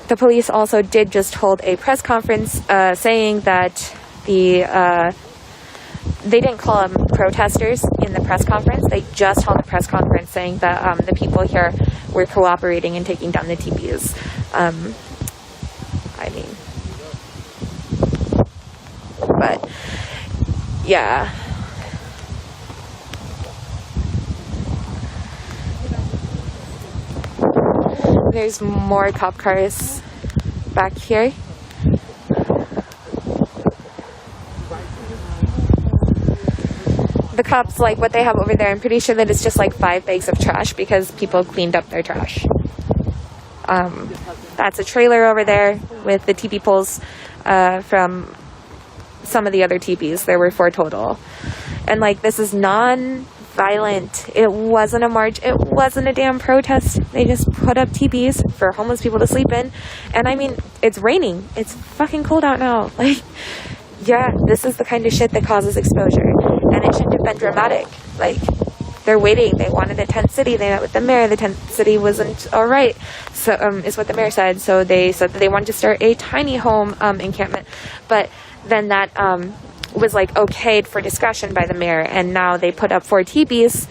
The police also did just hold a press conference saying that they didn't call them protesters in the press conference. They just held a press conference saying that the people here were cooperating and taking down the teepees. I mean, but yeah. There's more cop cars back here. The cops, like what they have over there, I'm pretty sure that it's just like 5 bags of trash because people cleaned up their trash. That's a trailer over there with the teepee poles from some of the other teepees. There were 4 total. And like, this is non-violent. It wasn't a march. It wasn't a damn protest. They just put up teepees for homeless people to sleep in. And I mean, it's raining. It's fucking cold out now. Like, yeah, this is the kind of shit that causes exposure. And it shouldn't have been dramatic. Like, they're waiting. They wanted a tent city. They met with the mayor. The tent city wasn't all right, so is what the mayor said. So they said that they wanted to start a tiny home encampment. But then that was like okayed for discussion by the mayor. And now they put up 4 teepees,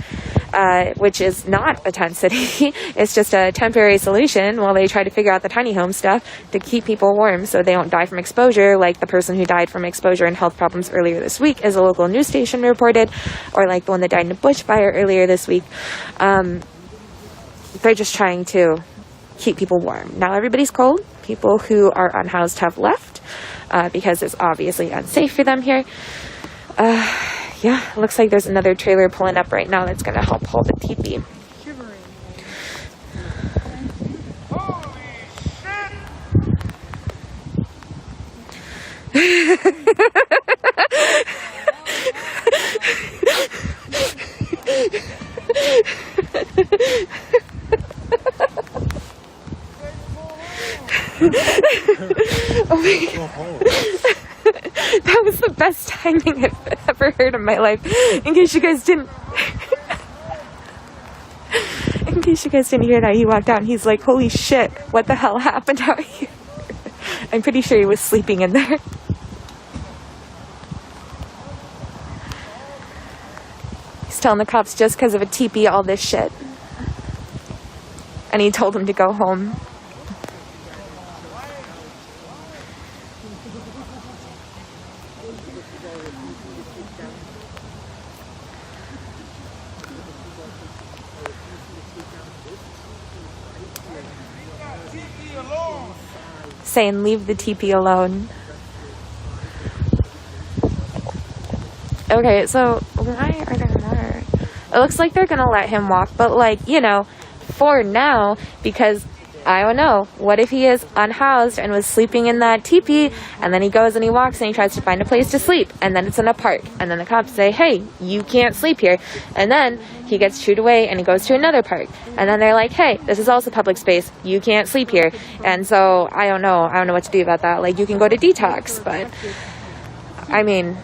which is not a tent city. It's just a temporary solution while they try to figure out the tiny home stuff to keep people warm so they don't die from exposure, like the person who died from exposure and health problems earlier this week, as a local news station reported, or like the one that died in a bushfire earlier this week. They're just trying to keep people warm. Now everybody's cold. People who are unhoused have left because it's obviously unsafe for them here. Yeah, looks like there's another trailer pulling up right now that's going to help hold the teepee. Oh my God. That was the best timing I've ever heard in my life. In case you guys didn't hear that, he walked out and he's like, holy shit, what the hell happened out here? I'm pretty sure he was sleeping in there. He's telling the cops just because of a teepee, all this shit. And he told him to go home. Saying leave the teepee alone. Okay, so why are there more? It looks like they're gonna let him walk, but like, you know, for now, because I don't know, what if he is unhoused and was sleeping in that teepee, and then he goes and he walks and he tries to find a place to sleep, and then it's in a park, and then the cops say, hey, you can't sleep here, and then he gets shooed away and he goes to another park, and then they're like, hey, this is also public space, you can't sleep here. And so I don't know what to do about that. Like, you can go to detox, but I mean,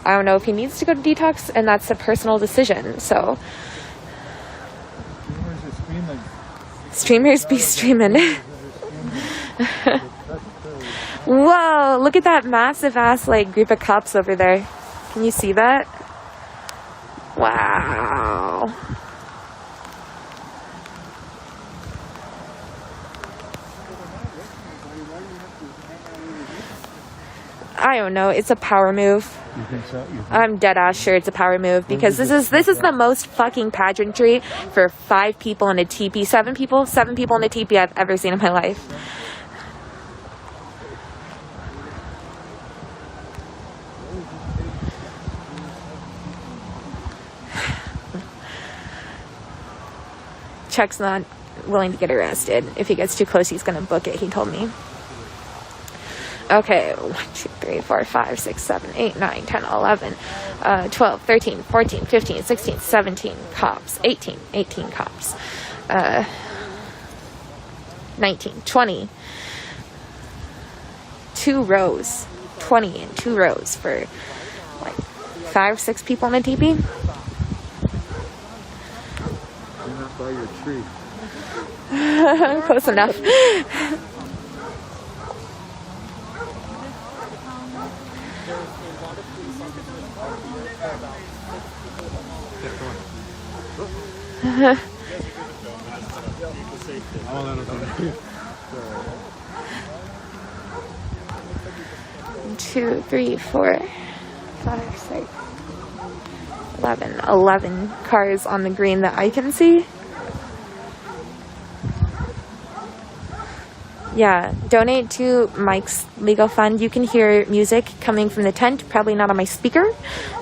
I don't know if he needs to go to detox, and that's a personal decision. So streamers be streaming. Whoa, look at that massive ass like group of cops over there. Can you see that? Wow. I don't know, it's a power move. You think so? I'm dead ass sure it's a power move, because this is the most fucking pageantry for 5 people in a teepee, 7 people in a teepee I've ever seen in my life. Chuck's not willing to get arrested. If he gets too close, he's gonna book it, he told me. Okay, 1, 2, 3, 4, 5, 6, 7, 8, 9, 10, 11, 12, 13, 14, 15, 16, 17 cops, 18 cops, 19, 20, 2 rows, 20 in 2 rows for like 5 or 6 people in a teepee. You're not by your tree. Close enough. Two, 3, 4, 5, 6, 11 cars on the green that I can see. Yeah, donate to Mike's legal fund. You can hear music coming from the tent, probably not on my speaker,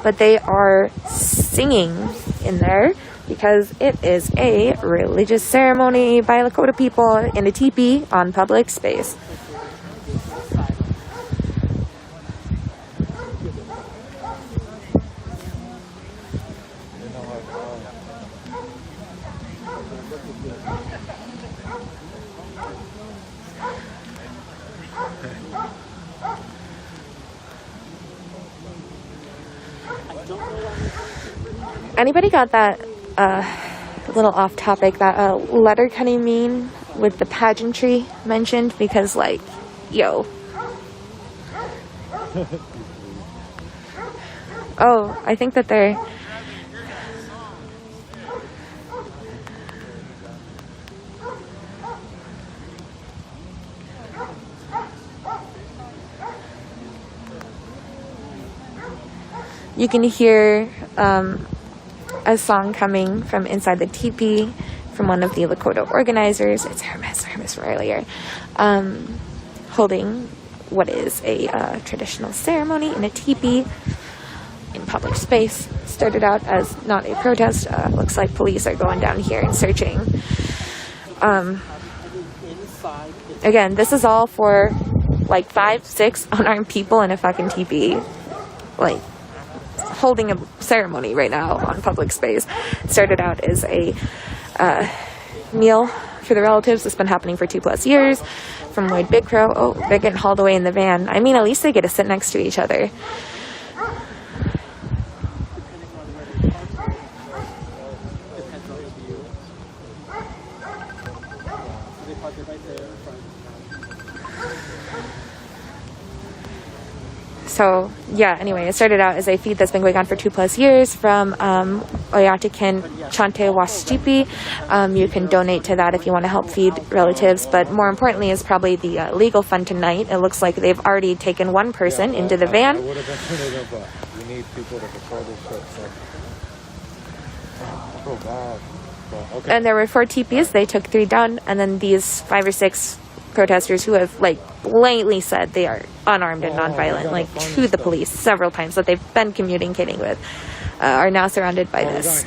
but they are singing in there because it is a religious ceremony by Lakota people in a teepee on public space. Anybody got that little off topic, that Letterkenny meme with the pageantry mentioned? Because like, yo. Oh, I think that they're you can hear a song coming from inside the teepee from one of the Lakota organizers. It's Hermes from earlier, holding what is a traditional ceremony in a teepee in public space. Started out as not a protest. Looks like police are going down here and searching. Again, this is all for like 5, 6 unarmed people in a fucking teepee. Like, holding a ceremony right now on public space. It started out as a meal for the relatives. It's been happening for 2+ years. From Lloyd Big Crow. Oh, they're getting hauled away in the van. I mean, at least they get to sit next to each other. So yeah, anyway, it started out as a feed that's been going on for 2+ years from Oyatakin Chante Waschipi. You can donate to that if you want to help feed relatives, but more importantly is probably the legal fund tonight. It looks like they've already taken one person into the van. We need people to patrol this shit, so. I feel bad, but okay. And there were 4 teepees. They took 3 down, and then these 5 or 6 protesters who have like blatantly said they are unarmed and nonviolent, like to the police several times that they've been communicating with, are now surrounded by this.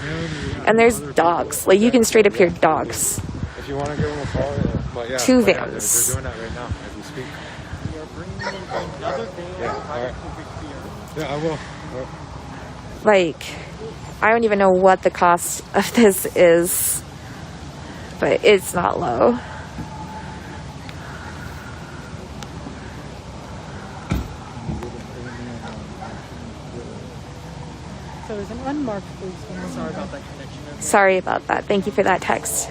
And there's dogs. Like you can straight up hear dogs. If you want to give them a call, but yeah, 2 but yeah, vans. they're doing that right now as we speak. Yeah, all right. Yeah, I will. Like, I don't even know what the cost of this is, but it's not low. So there's an unmarked police van. Sorry about that connection. Sorry about that. Thank you for that text.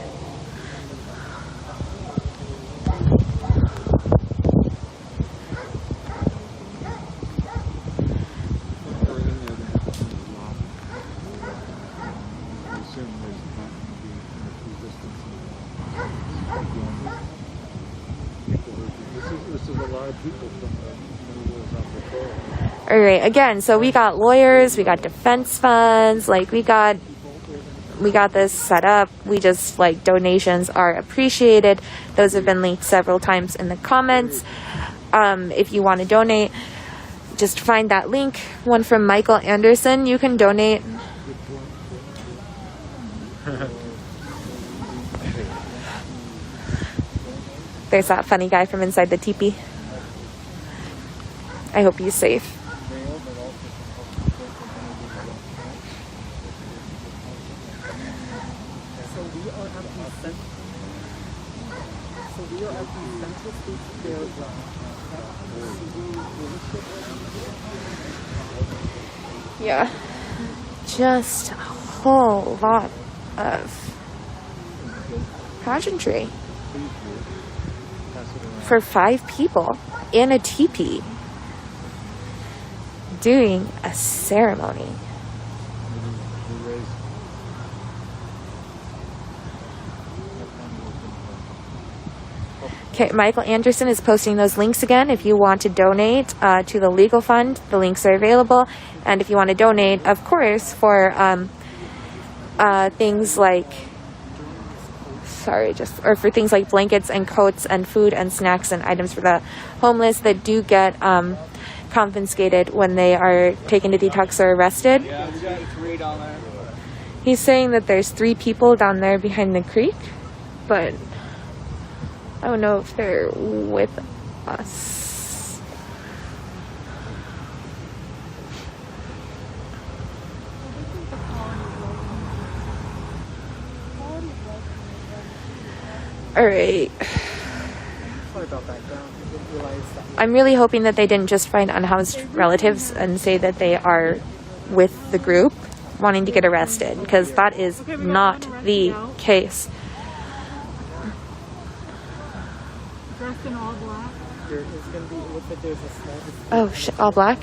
This is a lot of people from the rules on patrol. All right, again, so we got lawyers, we got defense funds, like we got this set up. We just, like, donations are appreciated. Those have been linked several times in the comments. If you want to donate, just find that link. One from Michael Anderson, you can donate. There's that funny guy from inside the teepee. I hope he's safe. Yeah, just a whole lot of pageantry for 5 people in a teepee doing a ceremony. Okay, Michael Anderson is posting those links again. If you want to donate to the legal fund, the links are available. And if you want to donate, of course, for things like, for things like blankets and coats and food and snacks and items for the homeless that do get confiscated when they are taken to detox or arrested. He's saying that there's 3 people down there behind the creek, but I don't know if they're with us. All right. Sorry about that. Didn't realize that. I'm really hoping that they didn't just find unhoused relatives and say that they are with the group wanting to get arrested, because that is not the case. Dressed in all black. There is going to be, it looks like there's a small... Oh, shit, all black?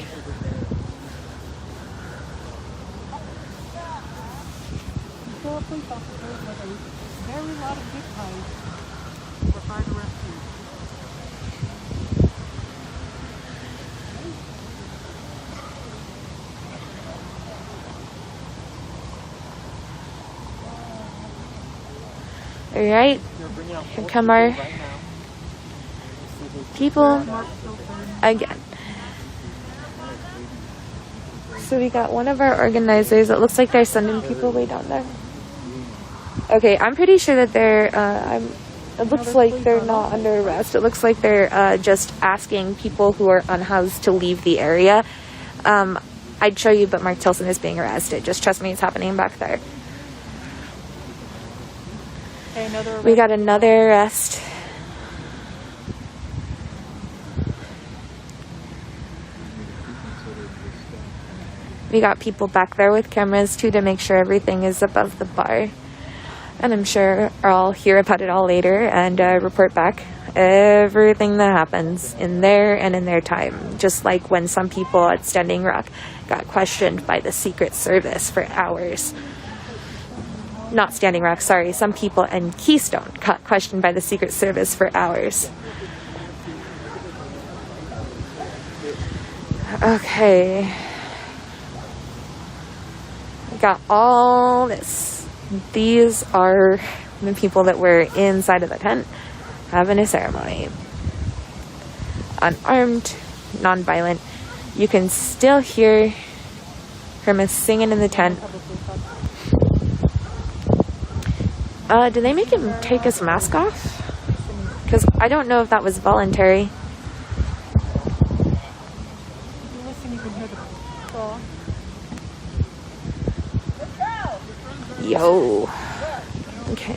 Four police officers with a very lot of zip ties were hard arrested. All right, here come our people again. So we got one of our organizers. It looks like they're sending people way down there. Okay, I'm pretty sure that they're, it looks like they're not under arrest. It looks like they're just asking people who are unhoused to leave the area. I'd show you, but Mark Tilson is being arrested. Just trust me, it's happening back there. We got another arrest. We got people back there with cameras too to make sure everything is above the bar. And I'm sure I'll hear about it all later and report back everything that happens in there and in their time. Just like when some people at Standing Rock got questioned by the Secret Service for hours. Not Standing Rock, sorry. Some people in Keystone got questioned by the Secret Service for hours. Okay. We got all this. These are the people that were inside of the tent having a ceremony. Unarmed, non-violent. You can still hear Hermes singing in the tent. Did they make him take his mask off? Because I don't know if that was voluntary. Yo. Okay.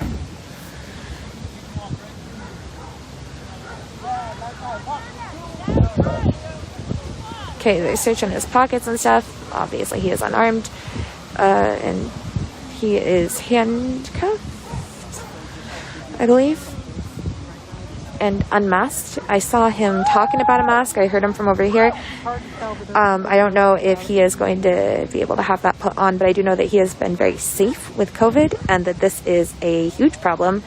Okay, they're searching his pockets and stuff. Obviously, he is unarmed. And he is handcuffed, I believe. And unmasked. I saw him talking about a mask. I heard him from over here. I don't know if he is going to be able to have that put on, but I do know that he has been very safe with COVID and that this is a huge problem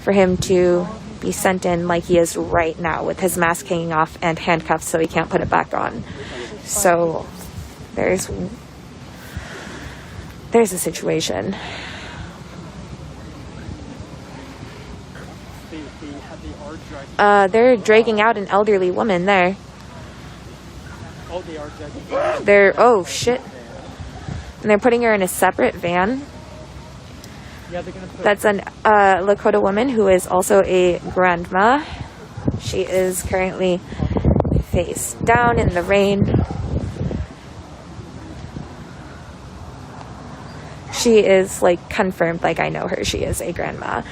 for him to be sent in like he is right now with his mask hanging off and handcuffed so he can't put it back on. So there's a situation. They're dragging out an elderly woman there. Oh, they are dragging. Oh shit. And they're putting her in a separate van. Yeah, they're gonna put That's an Lakota woman who is also a grandma. She is currently face down in the rain. She is like confirmed, like I know her. She is a grandma.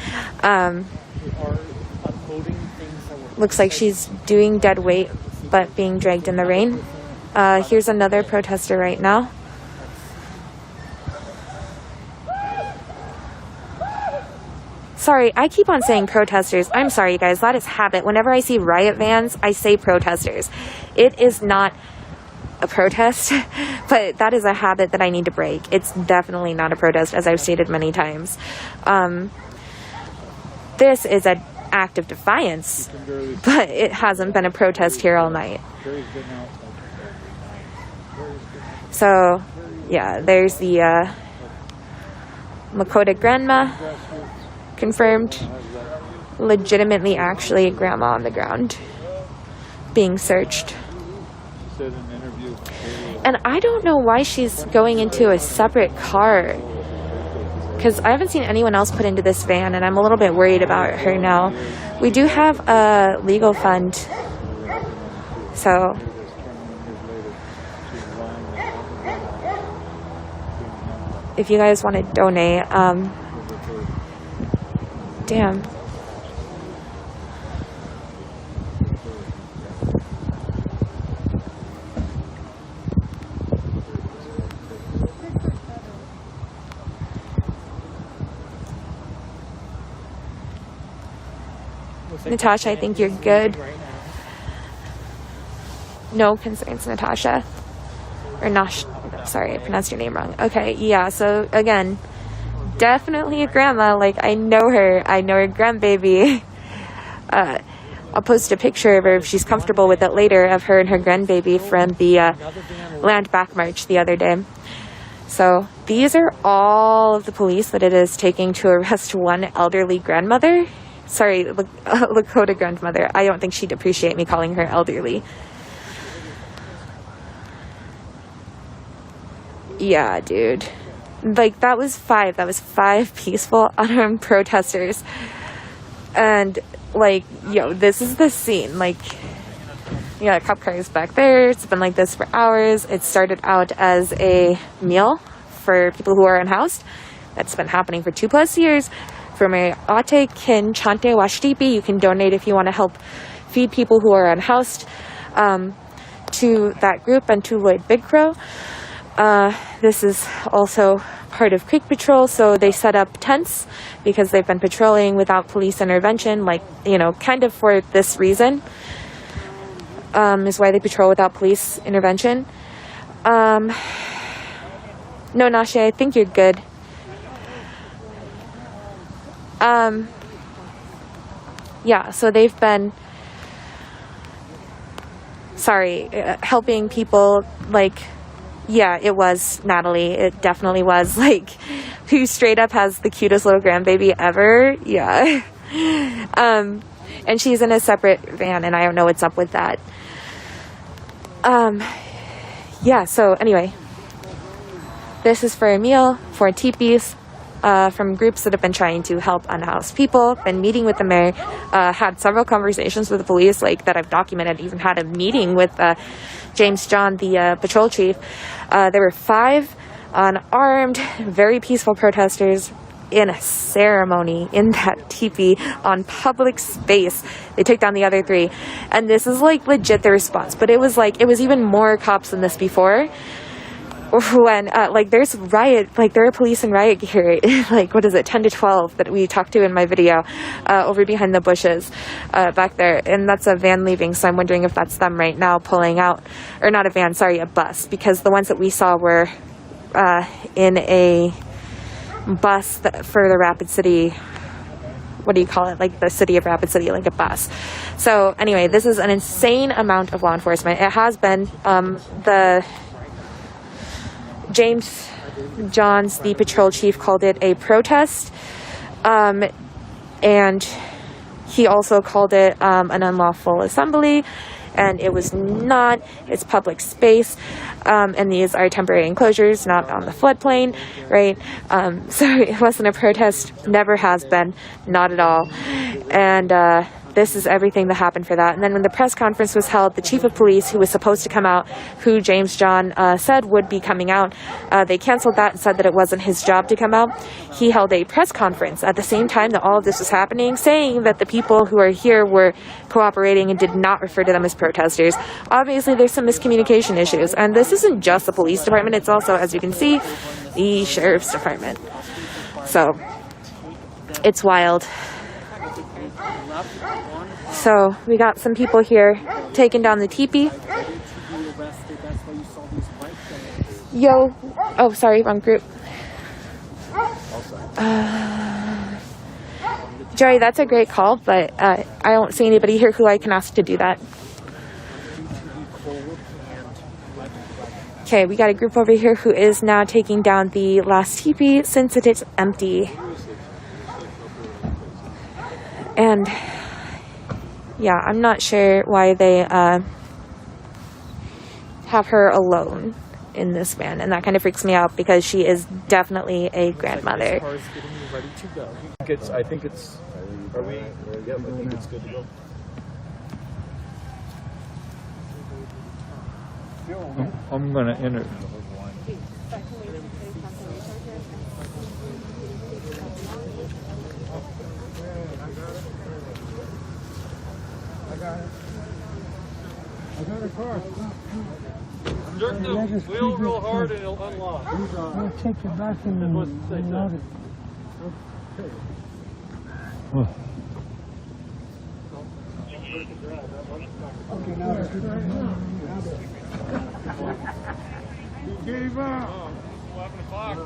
Looks like she's doing dead weight, but being dragged in the rain. Here's another protester right now. Sorry, I keep on saying protesters. I'm sorry, you guys. That is habit. Whenever I see riot vans, I say protesters. It is not a protest, but that is a habit that I need to break. It's definitely not a protest, as I've stated many times. This is an act of defiance, but it hasn't been a protest here all night. So, yeah, there's the Lakota grandma, confirmed, legitimately actually a grandma on the ground, being searched. And I don't know why she's going into a separate car, because I haven't seen anyone else put into this van, and I'm a little bit worried about her now. We do have a legal fund, so if you guys want to donate, damn. Natasha, I think you're good. No concerns, Natasha. Or Nash. Sorry, I pronounced your name wrong. Okay, yeah, so again, definitely a grandma. Like, I know her. I know her grandbaby. I'll post a picture of her if she's comfortable with it later, of her and her grandbaby from the Land Back March the other day. So these are all of the police that it is taking to arrest one elderly grandmother. Sorry, Lakota grandmother. I don't think she'd appreciate me calling her elderly. Yeah, dude. Like, that was five peaceful, unarmed protesters. And, like, yo, this is the scene. Like, yeah, a cop car is back there. It's been like this for hours. It started out as a meal for people who are unhoused. That's been happening for 2+ years. For Ate Kin Chante Washtipi, you can donate if you want to help feed people who are unhoused to that group and to Lloyd Big Crow. This is also part of Creek Patrol, so they set up tents because they've been patrolling without police intervention, like, you know, kind of for this reason, is why they patrol without police intervention. No, Nashe, I think you're good. Yeah, so they've been, helping people, like, yeah, it was Natalie. It definitely was, like, who straight up has the cutest little grandbaby ever. Yeah. And she's in a separate van, and I don't know what's up with that. Yeah, so anyway, this is for a meal for teepees from groups that have been trying to help unhoused people, been meeting with the mayor, had several conversations with the police, like, that I've documented, even had a meeting with James John, the patrol chief. There were 5 unarmed, very peaceful protesters in a ceremony in that teepee on public space. They took down the other 3. And this is, like, legit the response. But it was, like, it was even more cops than this before. When, like, there's riot, like, there are police in riot gear, like, what is it, 10 to 12 that we talked to in my video, over behind the bushes, back there. And that's a van leaving, so I'm wondering if that's them right now pulling out, or not a van, sorry, a bus, because the ones that we saw were, in a bus for the Rapid City, what do you call it, like the city of Rapid City, like a bus. So, anyway, this is an insane amount of law enforcement. It has been, the James Johns, the patrol chief, called it a protest, and he also called it an unlawful assembly, and it was not. It's public space, and these are temporary enclosures, not on the floodplain, right? So it wasn't a protest, never has been, not at all, and this is everything that happened for that. And then when the press conference was held, the chief of police, who was supposed to come out, who James John said would be coming out, they canceled that and said that it wasn't his job to come out. He held a press conference at the same time that all of this was happening, saying that the people who are here were cooperating and did not refer to them as protesters. Obviously, there's some miscommunication issues. And this isn't just the police department. It's also, as you can see, the sheriff's department. So, it's wild. So we got some people here taking down the teepee. Yo, oh sorry, wrong group. Joey, that's a great call, but I don't see anybody here who I can ask to do that. Okay, we got a group over here who is now taking down the last teepee since it is empty. And yeah, I'm not sure why they have her alone in this van, and that kind of freaks me out because she is definitely a grandmother. I think it's. Are we? Yeah, I think it's good to go. I'm gonna enter. I got a car. Jerk the wheel real hard and it'll unlock. We'll take it back and load it. Okay, now let's do that. He gave up. 11 o'clock.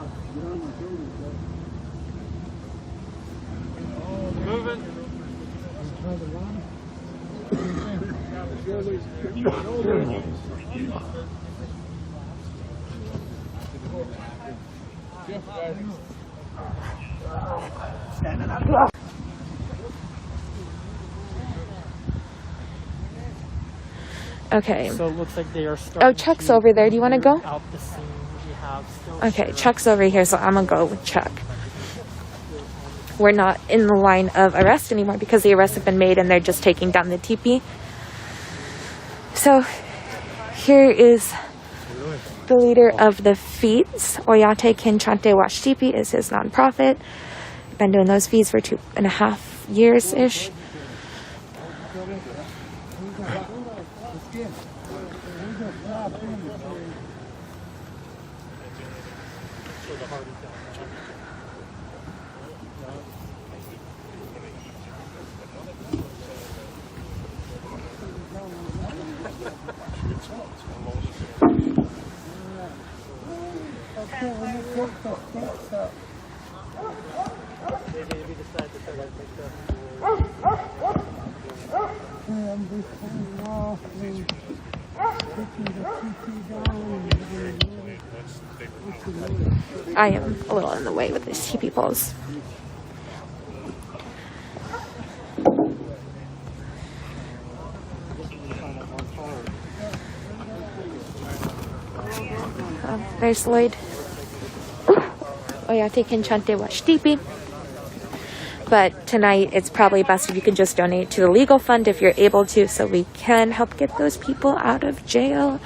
Moving. Okay. So it looks like they are starting. Oh, Chuck's over there. Do you want to go? Out the scene. We have still Okay, Chuck's over here, so I'm gonna go with Chuck. We're not in the line of arrest anymore because the arrests have been made and they're just taking down the teepee. So here is the leader of the feeds. Oyate Kinchante Wash Teepee is his nonprofit. Been doing those feeds for 2.5 years-ish. So the heart is down. I am a little in the way with these TP poles. There's Lloyd. Oh yeah, taking Chante Wash TP. But tonight it's probably best if you can just donate to the legal fund if you're able to, so we can help get those people out of jail.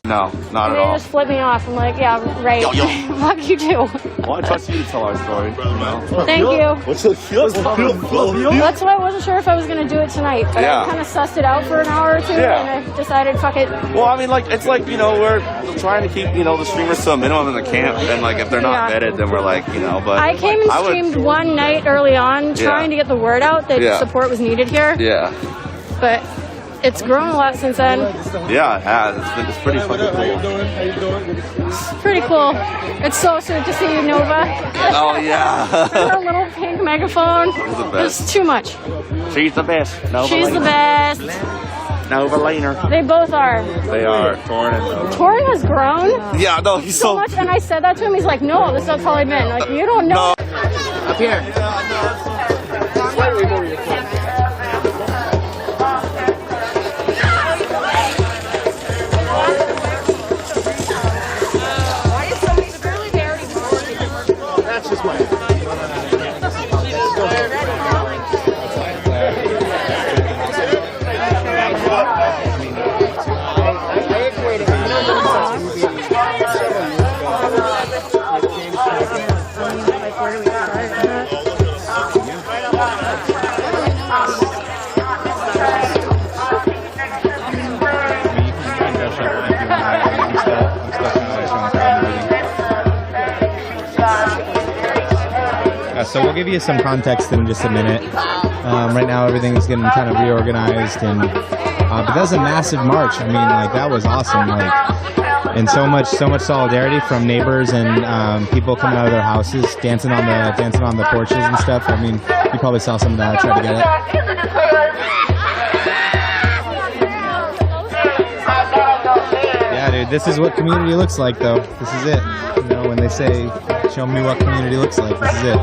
No, not at all. They just flip me off. I'm like, yeah, right. Yo. Fuck you too. Well, I trust you to tell our story. Thank you. What's the deal? That's why I wasn't sure if I was going to do it tonight. But Yeah. I kind of sussed it out for an hour or two, Yeah. and I decided, fuck it. Well, I mean, like, it's like, you know, we're trying to keep, you know, the streamers to a minimum in the camp. And, like, if they're not Yeah. vetted, then we're like, you know, but. I came and streamed one night early on, trying to get the word out that Yeah. support was needed here. Yeah. But it's grown a lot since then. Yeah, it has. It's pretty fucking cool. It's pretty cool. It's so sweet to see Nova. Oh, yeah. Her little pink megaphone. She's the best. It's too much. She's the best. Nova She's the Laner. best. Nova Laner. They both are. They are. Torn and Nova. Torn has grown Yeah, no, he's so much, and I said that to him. He's like, "No, this is how tall I've been." Like, you don't know. Up here. That's just why. So we'll give you some context in just a minute. Right now everything's getting kind of reorganized, and but that was a massive march. I mean, like, that was awesome. Like, and so much solidarity from neighbors and people coming out of their houses, dancing on the porches and stuff. I mean, you probably saw some of that. I tried to get it. Yeah, dude, this is what community looks like, though. This is it. You know, when they say, "Show me what community looks like," this is it.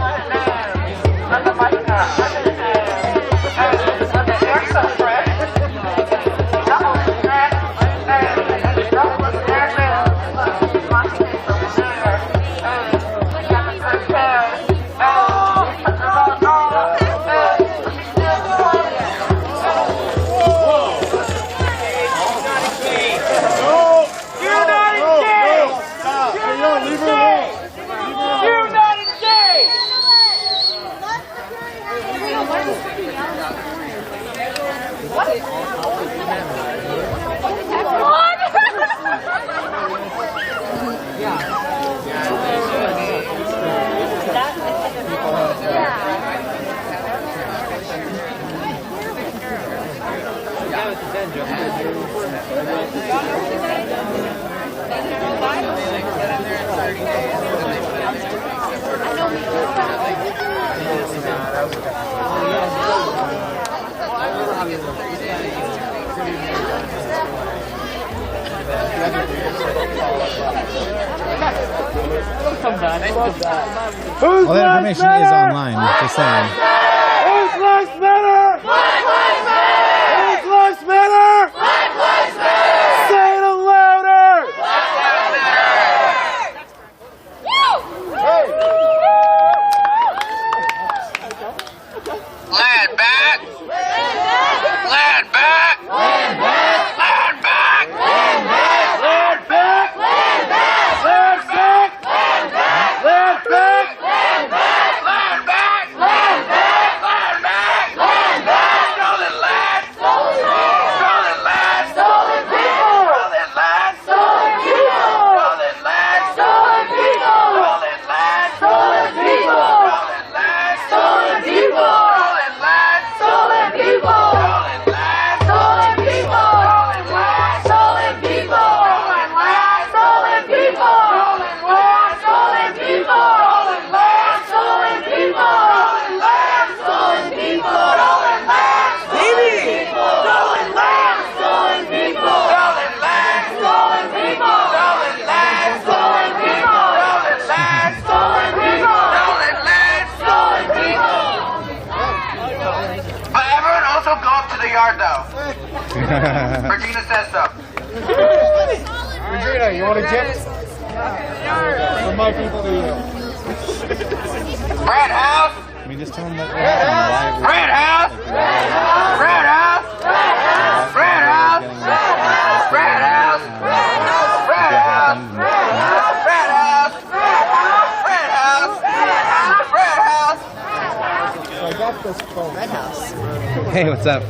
All that information is online, just saying. Whose lives matter? Black lives matter! Whose lives matter? Black lives matter! Say it louder! Black lives matter! Land back! Gallardo. Regina says so. Regina, you want a gift? From my people to you. Red House. I mean, just tell them that. Red House. Red House. Red House. Red House. Red House. Red House. Red House. Red House. I got this phone. Red House. Hey, what's up?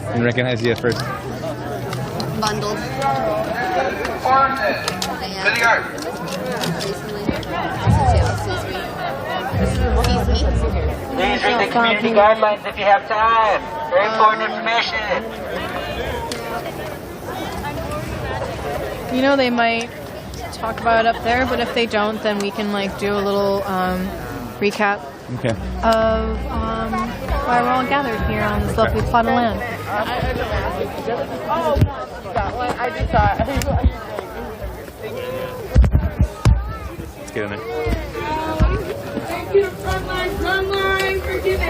Didn't recognize you at first. Bundled. To the earth. Please read the community guidelines if you have time. Very important information. You know, they might talk about it up there, but if they don't, then we can like do a little recap Okay. of why we're all gathered here on this lovely plot of land. I just thought. Let's get in there. Thank you, Frontline, for giving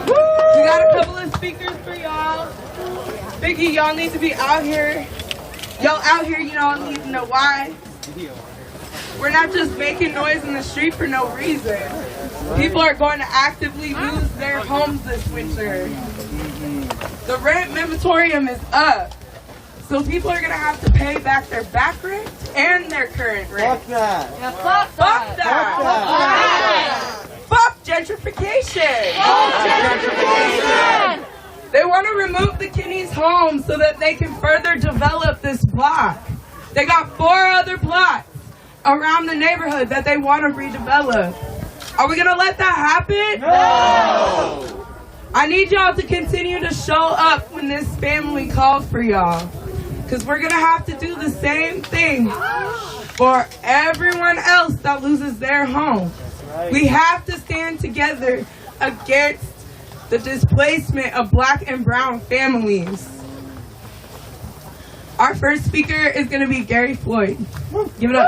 We got a couple of speakers for y'all. Vicky, y'all need to be out here. Y'all out here, you know, need to know why. We're not just making noise in the street for no reason. People are going to actively lose their homes this winter. The rent moratorium is up. So people are going to have to pay back their back rent and their current rent. Fuck that. Yeah, fuck that. Fuck gentrification. They want to remove the Kinney's home so that they can further develop this block. They got 4 other plots around the neighborhood that they want to redevelop. Are we going to let that happen? No! I need y'all to continue to show up when this family calls for y'all. Because we're going to have to do the same thing for everyone else that loses their home. We have to stand together against the displacement of Black and brown families. Our first speaker is going to be Gary Floyd. Give it up.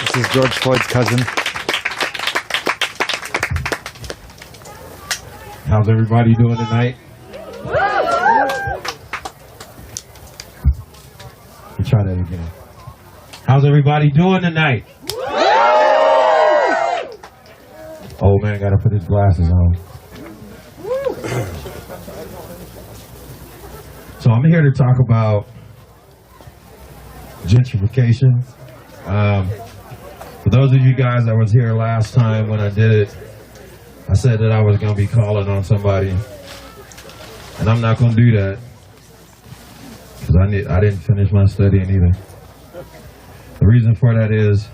This is George Floyd's cousin. How's everybody doing tonight? Let's try that again. How's everybody doing tonight? Oh man, gotta put his glasses on. So I'm here to talk about gentrification. For those of you guys that was here last time when I did it, I said that I was going to be calling on somebody, and I'm not going to do that because I didn't finish my studying either. The reason for that is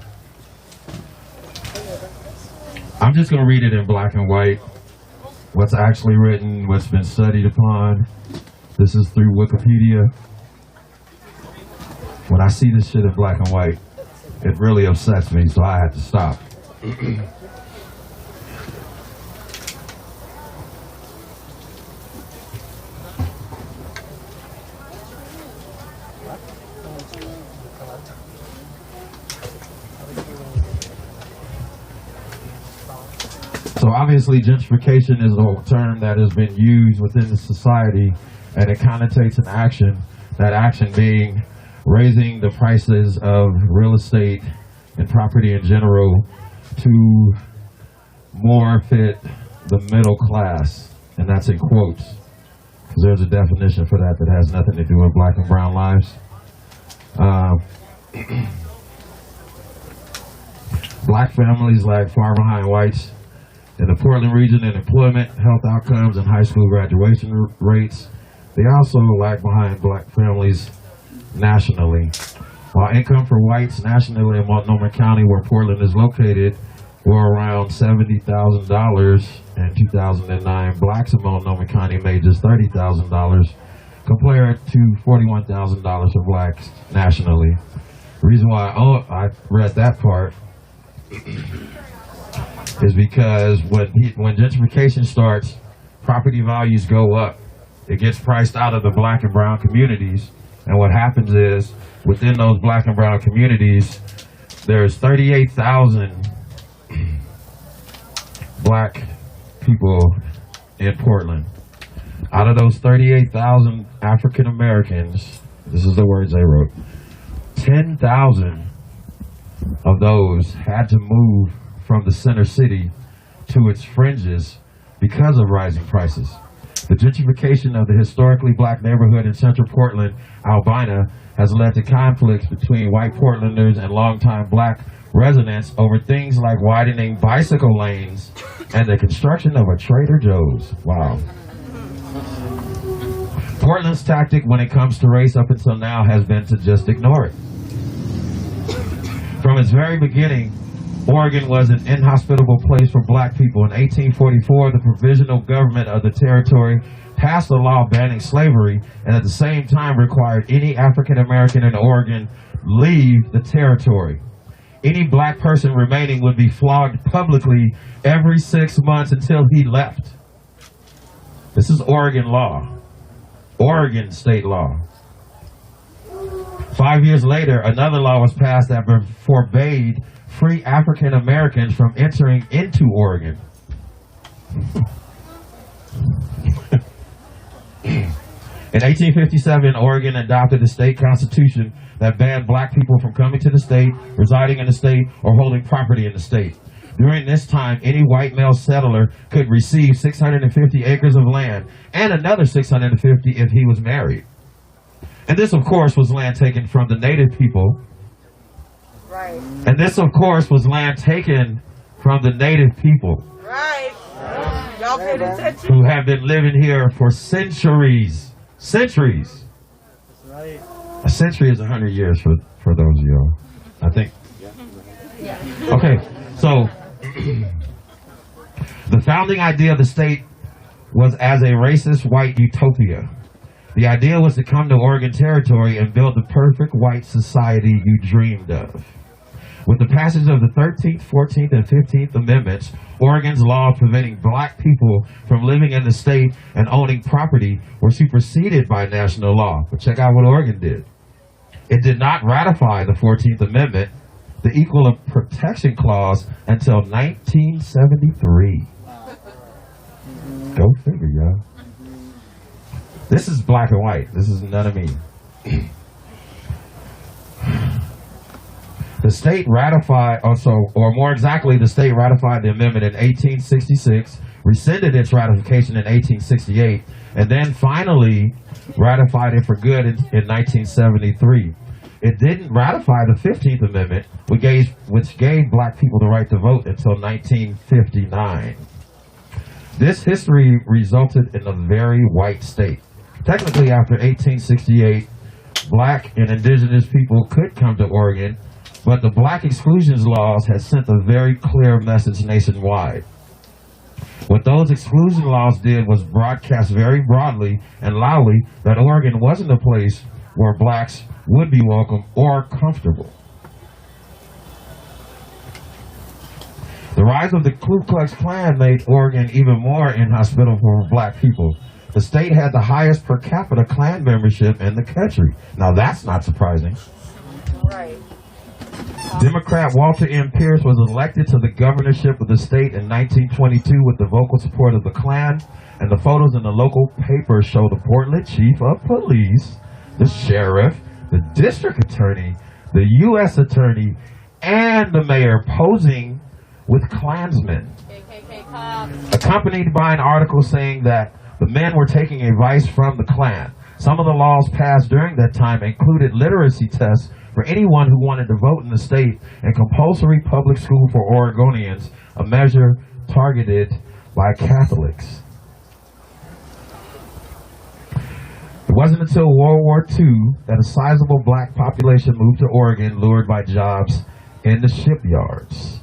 I'm just going to read it in black and white, what's actually written, what's been studied upon. This is through Wikipedia. When I see this shit in black and white, it really upsets me, so I had to stop. So obviously gentrification is a term that has been used within the society, and it connotates an action, that action being raising the prices of real estate and property in general to more fit the middle class, and that's in quotes, because there's a definition for that that has nothing to do with Black and brown lives. Black families lag far behind whites in the Portland region in employment, health outcomes, and high school graduation rates. They also lag behind Black families nationally. While income for whites nationally in Multnomah County, where Portland is located, were around $70,000 in 2009, Blacks in Multnomah County made just $30,000 compared to $41,000 for Blacks nationally. The reason why I read that part is because when gentrification starts, property values go up. It gets priced out of the Black and brown communities. And what happens is, within those Black and brown communities, there's 38,000 black people in Portland. Out of those 38,000 African Americans, this is the words they wrote, 10,000 of those had to move from the center city to its fringes because of rising prices. The gentrification of the historically black neighborhood in central Portland, Albina, has led to conflicts between white Portlanders and longtime black residents over things like widening bicycle lanes and the construction of a Trader Joe's. Wow. Portland's tactic when it comes to race up until now has been to just ignore it. From its very beginning, Oregon was an inhospitable place for black people. In 1844, the provisional government of the territory passed a law banning slavery and at the same time required any African American in Oregon leave the territory. Any black person remaining would be flogged publicly every 6 months until he left. This is Oregon law, Oregon state law. 5 years later, another law was passed that forbade free African Americans from entering into Oregon. In 1857, Oregon adopted a state constitution that banned black people from coming to the state, residing in the state, or holding property in the state. During this time, any white male settler could receive 650 acres of land and another 650 if he was married. And this, of course, was land taken from the native people. Right. And this, of course, was land taken from the native people. Right. Y'all paid attention? Who have been living here for centuries. Centuries. That's right. A century is 100 years for those of y'all, I think. Yeah. Okay, so the founding idea of the state was as a racist white utopia. The idea was to come to Oregon Territory and build the perfect white society you dreamed of. With the passage of the 13th, 14th, and 15th Amendments, Oregon's laws preventing black people from living in the state and owning property were superseded by national law. But check out what Oregon did. It did not ratify the 14th Amendment, the Equal Protection Clause, until 1973. Go figure, y'all. This is black and white. This is none of me. The state ratified, or more exactly, the state ratified the amendment in 1866, rescinded its ratification in 1868, and then finally ratified it for good in 1973. It didn't ratify the 15th Amendment, which gave black people the right to vote until 1959. This history resulted in a very white state. Technically, after 1868, black and indigenous people could come to Oregon, but the black exclusions laws had sent a very clear message nationwide. What those exclusion laws did was broadcast very broadly and loudly that Oregon wasn't a place where blacks would be welcome or comfortable. The rise of the Ku Klux Klan made Oregon even more inhospitable for black people. The state had the highest per capita Klan membership in the country. Now that's not surprising. Right. Democrat Walter M. Pierce was elected to the governorship of the state in 1922 with the vocal support of the Klan, and the photos in the local papers show the Portland chief of police, the sheriff, the district attorney, the U.S. attorney, and the mayor posing with Klansmen, accompanied by an article saying that the men were taking advice from the Klan. Some of the laws passed during that time included literacy tests for anyone who wanted to vote in the state and compulsory public school for Oregonians, a measure targeted by Catholics. It wasn't until World War II that a sizable black population moved to Oregon, lured by jobs in the shipyards.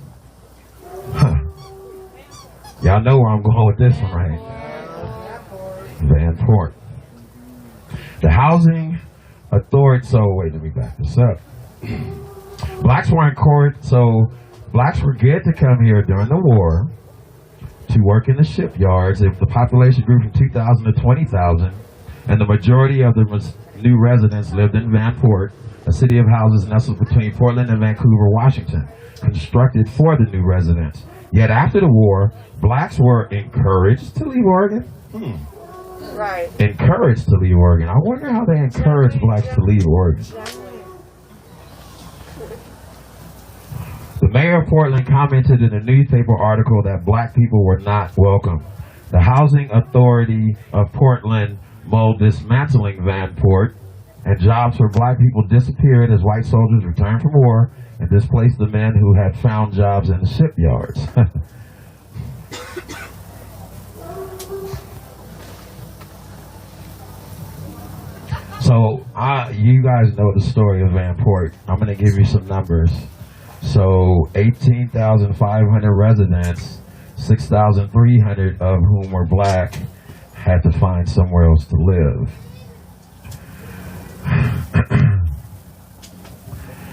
Y'all know where I'm going with this one, right? Vanport. The housing authority, wait, let me back this up. Blacks were in court, so blacks were good to come here during the war to work in the shipyards. If the population grew from 2,000 to 20,000, and the majority of the new residents lived in Vanport, a city of houses nestled between Portland and Vancouver, Washington, constructed for the new residents. Yet after the war, blacks were encouraged to leave Oregon. Right. Encouraged to leave Oregon. I wonder how they encouraged blacks to leave Oregon. The mayor of Portland commented in a newspaper article that black people were not welcome. The Housing Authority of Portland mulled dismantling Vanport, and jobs for black people disappeared as white soldiers returned from war and displaced the men who had found jobs in the shipyards. So, you guys know the story of Vanport. I'm going to give you some numbers. So, 18,500 residents, 6,300 of whom were black, had to find somewhere else to live.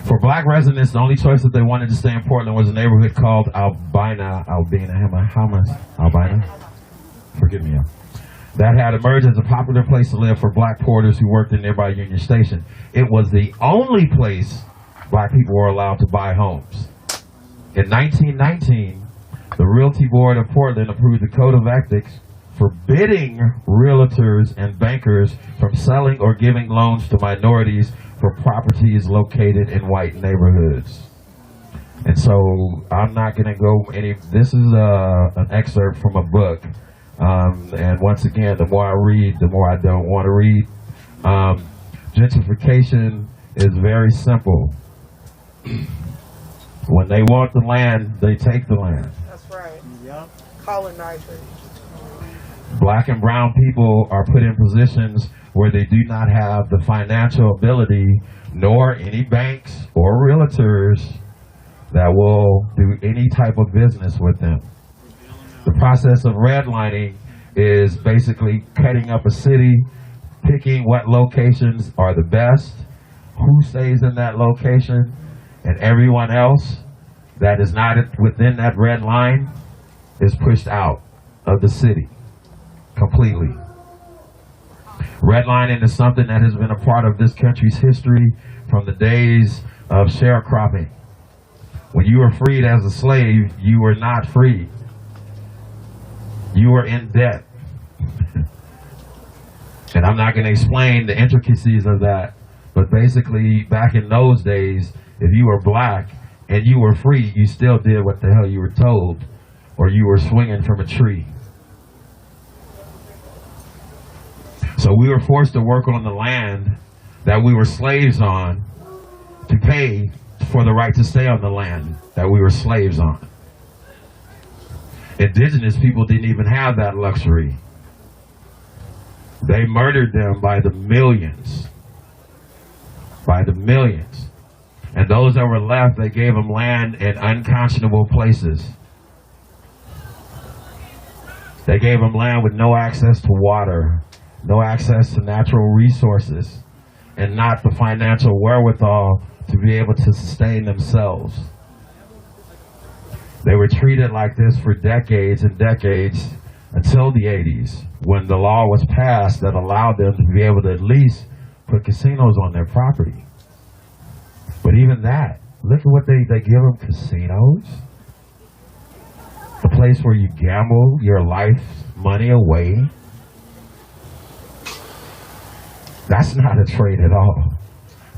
For black residents, the only choice that they wanted to stay in Portland was a neighborhood called Albina. Forgive me, y'all. That had emerged as a popular place to live for black porters who worked in nearby Union Station. It was the only place black people were allowed to buy homes. In 1919, the Realty Board of Portland approved the Code of Ethics forbidding realtors and bankers from selling or giving loans to minorities for properties located in white neighborhoods. And so I'm not going to go this is an excerpt from a book. And once again, the more I read, the more I don't want to read. Gentrification is very simple. When they want the land, they take the land. That's right. Yep. Colonizers. Black and brown people are put in positions where they do not have the financial ability, nor any banks or realtors that will do any type of business with them. The process of redlining is basically cutting up a city, picking what locations are the best, who stays in that location, and everyone else that is not within that red line is pushed out of the city completely. Redlining is something that has been a part of this country's history from the days of sharecropping. When you were freed as a slave, you were not free. You were in debt. And I'm not going to explain the intricacies of that, but basically back in those days, if you were black and you were free, you still did what the hell you were told, or you were swinging from a tree. So we were forced to work on the land that we were slaves on to pay for the right to stay on the land that we were slaves on. Indigenous people didn't even have that luxury. They murdered them by the millions. By the millions. And those that were left, they gave them land in unconscionable places. They gave them land with no access to water, no access to natural resources, and not the financial wherewithal to be able to sustain themselves. They were treated like this for decades and decades until the 80s, when the law was passed that allowed them to be able to at least put casinos on their property. But even that, look at what they give them, casinos. A place where you gamble your life money away. That's not a trade at all.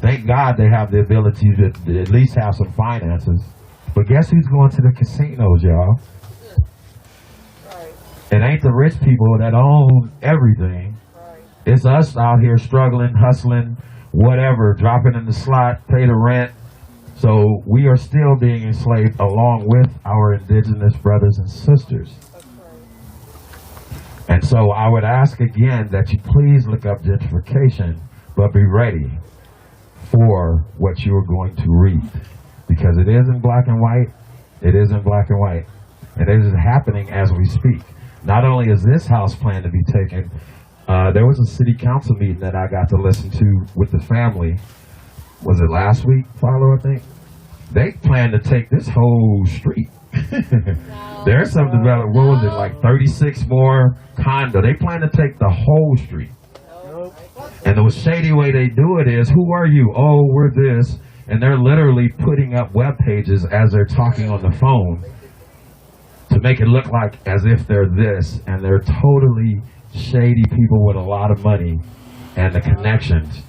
Thank God they have the ability to at least have some finances. But guess who's going to the casinos, y'all? It ain't the rich people that own everything. It's us out here struggling, hustling, whatever, dropping in the slot, pay the rent. So we are still being enslaved along with our indigenous brothers and sisters. And so I would ask again that you please look up gentrification, but be ready for what you are going to read. Because it is in black and white. It is in black and white. And it is happening as we speak. Not only is this house planned to be taken, there was a city council meeting that I got to listen to with the family. Was it last week, Follow, I think? They plan to take this whole street. There's some development, what was it, like 36 more condo. They plan to take the whole street. And the shady way they do it is, who are you? Oh, we're this. And they're literally putting up web pages as they're talking on the phone to make it look like as if they're this, and they're totally shady people with a lot of money and the connections,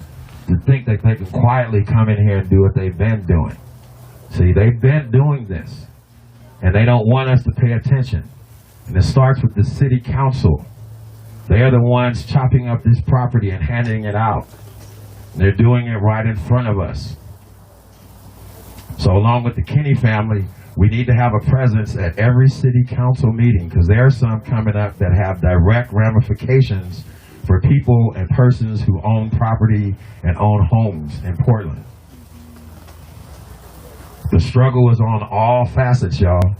to think that they can quietly come in here and do what they've been doing. See, they've been doing this, and they don't want us to pay attention. And it starts with the city council. They are the ones chopping up this property and handing it out. They're doing it right in front of us. So along with the Kinney family, we need to have a presence at every city council meeting, because there are some coming up that have direct ramifications for people and persons who own property and own homes in Portland. The struggle is on all facets, y'all.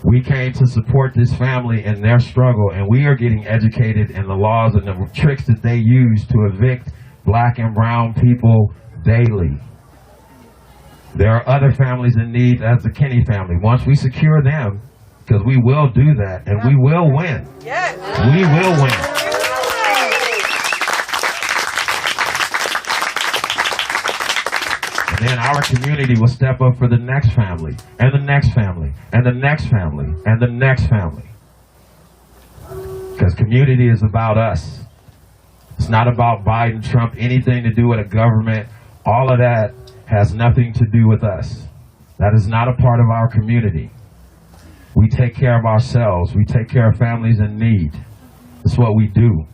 We came to support this family in their struggle, and we are getting educated in the laws and the tricks that they use to evict black and brown people daily. There are other families in need as the Kinney family. Once we secure them, because we will do that, and we will win. We will win. And then our community will step up for the next family, and the next family, and the next family, and the next family. Because community is about us. It's not about Biden, Trump, anything to do with a government. All of that has nothing to do with us. That is not a part of our community. We take care of ourselves. We take care of families in need. That's what we do.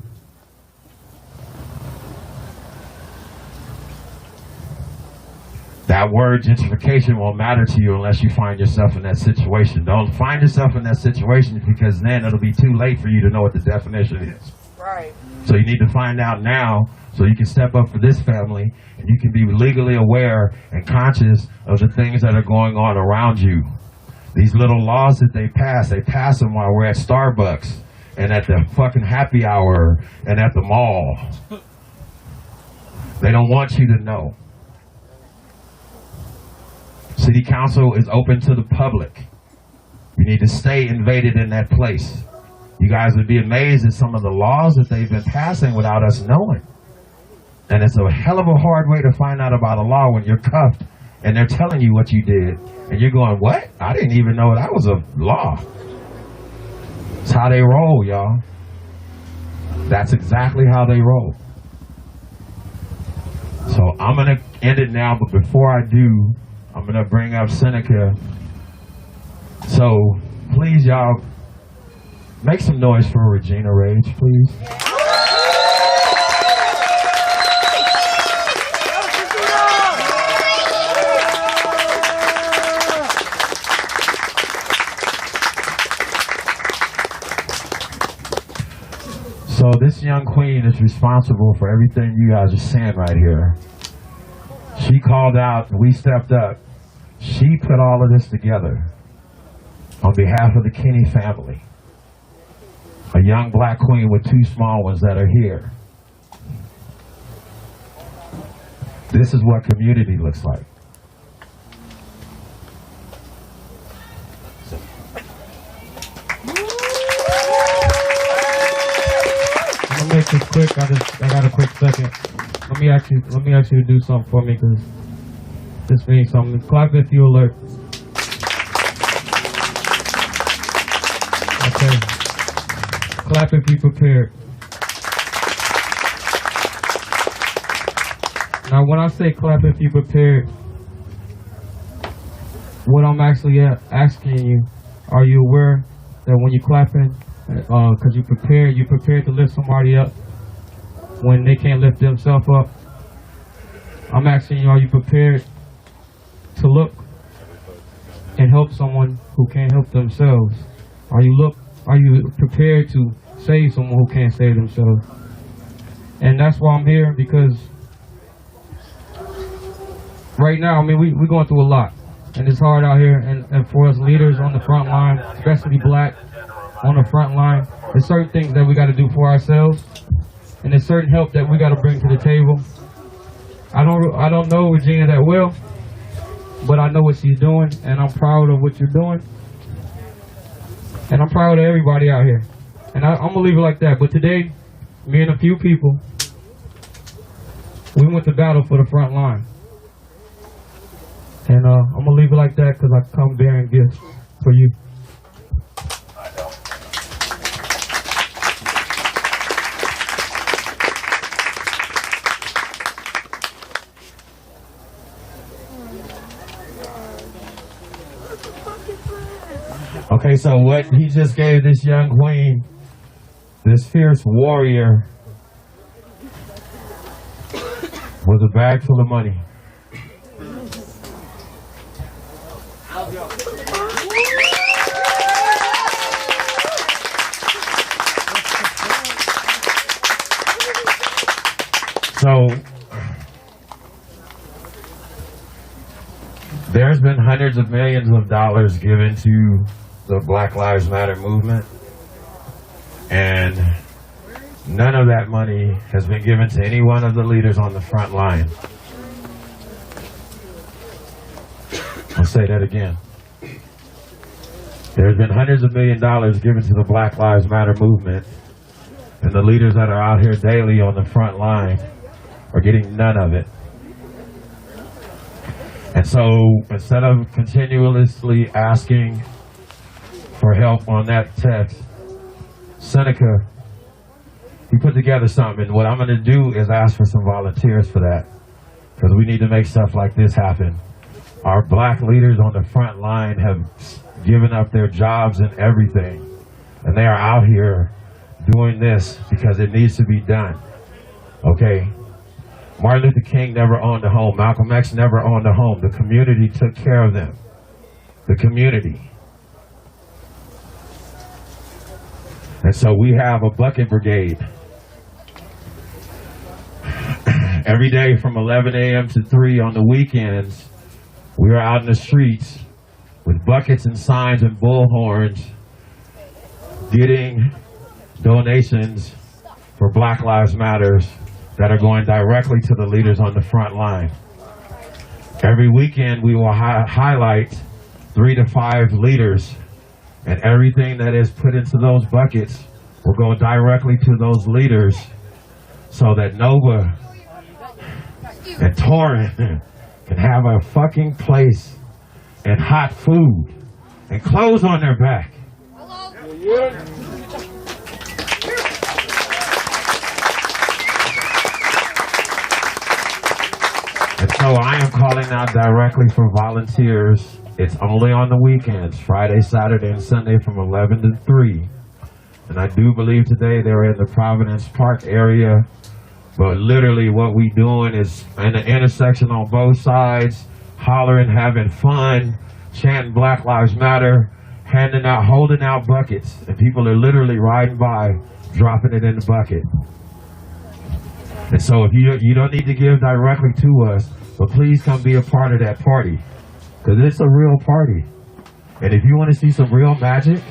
That word gentrification won't matter to you unless you find yourself in that situation. Don't find yourself in that situation, because then it'll be too late for you to know what the definition is. Right. So you need to find out now so you can step up for this family, and you can be legally aware and conscious of the things that are going on around you. These little laws that they pass them while we're at Starbucks and at the fucking happy hour and at the mall. They don't want you to know. City Council is open to the public. You need to stay invaded in that place. You guys would be amazed at some of the laws that they've been passing without us knowing. And it's a hell of a hard way to find out about a law when you're cuffed and they're telling you what you did. And you're going, what? I didn't even know that was a law. That's how they roll, y'all. That's exactly how they roll. So I'm going to end it now, but before I do, I'm going to bring up Seneca. So please, y'all, make some noise for Regina Rage, please. So this young queen is responsible for everything you guys are saying right here. She called out, we stepped up. She put all of this together on behalf of the Kinney family. A young black queen with two small ones that are here. This is what community looks like. I'm gonna make this quick. I got a quick second. Let me ask you to do something for me, because this means something. Clap if you alert. Okay. Clap if you prepared. Now, when I say clap if you prepared, what I'm actually asking you, are you aware that when you're clapping, because you prepared to lift somebody up when they can't lift themselves up? I'm asking you, are you prepared to look and help someone who can't help themselves? Are you prepared to save someone who can't save themselves? And that's why I'm here, because right now, I mean, we're going through a lot, and it's hard out here, and for us leaders on the front line, especially black on the front line, there's certain things that we got to do for ourselves, and there's certain help that we got to bring to the table. I don't know Regina that well, but I know what she's doing, and I'm proud of what you're doing, and I'm proud of everybody out here, and I'm gonna leave it like that. But today, me and a few people, we went to battle for the front line, and I'm gonna leave it like that, because I come bearing gifts for you. Okay, so what he just gave this young queen, this fierce warrior, was a bag full of money. So there's been hundreds of millions of dollars given to the Black Lives Matter movement, and none of that money has been given to any one of the leaders on the front line. I'll say that again. There's been hundreds of millions of dollars given to the Black Lives Matter movement, and the leaders that are out here daily on the front line are getting none of it. And so instead of continuously asking for help on that text, Seneca, he put together something. And what I'm going to do is ask for some volunteers for that, because we need to make stuff like this happen. Our black leaders on the front line have given up their jobs and everything, and they are out here doing this because it needs to be done. Okay? Martin Luther King never owned a home. Malcolm X never owned a home. The community took care of them. The community. And so we have a bucket brigade. Every day from 11 a.m. to 3 on the weekends, we are out in the streets with buckets and signs and bullhorns getting donations for Black Lives Matters that are going directly to the leaders on the front line. Every weekend we will highlight 3 to 5 leaders, and everything that is put into those buckets will go directly to those leaders so that Nova and Torrent can have a fucking place and hot food and clothes on their back. And so I am calling out directly for volunteers. It's only on the weekends, Friday, Saturday, and Sunday from 11 to 3. And I do believe today they're in the Providence Park area. But literally what we doing is in the intersection on both sides, hollering, having fun, chanting Black Lives Matter, handing out, holding out buckets. And people are literally riding by, dropping it in the bucket. And so if you don't need to give directly to us, but please come be a part of that party. Because it's a real party. And if you want to see some real magic,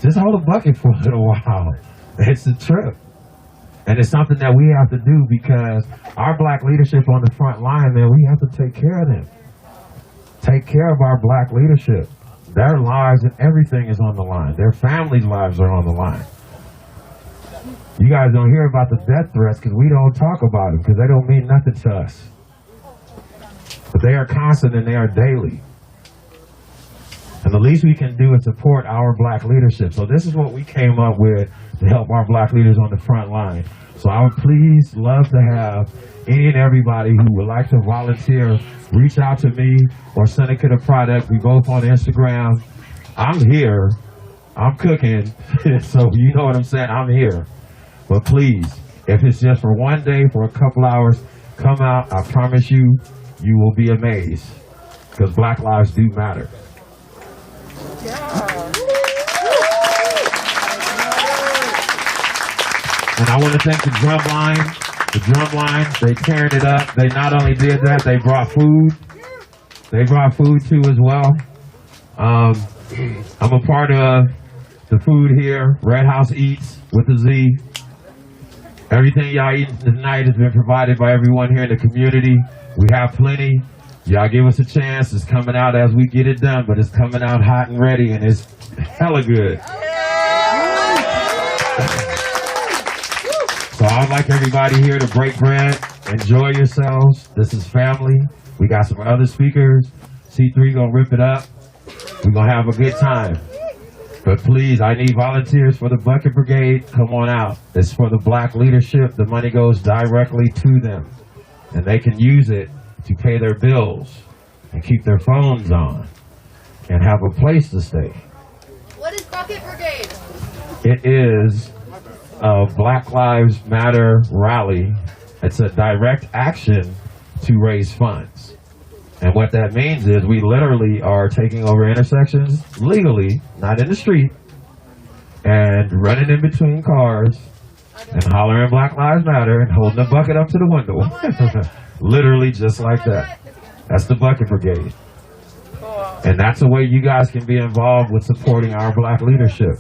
just hold a bucket for a little while. It's a trip. And it's something that we have to do because our black leadership on the front line, man, we have to take care of them. Take care of our black leadership. Their lives and everything is on the line. Their families' lives are on the line. You guys don't hear about the death threats because we don't talk about them because they don't mean nothing to us. But they are constant and they are daily. And the least we can do is support our black leadership. So this is what we came up with to help our black leaders on the front line. So I would please love to have any and everybody who would like to volunteer, reach out to me or Seneca the Product. We both on Instagram. I'm here. I'm cooking. So you know what I'm saying? I'm here. But please, if it's just for one day, for a couple hours, come out. I promise you, you will be amazed. Because Black lives do matter. And I want to thank the drum line. The drum line, they tearing it up. They not only did that, they brought food. They brought food too as well. I'm a part of the food here, Red House Eats with a Z. Everything y'all eating tonight has been provided by everyone here in the community. We have plenty. Y'all give us a chance. It's coming out as we get it done, but it's coming out hot and ready, and it's hella good. So I'd like everybody here to break bread, enjoy yourselves. This is family. We got some other speakers. C3 gonna rip it up. We're gonna have a good time. But please, I need volunteers for the Bucket Brigade. Come on out. It's for the black leadership. The money goes directly to them. And they can use it to pay their bills and keep their phones on and have a place to stay. Bucket Brigade. It is a Black Lives Matter rally. It's a direct action to raise funds. And what that means is we literally are taking over intersections legally, not in the street, and running in between cars and hollering Black Lives Matter and holding the bucket up to the window. Literally just like that. That's the Bucket Brigade. And that's the way you guys can be involved with supporting our black leadership.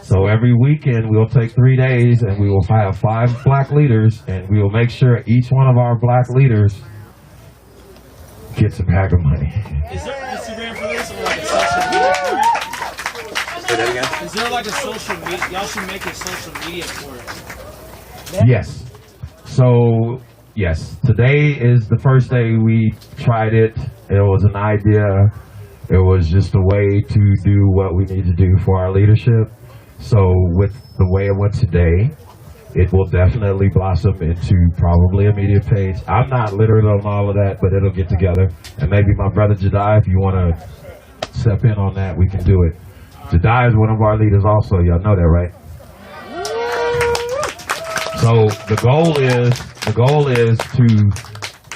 So every weekend we'll take 3 days and we will have 5 black leaders, and we will make sure each one of our black leaders gets a bag of money. Is there Instagram for this or like a social media for it? Say that again? Is there like a social media? Y'all should make a social media for it. Yes. So, yes. Today is the first day we tried it. It was an idea. It was just a way to do what we need to do for our leadership. So with the way it went today, it will definitely blossom into probably a media page. I'm not literate on all of that, but it'll get together. And maybe my brother Jedi, if you want to step in on that, we can do it. Jedi is one of our leaders also. Y'all know that, right? So the goal is to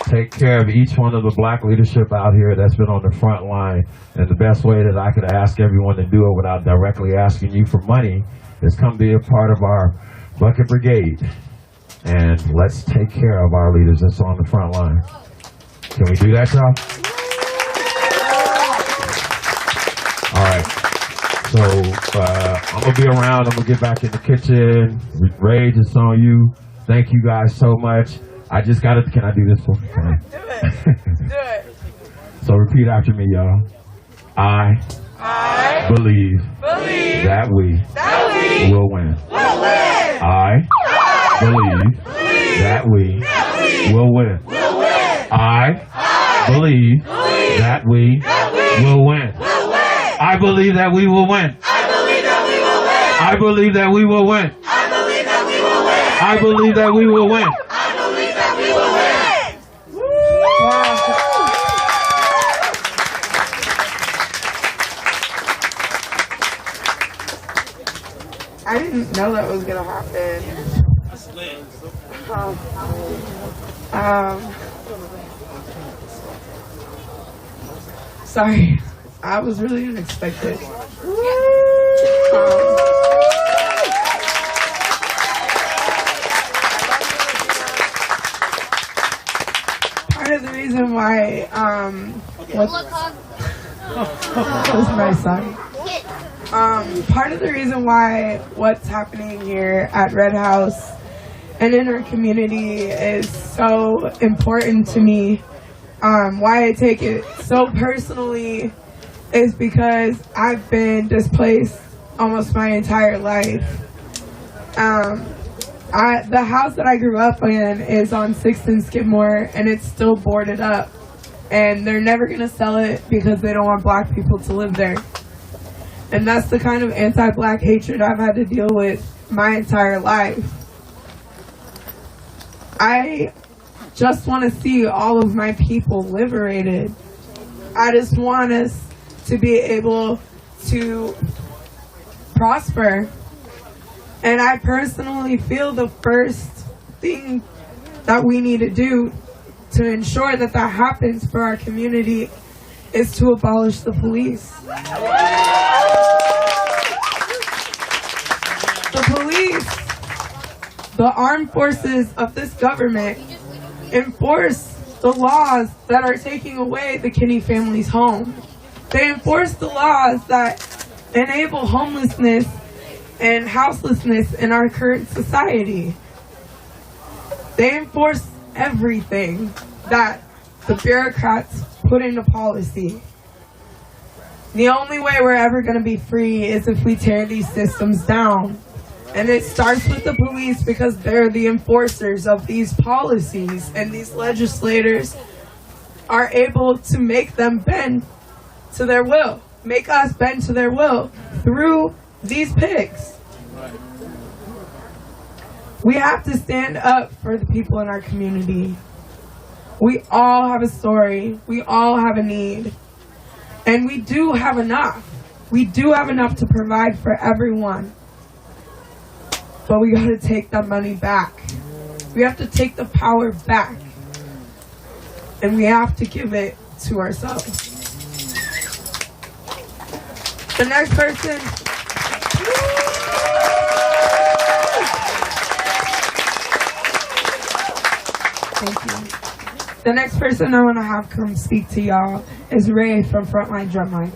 take care of each one of the black leadership out here that's been on the front line. And the best way that I could ask everyone to do it without directly asking you for money is come be a part of our Bucket Brigade. And let's take care of our leaders that's on the front line. Can we do that, y'all? All right. So I'm going to be around. I'm going to get back in the kitchen. Rage, it's on you. Thank you guys so much. I just got to, can I do this for you? Do it. Do it. So repeat after me, y'all. I believe that we will win. I believe that we will win. I believe that we will win. I believe that we will win. I believe that we will win. I believe that we will win. I didn't know that was gonna happen. Sorry, I was really unexpected. Part of the reason why that was my son. Part of the reason why what's happening here at Red House and in our community is so important to me, why I take it so personally, is because I've been displaced almost my entire life. The house that I grew up in is on 6th and Skidmore, and it's still boarded up. And they're never going to sell it because they don't want black people to live there. And that's the kind of anti-black hatred I've had to deal with my entire life. I just want to see all of my people liberated. I just want us to be able to prosper. And I personally feel the first thing that we need to do to ensure that that happens for our community is to abolish the police. The police, the armed forces of this government, enforce the laws that are taking away the Kinney family's home. They enforce the laws that enable homelessness and houselessness in our current society. They enforce everything that the bureaucrats put into policy. The only way we're ever going to be free is if we tear these systems down. And it starts with the police because they're the enforcers of these policies, and these legislators are able to make them bend to their will, make us bend to their will through these pigs. We have to stand up for the people in our community. We all have a story. We all have a need. And we do have enough. We do have enough to provide for everyone. But we gotta take that money back. We have to take the power back. And we have to give it to ourselves. The next person. Thank you. The next person I want to have come speak to y'all is Ray from Frontline Drumline.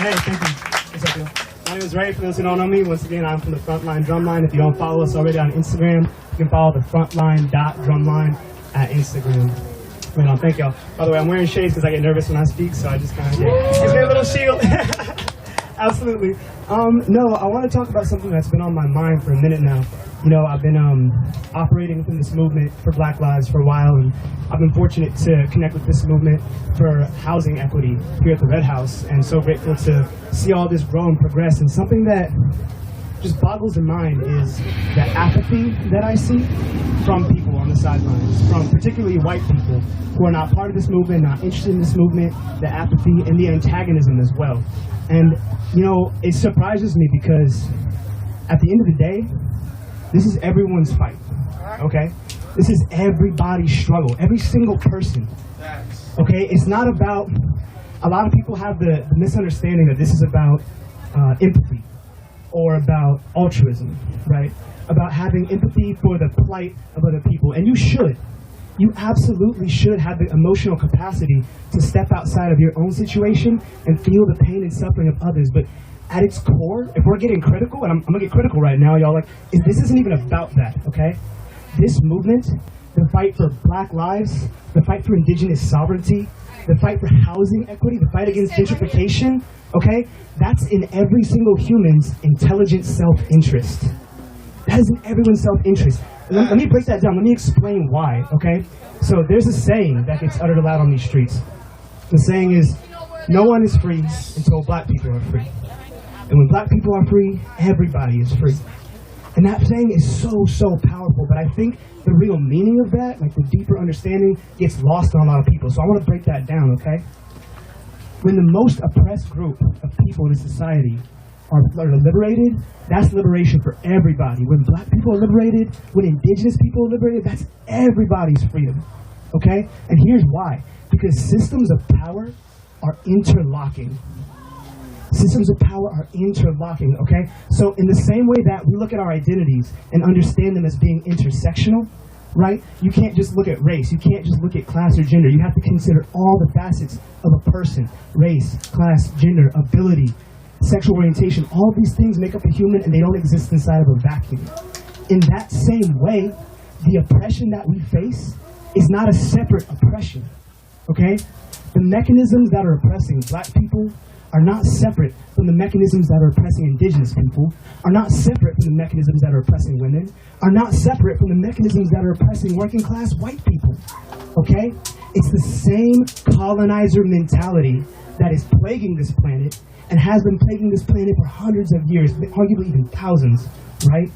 Hey, thank you. What's up, y'all? My name is Ray. For those who don't know me, once again, I'm from the Frontline Drumline. If you don't follow us already on Instagram, you can follow the Frontline.drumline at Instagram. Thank y'all. By the way, I'm wearing shades because I get nervous when I speak, so I just kind of gives me a little shield. Absolutely. No, I want to talk about something that's been on my mind for a minute now. You know, I've been operating within this movement for Black Lives for a while, and I've been fortunate to connect with this movement for housing equity here at the Red House, and so grateful to see all this grow and progress. And something that just boggles the mind is the apathy that I see from people on the sidelines, from particularly white people who are not part of this movement, not interested in this movement, the apathy and the antagonism as well. And, you know, it surprises me because at the end of the day, this is everyone's fight, okay? This is everybody's struggle, every single person, okay? It's not about, a lot of people have the misunderstanding that this is about empathy or about altruism, right? About having empathy for the plight of other people, and you should. You absolutely should have the emotional capacity to step outside of your own situation and feel the pain and suffering of others, but at its core, if we're getting critical, and I'm gonna get critical right now, y'all, like, this isn't even about that, okay? This movement, the fight for Black lives, the fight for indigenous sovereignty, the fight for housing equity, the fight against gentrification, okay? That's in every single human's intelligent self-interest. That is in everyone's self-interest. Let me break that down. Let me explain why, okay? So there's a saying that gets uttered aloud on these streets. The saying is, no one is free until Black people are free. And when Black people are free, everybody is free. And that saying is so, so powerful, but I think the real meaning of that, like the deeper understanding, gets lost on a lot of people. So I want to break that down, okay? When the most oppressed group of people in a society are liberated, that's liberation for everybody. When Black people are liberated, when indigenous people are liberated, that's everybody's freedom, okay? And here's why. Because systems of power are interlocking. Systems of power are interlocking, okay? So in the same way that we look at our identities and understand them as being intersectional, right? You can't just look at race. You can't just look at class or gender. You have to consider all the facets of a person: race, class, gender, ability, sexual orientation. All of these things make up a human, and they don't exist inside of a vacuum. In that same way, the oppression that we face is not a separate oppression, okay? The mechanisms that are oppressing Black people are not separate from the mechanisms that are oppressing indigenous people, are not separate from the mechanisms that are oppressing women, are not separate from the mechanisms that are oppressing working class white people, okay? It's the same colonizer mentality that is plaguing this planet and has been plaguing this planet for hundreds of years, arguably even thousands, right?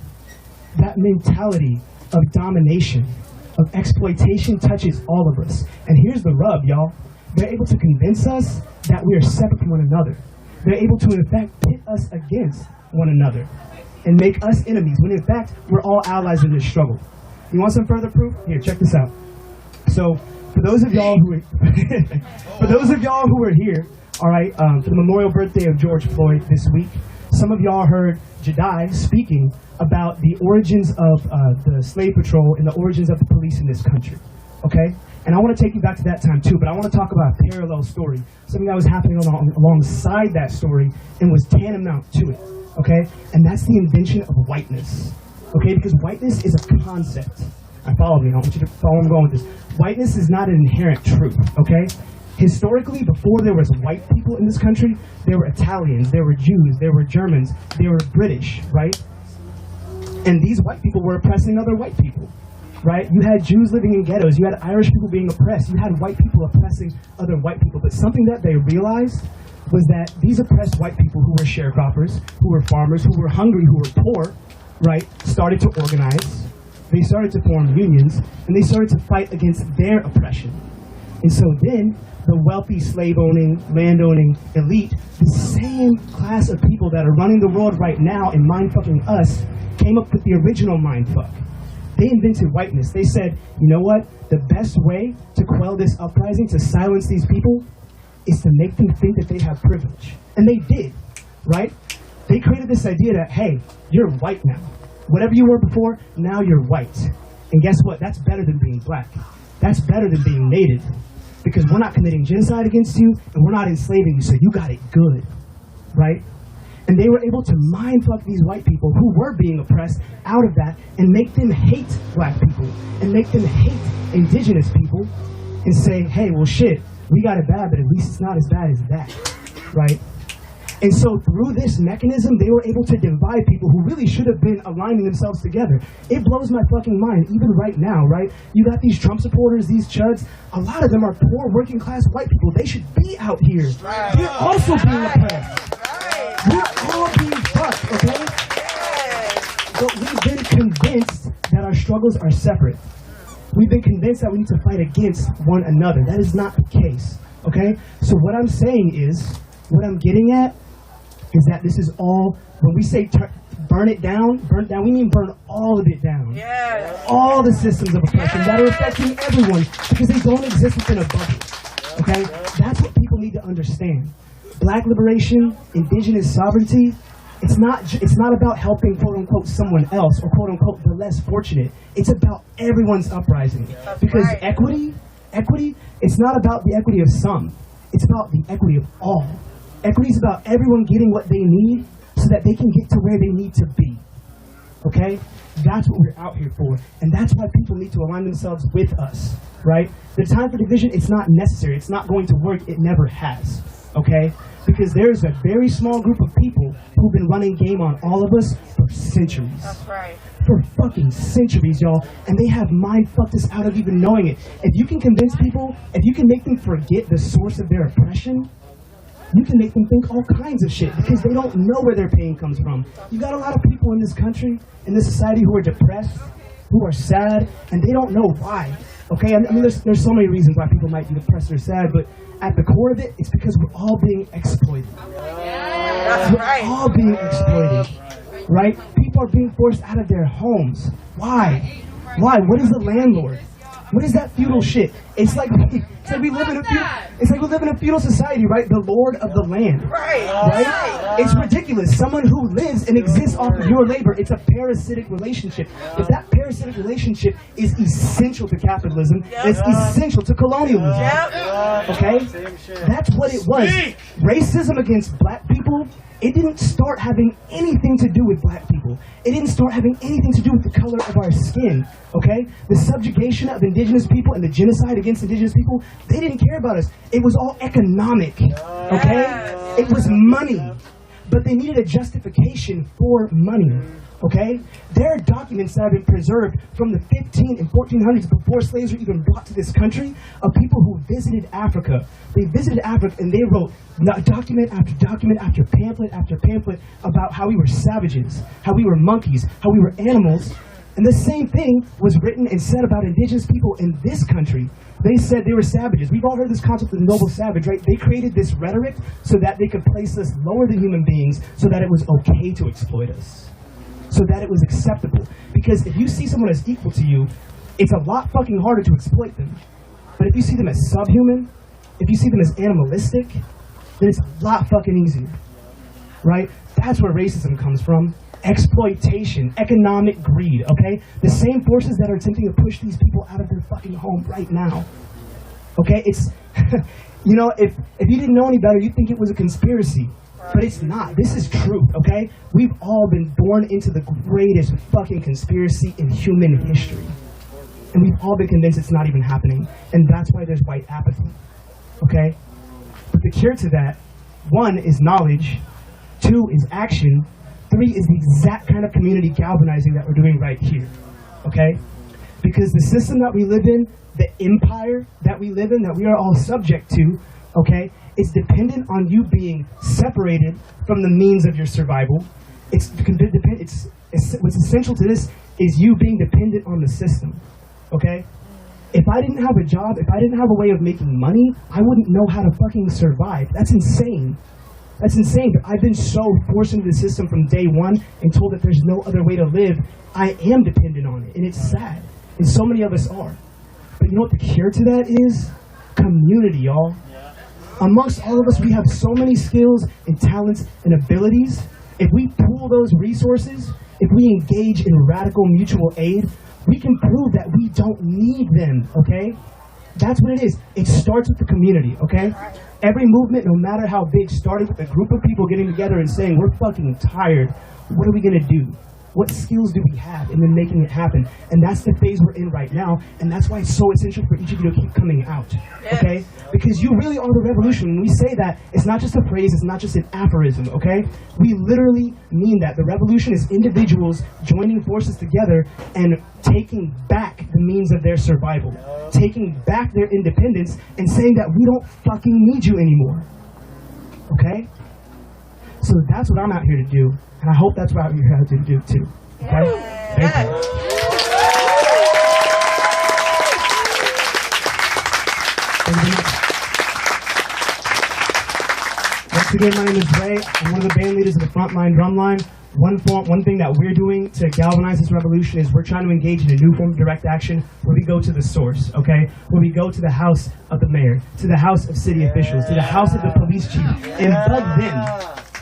That mentality of domination, of exploitation touches all of us. And here's the rub, y'all. They're able to convince us that we are separate from one another. They're able to, in fact, pit us against one another and make us enemies, when in fact, we're all allies in this struggle. You want some further proof? Here, check this out. So, for those of y'all who are here, all right, for the memorial birthday of George Floyd this week, some of y'all heard Jedi speaking about the origins of the slave patrol and the origins of the police in this country, okay? And I want to take you back to that time too, but I want to talk about a parallel story, something that was happening alongside that story and was tantamount to it, okay? And that's the invention of whiteness, okay? Because whiteness is a concept. Follow me, I want you to follow where I'm going with this. Whiteness is not an inherent truth, okay? Historically, before there was white people in this country, there were Italians, there were Jews, there were Germans, there were British, right? And these white people were oppressing other white people, right? You had Jews living in ghettos, you had Irish people being oppressed, you had white people oppressing other white people. But something that they realized was that these oppressed white people who were sharecroppers, who were farmers, who were hungry, who were poor, right, started to organize, they started to form unions, and they started to fight against their oppression. And so then, the wealthy slave-owning, land-owning elite, the same class of people that are running the world right now and mind-fucking us, came up with the original mind-fuck. They invented whiteness. They said, you know what? The best way to quell this uprising, to silence these people, is to make them think that they have privilege. And they did, right? They created this idea that, hey, you're white now. Whatever you were before, now you're white. And guess what? That's better than being black. That's better than being native. Because we're not committing genocide against you, and we're not enslaving you, so you got it good, right? And they were able to mindfuck these white people who were being oppressed out of that and make them hate black people and make them hate indigenous people and say, hey, well, shit, we got it bad, but at least it's not as bad as that, right? And so through this mechanism, they were able to divide people who really should have been aligning themselves together. It blows my fucking mind, even right now, right? You got these Trump supporters, these chuds. A lot of them are poor, working class white people. They should be out here. They're also being oppressed. We're all being fucked, okay? But we've been convinced that our struggles are separate. We've been convinced that we need to fight against one another. That is not the case, okay? So what I'm saying is, what I'm getting at is that this is all, when we say burn it down, we mean burn all of it down. Yeah. All the systems of oppression that are affecting everyone because they don't exist within a bubble, okay? That's what people need to understand. Black liberation, indigenous sovereignty, it's not about helping quote-unquote someone else or quote-unquote the less fortunate. It's about everyone's uprising. Because equity, it's not about the equity of some. It's about the equity of all. Equity is about everyone getting what they need so that they can get to where they need to be. Okay? That's what we're out here for. And that's why people need to align themselves with us, right? The time for division, it's not necessary. It's not going to work. It never has. Okay? Because there's a very small group of people who've been running game on all of us for centuries. That's right. For fucking centuries, y'all. And they have mind-fucked us out of even knowing it. If you can convince people, if you can make them forget the source of their oppression, you can make them think all kinds of shit because they don't know where their pain comes from. You got a lot of people in this country, in this society, who are depressed, who are sad, and they don't know why. Okay, I mean, there's so many reasons why people might be depressed or sad, but at the core of it, it's because we're all being exploited. We're all being exploited, right? People are being forced out of their homes. Why? Why? What is the landlord? What is that feudal shit? It's like we live in a feudal society, right? The lord of the land, right? It's ridiculous. Someone who lives and exists off of your labor. It's a parasitic relationship. But that parasitic relationship is essential to capitalism. It's essential to colonialism. Okay, that's what it was. Racism against black people. It didn't start having anything to do with black people. It didn't start having anything to do with the color of our skin, okay? The subjugation of indigenous people and the genocide against indigenous people, they didn't care about us. It was all economic, okay? It was money. But they needed a justification for money, okay? There are documents that have been preserved from the 15 and 1400s before slaves were even brought to this country of people who visited Africa. They visited Africa and they wrote document after document after pamphlet about how we were savages, how we were monkeys, how we were animals. And the same thing was written and said about indigenous people in this country. They said they were savages. We've all heard this concept of the noble savage, right? They created this rhetoric so that they could place us lower than human beings so that it was okay to exploit us. So that it was acceptable. Because if you see someone as equal to you, it's a lot fucking harder to exploit them. But if you see them as subhuman, if you see them as animalistic, then it's a lot fucking easier. Right? That's where racism comes from. Exploitation, economic greed, okay? The same forces that are attempting to push these people out of their fucking home right now. Okay? It's, you know, if you didn't know any better, you'd think it was a conspiracy. But it's not. This is truth, okay? We've all been born into the greatest fucking conspiracy in human history. And we've all been convinced it's not even happening. And that's why there's white apathy, okay? But the cure to that, 1 is knowledge, 2 is action, 3 is the exact kind of community galvanizing that we're doing right here, okay? Because the system that we live in, the empire that we live in, that we are all subject to, okay, is dependent on you being separated from the means of your survival. What's essential to this is you being dependent on the system, okay? If I didn't have a job, if I didn't have a way of making money, I wouldn't know how to fucking survive. That's insane. That's insane, but I've been so forced into the system from day one and told that there's no other way to live. I am dependent on it, and it's sad. And so many of us are. But you know what the cure to that is? Community, y'all. Amongst all of us, we have so many skills and talents and abilities. If we pool those resources, if we engage in radical mutual aid, we can prove that we don't need them, okay? That's what it is. It starts with the community, okay? Every movement, no matter how big, started with a group of people getting together and saying, we're fucking tired. What are we gonna do? What skills do we have? And then making it happen. And that's the phase we're in right now. And that's why it's so essential for each of you to keep coming out, okay? Because you really are the revolution. When we say that, it's not just a phrase, it's not just an aphorism, okay? We literally mean that. The revolution is individuals joining forces together and taking back the means of their survival, taking back their independence and saying that we don't fucking need you anymore, okay? So that's what I'm out here to do, and I hope that's what you're out here to do too, okay? Thank you. Once again, my name is Ray. I'm one of the band leaders of the Frontline Drumline. One thing that we're doing to galvanize this revolution is we're trying to engage in a new form of direct action where we go to the source, okay? Where we go to the house of the mayor, to the house of city officials, to the house of the police chief, and bug them,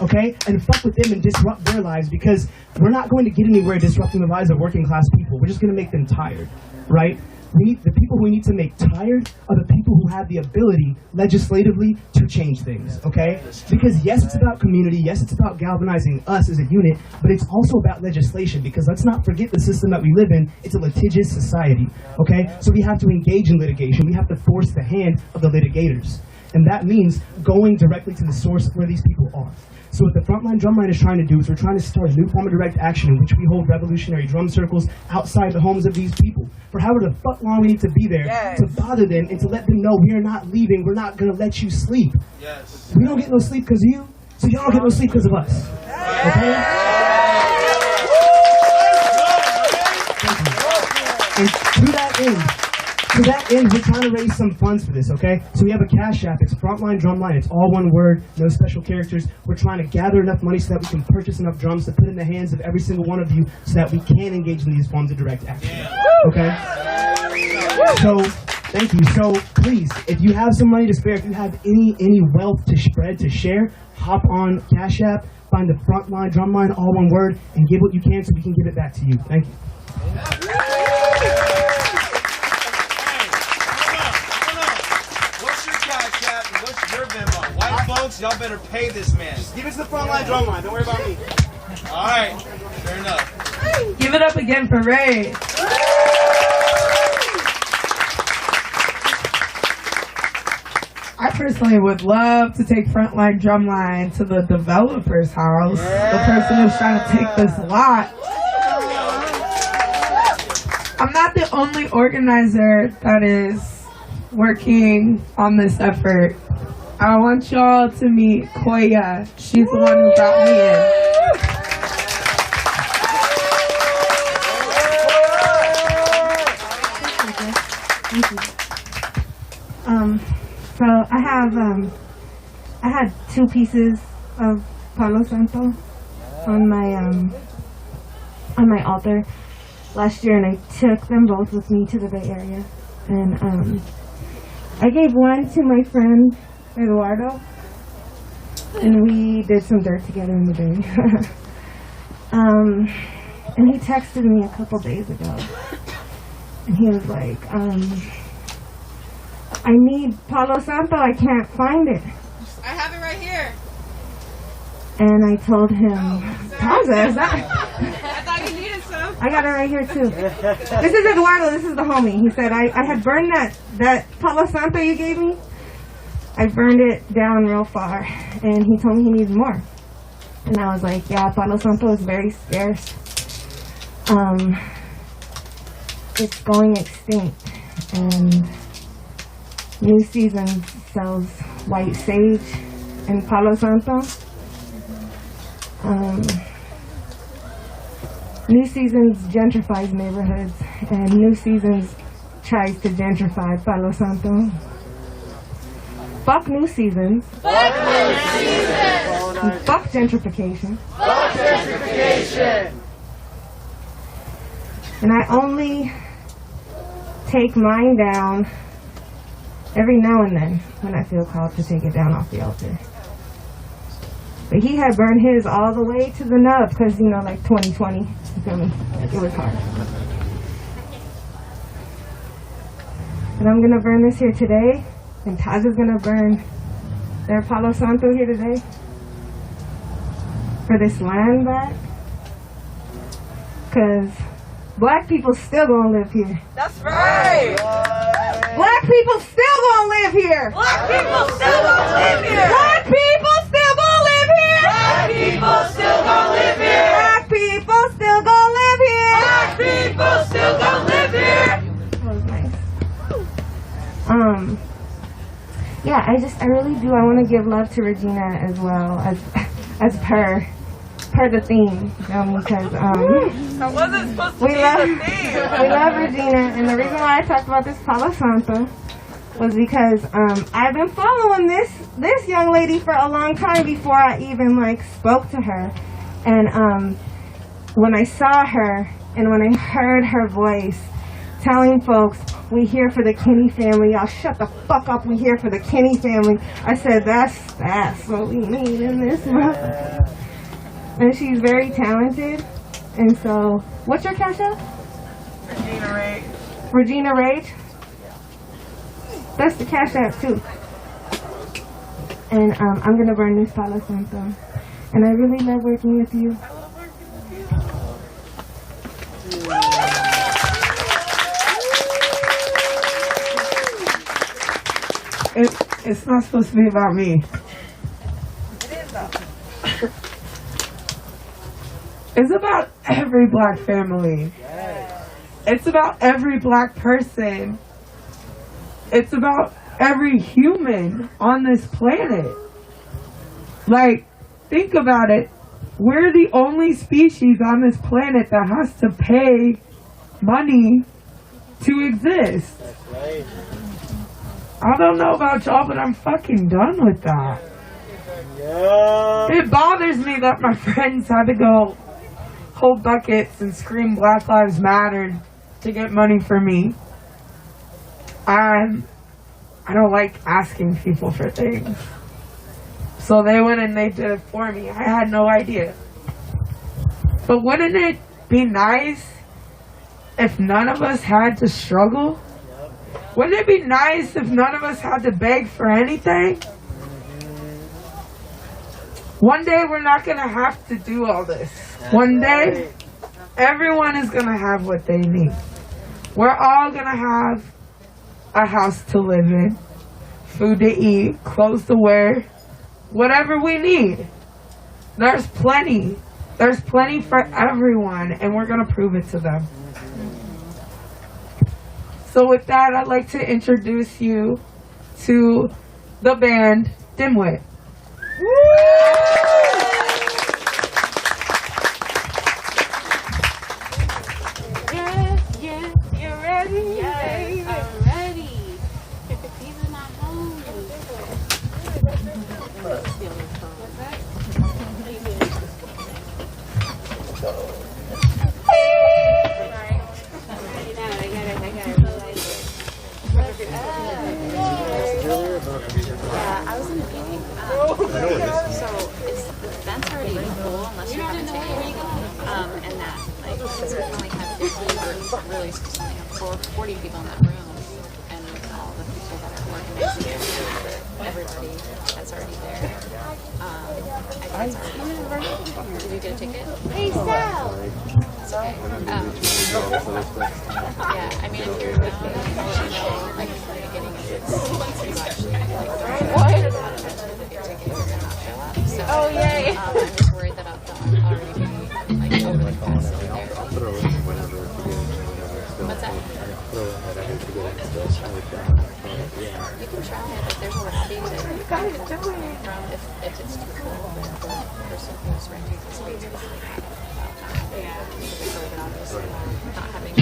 okay? And fuck with them and disrupt their lives, because we're not going to get anywhere disrupting the lives of working class people. We're just going to make them tired, right? The people who we need to make tired are the people who have the ability legislatively to change things, okay? Because yes, it's about community, yes, it's about galvanizing us as a unit, but it's also about legislation, because let's not forget the system that we live in. It's a litigious society, okay? So we have to engage in litigation. We have to force the hand of the litigators. And that means going directly to the source where these people are. So what the Frontline Drumline is trying to do is we're trying to start a new form of direct action in which we hold revolutionary drum circles outside the homes of these people. For however the fuck long we need to be there to bother them and to let them know we are not leaving, we're not going to let you sleep. Yes. We don't get no sleep because of you, so y'all don't get no sleep because of us. Okay? And to that end, we're trying to raise some funds for this, okay? So we have a Cash App. It's Frontline Drumline. It's all one word, no special characters. We're trying to gather enough money so that we can purchase enough drums to put in the hands of every single one of you so that we can engage in these forms of direct action, okay? So, thank you. So, please, if you have some money to spare, if you have any wealth to spread, to share, hop on Cash App, find the Frontline Drumline, all one word, and give what you can so we can give it back to you. Thank you. White folks, y'all better pay this man. Just give it to the Frontline Drumline. Don't worry about me. All right, fair enough. Give it up again for Ray. I personally would love to take Frontline Drumline to the developer's house, the person who's trying to take this lot. I'm not the only organizer that is working on this effort. I want y'all to meet Koya. She's the one who brought me in. Thank you. So I had 2 pieces of Palo Santo on my altar last year, and I took them both with me to the Bay Area. And I gave one to my friend Eduardo, and we did some dirt together in the Bay. And he texted me a couple days ago, and he was like, I need Palo Santo, I can't find it. I have it right here. And I told him, Taza, is that? I thought you needed some. I got it right here too. This is Eduardo, this is the homie. He said, I had burned that Palo Santo you gave me. I burned it down real far, and he told me he needs more. And I was like, yeah, Palo Santo is very scarce. It's going extinct, and New Seasons sells white sage and Palo Santo. New Seasons gentrifies neighborhoods, and New Seasons tries to gentrify Palo Santo. Fuck New Seasons. Fuck New Seasons! Fuck gentrification. Fuck gentrification! And I only take mine down every now and then when I feel called to take it down off the altar. But he had burned his all the way to the nub because, you know, like 2020, you feel me? Like, it was hard. And I'm going to burn this here today, and Taz is going to burn their Palo Santo here today for this land back. Because black people still going to live here. That's right! Black people still going to live here! Black people still gonna live here! Black people still going to live here! Black people still gonna live here! Black people still going to live here! Black people still gonna live here! That was nice. Yeah, I really do. I want to give love to Regina as well as per the theme, you know, because That wasn't supposed to we be love the theme. we love Regina, and the reason why I talked about this Palo Santo was because I've been following this young lady for a long time before I even like spoke to her, and when I saw her and when I heard her voice telling folks, we here for the Kinney family, y'all shut the fuck up, we here for the Kinney family, I said, that's what we need in this month. And she's very talented, and so, what's your cash app? Regina Ray. Regina Rage? That's the cash app too. And I'm gonna burn this Palo Santo. And I really love working with you. It's not supposed to be about me. It's about every black family. It's about every black person. It's about every human on this planet. Like, think about it. We're the only species on this planet that has to pay money to exist. I don't know about y'all, but I'm fucking done with that. It bothers me that my friends had to go hold buckets and scream Black Lives Matter to get money for me. I don't like asking people for things. So they went and they did it for me. I had no idea. But wouldn't it be nice if none of us had to struggle? Wouldn't it be nice if none of us had to beg for anything? One day we're not going to have to do all this. One day, everyone is going to have what they need. We're all going to have a house to live in, food to eat, clothes to wear, whatever we need. There's plenty. There's plenty for everyone, and we're going to prove it to them. So with that, I'd like to introduce you to the band Dimwit. You're ready? Yes, I'm ready. These are my homes. I was in the meeting. So the event's already full unless you have a ticket. And that, like, because we can only have 50 or really supposed to only have 40 people in that room. And all the people that are organizing it, everybody that's already there. I think it's already. Did you get a ticket? Hey, Sal! It's okay. Yeah, I mean, if you're down, like, from the beginning, it's actually, like, so, oh, yay! I'm just worried that I'll already be, like, overly fast over there. What's that? You can try it, but there's a lobby that you can come from if it's too cold, then the person who's renting the space is like, yeah, because obviously not having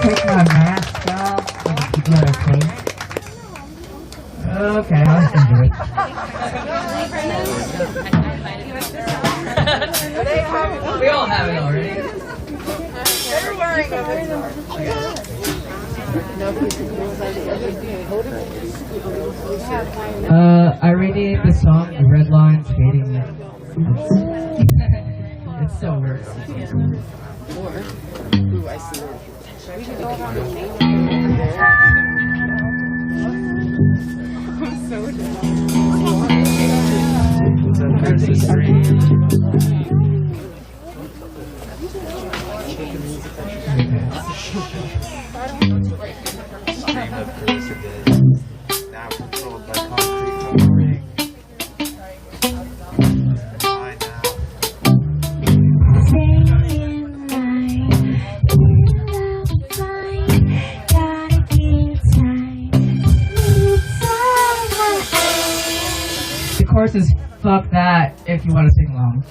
Take my mask off and keep my face. Okay, I'll do it. We all have it already. They're wearing I rename the song The Red Line Skating. It's so weird. Ooh, I see. We should go around the I'm so now controlled by concrete on the ring. The chorus is fuck that if you want to sing along.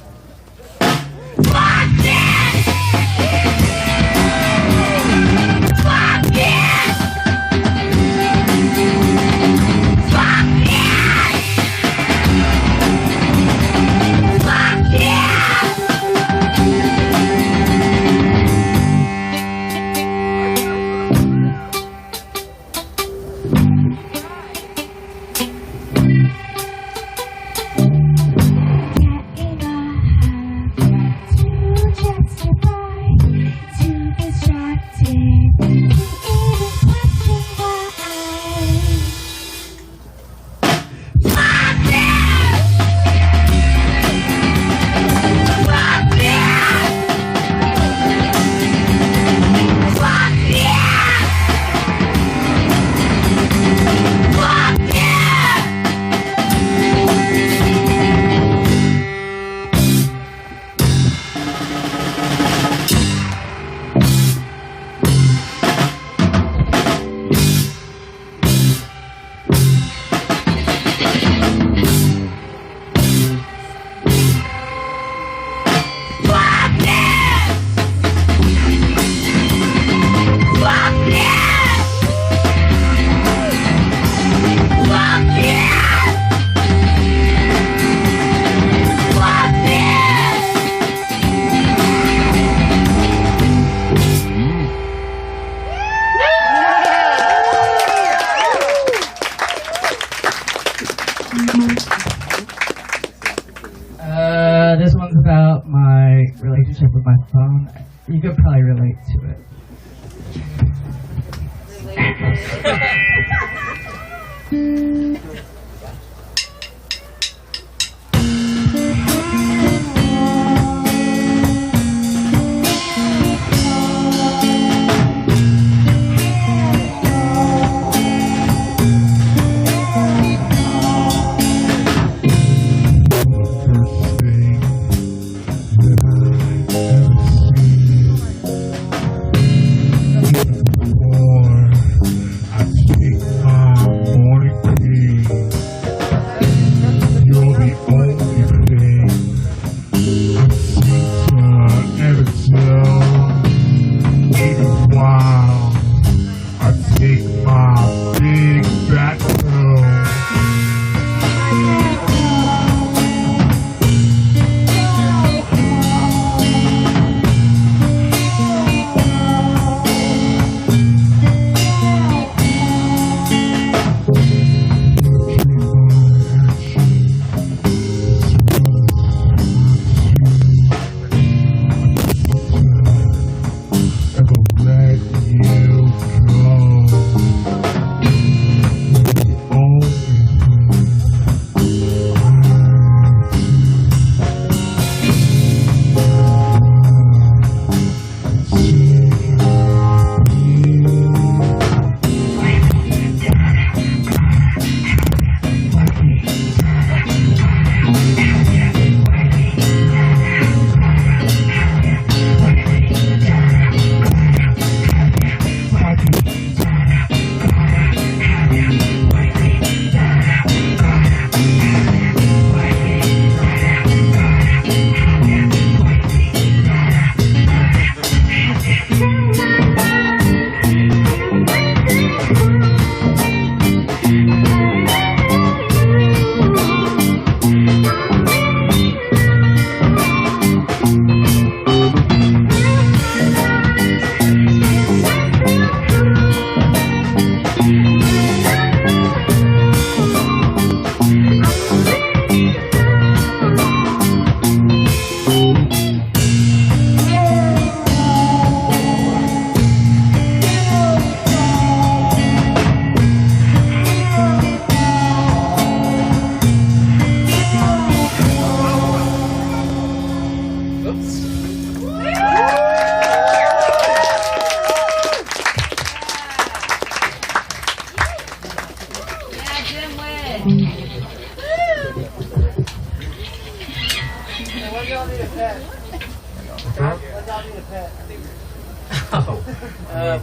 one's about my relationship with my phone. You could probably relate to it.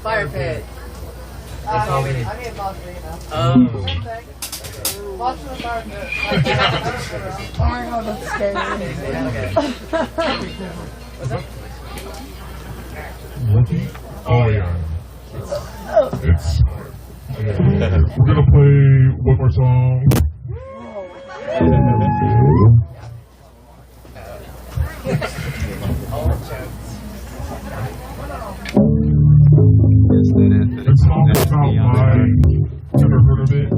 Fire pit. That's all we need. I need Margarita. Oh. Watch the fire pit. Oh my god, that's scary. Oh yeah. It's. We're gonna play one more song. It's all about mine. Ever heard of it?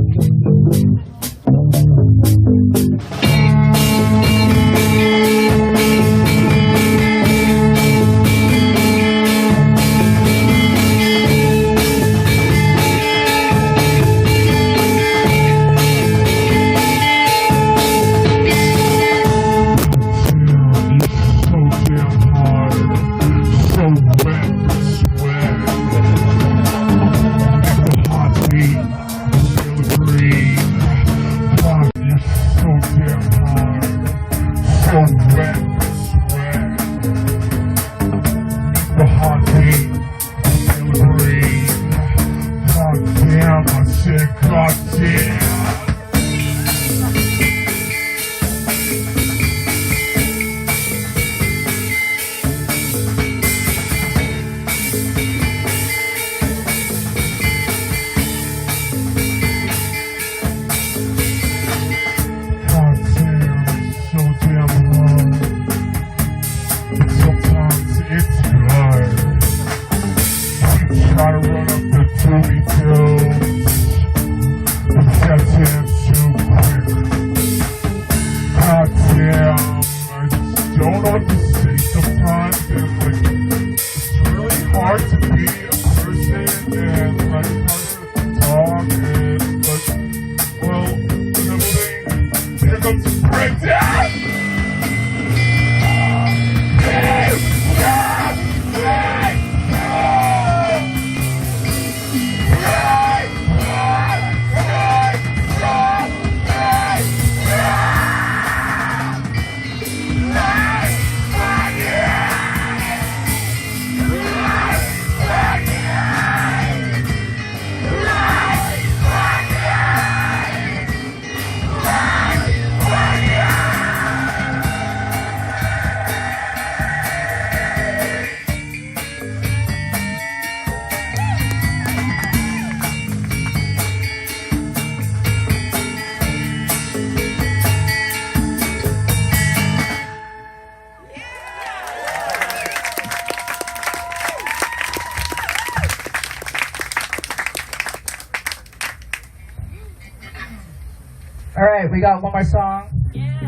So damn long. got one more song. Yeah.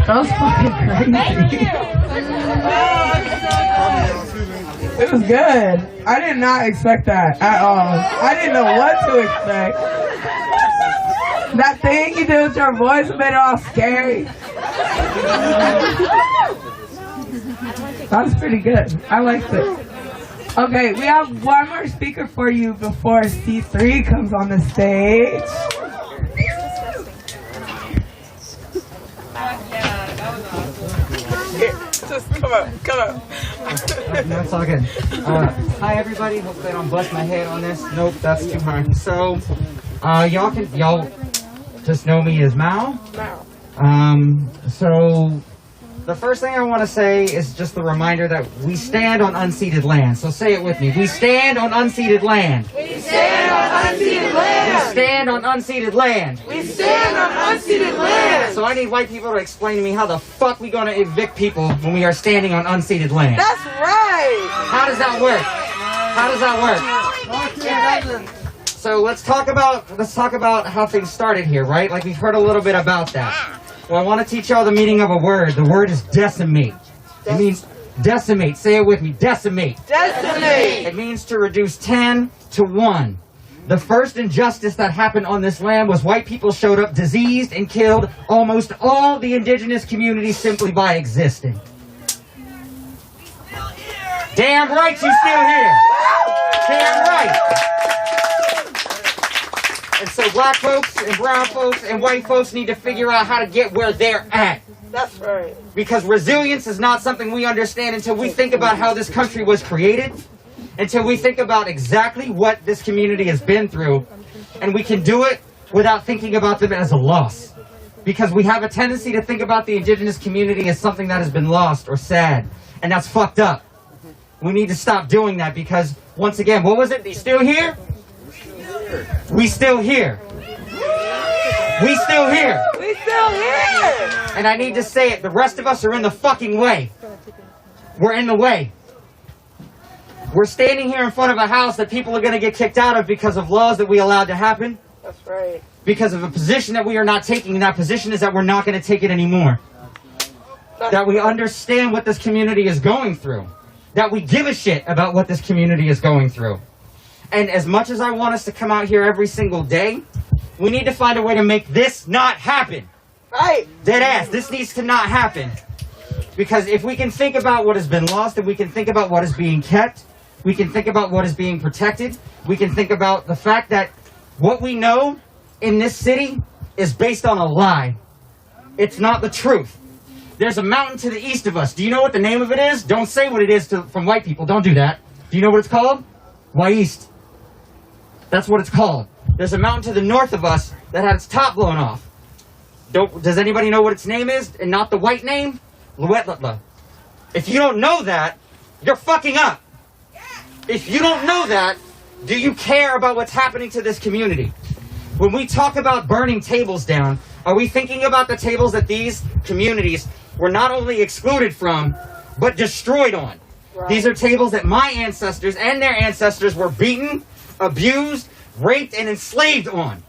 That was fucking crazy. It was good. I did not expect that at all. I didn't know what to expect. That thing you did with your voice made it all scary. That was pretty good. I liked it. Okay, we have one more speaker for you before C3 comes on the stage. Just come up. No, it's all good. Hi everybody. Hopefully I don't bust my head on this. Nope, that's too hard. So, y'all just know me as Mao. So the first thing I want to say is just the reminder that we stand on unceded land. So say it with me. We stand on unceded land. We stand on unceded land. We stand on unceded land. We stand on unceded land. So I need white people to explain to me how the fuck we gonna evict people when we are standing on unceded land. That's right. How does that work? How does that work? So let's talk about how things started here, right? Like we've heard a little bit about that. Well, I want to teach y'all the meaning of a word. The word is decimate. It means decimate. Say it with me. Decimate. Decimate. It means to reduce 10 to 1. The first injustice that happened on this land was white people showed up diseased and killed almost all the indigenous communities simply by existing. Damn right you still here. Damn right. And so black folks and brown folks and white folks need to figure out how to get where they're at. That's right. Because resilience is not something we understand until we think about how this country was created, until we think about exactly what this community has been through, and we can do it without thinking about them as a loss. Because we have a tendency to think about the indigenous community as something that has been lost or sad, and that's fucked up. We need to stop doing that because, once again, what was it? They still here? We still here. We still here. We still here. And I need to say it, the rest of us are in the fucking way. We're in the way. We're standing here in front of a house that people are going to get kicked out of because of laws that we allowed to happen. That's right. Because of a position that we are not taking, and that position is that we're not going to take it anymore. That we understand what this community is going through. That we give a shit about what this community is going through. And as much as I want us to come out here every single day, we need to find a way to make this not happen. Right. Dead ass. This needs to not happen. Because if we can think about what has been lost, and we can think about what is being kept, we can think about what is being protected, we can think about the fact that what we know in this city is based on a lie. It's not the truth. There's a mountain to the east of us. Do you know what the name of it is? Don't say what it is from white people. Don't do that. Do you know what it's called? Wyeast. That's what it's called. There's a mountain to the north of us that had its top blown off. Does anybody know what its name is and not the white name? Luetlatla. If you don't know that, you're fucking up. If you don't know that, do you care about what's happening to this community? When we talk about burning tables down, are we thinking about the tables that these communities were not only excluded from, but destroyed on? Right. These are tables that my ancestors and their ancestors were beaten, abused, raped, and enslaved on.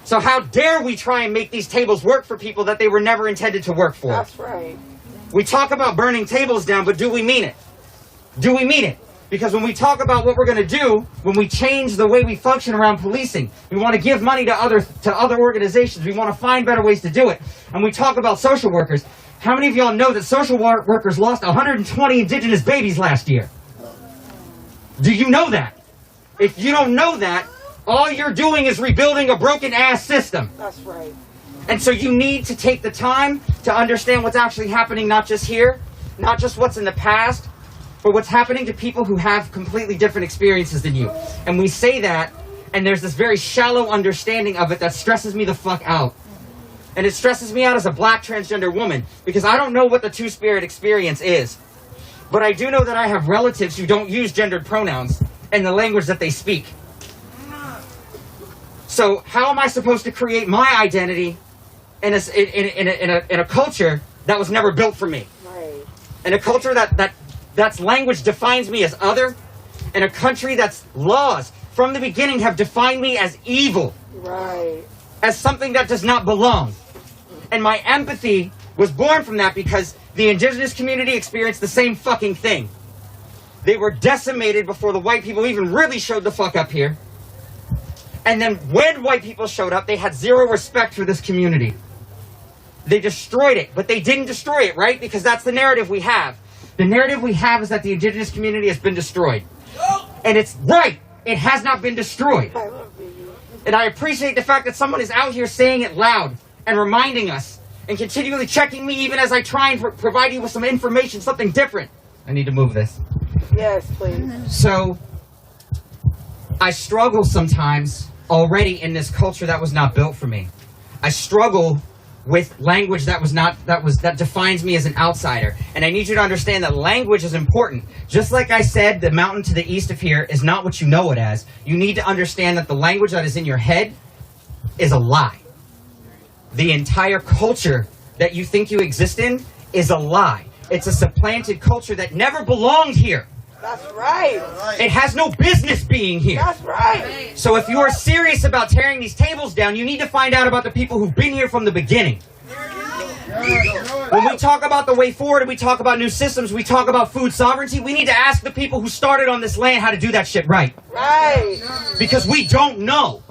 So how dare we try and make these tables work for people that they were never intended to work for? That's right. We talk about burning tables down, but do we mean it? Do we mean it? Because when we talk about what we're going to do, when we change the way we function around policing, we want to give money to other organizations. We want to find better ways to do it. And we talk about social workers. How many of y'all know that social workers lost 120 indigenous babies last year? Do you know that? If you don't know that, all you're doing is rebuilding a broken-ass system. That's right. And so you need to take the time to understand what's actually happening, not just here, not just what's in the past, but what's happening to people who have completely different experiences than you. And we say that, and there's this very shallow understanding of it that stresses me the fuck out. And it stresses me out as a black transgender woman, because I don't know what the two-spirit experience is. But I do know that I have relatives who don't use gendered pronouns in the language that they speak. So how am I supposed to create my identity in a culture that was never built for me? Right. In a culture that's language defines me as other, in a country that's laws from the beginning have defined me as evil. Right. As something that does not belong. And my empathy was born from that because the indigenous community experienced the same fucking thing. They were decimated before the white people even really showed the fuck up here. And then when white people showed up, they had zero respect for this community. They destroyed it, but they didn't destroy it, right? Because that's the narrative we have. The narrative we have is that the indigenous community has been destroyed. And it's right. It has not been destroyed. And I appreciate the fact that someone is out here saying it loud and reminding us and continually checking me even as I try and provide you with some information, something different. I need to move this. Yes, please. So, I struggle sometimes already in this culture that was not built for me. I struggle with language that defines me as an outsider. And I need you to understand that language is important. Just like I said, the mountain to the east of here is not what you know it as. You need to understand that the language that is in your head is a lie. The entire culture that you think you exist in is a lie. It's a supplanted culture that never belonged here. That's right. It has no business being here. That's right. So if you are serious about tearing these tables down, you need to find out about the people who've been here from the beginning. When we talk about the way forward and we talk about new systems, we talk about food sovereignty, we need to ask the people who started on this land how to do that shit right. Right. Because we don't know.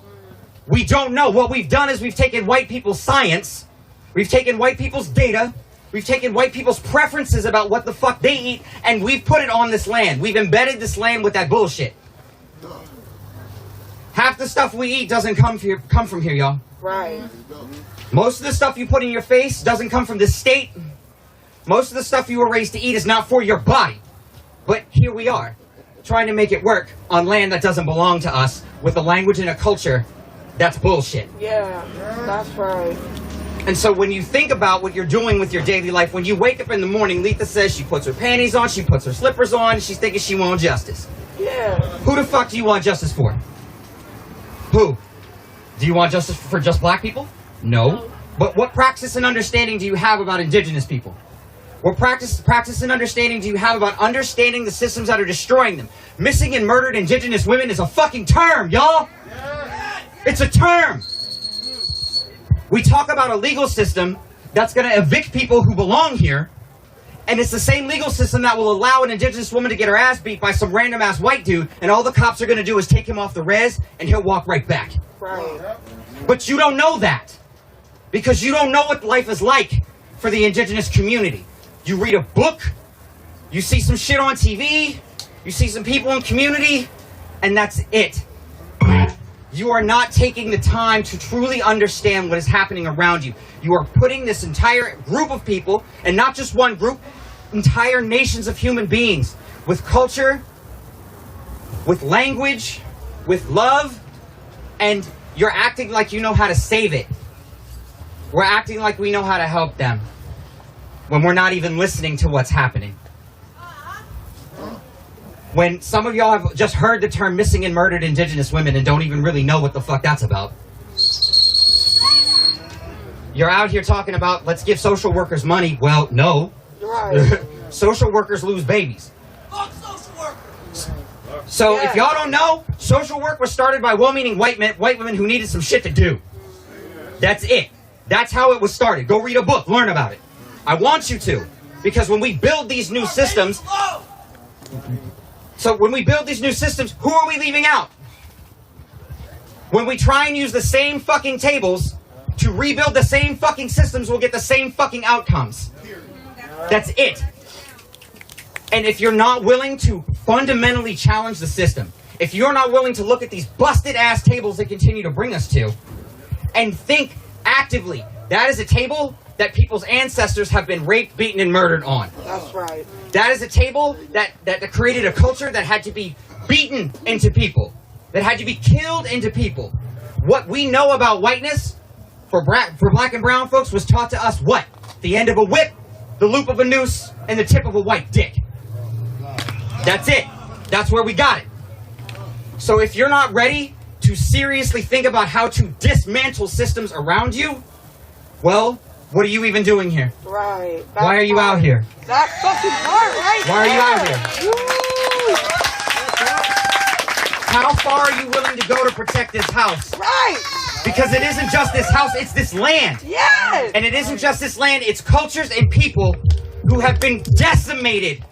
We don't know. What we've done is we've taken white people's science, we've taken white people's data, we've taken white people's preferences about what the fuck they eat, and we've put it on this land. We've embedded this land with that bullshit. Half the stuff we eat doesn't come from here, y'all. Right. Most of the stuff you put in your face doesn't come from this state. Most of the stuff you were raised to eat is not for your body. But here we are, trying to make it work on land that doesn't belong to us, with a language and a culture that's bullshit. Yeah, that's right. And so when you think about what you're doing with your daily life, when you wake up in the morning, Letha says she puts her panties on, she puts her slippers on, she's thinking she wants justice. Yeah. Who the fuck do you want justice for? Who? Do you want justice for just black people? No. But what practice and understanding do you have about indigenous people? What practice and understanding do you have about understanding the systems that are destroying them? Missing and murdered indigenous women is a fucking term, y'all! It's a term! We talk about a legal system that's going to evict people who belong here, and it's the same legal system that will allow an indigenous woman to get her ass beat by some random ass white dude, and all the cops are going to do is take him off the res, and he'll walk right back. Right. But you don't know that, because you don't know what life is like for the indigenous community. You read a book, you see some shit on TV, you see some people in community, and that's it. You are not taking the time to truly understand what is happening around you. You are putting this entire group of people, and not just one group, entire nations of human beings, with culture, with language, with love, and you're acting like you know how to save it. We're acting like we know how to help them, when we're not even listening to what's happening. When some of y'all have just heard the term missing and murdered indigenous women and don't even really know what the fuck that's about. You're out here talking about, let's give social workers money. Well, no. Right. Social workers lose babies. Fuck social workers. So if y'all don't know, social work was started by well-meaning white women who needed some shit to do. That's it. That's how it was started. Go read a book, learn about it. I want you to. Because when we build these new systems... So when we build these new systems, who are we leaving out? When we try and use the same fucking tables to rebuild the same fucking systems, we'll get the same fucking outcomes. That's it. And if you're not willing to fundamentally challenge the system, if you're not willing to look at these busted ass tables that continue to bring us to, and think actively, that is a table that people's ancestors have been raped, beaten, and murdered on. That's right. That is a table that created a culture that had to be beaten into people, that had to be killed into people. What we know about whiteness for black and brown folks was taught to us what? The end of a whip, the loop of a noose, and the tip of a white dick. That's it. That's where we got it. So if you're not ready to seriously think about how to dismantle systems around you, well, what are you even doing here? Right. Why are you out here? That fucking part right Why are you out here? How far are you willing to go to protect this house? Right. Because it isn't just this house, it's this land. Yes. And it isn't just this land, it's cultures and people who have been decimated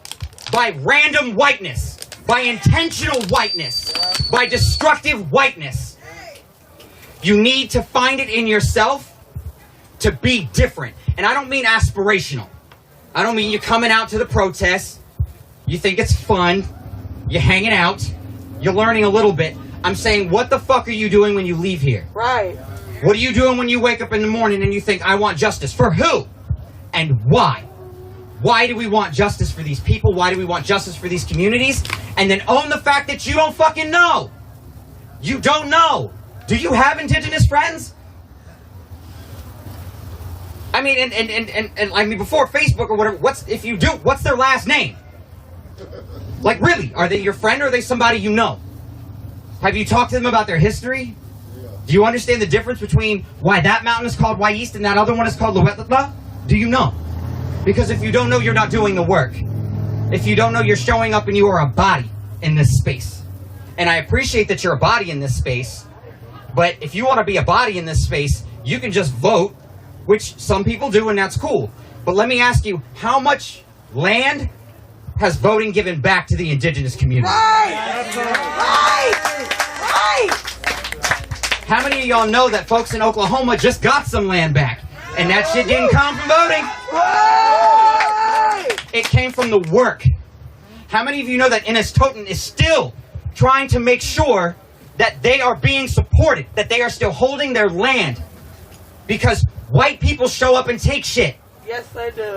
by random whiteness, by intentional whiteness, by destructive whiteness. You need to find it in yourself to be different. And I don't mean aspirational. I don't mean you're coming out to the protests, you think it's fun, you're hanging out, you're learning a little bit. I'm saying, what the fuck are you doing when you leave here? Right. What are you doing when you wake up in the morning and you think, I want justice? For who? And why? Why do we want justice for these people? Why do we want justice for these communities? And then own the fact that you don't fucking know. You don't know. Do you have indigenous friends? I mean, and I mean, before Facebook or whatever, if you do, what's their last name? Like, really, are they your friend or are they somebody you know? Have you talked to them about their history? Do you understand the difference between why that mountain is called Wai'ist and that other one is called Luetlatla? Do you know? Because if you don't know, you're not doing the work. If you don't know, you're showing up and you are a body in this space. And I appreciate that you're a body in this space, but if you want to be a body in this space, you can just vote, which some people do, and that's cool. But let me ask you, how much land has voting given back to the indigenous community? Right. How many of y'all know that folks in Oklahoma just got some land back? And that shit didn't come from voting. It came from the work. How many of you know that Innis Toten is still trying to make sure that they are being supported, that they are still holding their land? Because white people show up and take shit. Yes, they do.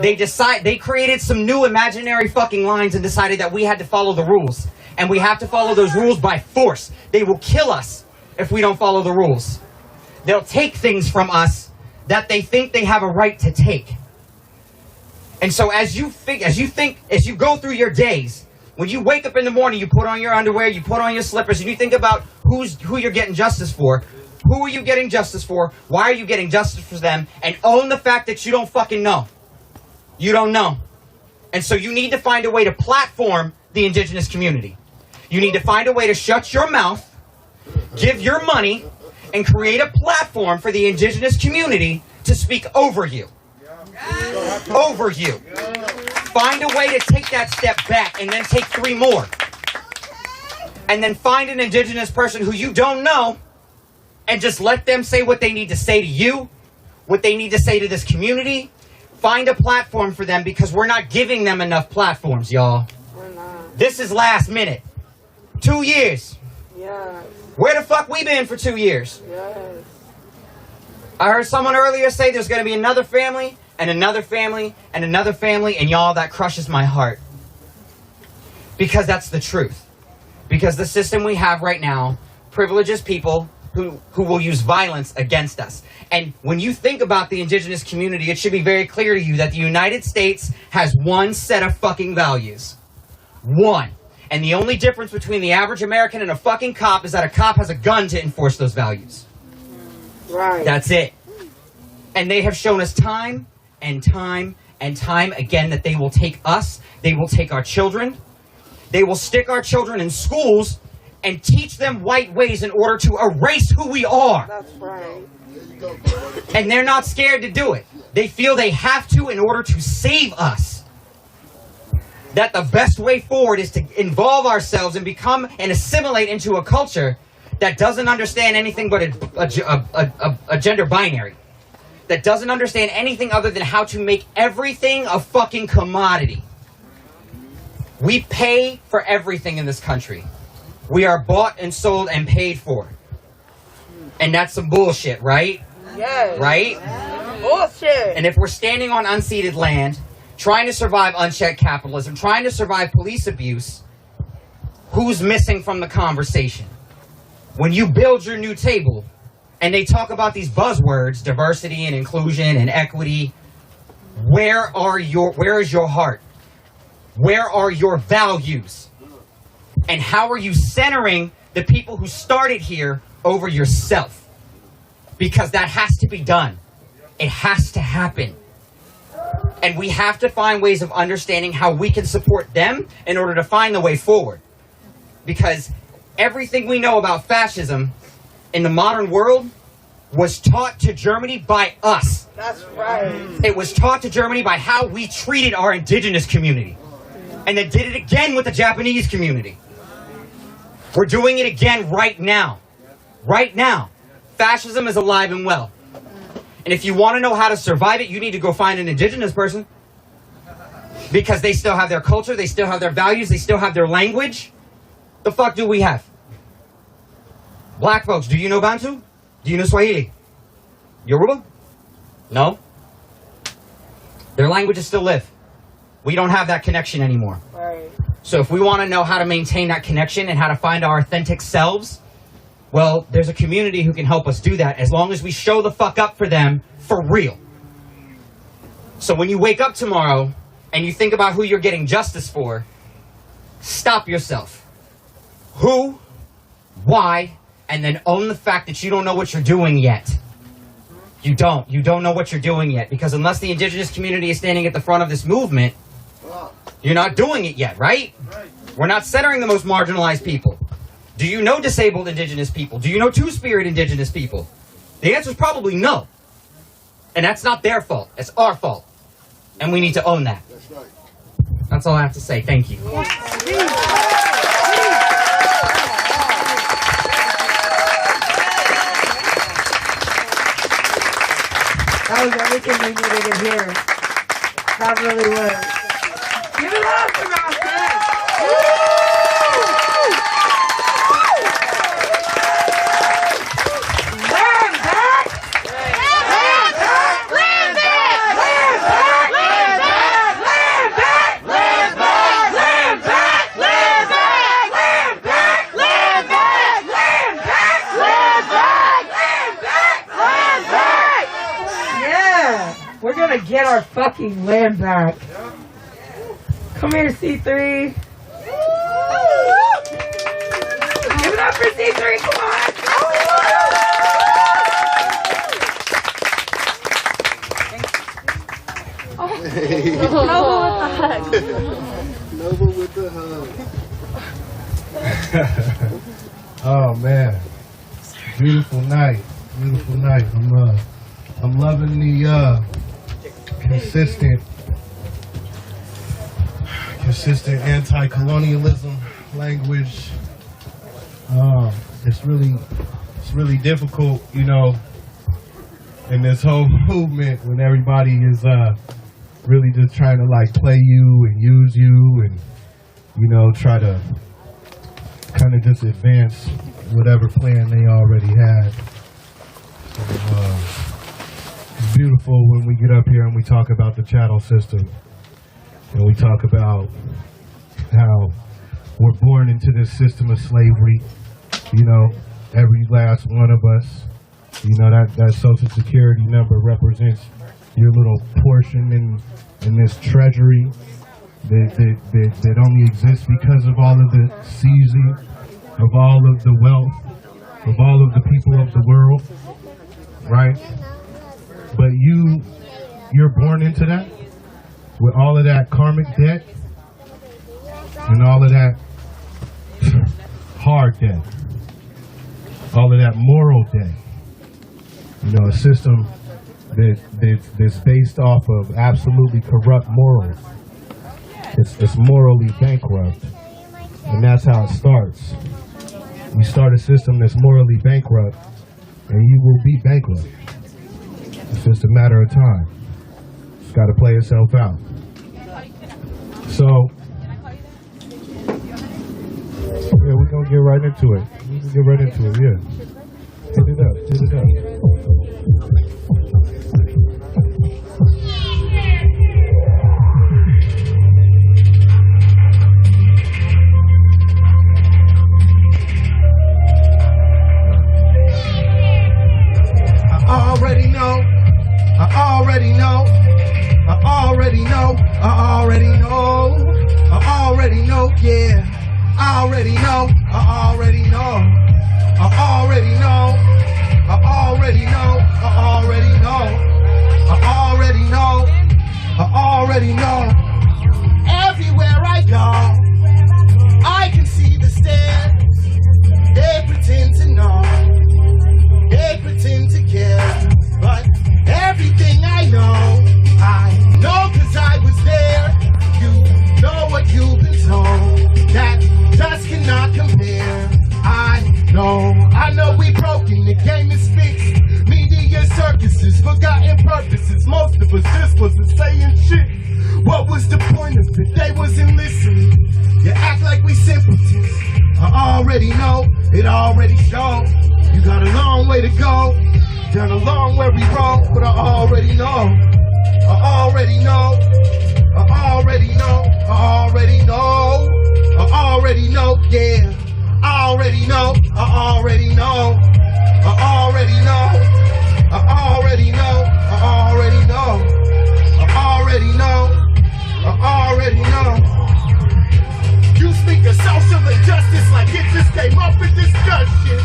They created some new imaginary fucking lines and decided that we had to follow the rules. And we have to follow those rules by force. They will kill us if we don't follow the rules. They'll take things from us that they think they have a right to take. And so as you go through your days, when you wake up in the morning, you put on your underwear, you put on your slippers, and you think about who you're getting justice for. Who are you getting justice for? Why are you getting justice for them? And own the fact that you don't fucking know. You don't know. And so you need to find a way to platform the indigenous community. You need to find a way to shut your mouth, give your money, and create a platform for the indigenous community to speak over you. Over you. Find a way to take that step back and then take 3 more. And then find an indigenous person who you don't know and just let them say what they need to say to you, what they need to say to this community. Find a platform for them because we're not giving them enough platforms, y'all. We're not. This is last minute. 2 years. Yes. Where the fuck we been for 2 years? Yes. I heard someone earlier say there's going to be another family, and another family, and another family, and y'all, that crushes my heart. Because that's the truth. Because the system we have right now privileges people who will use violence against us. And when you think about the indigenous community, it should be very clear to you that the United States has one set of fucking values. One. And the only difference between the average American and a fucking cop is that a cop has a gun to enforce those values. Right. That's it. And they have shown us time and time and time again that they will take us, they will take our children, they will stick our children in schools and teach them white ways in order to erase who we are. That's right. And they're not scared to do it. They feel they have to in order to save us. That the best way forward is to involve ourselves and become and assimilate into a culture that doesn't understand anything but a gender binary. That doesn't understand anything other than how to make everything a fucking commodity. We pay for everything in this country. We are bought and sold and paid for. And that's some bullshit, right? Yes. Right? Bullshit. And if we're standing on unceded land, trying to survive unchecked capitalism, trying to survive police abuse, who's missing from the conversation? When you build your new table, and they talk about these buzzwords, diversity and inclusion and equity, where is your heart? Where are your values? And how are you centering the people who started here over yourself? Because that has to be done. It has to happen. And we have to find ways of understanding how we can support them in order to find the way forward. Because Everything we know about fascism in the modern world was taught to Germany by us. That's right. It was taught to Germany by how we treated our indigenous community. And they did it again with the Japanese community. We're doing it again right now. Right now. Fascism is alive and well. And if you want to know how to survive it, you need to go find an indigenous person. Because they still have their culture, they still have their values, they still have their language. The fuck do we have? Black folks, do you know Bantu? Do you know Swahili? Yoruba? No? Their languages still live. We don't have that connection anymore. Right. So if we want to know how to maintain that connection and how to find our authentic selves, well, there's a community who can help us do that as long as we show the fuck up for them for real. So when you wake up tomorrow and you think about who you're getting justice for, stop yourself. Who, why, and then own the fact that you don't know what you're doing yet. You don't know what you're doing yet, because unless the indigenous community is standing at the front of this movement, you're not doing it yet, right? We're not centering the most marginalized people. Do you know disabled indigenous people? Do you know two-spirit indigenous people? The answer is probably no. And that's not their fault. It's our fault. And we need to own that. That's right. That's all I have to say. Thank you. That was everything we needed to hear. That really was. Give it up for Roxanne. Land back! Land back! Land back! Land back! Land back! Land back! Land back! Land back! Land back! Land back! Land back! Land back! Land back! Land back! Yeah, we're gonna get our fucking land back. Come here, C3. Give it up for C3, come on. Nova with the hug. Oh man, beautiful night, beautiful night. I'm loving the consistent anti-colonialism language. It's really difficult, you know, in this whole movement when everybody is really just trying to like play you and use you and, you know, try to kind of just advance whatever plan they already had. So, it's beautiful when we get up here and we talk about the chattel system. And we talk about how we're born into this system of slavery. You know, every last one of us, you know, that social security number represents your little portion in this treasury that only exists because of all of the seizing of all of the wealth of all of the people of the world, right? But you're born into that with all of that karmic debt and all of that hard debt, all of that moral debt. You know, a system that's based off of absolutely corrupt morals. It's morally bankrupt, and that's how it starts. You start a system that's morally bankrupt, and you will be bankrupt. It's just a matter of time. It's got to play itself out. So, yeah, we're going to get right into it. We can get right into it, yeah. Hit it up, hit it up. I already know, I already know, I already know, I already know, I already know, yeah. I already know, I already know, I already know, I already know, I already know. purposes. Most of us just wasn't saying shit. What was the point of it? They wasn't listening. You act like we simpletons. I already know, it already showed. You got a long way to go, done a long way we roll, but I already know. I already know. I already know. I already know. I already know, yeah. I already know. I already know. I already know. I already know. I already know. I already know. I already know. You speak of social injustice like it just came up in discussion.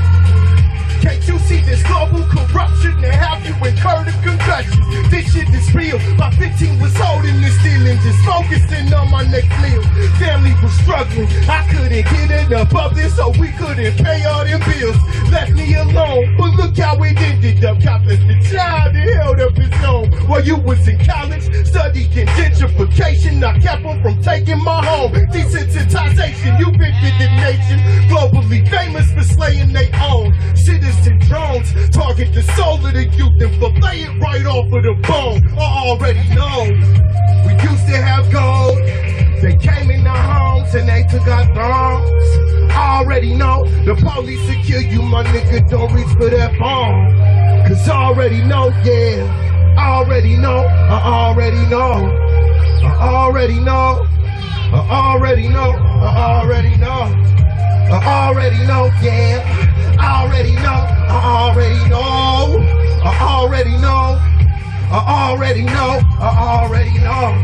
Can't you see this global corruption and have you incur the concussions? This shit is real. My 15 was holding this deal and just focusing on my next meal. Family was struggling. I couldn't get enough of this, so we couldn't pay all them bills. Left me alone, but look how it ended up. Countless the child that held up his own. While you was in college, studying gentrification, I kept them from taking my home. Desensitization, you picked the nation. Globally famous for slaying they own. Citizen drones target the soul of the youth and fillet it right off of the bone. I already know. We used to have gold. They came in our homes and they took our thrones. I already know. The police will kill you, my nigga. Don't reach for that phone. Cause I already know, yeah. I already know. I already know. I already know. I already know. I already know. I already know, yeah. I already know. I already know. I already know. I already know. I already know.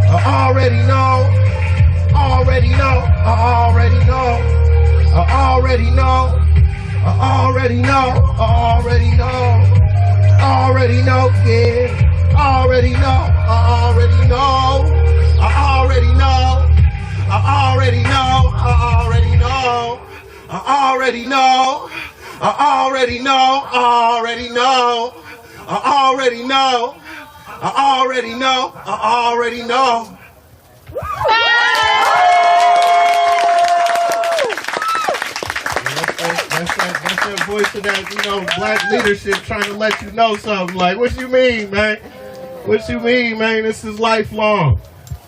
I already know. I already know. I already know. I already know. I already know. I already know. I already know, yeah. I already know. I already know. I already know. I already know. I already know. I already know. I already know. I already know. I already know. I already know. I already know. That's that voice of that, you know, black leadership trying to let you know something. Like, what you mean, man? What you mean, man? This is lifelong.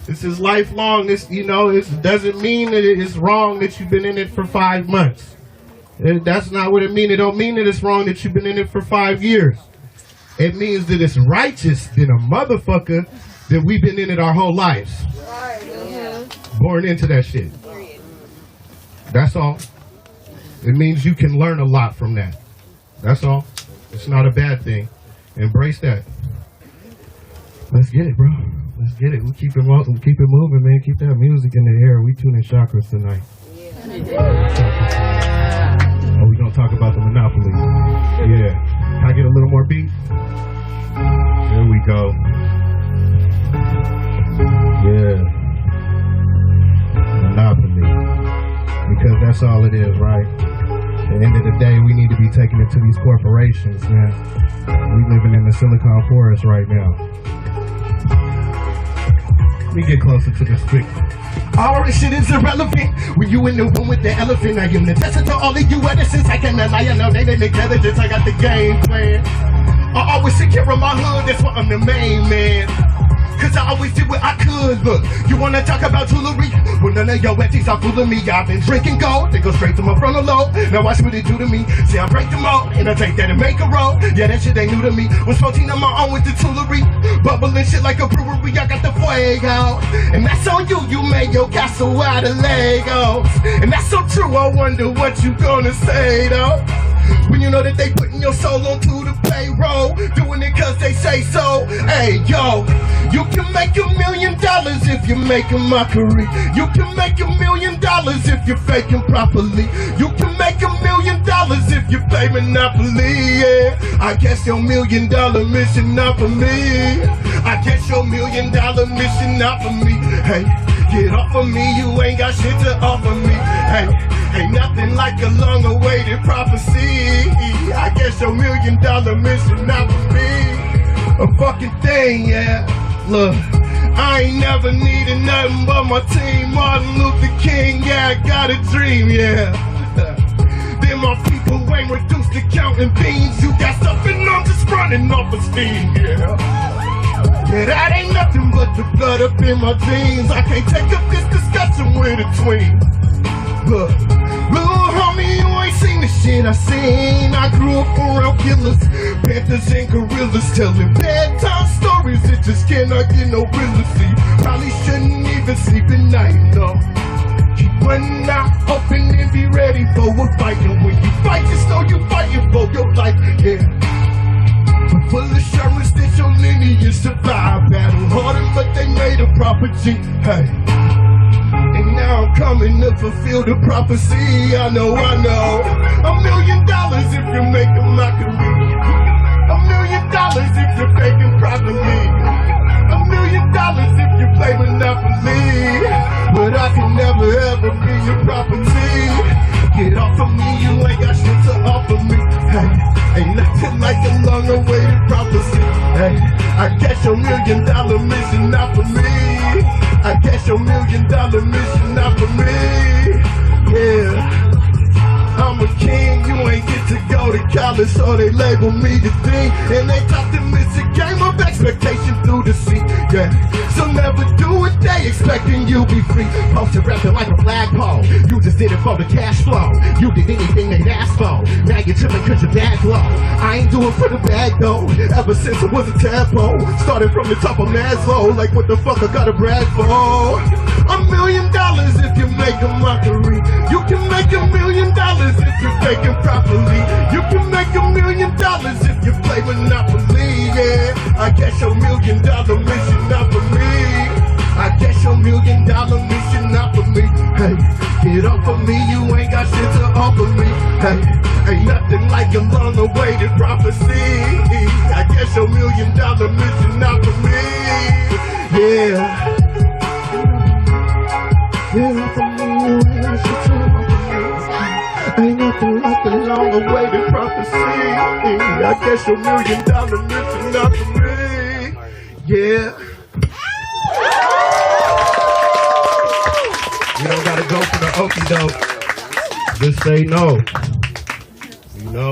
This is lifelong. This, you know, it doesn't mean that it's wrong that you've been in it for 5 months. That's not what it means. It don't mean that it's wrong that you've been in it for 5 years. It means that it's righteous than a motherfucker that we've been in it our whole lives. Born into that shit. That's all. It means you can learn a lot from that. That's all. It's not a bad thing. Embrace that. Let's get it, bro. Let's get it. We keep it moving, man. Keep that music in the air. We tuning chakras tonight. Oh, we gonna talk about the Monopoly. Yeah. Can I get a little more beat? There we go. Yeah. Monopoly. Because that's all it is, right? At the end of the day, we need to be taking it to these corporations, man. We living in the Silicon Forest right now. Let me get closer to the speaker. All this shit is irrelevant when you in the room with the elephant. I am the tester to all of you Edisons. I cannot lie, I know they didn't intelligence. I got the game plan. I always secure in my hood, that's why I'm the main man. Cause I always did what I could. Look, you wanna talk about jewelry? Well, none of your antiques are fooling me. I've been drinking gold, they go straight to my frontal lobe. Now watch what it do to me. See, I break them all, and I take that and make a roll. Yeah, that shit ain't new to me. Was 14 on my own with the jewelry. Bubbling shit like a brewery, I got the fuego. And that's on you, you made your castle out of Legos. And that's so true, I wonder what you gonna say though. When you know that they putting your soul onto the payroll, doing it cause they say so. Hey yo, you can make $1 million if you make a mockery. You can make $1 million if you're faking properly. You can make $1 million if you play Monopoly. Yeah, I guess your $1 million mission not for me. I guess your $1 million mission not for me. Hey, get off of me, you ain't got shit to offer me. Hey, ain't nothing like a long-awaited prophecy. I guess your $1 million mission not for me. A fucking thing, yeah. Look, I ain't never needed nothing but my team. Martin Luther King, yeah, I got a dream, yeah. Then my people ain't reduced to counting beans. You got stuff and I'm just running off. self-esteem, yeah. Yeah, that ain't nothing but the blood up in my jeans. I can't take up this discussion with a tween. Look, little homie, you ain't seen the shit I seen. I grew up around killers, panthers and gorillas, telling bedtime stories that just cannot get no realism. Probably shouldn't even sleep at night, no. Keep running out, hoping and be ready for a fight. And when you fight, just know you fighting for your life, yeah. But full assurance that your lineage survived. Battle harder, but they made a proper G, hey. And now I'm coming to fulfill the prophecy. I know, $1 million if you make a mockery. $1 million if you're faking properly. $1 million if you play Monopoly. But I can never ever be your property. Get off of me, you ain't got shit to offer me. Hey, ain't nothing like a long-awaited prophecy. Hey, I guess your $1 million mission not for me. I guess your $1 million mission not for me. Yeah, I'm a king, you ain't get to go to college, so they label me the thing. And they taught them it's a game of expectation through the sea. Yeah, so never do what they expecting you be free. Posted rapping like a flagpole. You just did it for the cash flow. You did anything they'd ask for. Now you're chillin' cause your bag low. I ain't doing for the bag though. Ever since I was a tadpole. Started from the top of Maslow. Like what the fuck I gotta brag for? $1 million if you make a mockery. You can make $1 million if you fake it properly. You can make $1 million if you play Monopoly. Yeah, I guess your $1 million mission not for me. I guess your $1 million mission not for me. Hey, get off of me, you ain't got shit to offer me. Hey, ain't nothing like a long-awaited prophecy. I guess your $1 million mission not for me. Yeah. Yeah, for me, you ain't got shit to offer me. Ain't nothing like a long-awaited prophecy. I guess your $1 million mission not for me. Yeah. You don't gotta go for the okie doke. Just say no. You know?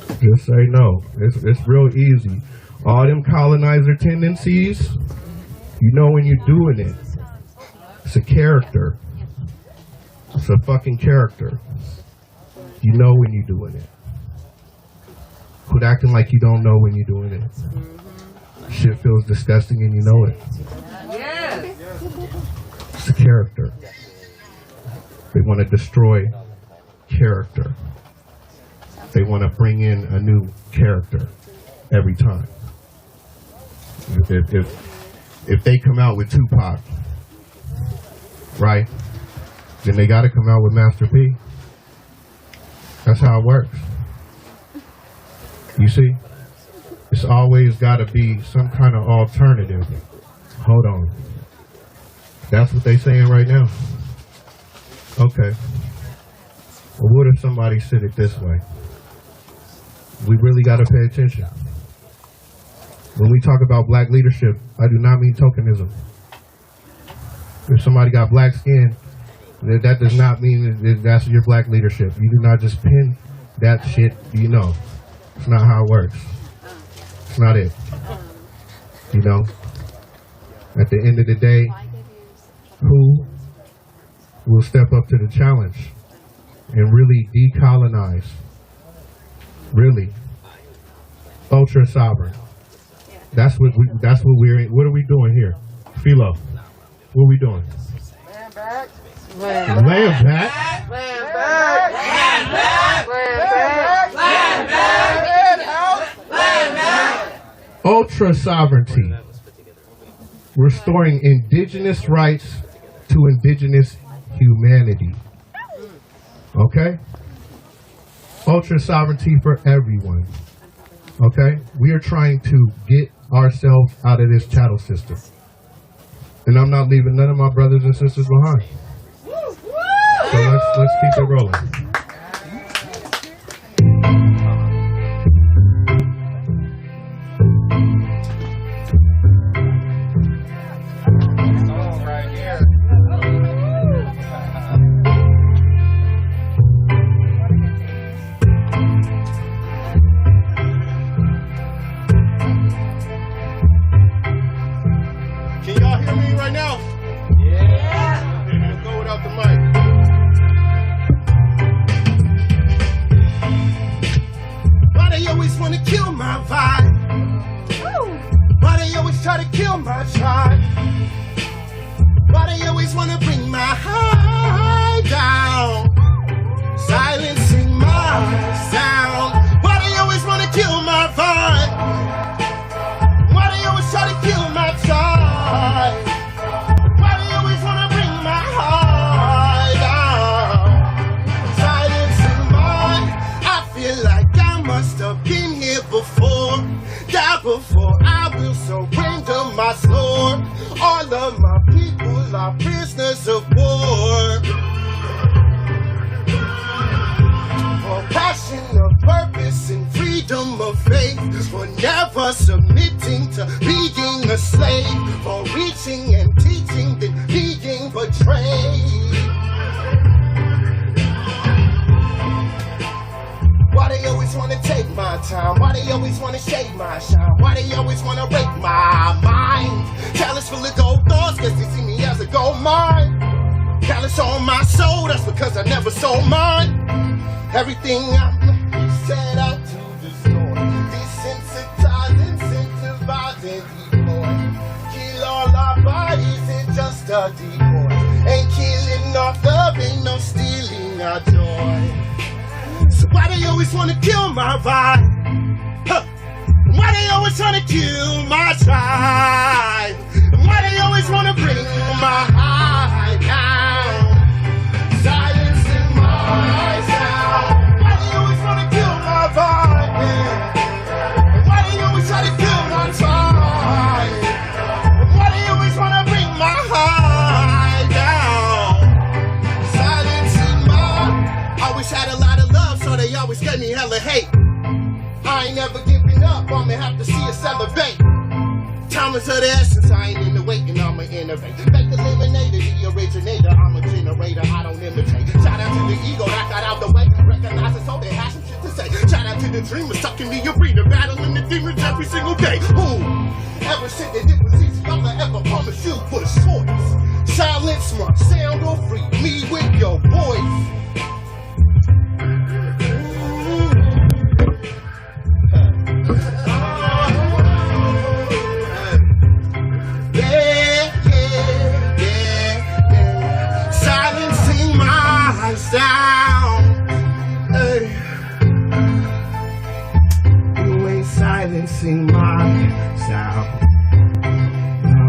Just say no. It's real easy. All them colonizer tendencies, you know when you're doing it. It's a character. It's a fucking character. You know when you're doing it. Quit acting like you don't know when you're doing it. Shit feels disgusting and you know it. It's a character. They want to destroy character. They want to bring in a new character every time. If they come out with Tupac, right, then they got to come out with Master P. That's how it works. You see? It's always got to be some kind of alternative. Hold on. That's what they saying right now. Okay. Well, what if somebody said it this way? We really got to pay attention. When we talk about black leadership, I do not mean tokenism. If somebody got black skin, that does not mean that that's your black leadership. You do not just pin that shit, you know. It's not how it works. It's not it. You know? At the end of the day, who will step up to the challenge and really decolonize? Really. Ultra sovereign. That's what we're what are we doing here? Philo. What are we doing? Land back. Land back. Land back. Land back. Land back. Land back. Land back. Ultra sovereignty. Restoring indigenous rights to indigenous humanity. Okay? Ultra sovereignty for everyone. Okay? We are trying to get ourselves out of this chattel system. And I'm not leaving none of my brothers and sisters behind. So let's keep it rolling. vibe? Why they always try to kill my tribe? Why they always wanna bring my high down? Silencing my sound. Why they always wanna kill my vibe? Why they always try to kill my tribe? Why they always wanna bring my high down? Silencing mine. I feel like I must have been here before. Die before I will surrender my sword. All of my people are prisoners of war. For passion of purpose and freedom of faith. For never submitting to being a slave. For reaching and teaching then being betrayed. Why they always wanna take my time? Why they always wanna shade my shine? Why they always wanna break my mind? Callous full of gold thoughts, guess they see me as a gold mine. Callous on my soul, that's because I never sold mine. Everything I'm set out to destroy. Desensitize, incentivize, and deploy. Kill all our bodies, it's just a decoy. Ain't killing off love, ain't no stealing our joy. So why they always wanna kill my vibe? Huh. Why they always trying to kill my tribe? Why they always wanna bring my high down? Silencing my sound. Why they always wanna kill my vibe? Why they always try to kill my tribe? Why they always wanna bring my high down? Silencing my. Always had a lot of love, so they always gave me hella hate. I ain't never giving up, I'ma have to see us elevate. Time is of the essence, I ain't in the waiting, I'ma innovate. Make the eliminator, the originator, I'm a generator, I don't imitate. Shout out to the ego, that got out the way. Recognize it so they have some shit to say. Shout out to the dreamers, stuck in the arena, battling the demons every single day. Who ever said that it was easy? All I ever promised you was choice. Silence my sound or free me with your voice. Silencing my sound. Hey. You ain't silencing my sound. No.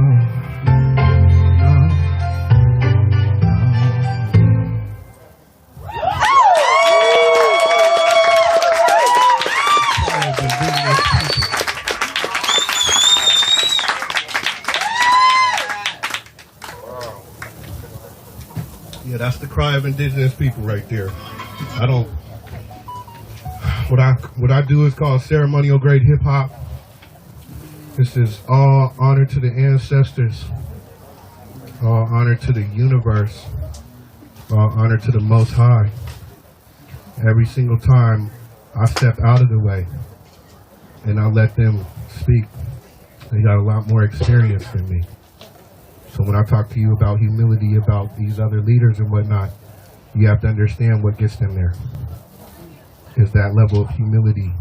Yeah, that's the cry of indigenous people right there. I don't. What I do is called ceremonial grade hip hop. This is all honor to the ancestors, all honor to the universe, all honor to the Most High. Every single time I step out of the way and I let them speak, they got a lot more experience than me. So when I talk to you about humility, about these other leaders and whatnot, you have to understand what gets them there. Is that level of humility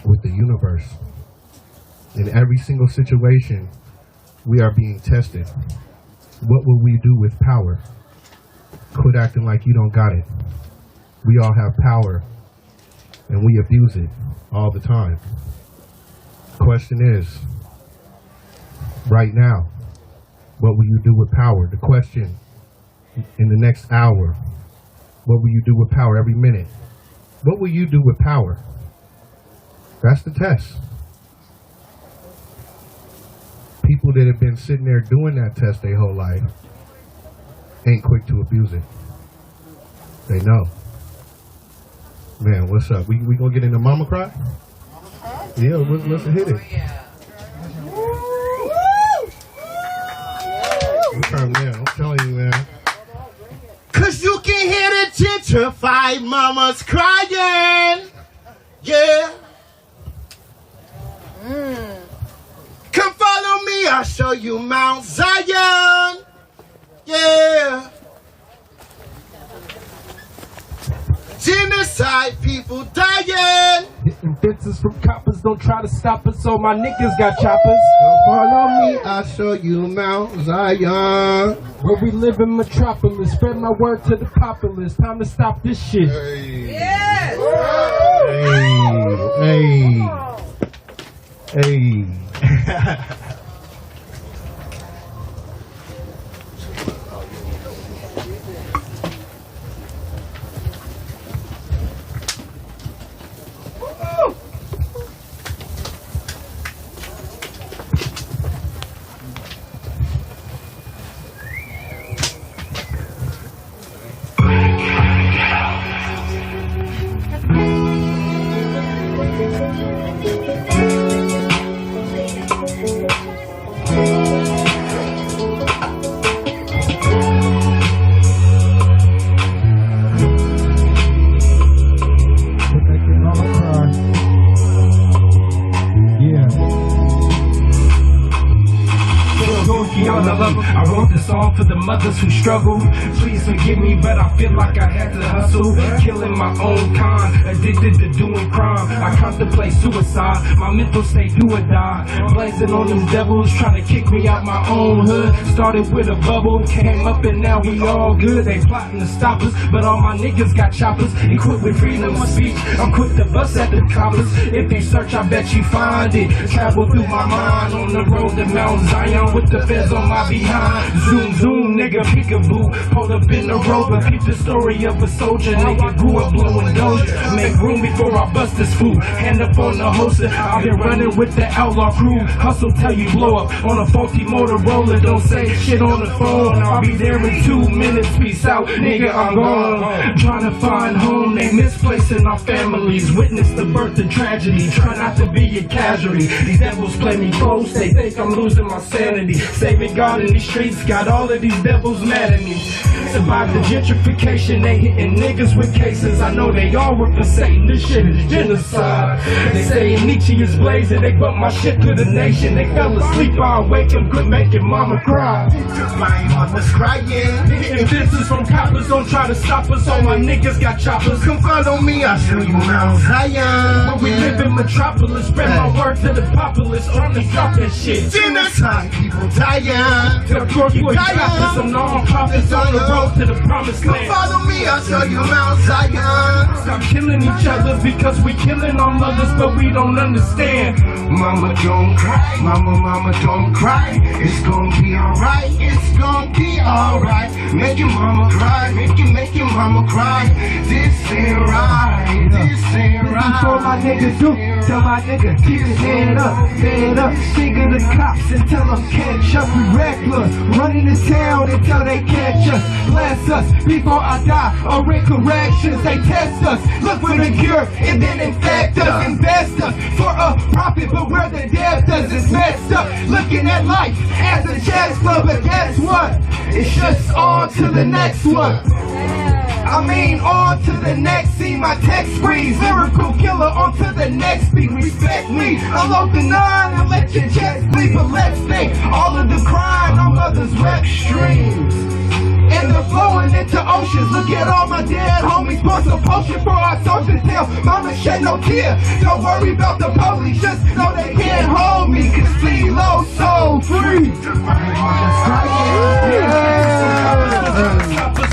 with the universe. In every single situation, we are being tested. What will we do with power? Quit acting like you don't got it. We all have power, and we abuse it all the time. Question is, right now, what will you do with power? The question in the next hour, what will you do with power every minute? What will you do with power? That's the test. People that have been sitting there doing that test their whole life ain't quick to abuse it. They know. Man, what's up? We gonna get into Mama Cry? Yeah, let's hit it. Man, I'm telling you, man. Cause you can hear the gentrified mamas crying. Yeah. Come follow me, I'll show you Mount Zion. Yeah. Genocide, people dying. fences from coppers. Don't try to stop us, so my niggas got choppers. Follow me, I'll show you Mount Zion. Where we live in Metropolis, spread my word to the populace. Time to stop this shit. Yes! Hey. I wrote this song for the mothers who struggle. Please forgive me, but I feel like I had to hustle. Killing my own kind, addicted to doing crime. I contemplate suicide, my mental state do or die. Blazing on them devils, trying to kick me out my own hood. Started with a bubble, came up and now we all good. They plotting to stop us, but all my niggas got choppers. Equipped with freedom of speech, I'm quick to bust at the coppers. If you search, I bet you find it. Travel through my mind on the road to Mount Zion with the feds on my behind. Zoom, zoom, nigga, peekaboo. Pulled up in the Rover, keep the story of a soldier. Nigga grew up blowing doja. Make room before I bust this fool. Hand up on the holster, I've been running with the outlaw crew. Hustle till you blow up on a faulty Motorola. Don't say shit on the phone, I'll be there in 2 minutes. Peace out, nigga, I'm gone. Trying to find home, they misplacing our families. Witness the birth of tragedy, try not to be a casualty. These devils play me close, they think I'm losing my sanity. Saving God in these streets, got all of these devils mad at me. Survived the gentrification, they hitting niggas with cases. I know they all work for Satan, this shit is genocide. They say Nietzsche is blazing, they bump my shit to the nation. They fell asleep, I wake them, quit making mama cry. My mama's crying. Hitting fences from coppers, don't try to stop us, all my niggas got choppers. Come follow me, I'll show you Mount Zion. Where we live in Metropolis, spread my word to the populace, only stop that shit. Genocide, people dying. Tell George Bush, Baptists and non-profits on the road to the promised land. Come follow me, I'll show you Mount Zion. Stop killing each other because we killing our mothers, but we don't understand. Mama, don't cry. Mama, don't cry. It's gonna be alright. It's gonna be alright. Make your mama cry. Make your mama cry. This ain't right. This ain't right. Before my nigga do, tell my nigga keep his head up, head up. Think of the cops and tell them catch up. We reckless, running the town until they catch us. Bless us before I die, or in corrections they test us. Look for the cure and then infect us. Invest us for a profit, but where the death does is messed up. Looking at life as a chess club, but guess what? It's just on to the next one. I mean, on to the next. See my text freeze. Lyrical killer, on to the next beat. Respect me. Unload the 9 and let your chest bleed. But let's think, all of the crime, our mothers rep streams. And they're flowing into oceans. Look at all my dead homies. Pour some potion for our soldiers. Tell mama shed no tear. Don't worry about the police. Just know they can't hold me. Cause CeeLo so free.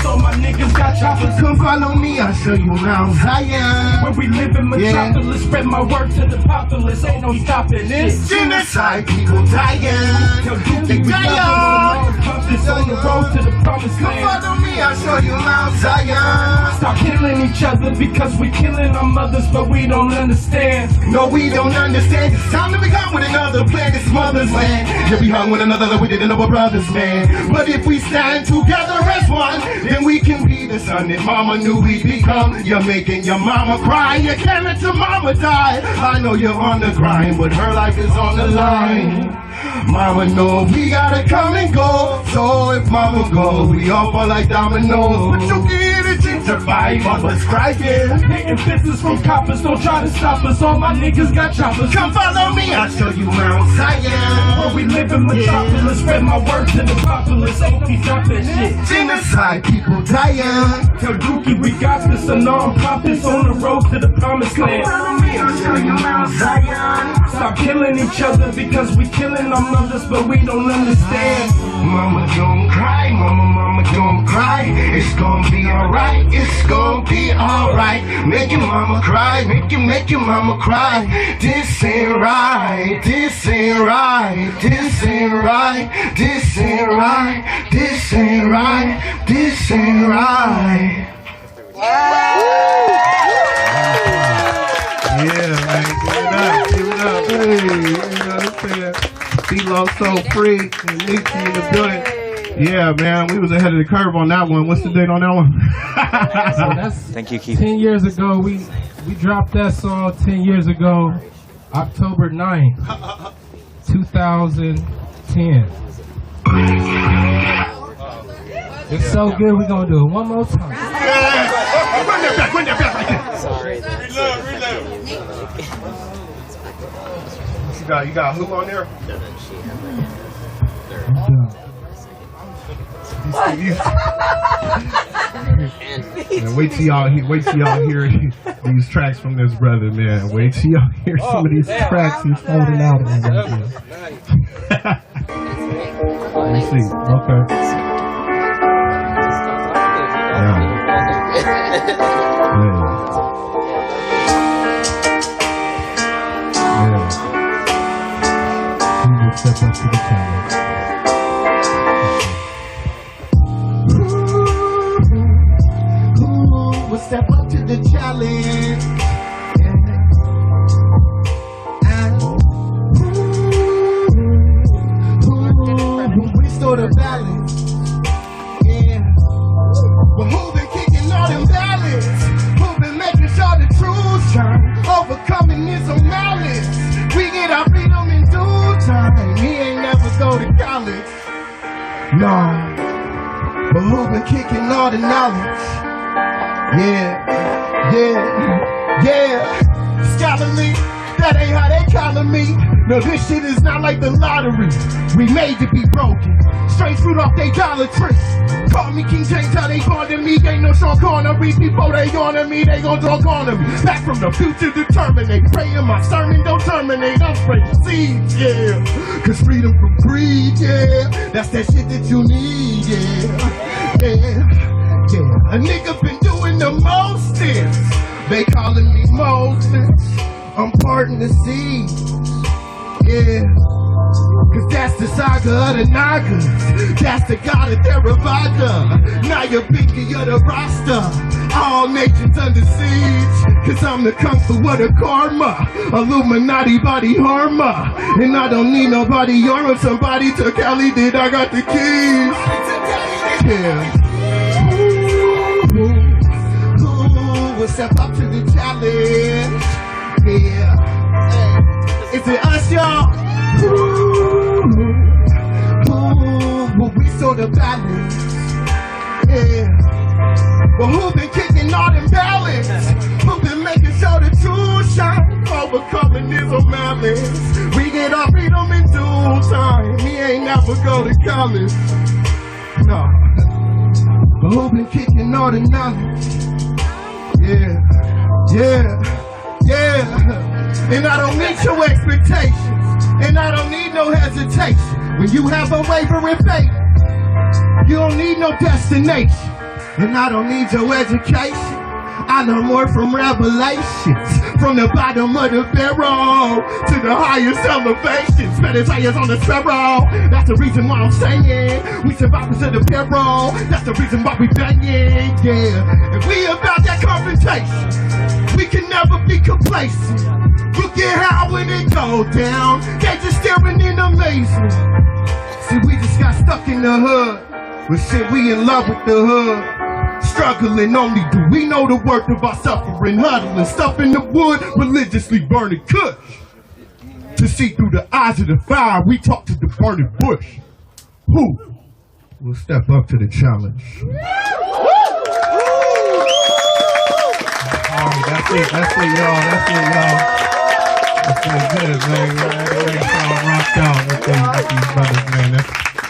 So my niggas got choppers. Come follow me, I'll show you Mount Zion. Where we live in Metropolis, spread my word to the populace. Ain't no stopping this. Genocide, people dying. They dying. It's on the road to the promised land. Come follow me, I'll show you Mount Zion. Stop killing each other because we killing our mothers, but we don't understand. No, we don't understand. It's time to become with another plan. This mother's land. Yeah, we hung with another that we didn't know our brothers, man. But if we stand together as one, then we can be the son that mama knew we'd become. You're making your mama cry. You can't let your mama die. I know you're on the grind, but her life is on the line. Mama know we gotta come and go. So if mama go, we all fall like dominoes. But you get it, survive, I was crying. Hitting business from coppers, don't try to stop us. All my niggas got choppers. Come follow me, I'll show you Mount Zion. Where we live in metropolis, spread my word to the populace. OP, drop that shit. Genocide, people dying. Tell Dookie we got this, a non-profits on the road to the promised land. Follow me, I'll show you Mount Zion. Stop killing each other because we killing our mothers, but we don't understand. Mama, don't cry, mama, don't cry. It's gonna be alright, it's gonna be alright. Make your mama cry, make your mama cry. This ain't right, this ain't right, this ain't right, this ain't right, this ain't right, this ain't right. Yeah, man, give it up. Hey, you know what I'm saying? CeeLo So Free and Nietzsche in the building. Yeah, man, we was ahead of the curve on that one. What's the date on that one? So that's Thank you, Keith. 10 years ago. We dropped that song 10 years ago, October 9th, 2010. It's so good, we're going to do it one more time. Run that back right there. Sorry. Reload. You got who on there? Man, wait till y'all hear these tracks from this brother, man. Wait till y'all hear some of these tracks he's holding out on right here. Let me see. Okay. He will step up to the challenge. We'll step up to the challenge. Restore the balance. Yeah. Well, who been kicking all them balance? Who been making sure the truth shine? Overcoming this malice. We get our freedom in due time. He ain't never go to college. No. But who been kicking all the knowledge? Yeah. Scholarly, that ain't how they calling me. No, this shit is not like the lottery. We made to be broken. Straight fruit off they Dollar Tree. Call me King James, how they calling me. Ain't no Sean Connery. People they on me, they gon' talk on me. Back from the future to terminate. Praying my sermon don't terminate. I'm spraying seeds, yeah. Cause freedom from greed, yeah. That's that shit that you need, yeah. A nigga been doing the mostest. They calling me Moses. I'm parting the seas, yeah. Cause that's the saga of the Nagas. That's the god of Theravada. Now you're pinky of the roster. All nations under siege. Cause I'm the kung fu of the karma. Illuminati body harma. And I don't need nobody or somebody to Cali did. I got the keys. Yeah. We'll step up to the challenge. Yeah. Is it us, y'all? Will we saw the balance? Yeah. But who been kicking all them balance? Who been making sure the truth shine? Overcoming this malice. We get our freedom in due time. He ain't never go to college. No. But who been kicking all the knowledge? Yeah. And I don't need your expectations. And I don't need no hesitation. When you have unwavering faith, you don't need no destination. And I don't need your education. I know more from revelations. From the bottom of the barrel to the highest elevations. Meditators on the sparrow. That's the reason why I'm saying we survivors of the peril. That's the reason why we banging, yeah. And we about that confrontation. We can never be complacent. Look at how when it go down, they just staring in amazement. See, we just got stuck in the hood. But shit, we in love with the hood. Struggling only do we know the worth of our suffering. Huddling stuff in the wood, religiously burning kush. To see through the eyes of the fire, we talk to the burning bush. Who will step up to the challenge? That's it, y'all. That's good, man. Everybody's all rocked out with these brothers, man.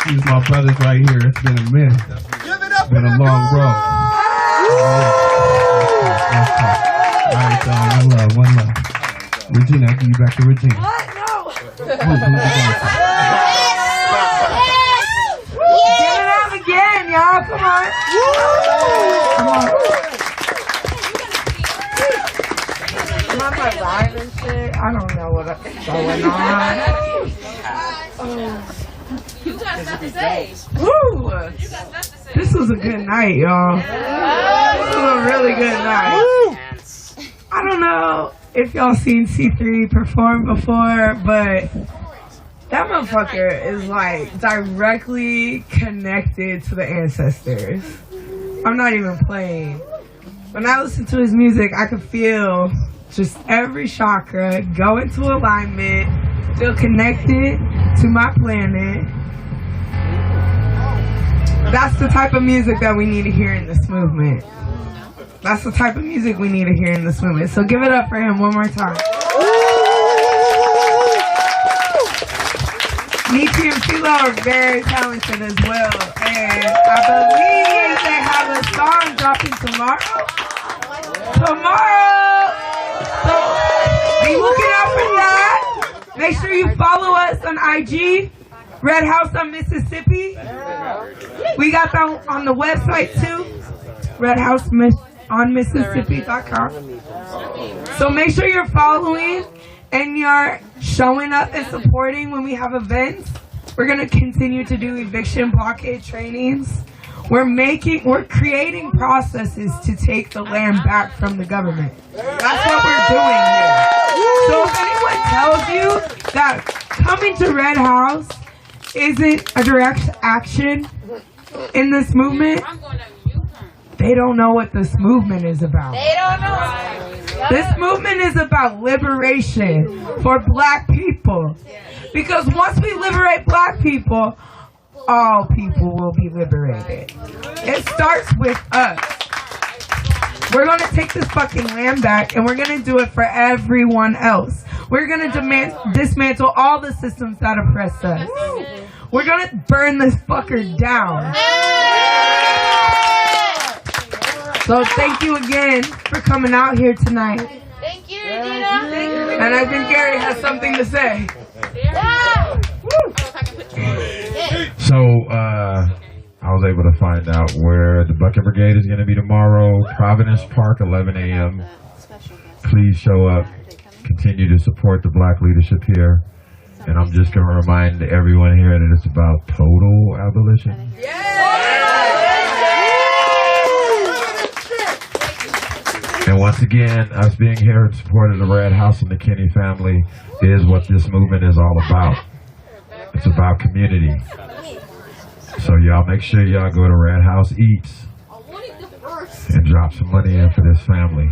These my brothers right here. It's been a minute. It's been a long road. All right, y'all. One love. Regina, I'll give you back to Regina. What? No. Who's the dancer? Get it out again, y'all. Come on. Come on. Am I live and shit? I don't know what's going on. You got stuff to say. Woo! This was a good night, y'all. This was a really good night. I don't know if y'all seen C3 perform before, but that motherfucker is like directly connected to the ancestors. I'm not even playing. When I listen to his music, I can feel just every chakra go into alignment, feel connected to my planet. That's the type of music that we need to hear in this movement. That's the type of music we need to hear in this movement. So give it up for him one more time. Nietzsche and Philo are very talented as well. And I believe they have a song dropping tomorrow. So be looking out for that. Make sure you follow us on IG, Red House on Mississippi. We got that on the website too, redhouseonmississippi.com. So make sure you're following and you're showing up and supporting when we have events. We're going to continue to do eviction blockade trainings. We're creating processes to take the land back from the government. That's what we're doing here. So if anyone tells you that coming to Red House isn't a direct action in this movement, they don't know what this movement is about. They don't know. This movement is about liberation for black people. Because once we liberate black people, all people will be liberated. It starts with us. We're going to take this fucking land back and we're going to do it for everyone else. We're going to dismantle all the systems that oppress us. We're going to burn this fucker down. So thank you again for coming out here tonight. Thank you, Regina. And I think Gary has something to say. So, I was able to find out where the Bucket Brigade is going to be tomorrow. Providence Park, 11 a.m. Please show up. Continue to support the black leadership here. And I'm just going to remind everyone here that it's about total abolition. And once again, us being here in support of the Red House and the Kinney family is what this movement is all about. It's about community. So y'all make sure y'all go to Red House Eats and drop some money in for this family.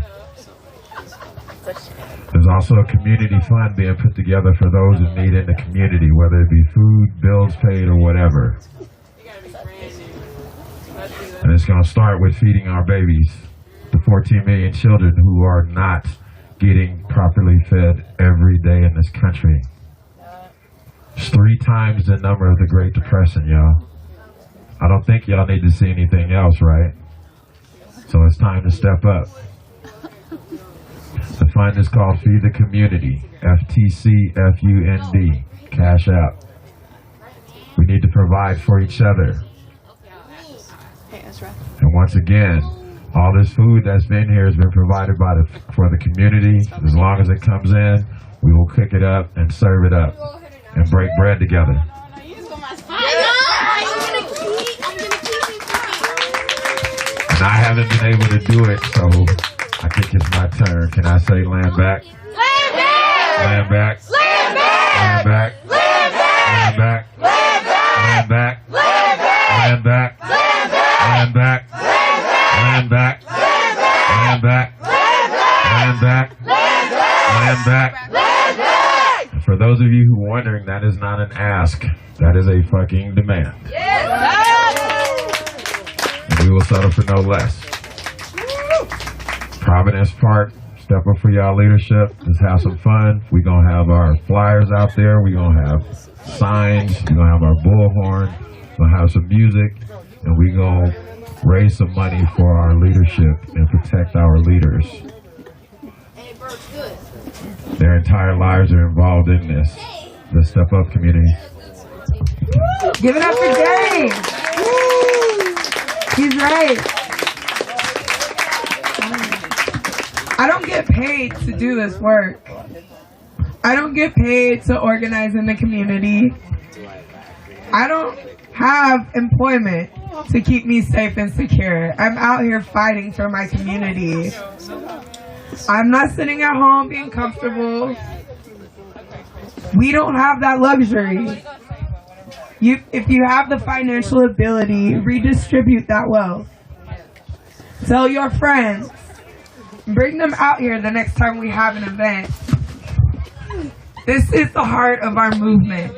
There's also a community fund being put together for those in need in the community, whether it be food, bills paid, or whatever. And it's going to start with feeding our babies, the 14 million children who are not getting properly fed every day in this country. It's 3 times the number of the Great Depression, y'all. I don't think y'all need to see anything else, right? So it's time to step up. The fund is called Feed the Community, FTCFUND, Cash App. We need to provide for each other. And once again, all this food that's been here has been provided for the community. As long as it comes in, we will cook it up and serve it up and break bread together. And I haven't been able to do it, so I think it's my turn. Can I say land back? Land back. Land back. Land back. Land back. Land back. Land back. Land back. Land back. Land back. Land back. And for those of you who are wondering, that is not an ask. That is a fucking demand. And we will settle for no less. Providence Park, Step up for y'all leadership. Let's have some fun. We're going to have our flyers out there. We're going to have signs. We're going to have our bullhorn. We're going to have some music. And we're going to raise some money for our leadership and protect our leaders. Their entire lives are involved in this. The Step Up community. Give it up for Gary. He's right. I don't get paid to do this work. I don't get paid to organize in the community. I don't have employment to keep me safe and secure. I'm out here fighting for my community. I'm not sitting at home being comfortable. We don't have that luxury. If you have the financial ability, redistribute that wealth. Tell your friends. Bring them out here the next time we have an event. This is the heart of our movement.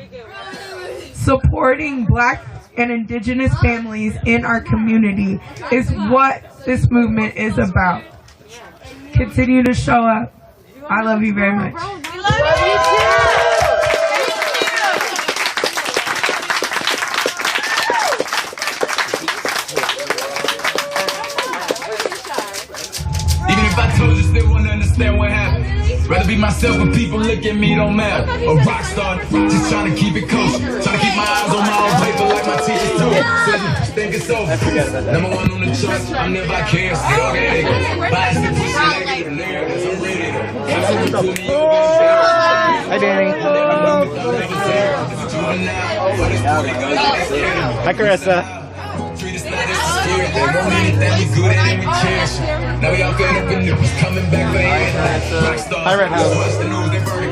Supporting Black and Indigenous families in our community is what this movement is about. Continue to show up. I love you very much. We love you too. Even if I told you, still wouldn't understand what happened. Rather be myself when people look at me, don't matter. A rock star, just trying to keep it kosher. Trying to keep my eyes on my own paper like my teachers do. Think it's over. Number one on the charts, I'm never vicarious. Still get it. Bias to push it, nigga. I'm ready. Hi, Danny. Hi, Carissa. Hi, Red House.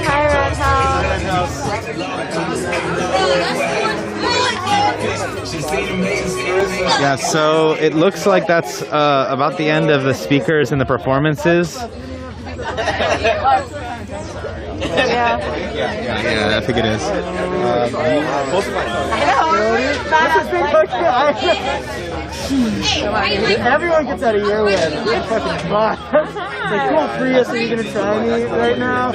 Hi, Red House. Yeah, so it looks like that's about the end of the speakers and the performances. Yeah, I think it is. Everyone gets out of your way. You're fucking boss. It's like, come on, Prius, are you gonna try me right now?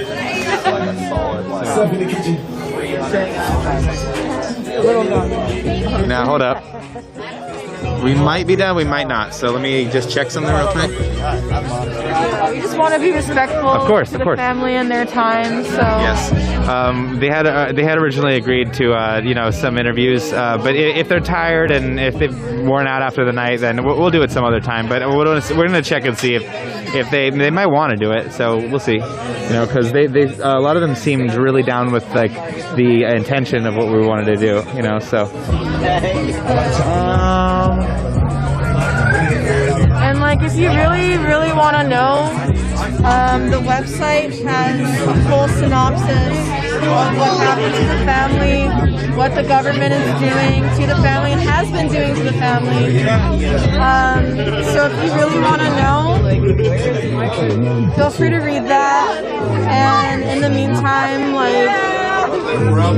Now, hold up. We might be done, we might not. So let me just check something real quick. We just want to be respectful Of course, to of the course. family and their time. So Yes, they had originally agreed to some interviews, but if they're tired and if they've worn out after the night, then we'll do it some other time. But we're gonna check and see if they might want to do it. So we'll see, because they a lot of them seemed really down with like the intention of what we wanted to do, So. and like if you really want to know, the website has a full synopsis of what happened to the family, what the government is doing to the family and has been doing to the family. So if you really want to know, feel free to read that. And in the meantime, like,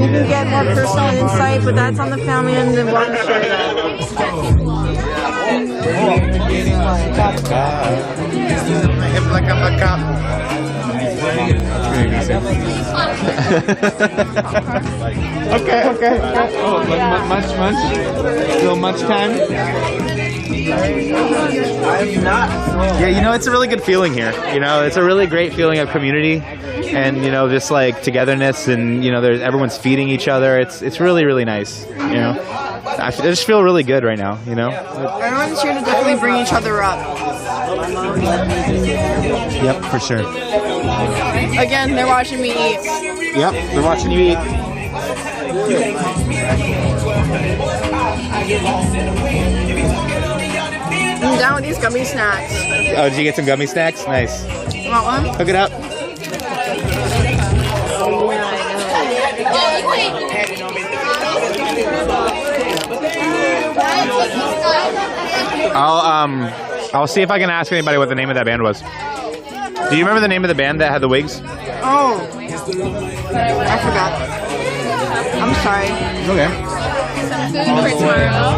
you can get more personal insight, but that's on the family and they want to share that. Okay. Oh, much? Still much time? Yeah, it's a really good feeling here. It's a really great feeling of community and, just like togetherness and, everyone's feeding each other. It's really, really nice, I just feel really good right now, Everyone's here to definitely bring each other up. Yep, for sure. Again, they're watching me eat. Yep, they're watching you eat. I'm down with these gummy snacks. Oh, did you get some gummy snacks? Nice. You want one? Hook it up. I'll see if I can ask anybody what the name of that band was. Do you remember the name of the band that had the wigs? Oh, I forgot. I'm sorry. Okay. Food for tomorrow.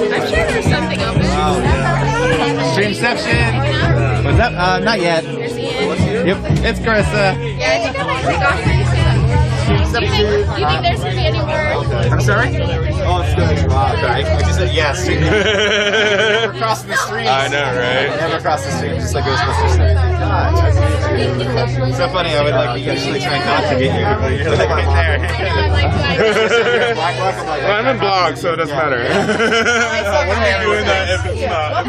I'm sure there's something open. Streamception. What's up? Not yet. Yep. It's Carissa. Yeah, I think I might take off pretty soon. Do you think there's going to be any more? I'm sorry? Oh, it's good. Sorry. I just said yes. Never crossing the streets. I know, right? Never cross the streets, just like Ghostbusters. It's so funny. I would like usually try not to get you, but you're like right there. Well, I'm in blog, so it doesn't matter. I wouldn't be doing that if it's not.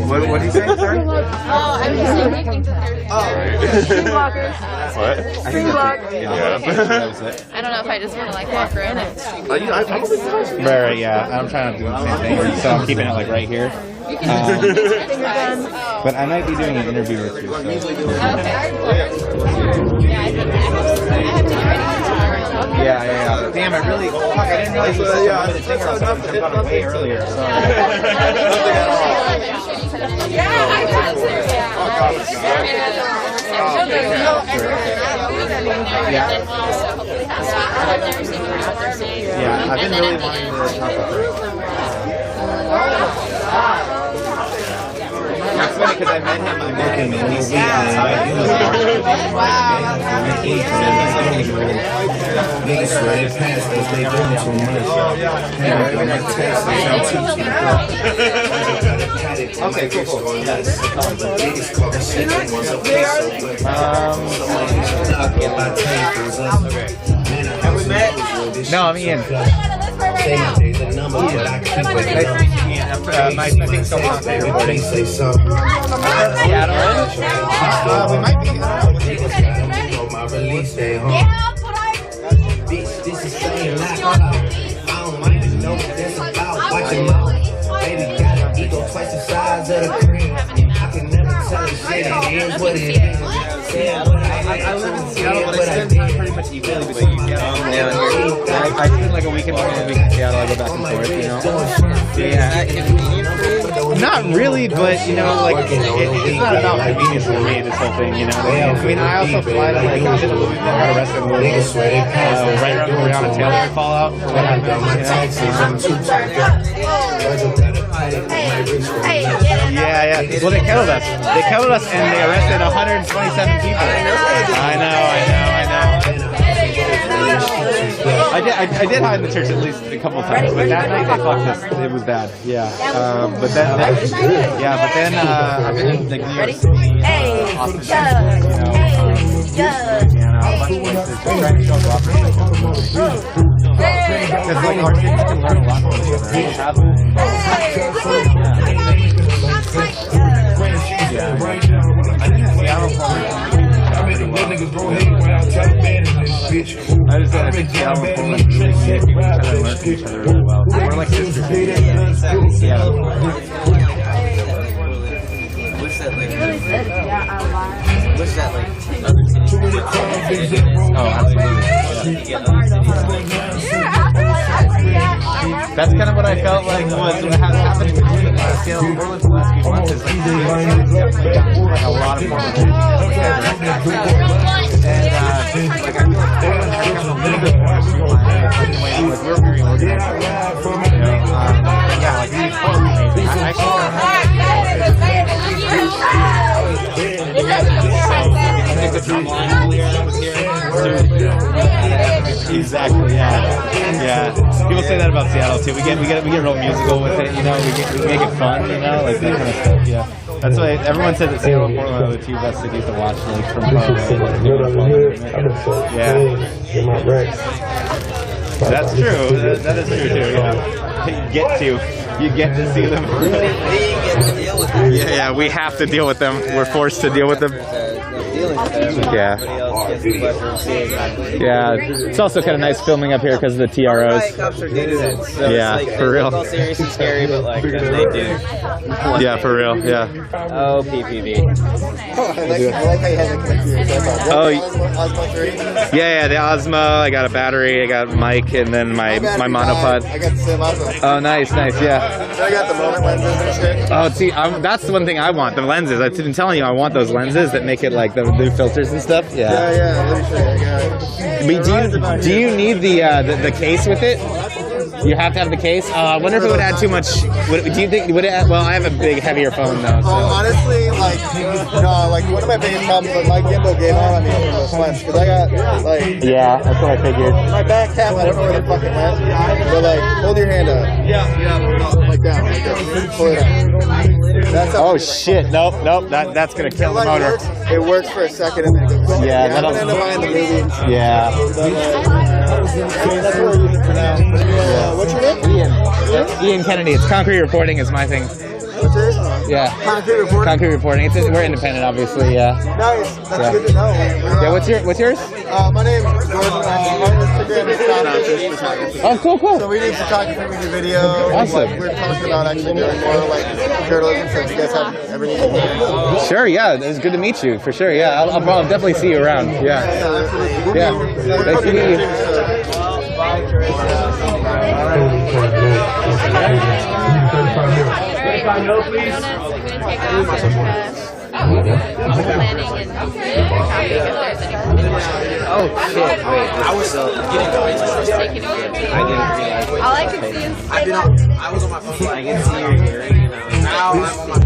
What did you say? Sorry? Oh, I'm just saying, do you think that there's streamwalkers? What? Streamwalk. Yeah. I don't know if I just want to like walk around and Right, yeah. I'm trying to do the same thing, so I'm keeping it like right here. But I might be doing an interview with you. Yeah. Damn, I really. Fuck, I didn't realize you said you wanted to take her outside. I jumped on it way earlier. Yeah, I've been really wanting to talk about her. It's funny because I met him in DC outside. Okay, cool. Have we met? No, I'm Ian. I think so. We might be. This is saying like I don't mind to know what that's about. Watch your mouth. Baby got an ego twice the size of the cream. I can never tell a shit. It is what it is. I live in Seattle, but I spend time pretty much equally between Seattle and here. I spend like a week in Seattle. I go back and forth, you know. Yeah. Not really, but you know, like it's not about convenience for me. This whole thing, you know. I mean, I also fly to like I've been to Louisville, got arrested in Louisville, right around the Breonna Taylor fallout for what happened. Yeah. Well, they killed us. And they arrested 127 people. I know. I did hide in the church at least a couple of times, but that night they fucked us. It was bad. Yeah. But then I've been in like New York City, Austin, a bunch of places, trying to show up because like our kids can learn a lot from each other. I think in Seattle. I just said I think Seattle and Portland really shape each other and learn from each other really well. We're like sisters. Seattle. What's that like? What's that like? Oh, absolutely. That's kind of what I felt like was happening between Seattle and Portland for the last few months. Is like definitely got like a lot of more and like I feel like Portland has become a little bit more streamlined. Like we're very organized. You know, yeah, like these Portland amazing. I Exactly. Yeah. People say that about Seattle too. We get real musical with it. You know, we make it fun. You know, like that kind of stuff. Yeah. That's why everyone says that Seattle and Portland are the two best cities to watch, like from That's true. That is true too. Yeah. You get to see them. Yeah. We have to deal with them. We're forced to deal with them. Yeah. It's also kind of nice filming up here because of the TROs. So yeah, like, for real. It's all serious and scary, but like they do. Yeah, for real. Yeah. Oh, PPV. I like how you had the Osmo 3. Yeah, the Osmo. I got a battery. I got a mic, and then my monopod. I got the same Osmo. Oh, nice. Yeah. I got the moment lenses and shit. Oh, see, that's the one thing I want. The lenses. I've been telling you, I want those lenses that make it like the new filters and stuff. Yeah. Let me show you. Do you need the case with it? You have to have the case. I wonder if it would add too much. Do you think? Would it? Well, I have a big, heavier phone though. So. Honestly, like, no, like one of my biggest problems was my gimbal gave out on me from those sweats because I got like. Yeah, that's what I figured. My back cap, I don't know where the fuck it went. But like, hold your hand up. Like that. Like that. Pull it up. That's how. Oh shit! Nope. That's gonna kill the motor. It works for a second and then it goes. Yeah, that'll end up buying the movie. Yeah. That's what we're using for now. What's your name? Ian Kennedy. It's concrete reporting is my thing. What's yours? Yeah. Concrete reporting. Concrete reporting. We're independent, obviously. Yeah. Nice. That's good to know. Yeah. What's yours? My name is Gordon. Our Instagram is Photography. Oh, cool. So we do photography, we do video. Awesome. We're talking about actually doing more like journalism. So if you guys have ever need Sure. Yeah. It was good to meet you for sure. Yeah. I'll definitely see you around. Yeah. Yeah. Nice to meet you. Oh shit! I was getting going. All I could see is I was on my phone. I can see your hearing, and now I'm on my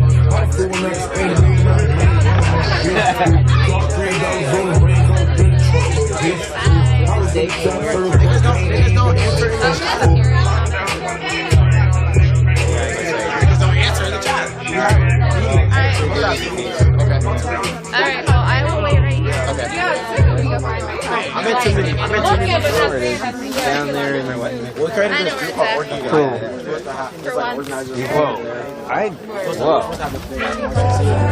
Alright, well, I will wait right here. Okay. Yeah, we go find my car. I'm at too many. Down there in my way. What kind of this group cool. For once. Whoa. Whoa.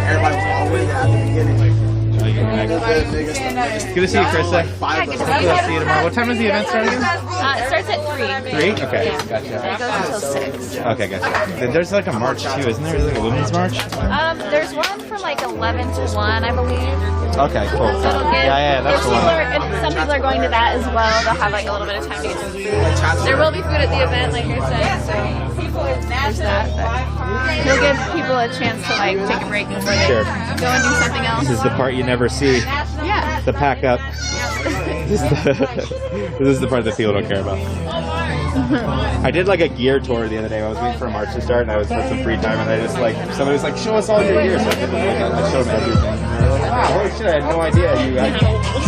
Everybody was always at the beginning. Good to see you, Krista. Good to see you tomorrow. What time is the event starting? It starts at 3. 3? Okay, Yeah. gotcha. And it goes until 6. Okay, gotcha. There's like a march too, isn't there? There's like a women's march? There's one from like 11 to 1, I believe. Okay, cool. So it'll get, Yeah, that's the one. if some people are going to that as well, they'll have like a little bit of time to get some food. There will be food at the event, like I said, so there's that. But it'll give people a chance to like take a break before they Sure. go and do something else. This is the part you never see. Yeah. The pack up. This is the part that people don't care about. I did like a gear tour the other day. I was waiting for a march to start, and I was had some free time, and I just like somebody was like, "Show us all your gear." So I showed them everything. And they were like, wow, holy shit! I had no idea you had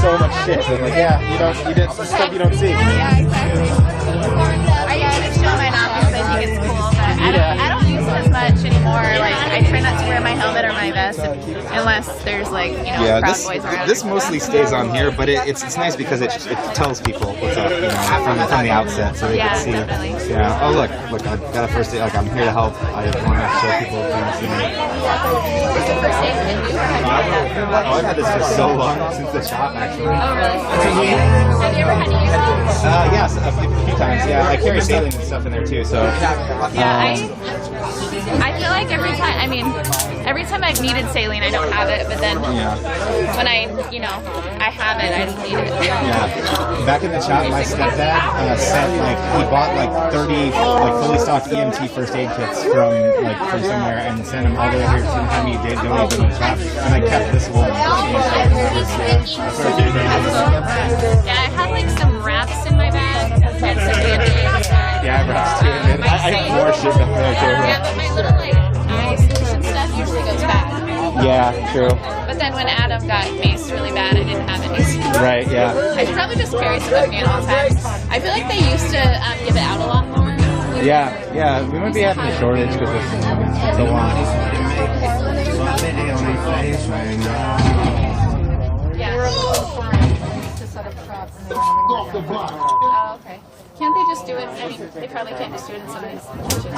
so much shit. I'm like, yeah, you did some stuff you don't see. Yeah, exactly. I usually show mine off because I think it's cool, but I don't use it as much anymore. Like I try not to wear my helmet or my vest unless there's like Proud Boys around. This mostly stays on here, but it's nice because it tells people what's up, from the outset, so they can see. Definitely. Yeah. Oh look, I got a first aid. Like I'm here to help. I want to show people things. Is it first aid in you or have you had that? I've had this for so long since the shop actually. Oh really? Have you ever had to use it? Yes, a few times. Yeah, I carry saline and stuff in there too. So. Yeah, I feel like every time I've needed saline, I don't have it, but then when I have it, I don't need it. Yeah. Back in the shop, my stepdad sent he bought 30 fully stocked EMT first aid kits from somewhere and sent them all the way here to have me donate them in the shop, and I kept this one. Yeah, I have some wraps in my bag and some Band-Aids. Yeah, wraps too. I have more shit back there too. Yeah, but my little eye solution stuff usually goes bad. Yeah, true. But then when Adam got maced really bad, I didn't have any. Right, yeah. I should probably just carry some with me at all times. I feel like they used to give it out a lot more. Yeah. We might be having a shortage because it's so long. Oh, okay. Can't they just do it? I mean, they probably can't just do it in somebody's kitchen.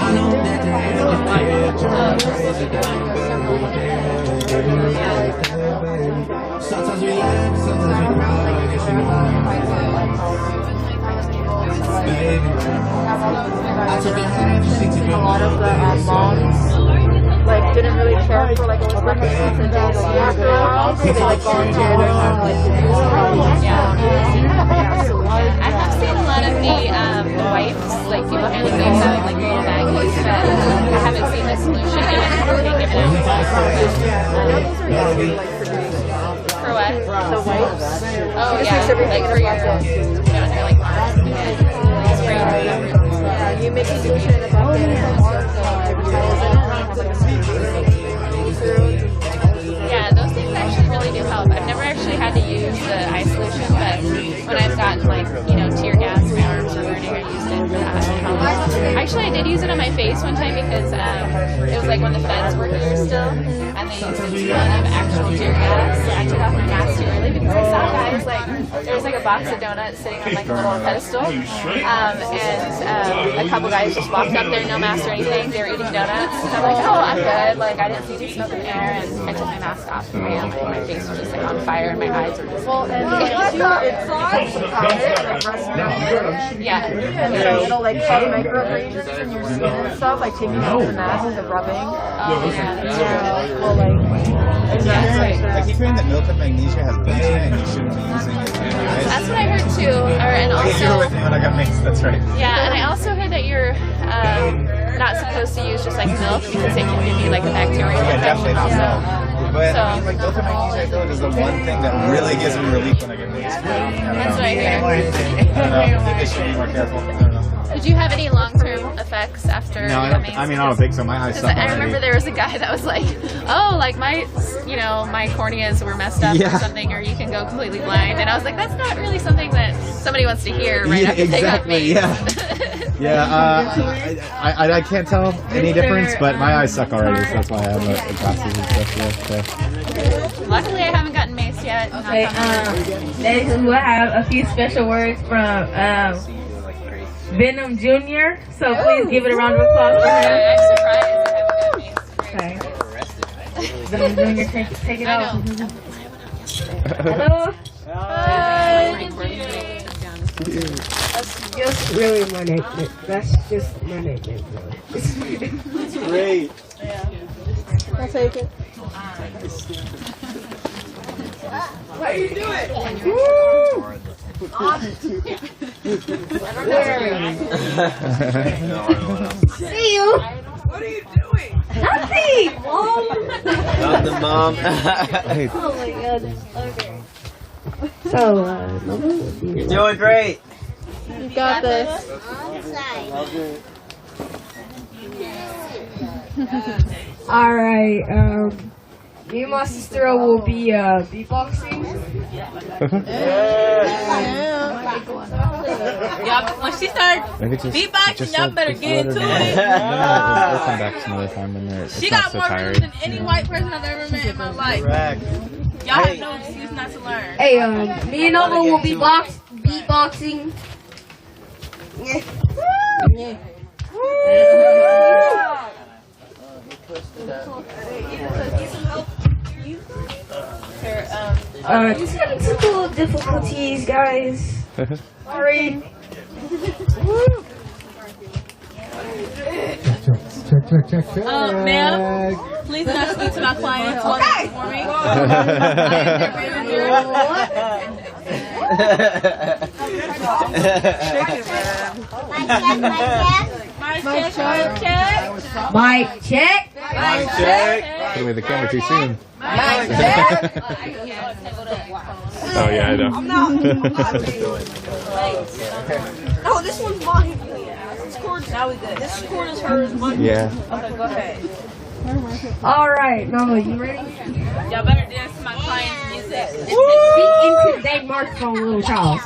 A lot of the moms didn't really care for what was rehearsals and days after a while. So they volunteered and I have seen a lot of the wipes, people handing these out in little baggies, but I haven't seen the solution given out. For what? The wipes. Oh yeah, for your spray. you make a solution about Yeah, those things actually really do help. I've never actually had to use the eye solution, but when I've gotten like, you know, tear gas, my arms are burning, I used it for that. It helps. Actually, I did use it on my face one time because it was like when the feds were here still, and they used a ton of actual tear gas. So I took off my mask too early because I saw guys like, there was like a box of donuts sitting on like a little pedestal, and a couple guys just walked up there, no mask or anything. They were eating donuts, and I'm like, oh, I'm good. Like I didn't see any smoke in the air, and I took my mask off, and my face was just like on fire, and my eyes were just. Well, and yeah. And so it'll like cause microabrasions in your skin and stuff, like taking off the mask and the rubbing. Well, like, I keep hearing that milk of magnesia has bleaching and you shouldn't be using it. That's what I heard too. And You were also, with me when I got mixed, that's right. yeah, and I also heard that you're not supposed to use just like milk because it can give you like a bacterial Yeah, definitely not infection. milk. But I mean, like milk of magnesia, I feel like is the one thing that really gives me relief when I get mixed. That's what I hear. I don't know. I think I should be more careful. I don't know. Did you have any long-term effects after? No, I mean, I don't think so. My eyes suck I already. remember there was a guy that was like, "Oh, like my corneas were messed up Yeah. or something, or you can go completely blind." And I was like, "That's not really something that somebody wants to hear right after they got exactly. me." Yeah, I can't tell any difference, but my eyes suck already, so that's why I have the glasses and stuff. Yeah, so. Luckily, I haven't gotten maced yet. Okay, next we'll have a few special words from Venom Jr. So please give it a round of applause for him. Okay. Venom Jr. Take it out. Hello. That's just really my nickname. That's just my nickname. It's great. I'll take it. What are you doing? See you. What are you doing? Nothing, Mom. Nothing, Mom. Oh my goodness. Okay. So, You're doing great. You got this. all right. Me and my sister will be beatboxing. Y'all, when she starts beatboxing, y'all better get into it. We'll come back some other time when they're She got more rhythm than any white person I've ever met in my life. Y'all have no excuse not to learn. Hey, me and Nova will be beatboxing. Yeah. Just having some little difficulties, guys. Sorry. Check. Ma'am, please not speak to my clients for me. Mic check. Put away the camera too soon. Mic check. Oh yeah, I know. I'm not. Oh, this one's mine. This cord. Now we good. This cord is hers. Mine. Yeah. Okay, go ahead. All right, Nova, you ready? Y'all better dance to my client's music. Speak into that microphone, little child.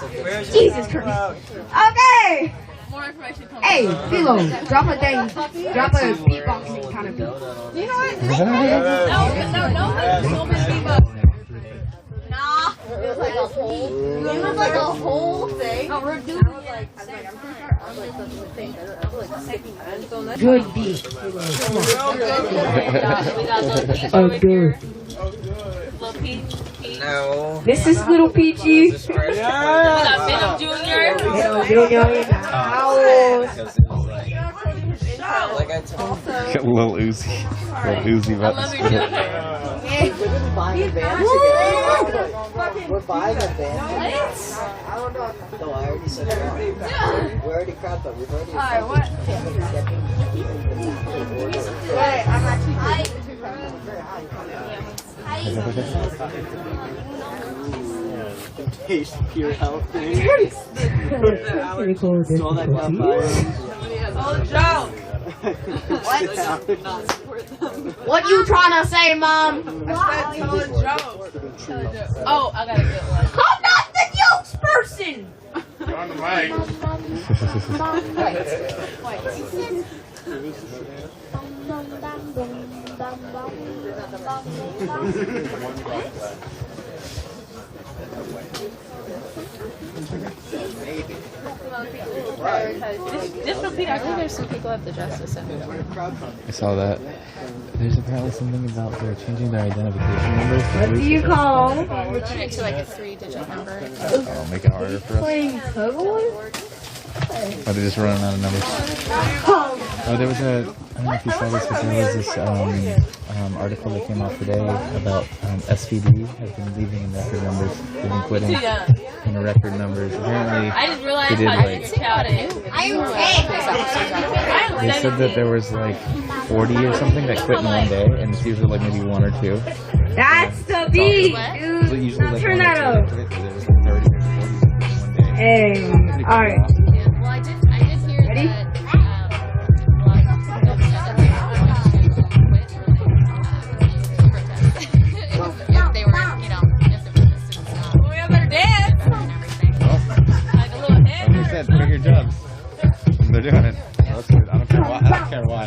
Jesus Christ. Okay. More information coming. Hey, Philo, drop a beatboxing kind of beat. You know what? No, beatbox. Nah. It was like a whole. It was like a whole thing. Oh, we're doing like. Good beat. Oh, good. Little Peach. No. This is Little Peachy. We got Venom Jr. Venom Jr. in the house. Like I told Lil Uzi. Lil Uzi I love your new hair. We're buying a van. I don't know. No, I already said that. We already caught them. We've already. Alright, what? Wait, I'm actually. Taste pure health thing. Technical difficulties. Oh What you trying to say, Mom? I said tell a joke. Oh, I got a good one. I'm not the jokes person. You're on the mic. Just repeat. I think there's some people at the Justice Center. I saw that. There's apparently something about they're changing their identification numbers. What do you call? Turn it to like a 3-digit number. Oh, make it harder for us. Playing Pokemon? Oh, they're just running out of numbers. Oh, there was a, I don't know if you saw this, but there was this article that came out today about SVD has been leaving in record numbers. They've been quitting in record numbers. Apparently, I just realized they did how like, you counted. they said that there was like 40 or something that quit in one day, and it's usually like maybe 1 or 2. That's the beat, So dude. usually like Turn 1 or that 2 up. quit, but there was like 30 or 40 in one day. Hey, alright. Well, I did hear Ready? that a lot of people said that they were going to quit if they were, you know, if the protest didn't stop. We have better dance. And everything. Like a little hit. Like you said, pick your jobs. They're doing it. That's good. I don't care why. I don't care why.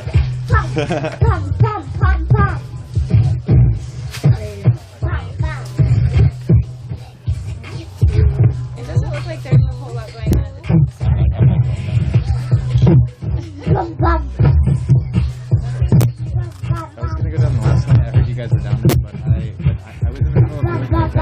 It doesn't look like there's a whole lot going on. I was gonna go down the last night. I heard you guys were down there, but I was in the middle of doing like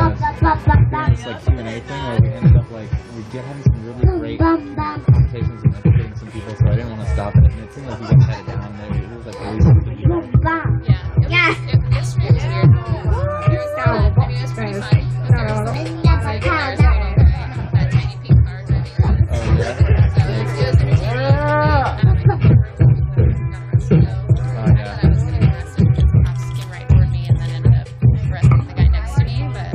this like Q&A thing where we ended up like having some really great conversations and educating some people. So I didn't want to stop it. And it seemed like you guys had it down there. It was like always something to do. Yesterday was weird. It was fun. I mean, it was pretty fun. There was like cars riding around, that tiny pink car driving around. Oh yeah. So it was entertaining. I don't know if you remember. I was getting arrested. The cops came right toward me and then ended up arresting the guy next to me. But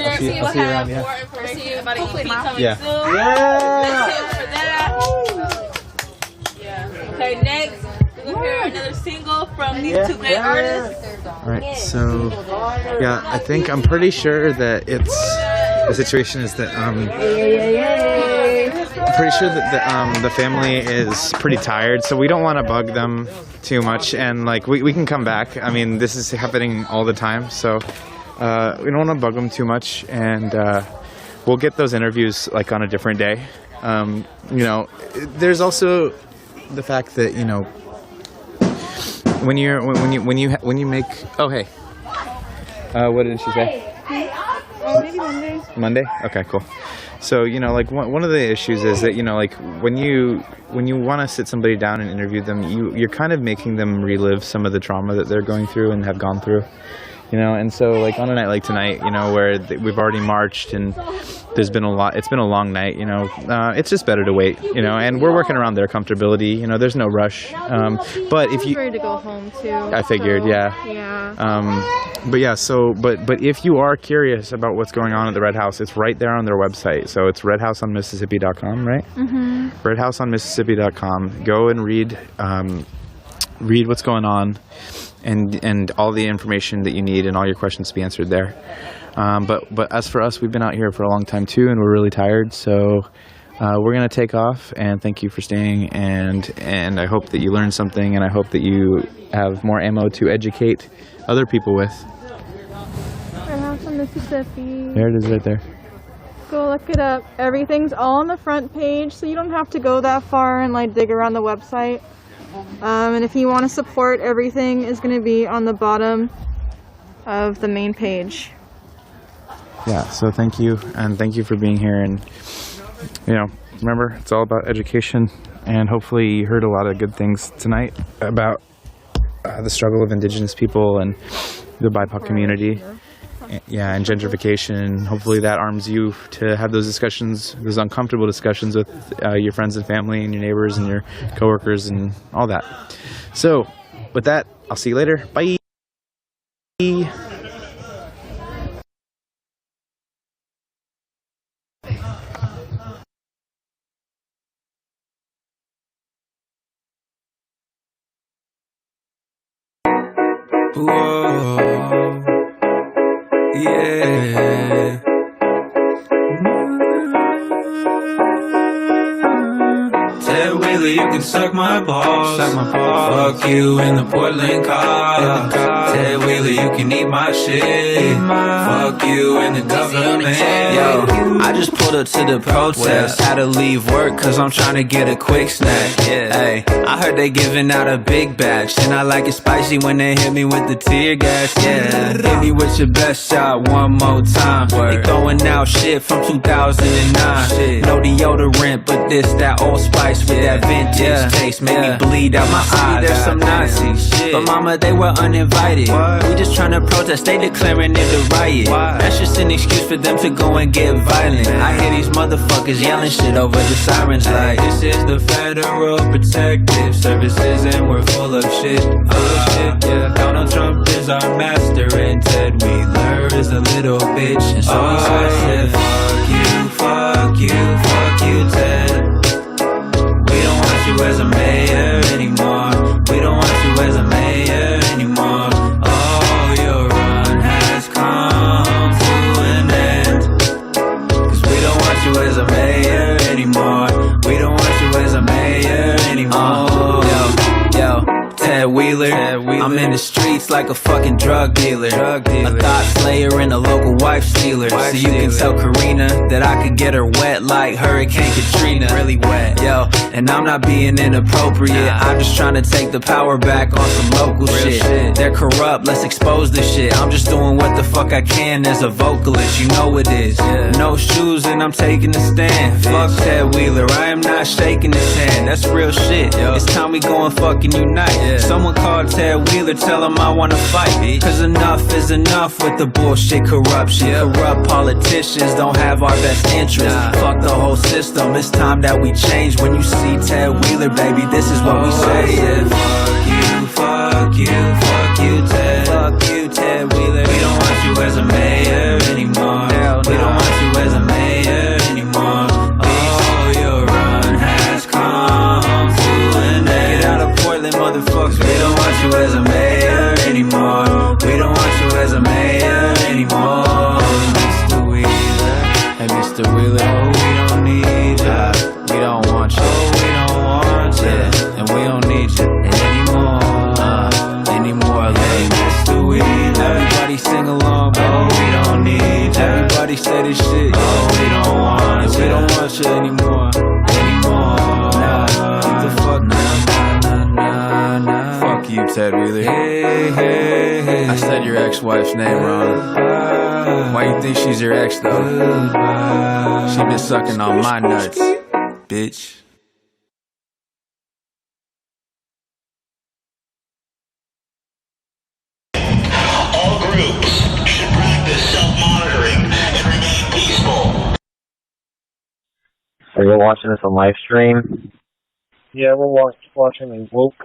I'll see you around, yeah. More information about an EP coming Yeah. soon. Yeah. Stay tuned for that. Yeah. Okay, next we're gonna hear another single from these two great artists. Alright, so yeah, I'm pretty sure that the situation is that I'm pretty sure that the family is pretty tired, so we don't want to bug them too much, and like we can come back. I mean, this is happening all the time, so we don't want to bug them too much, and we'll get those interviews like on a different day. You know, there's also the fact that, you know, when you make, oh hey, what did she say? Maybe Monday. Monday? Okay, cool. So, you know, like one of the issues is that, you know, like when you want to sit somebody down and interview them, you're kind of making them relive some of the trauma that they're going through and have gone through, you know. And so, like on a night like tonight, you know, where we've already marched and it's been a long night, you know, it's just better to wait, you know, and we're working around their comfortability, you know, there's no rush. But if you, ready to go home too. I figured, so, yeah. But yeah, so, but if you are curious about what's going on at the Red House, it's right there on their website. So it's redhouseonmississippi.com, right? Mm-hmm. redhouseonmississippi.com. Go and read what's going on and all the information that you need and all your questions to be answered there. But as for us, we've been out here for a long time too, and we're really tired. So we're going to take off, and thank you for staying. And I hope that you learned something, and I hope that you have more ammo to educate other people with. Red House on Mississippi. There it is right there. Go look it up. Everything's all on the front page, so you don't have to go that far and like dig around the website. And if you want to support, everything is going to be on the bottom of the main page. Yeah, so thank you, and thank you for being here. And, you know, remember, it's all about education, and hopefully you heard a lot of good things tonight about the struggle of Indigenous people and the BIPOC community. Yeah, and gentrification. Hopefully that arms you to have those discussions, those uncomfortable discussions with your friends and family and your neighbors and your coworkers and all that. So, with that, I'll see you later. Bye. Whoa, yeah. Ted Wheeler, you can suck my balls. Fuck you in the Portland car. Ted Wheeler, you can eat my shit. Fuck you in the government. Yo, I just pulled up to the protest. Had to leave work cause I'm trying to get a quick snack. Hey, I heard they giving out a big batch, and I like it spicy when they hit me with the tear gas. Yeah, hit me with your best shot one more time. They throwing out shit from 2009. No deodorant, but this that Old Spice with that vintage taste made me bleed out my eyes. There's some Nazis, but mama, they were uninvited. We just trying to protest, they declaring it a riot. That's just an excuse for them to go and get violent. I hear these motherfuckers yelling shit over the sirens like, this is the Federal Protective Services and we're full of shit. Yeah. Donald Trump is our master and Ted Wheeler is a little bitch. And so he said, fuck you, Ted. We don't want you as a mayor anymore. We don't want you as a mayor anymore. Oh, your run has come to an end. Cause we don't want you as a mayor anymore. We don't want you as a mayor anymore. Yo, Ted Wheeler, I'm in the streets like a fucking drug dealer. A thought slayer and a local wife stealer. So you can tell Karina that I could get her wet like Hurricane Katrina. Really wet. Yo, and I'm not being inappropriate. I'm just trying to take the power back on some local shit. They're corrupt, let's expose this shit. I'm just doing what the fuck I can as a vocalist. You know it is. No shoes and I'm taking a stand. Fuck Ted Wheeler, I am not shaking his hand. That's real shit. It's time we go and fucking unite. Someone called Ted Wheeler, tell him I wanna fight. Cause enough is enough with the bullshit corruption. Corrupt politicians don't have our best interests. Fuck the whole system, it's time that we change. When you see Ted Wheeler, baby, this is what we say. Fuck you, Ted. Fuck you, Ted Wheeler. We don't want you as a mayor anymore. We don't want you as a mayor anymore. Oh, your run has come to an end. Get out of Portland, motherfuckers. We don't want you as a mayor anymore. We don't want you as a mayor anymore. Mr. Wheeler, hey Mr. Wheeler, oh we don't need you. We don't want you. Oh we don't want you. And we don't need you anymore. Like Mr. Wheeler. Everybody sing along, bro. Oh we don't need you. Everybody say this shit. Oh we don't you, Ted Wheeler. I said your ex-wife's name wrong. Why you think she's your ex, though? She been sucking on my nuts, bitch. All groups should practice self-monitoring and remain peaceful. Are you watching this on live stream? Yeah, we're watching a woke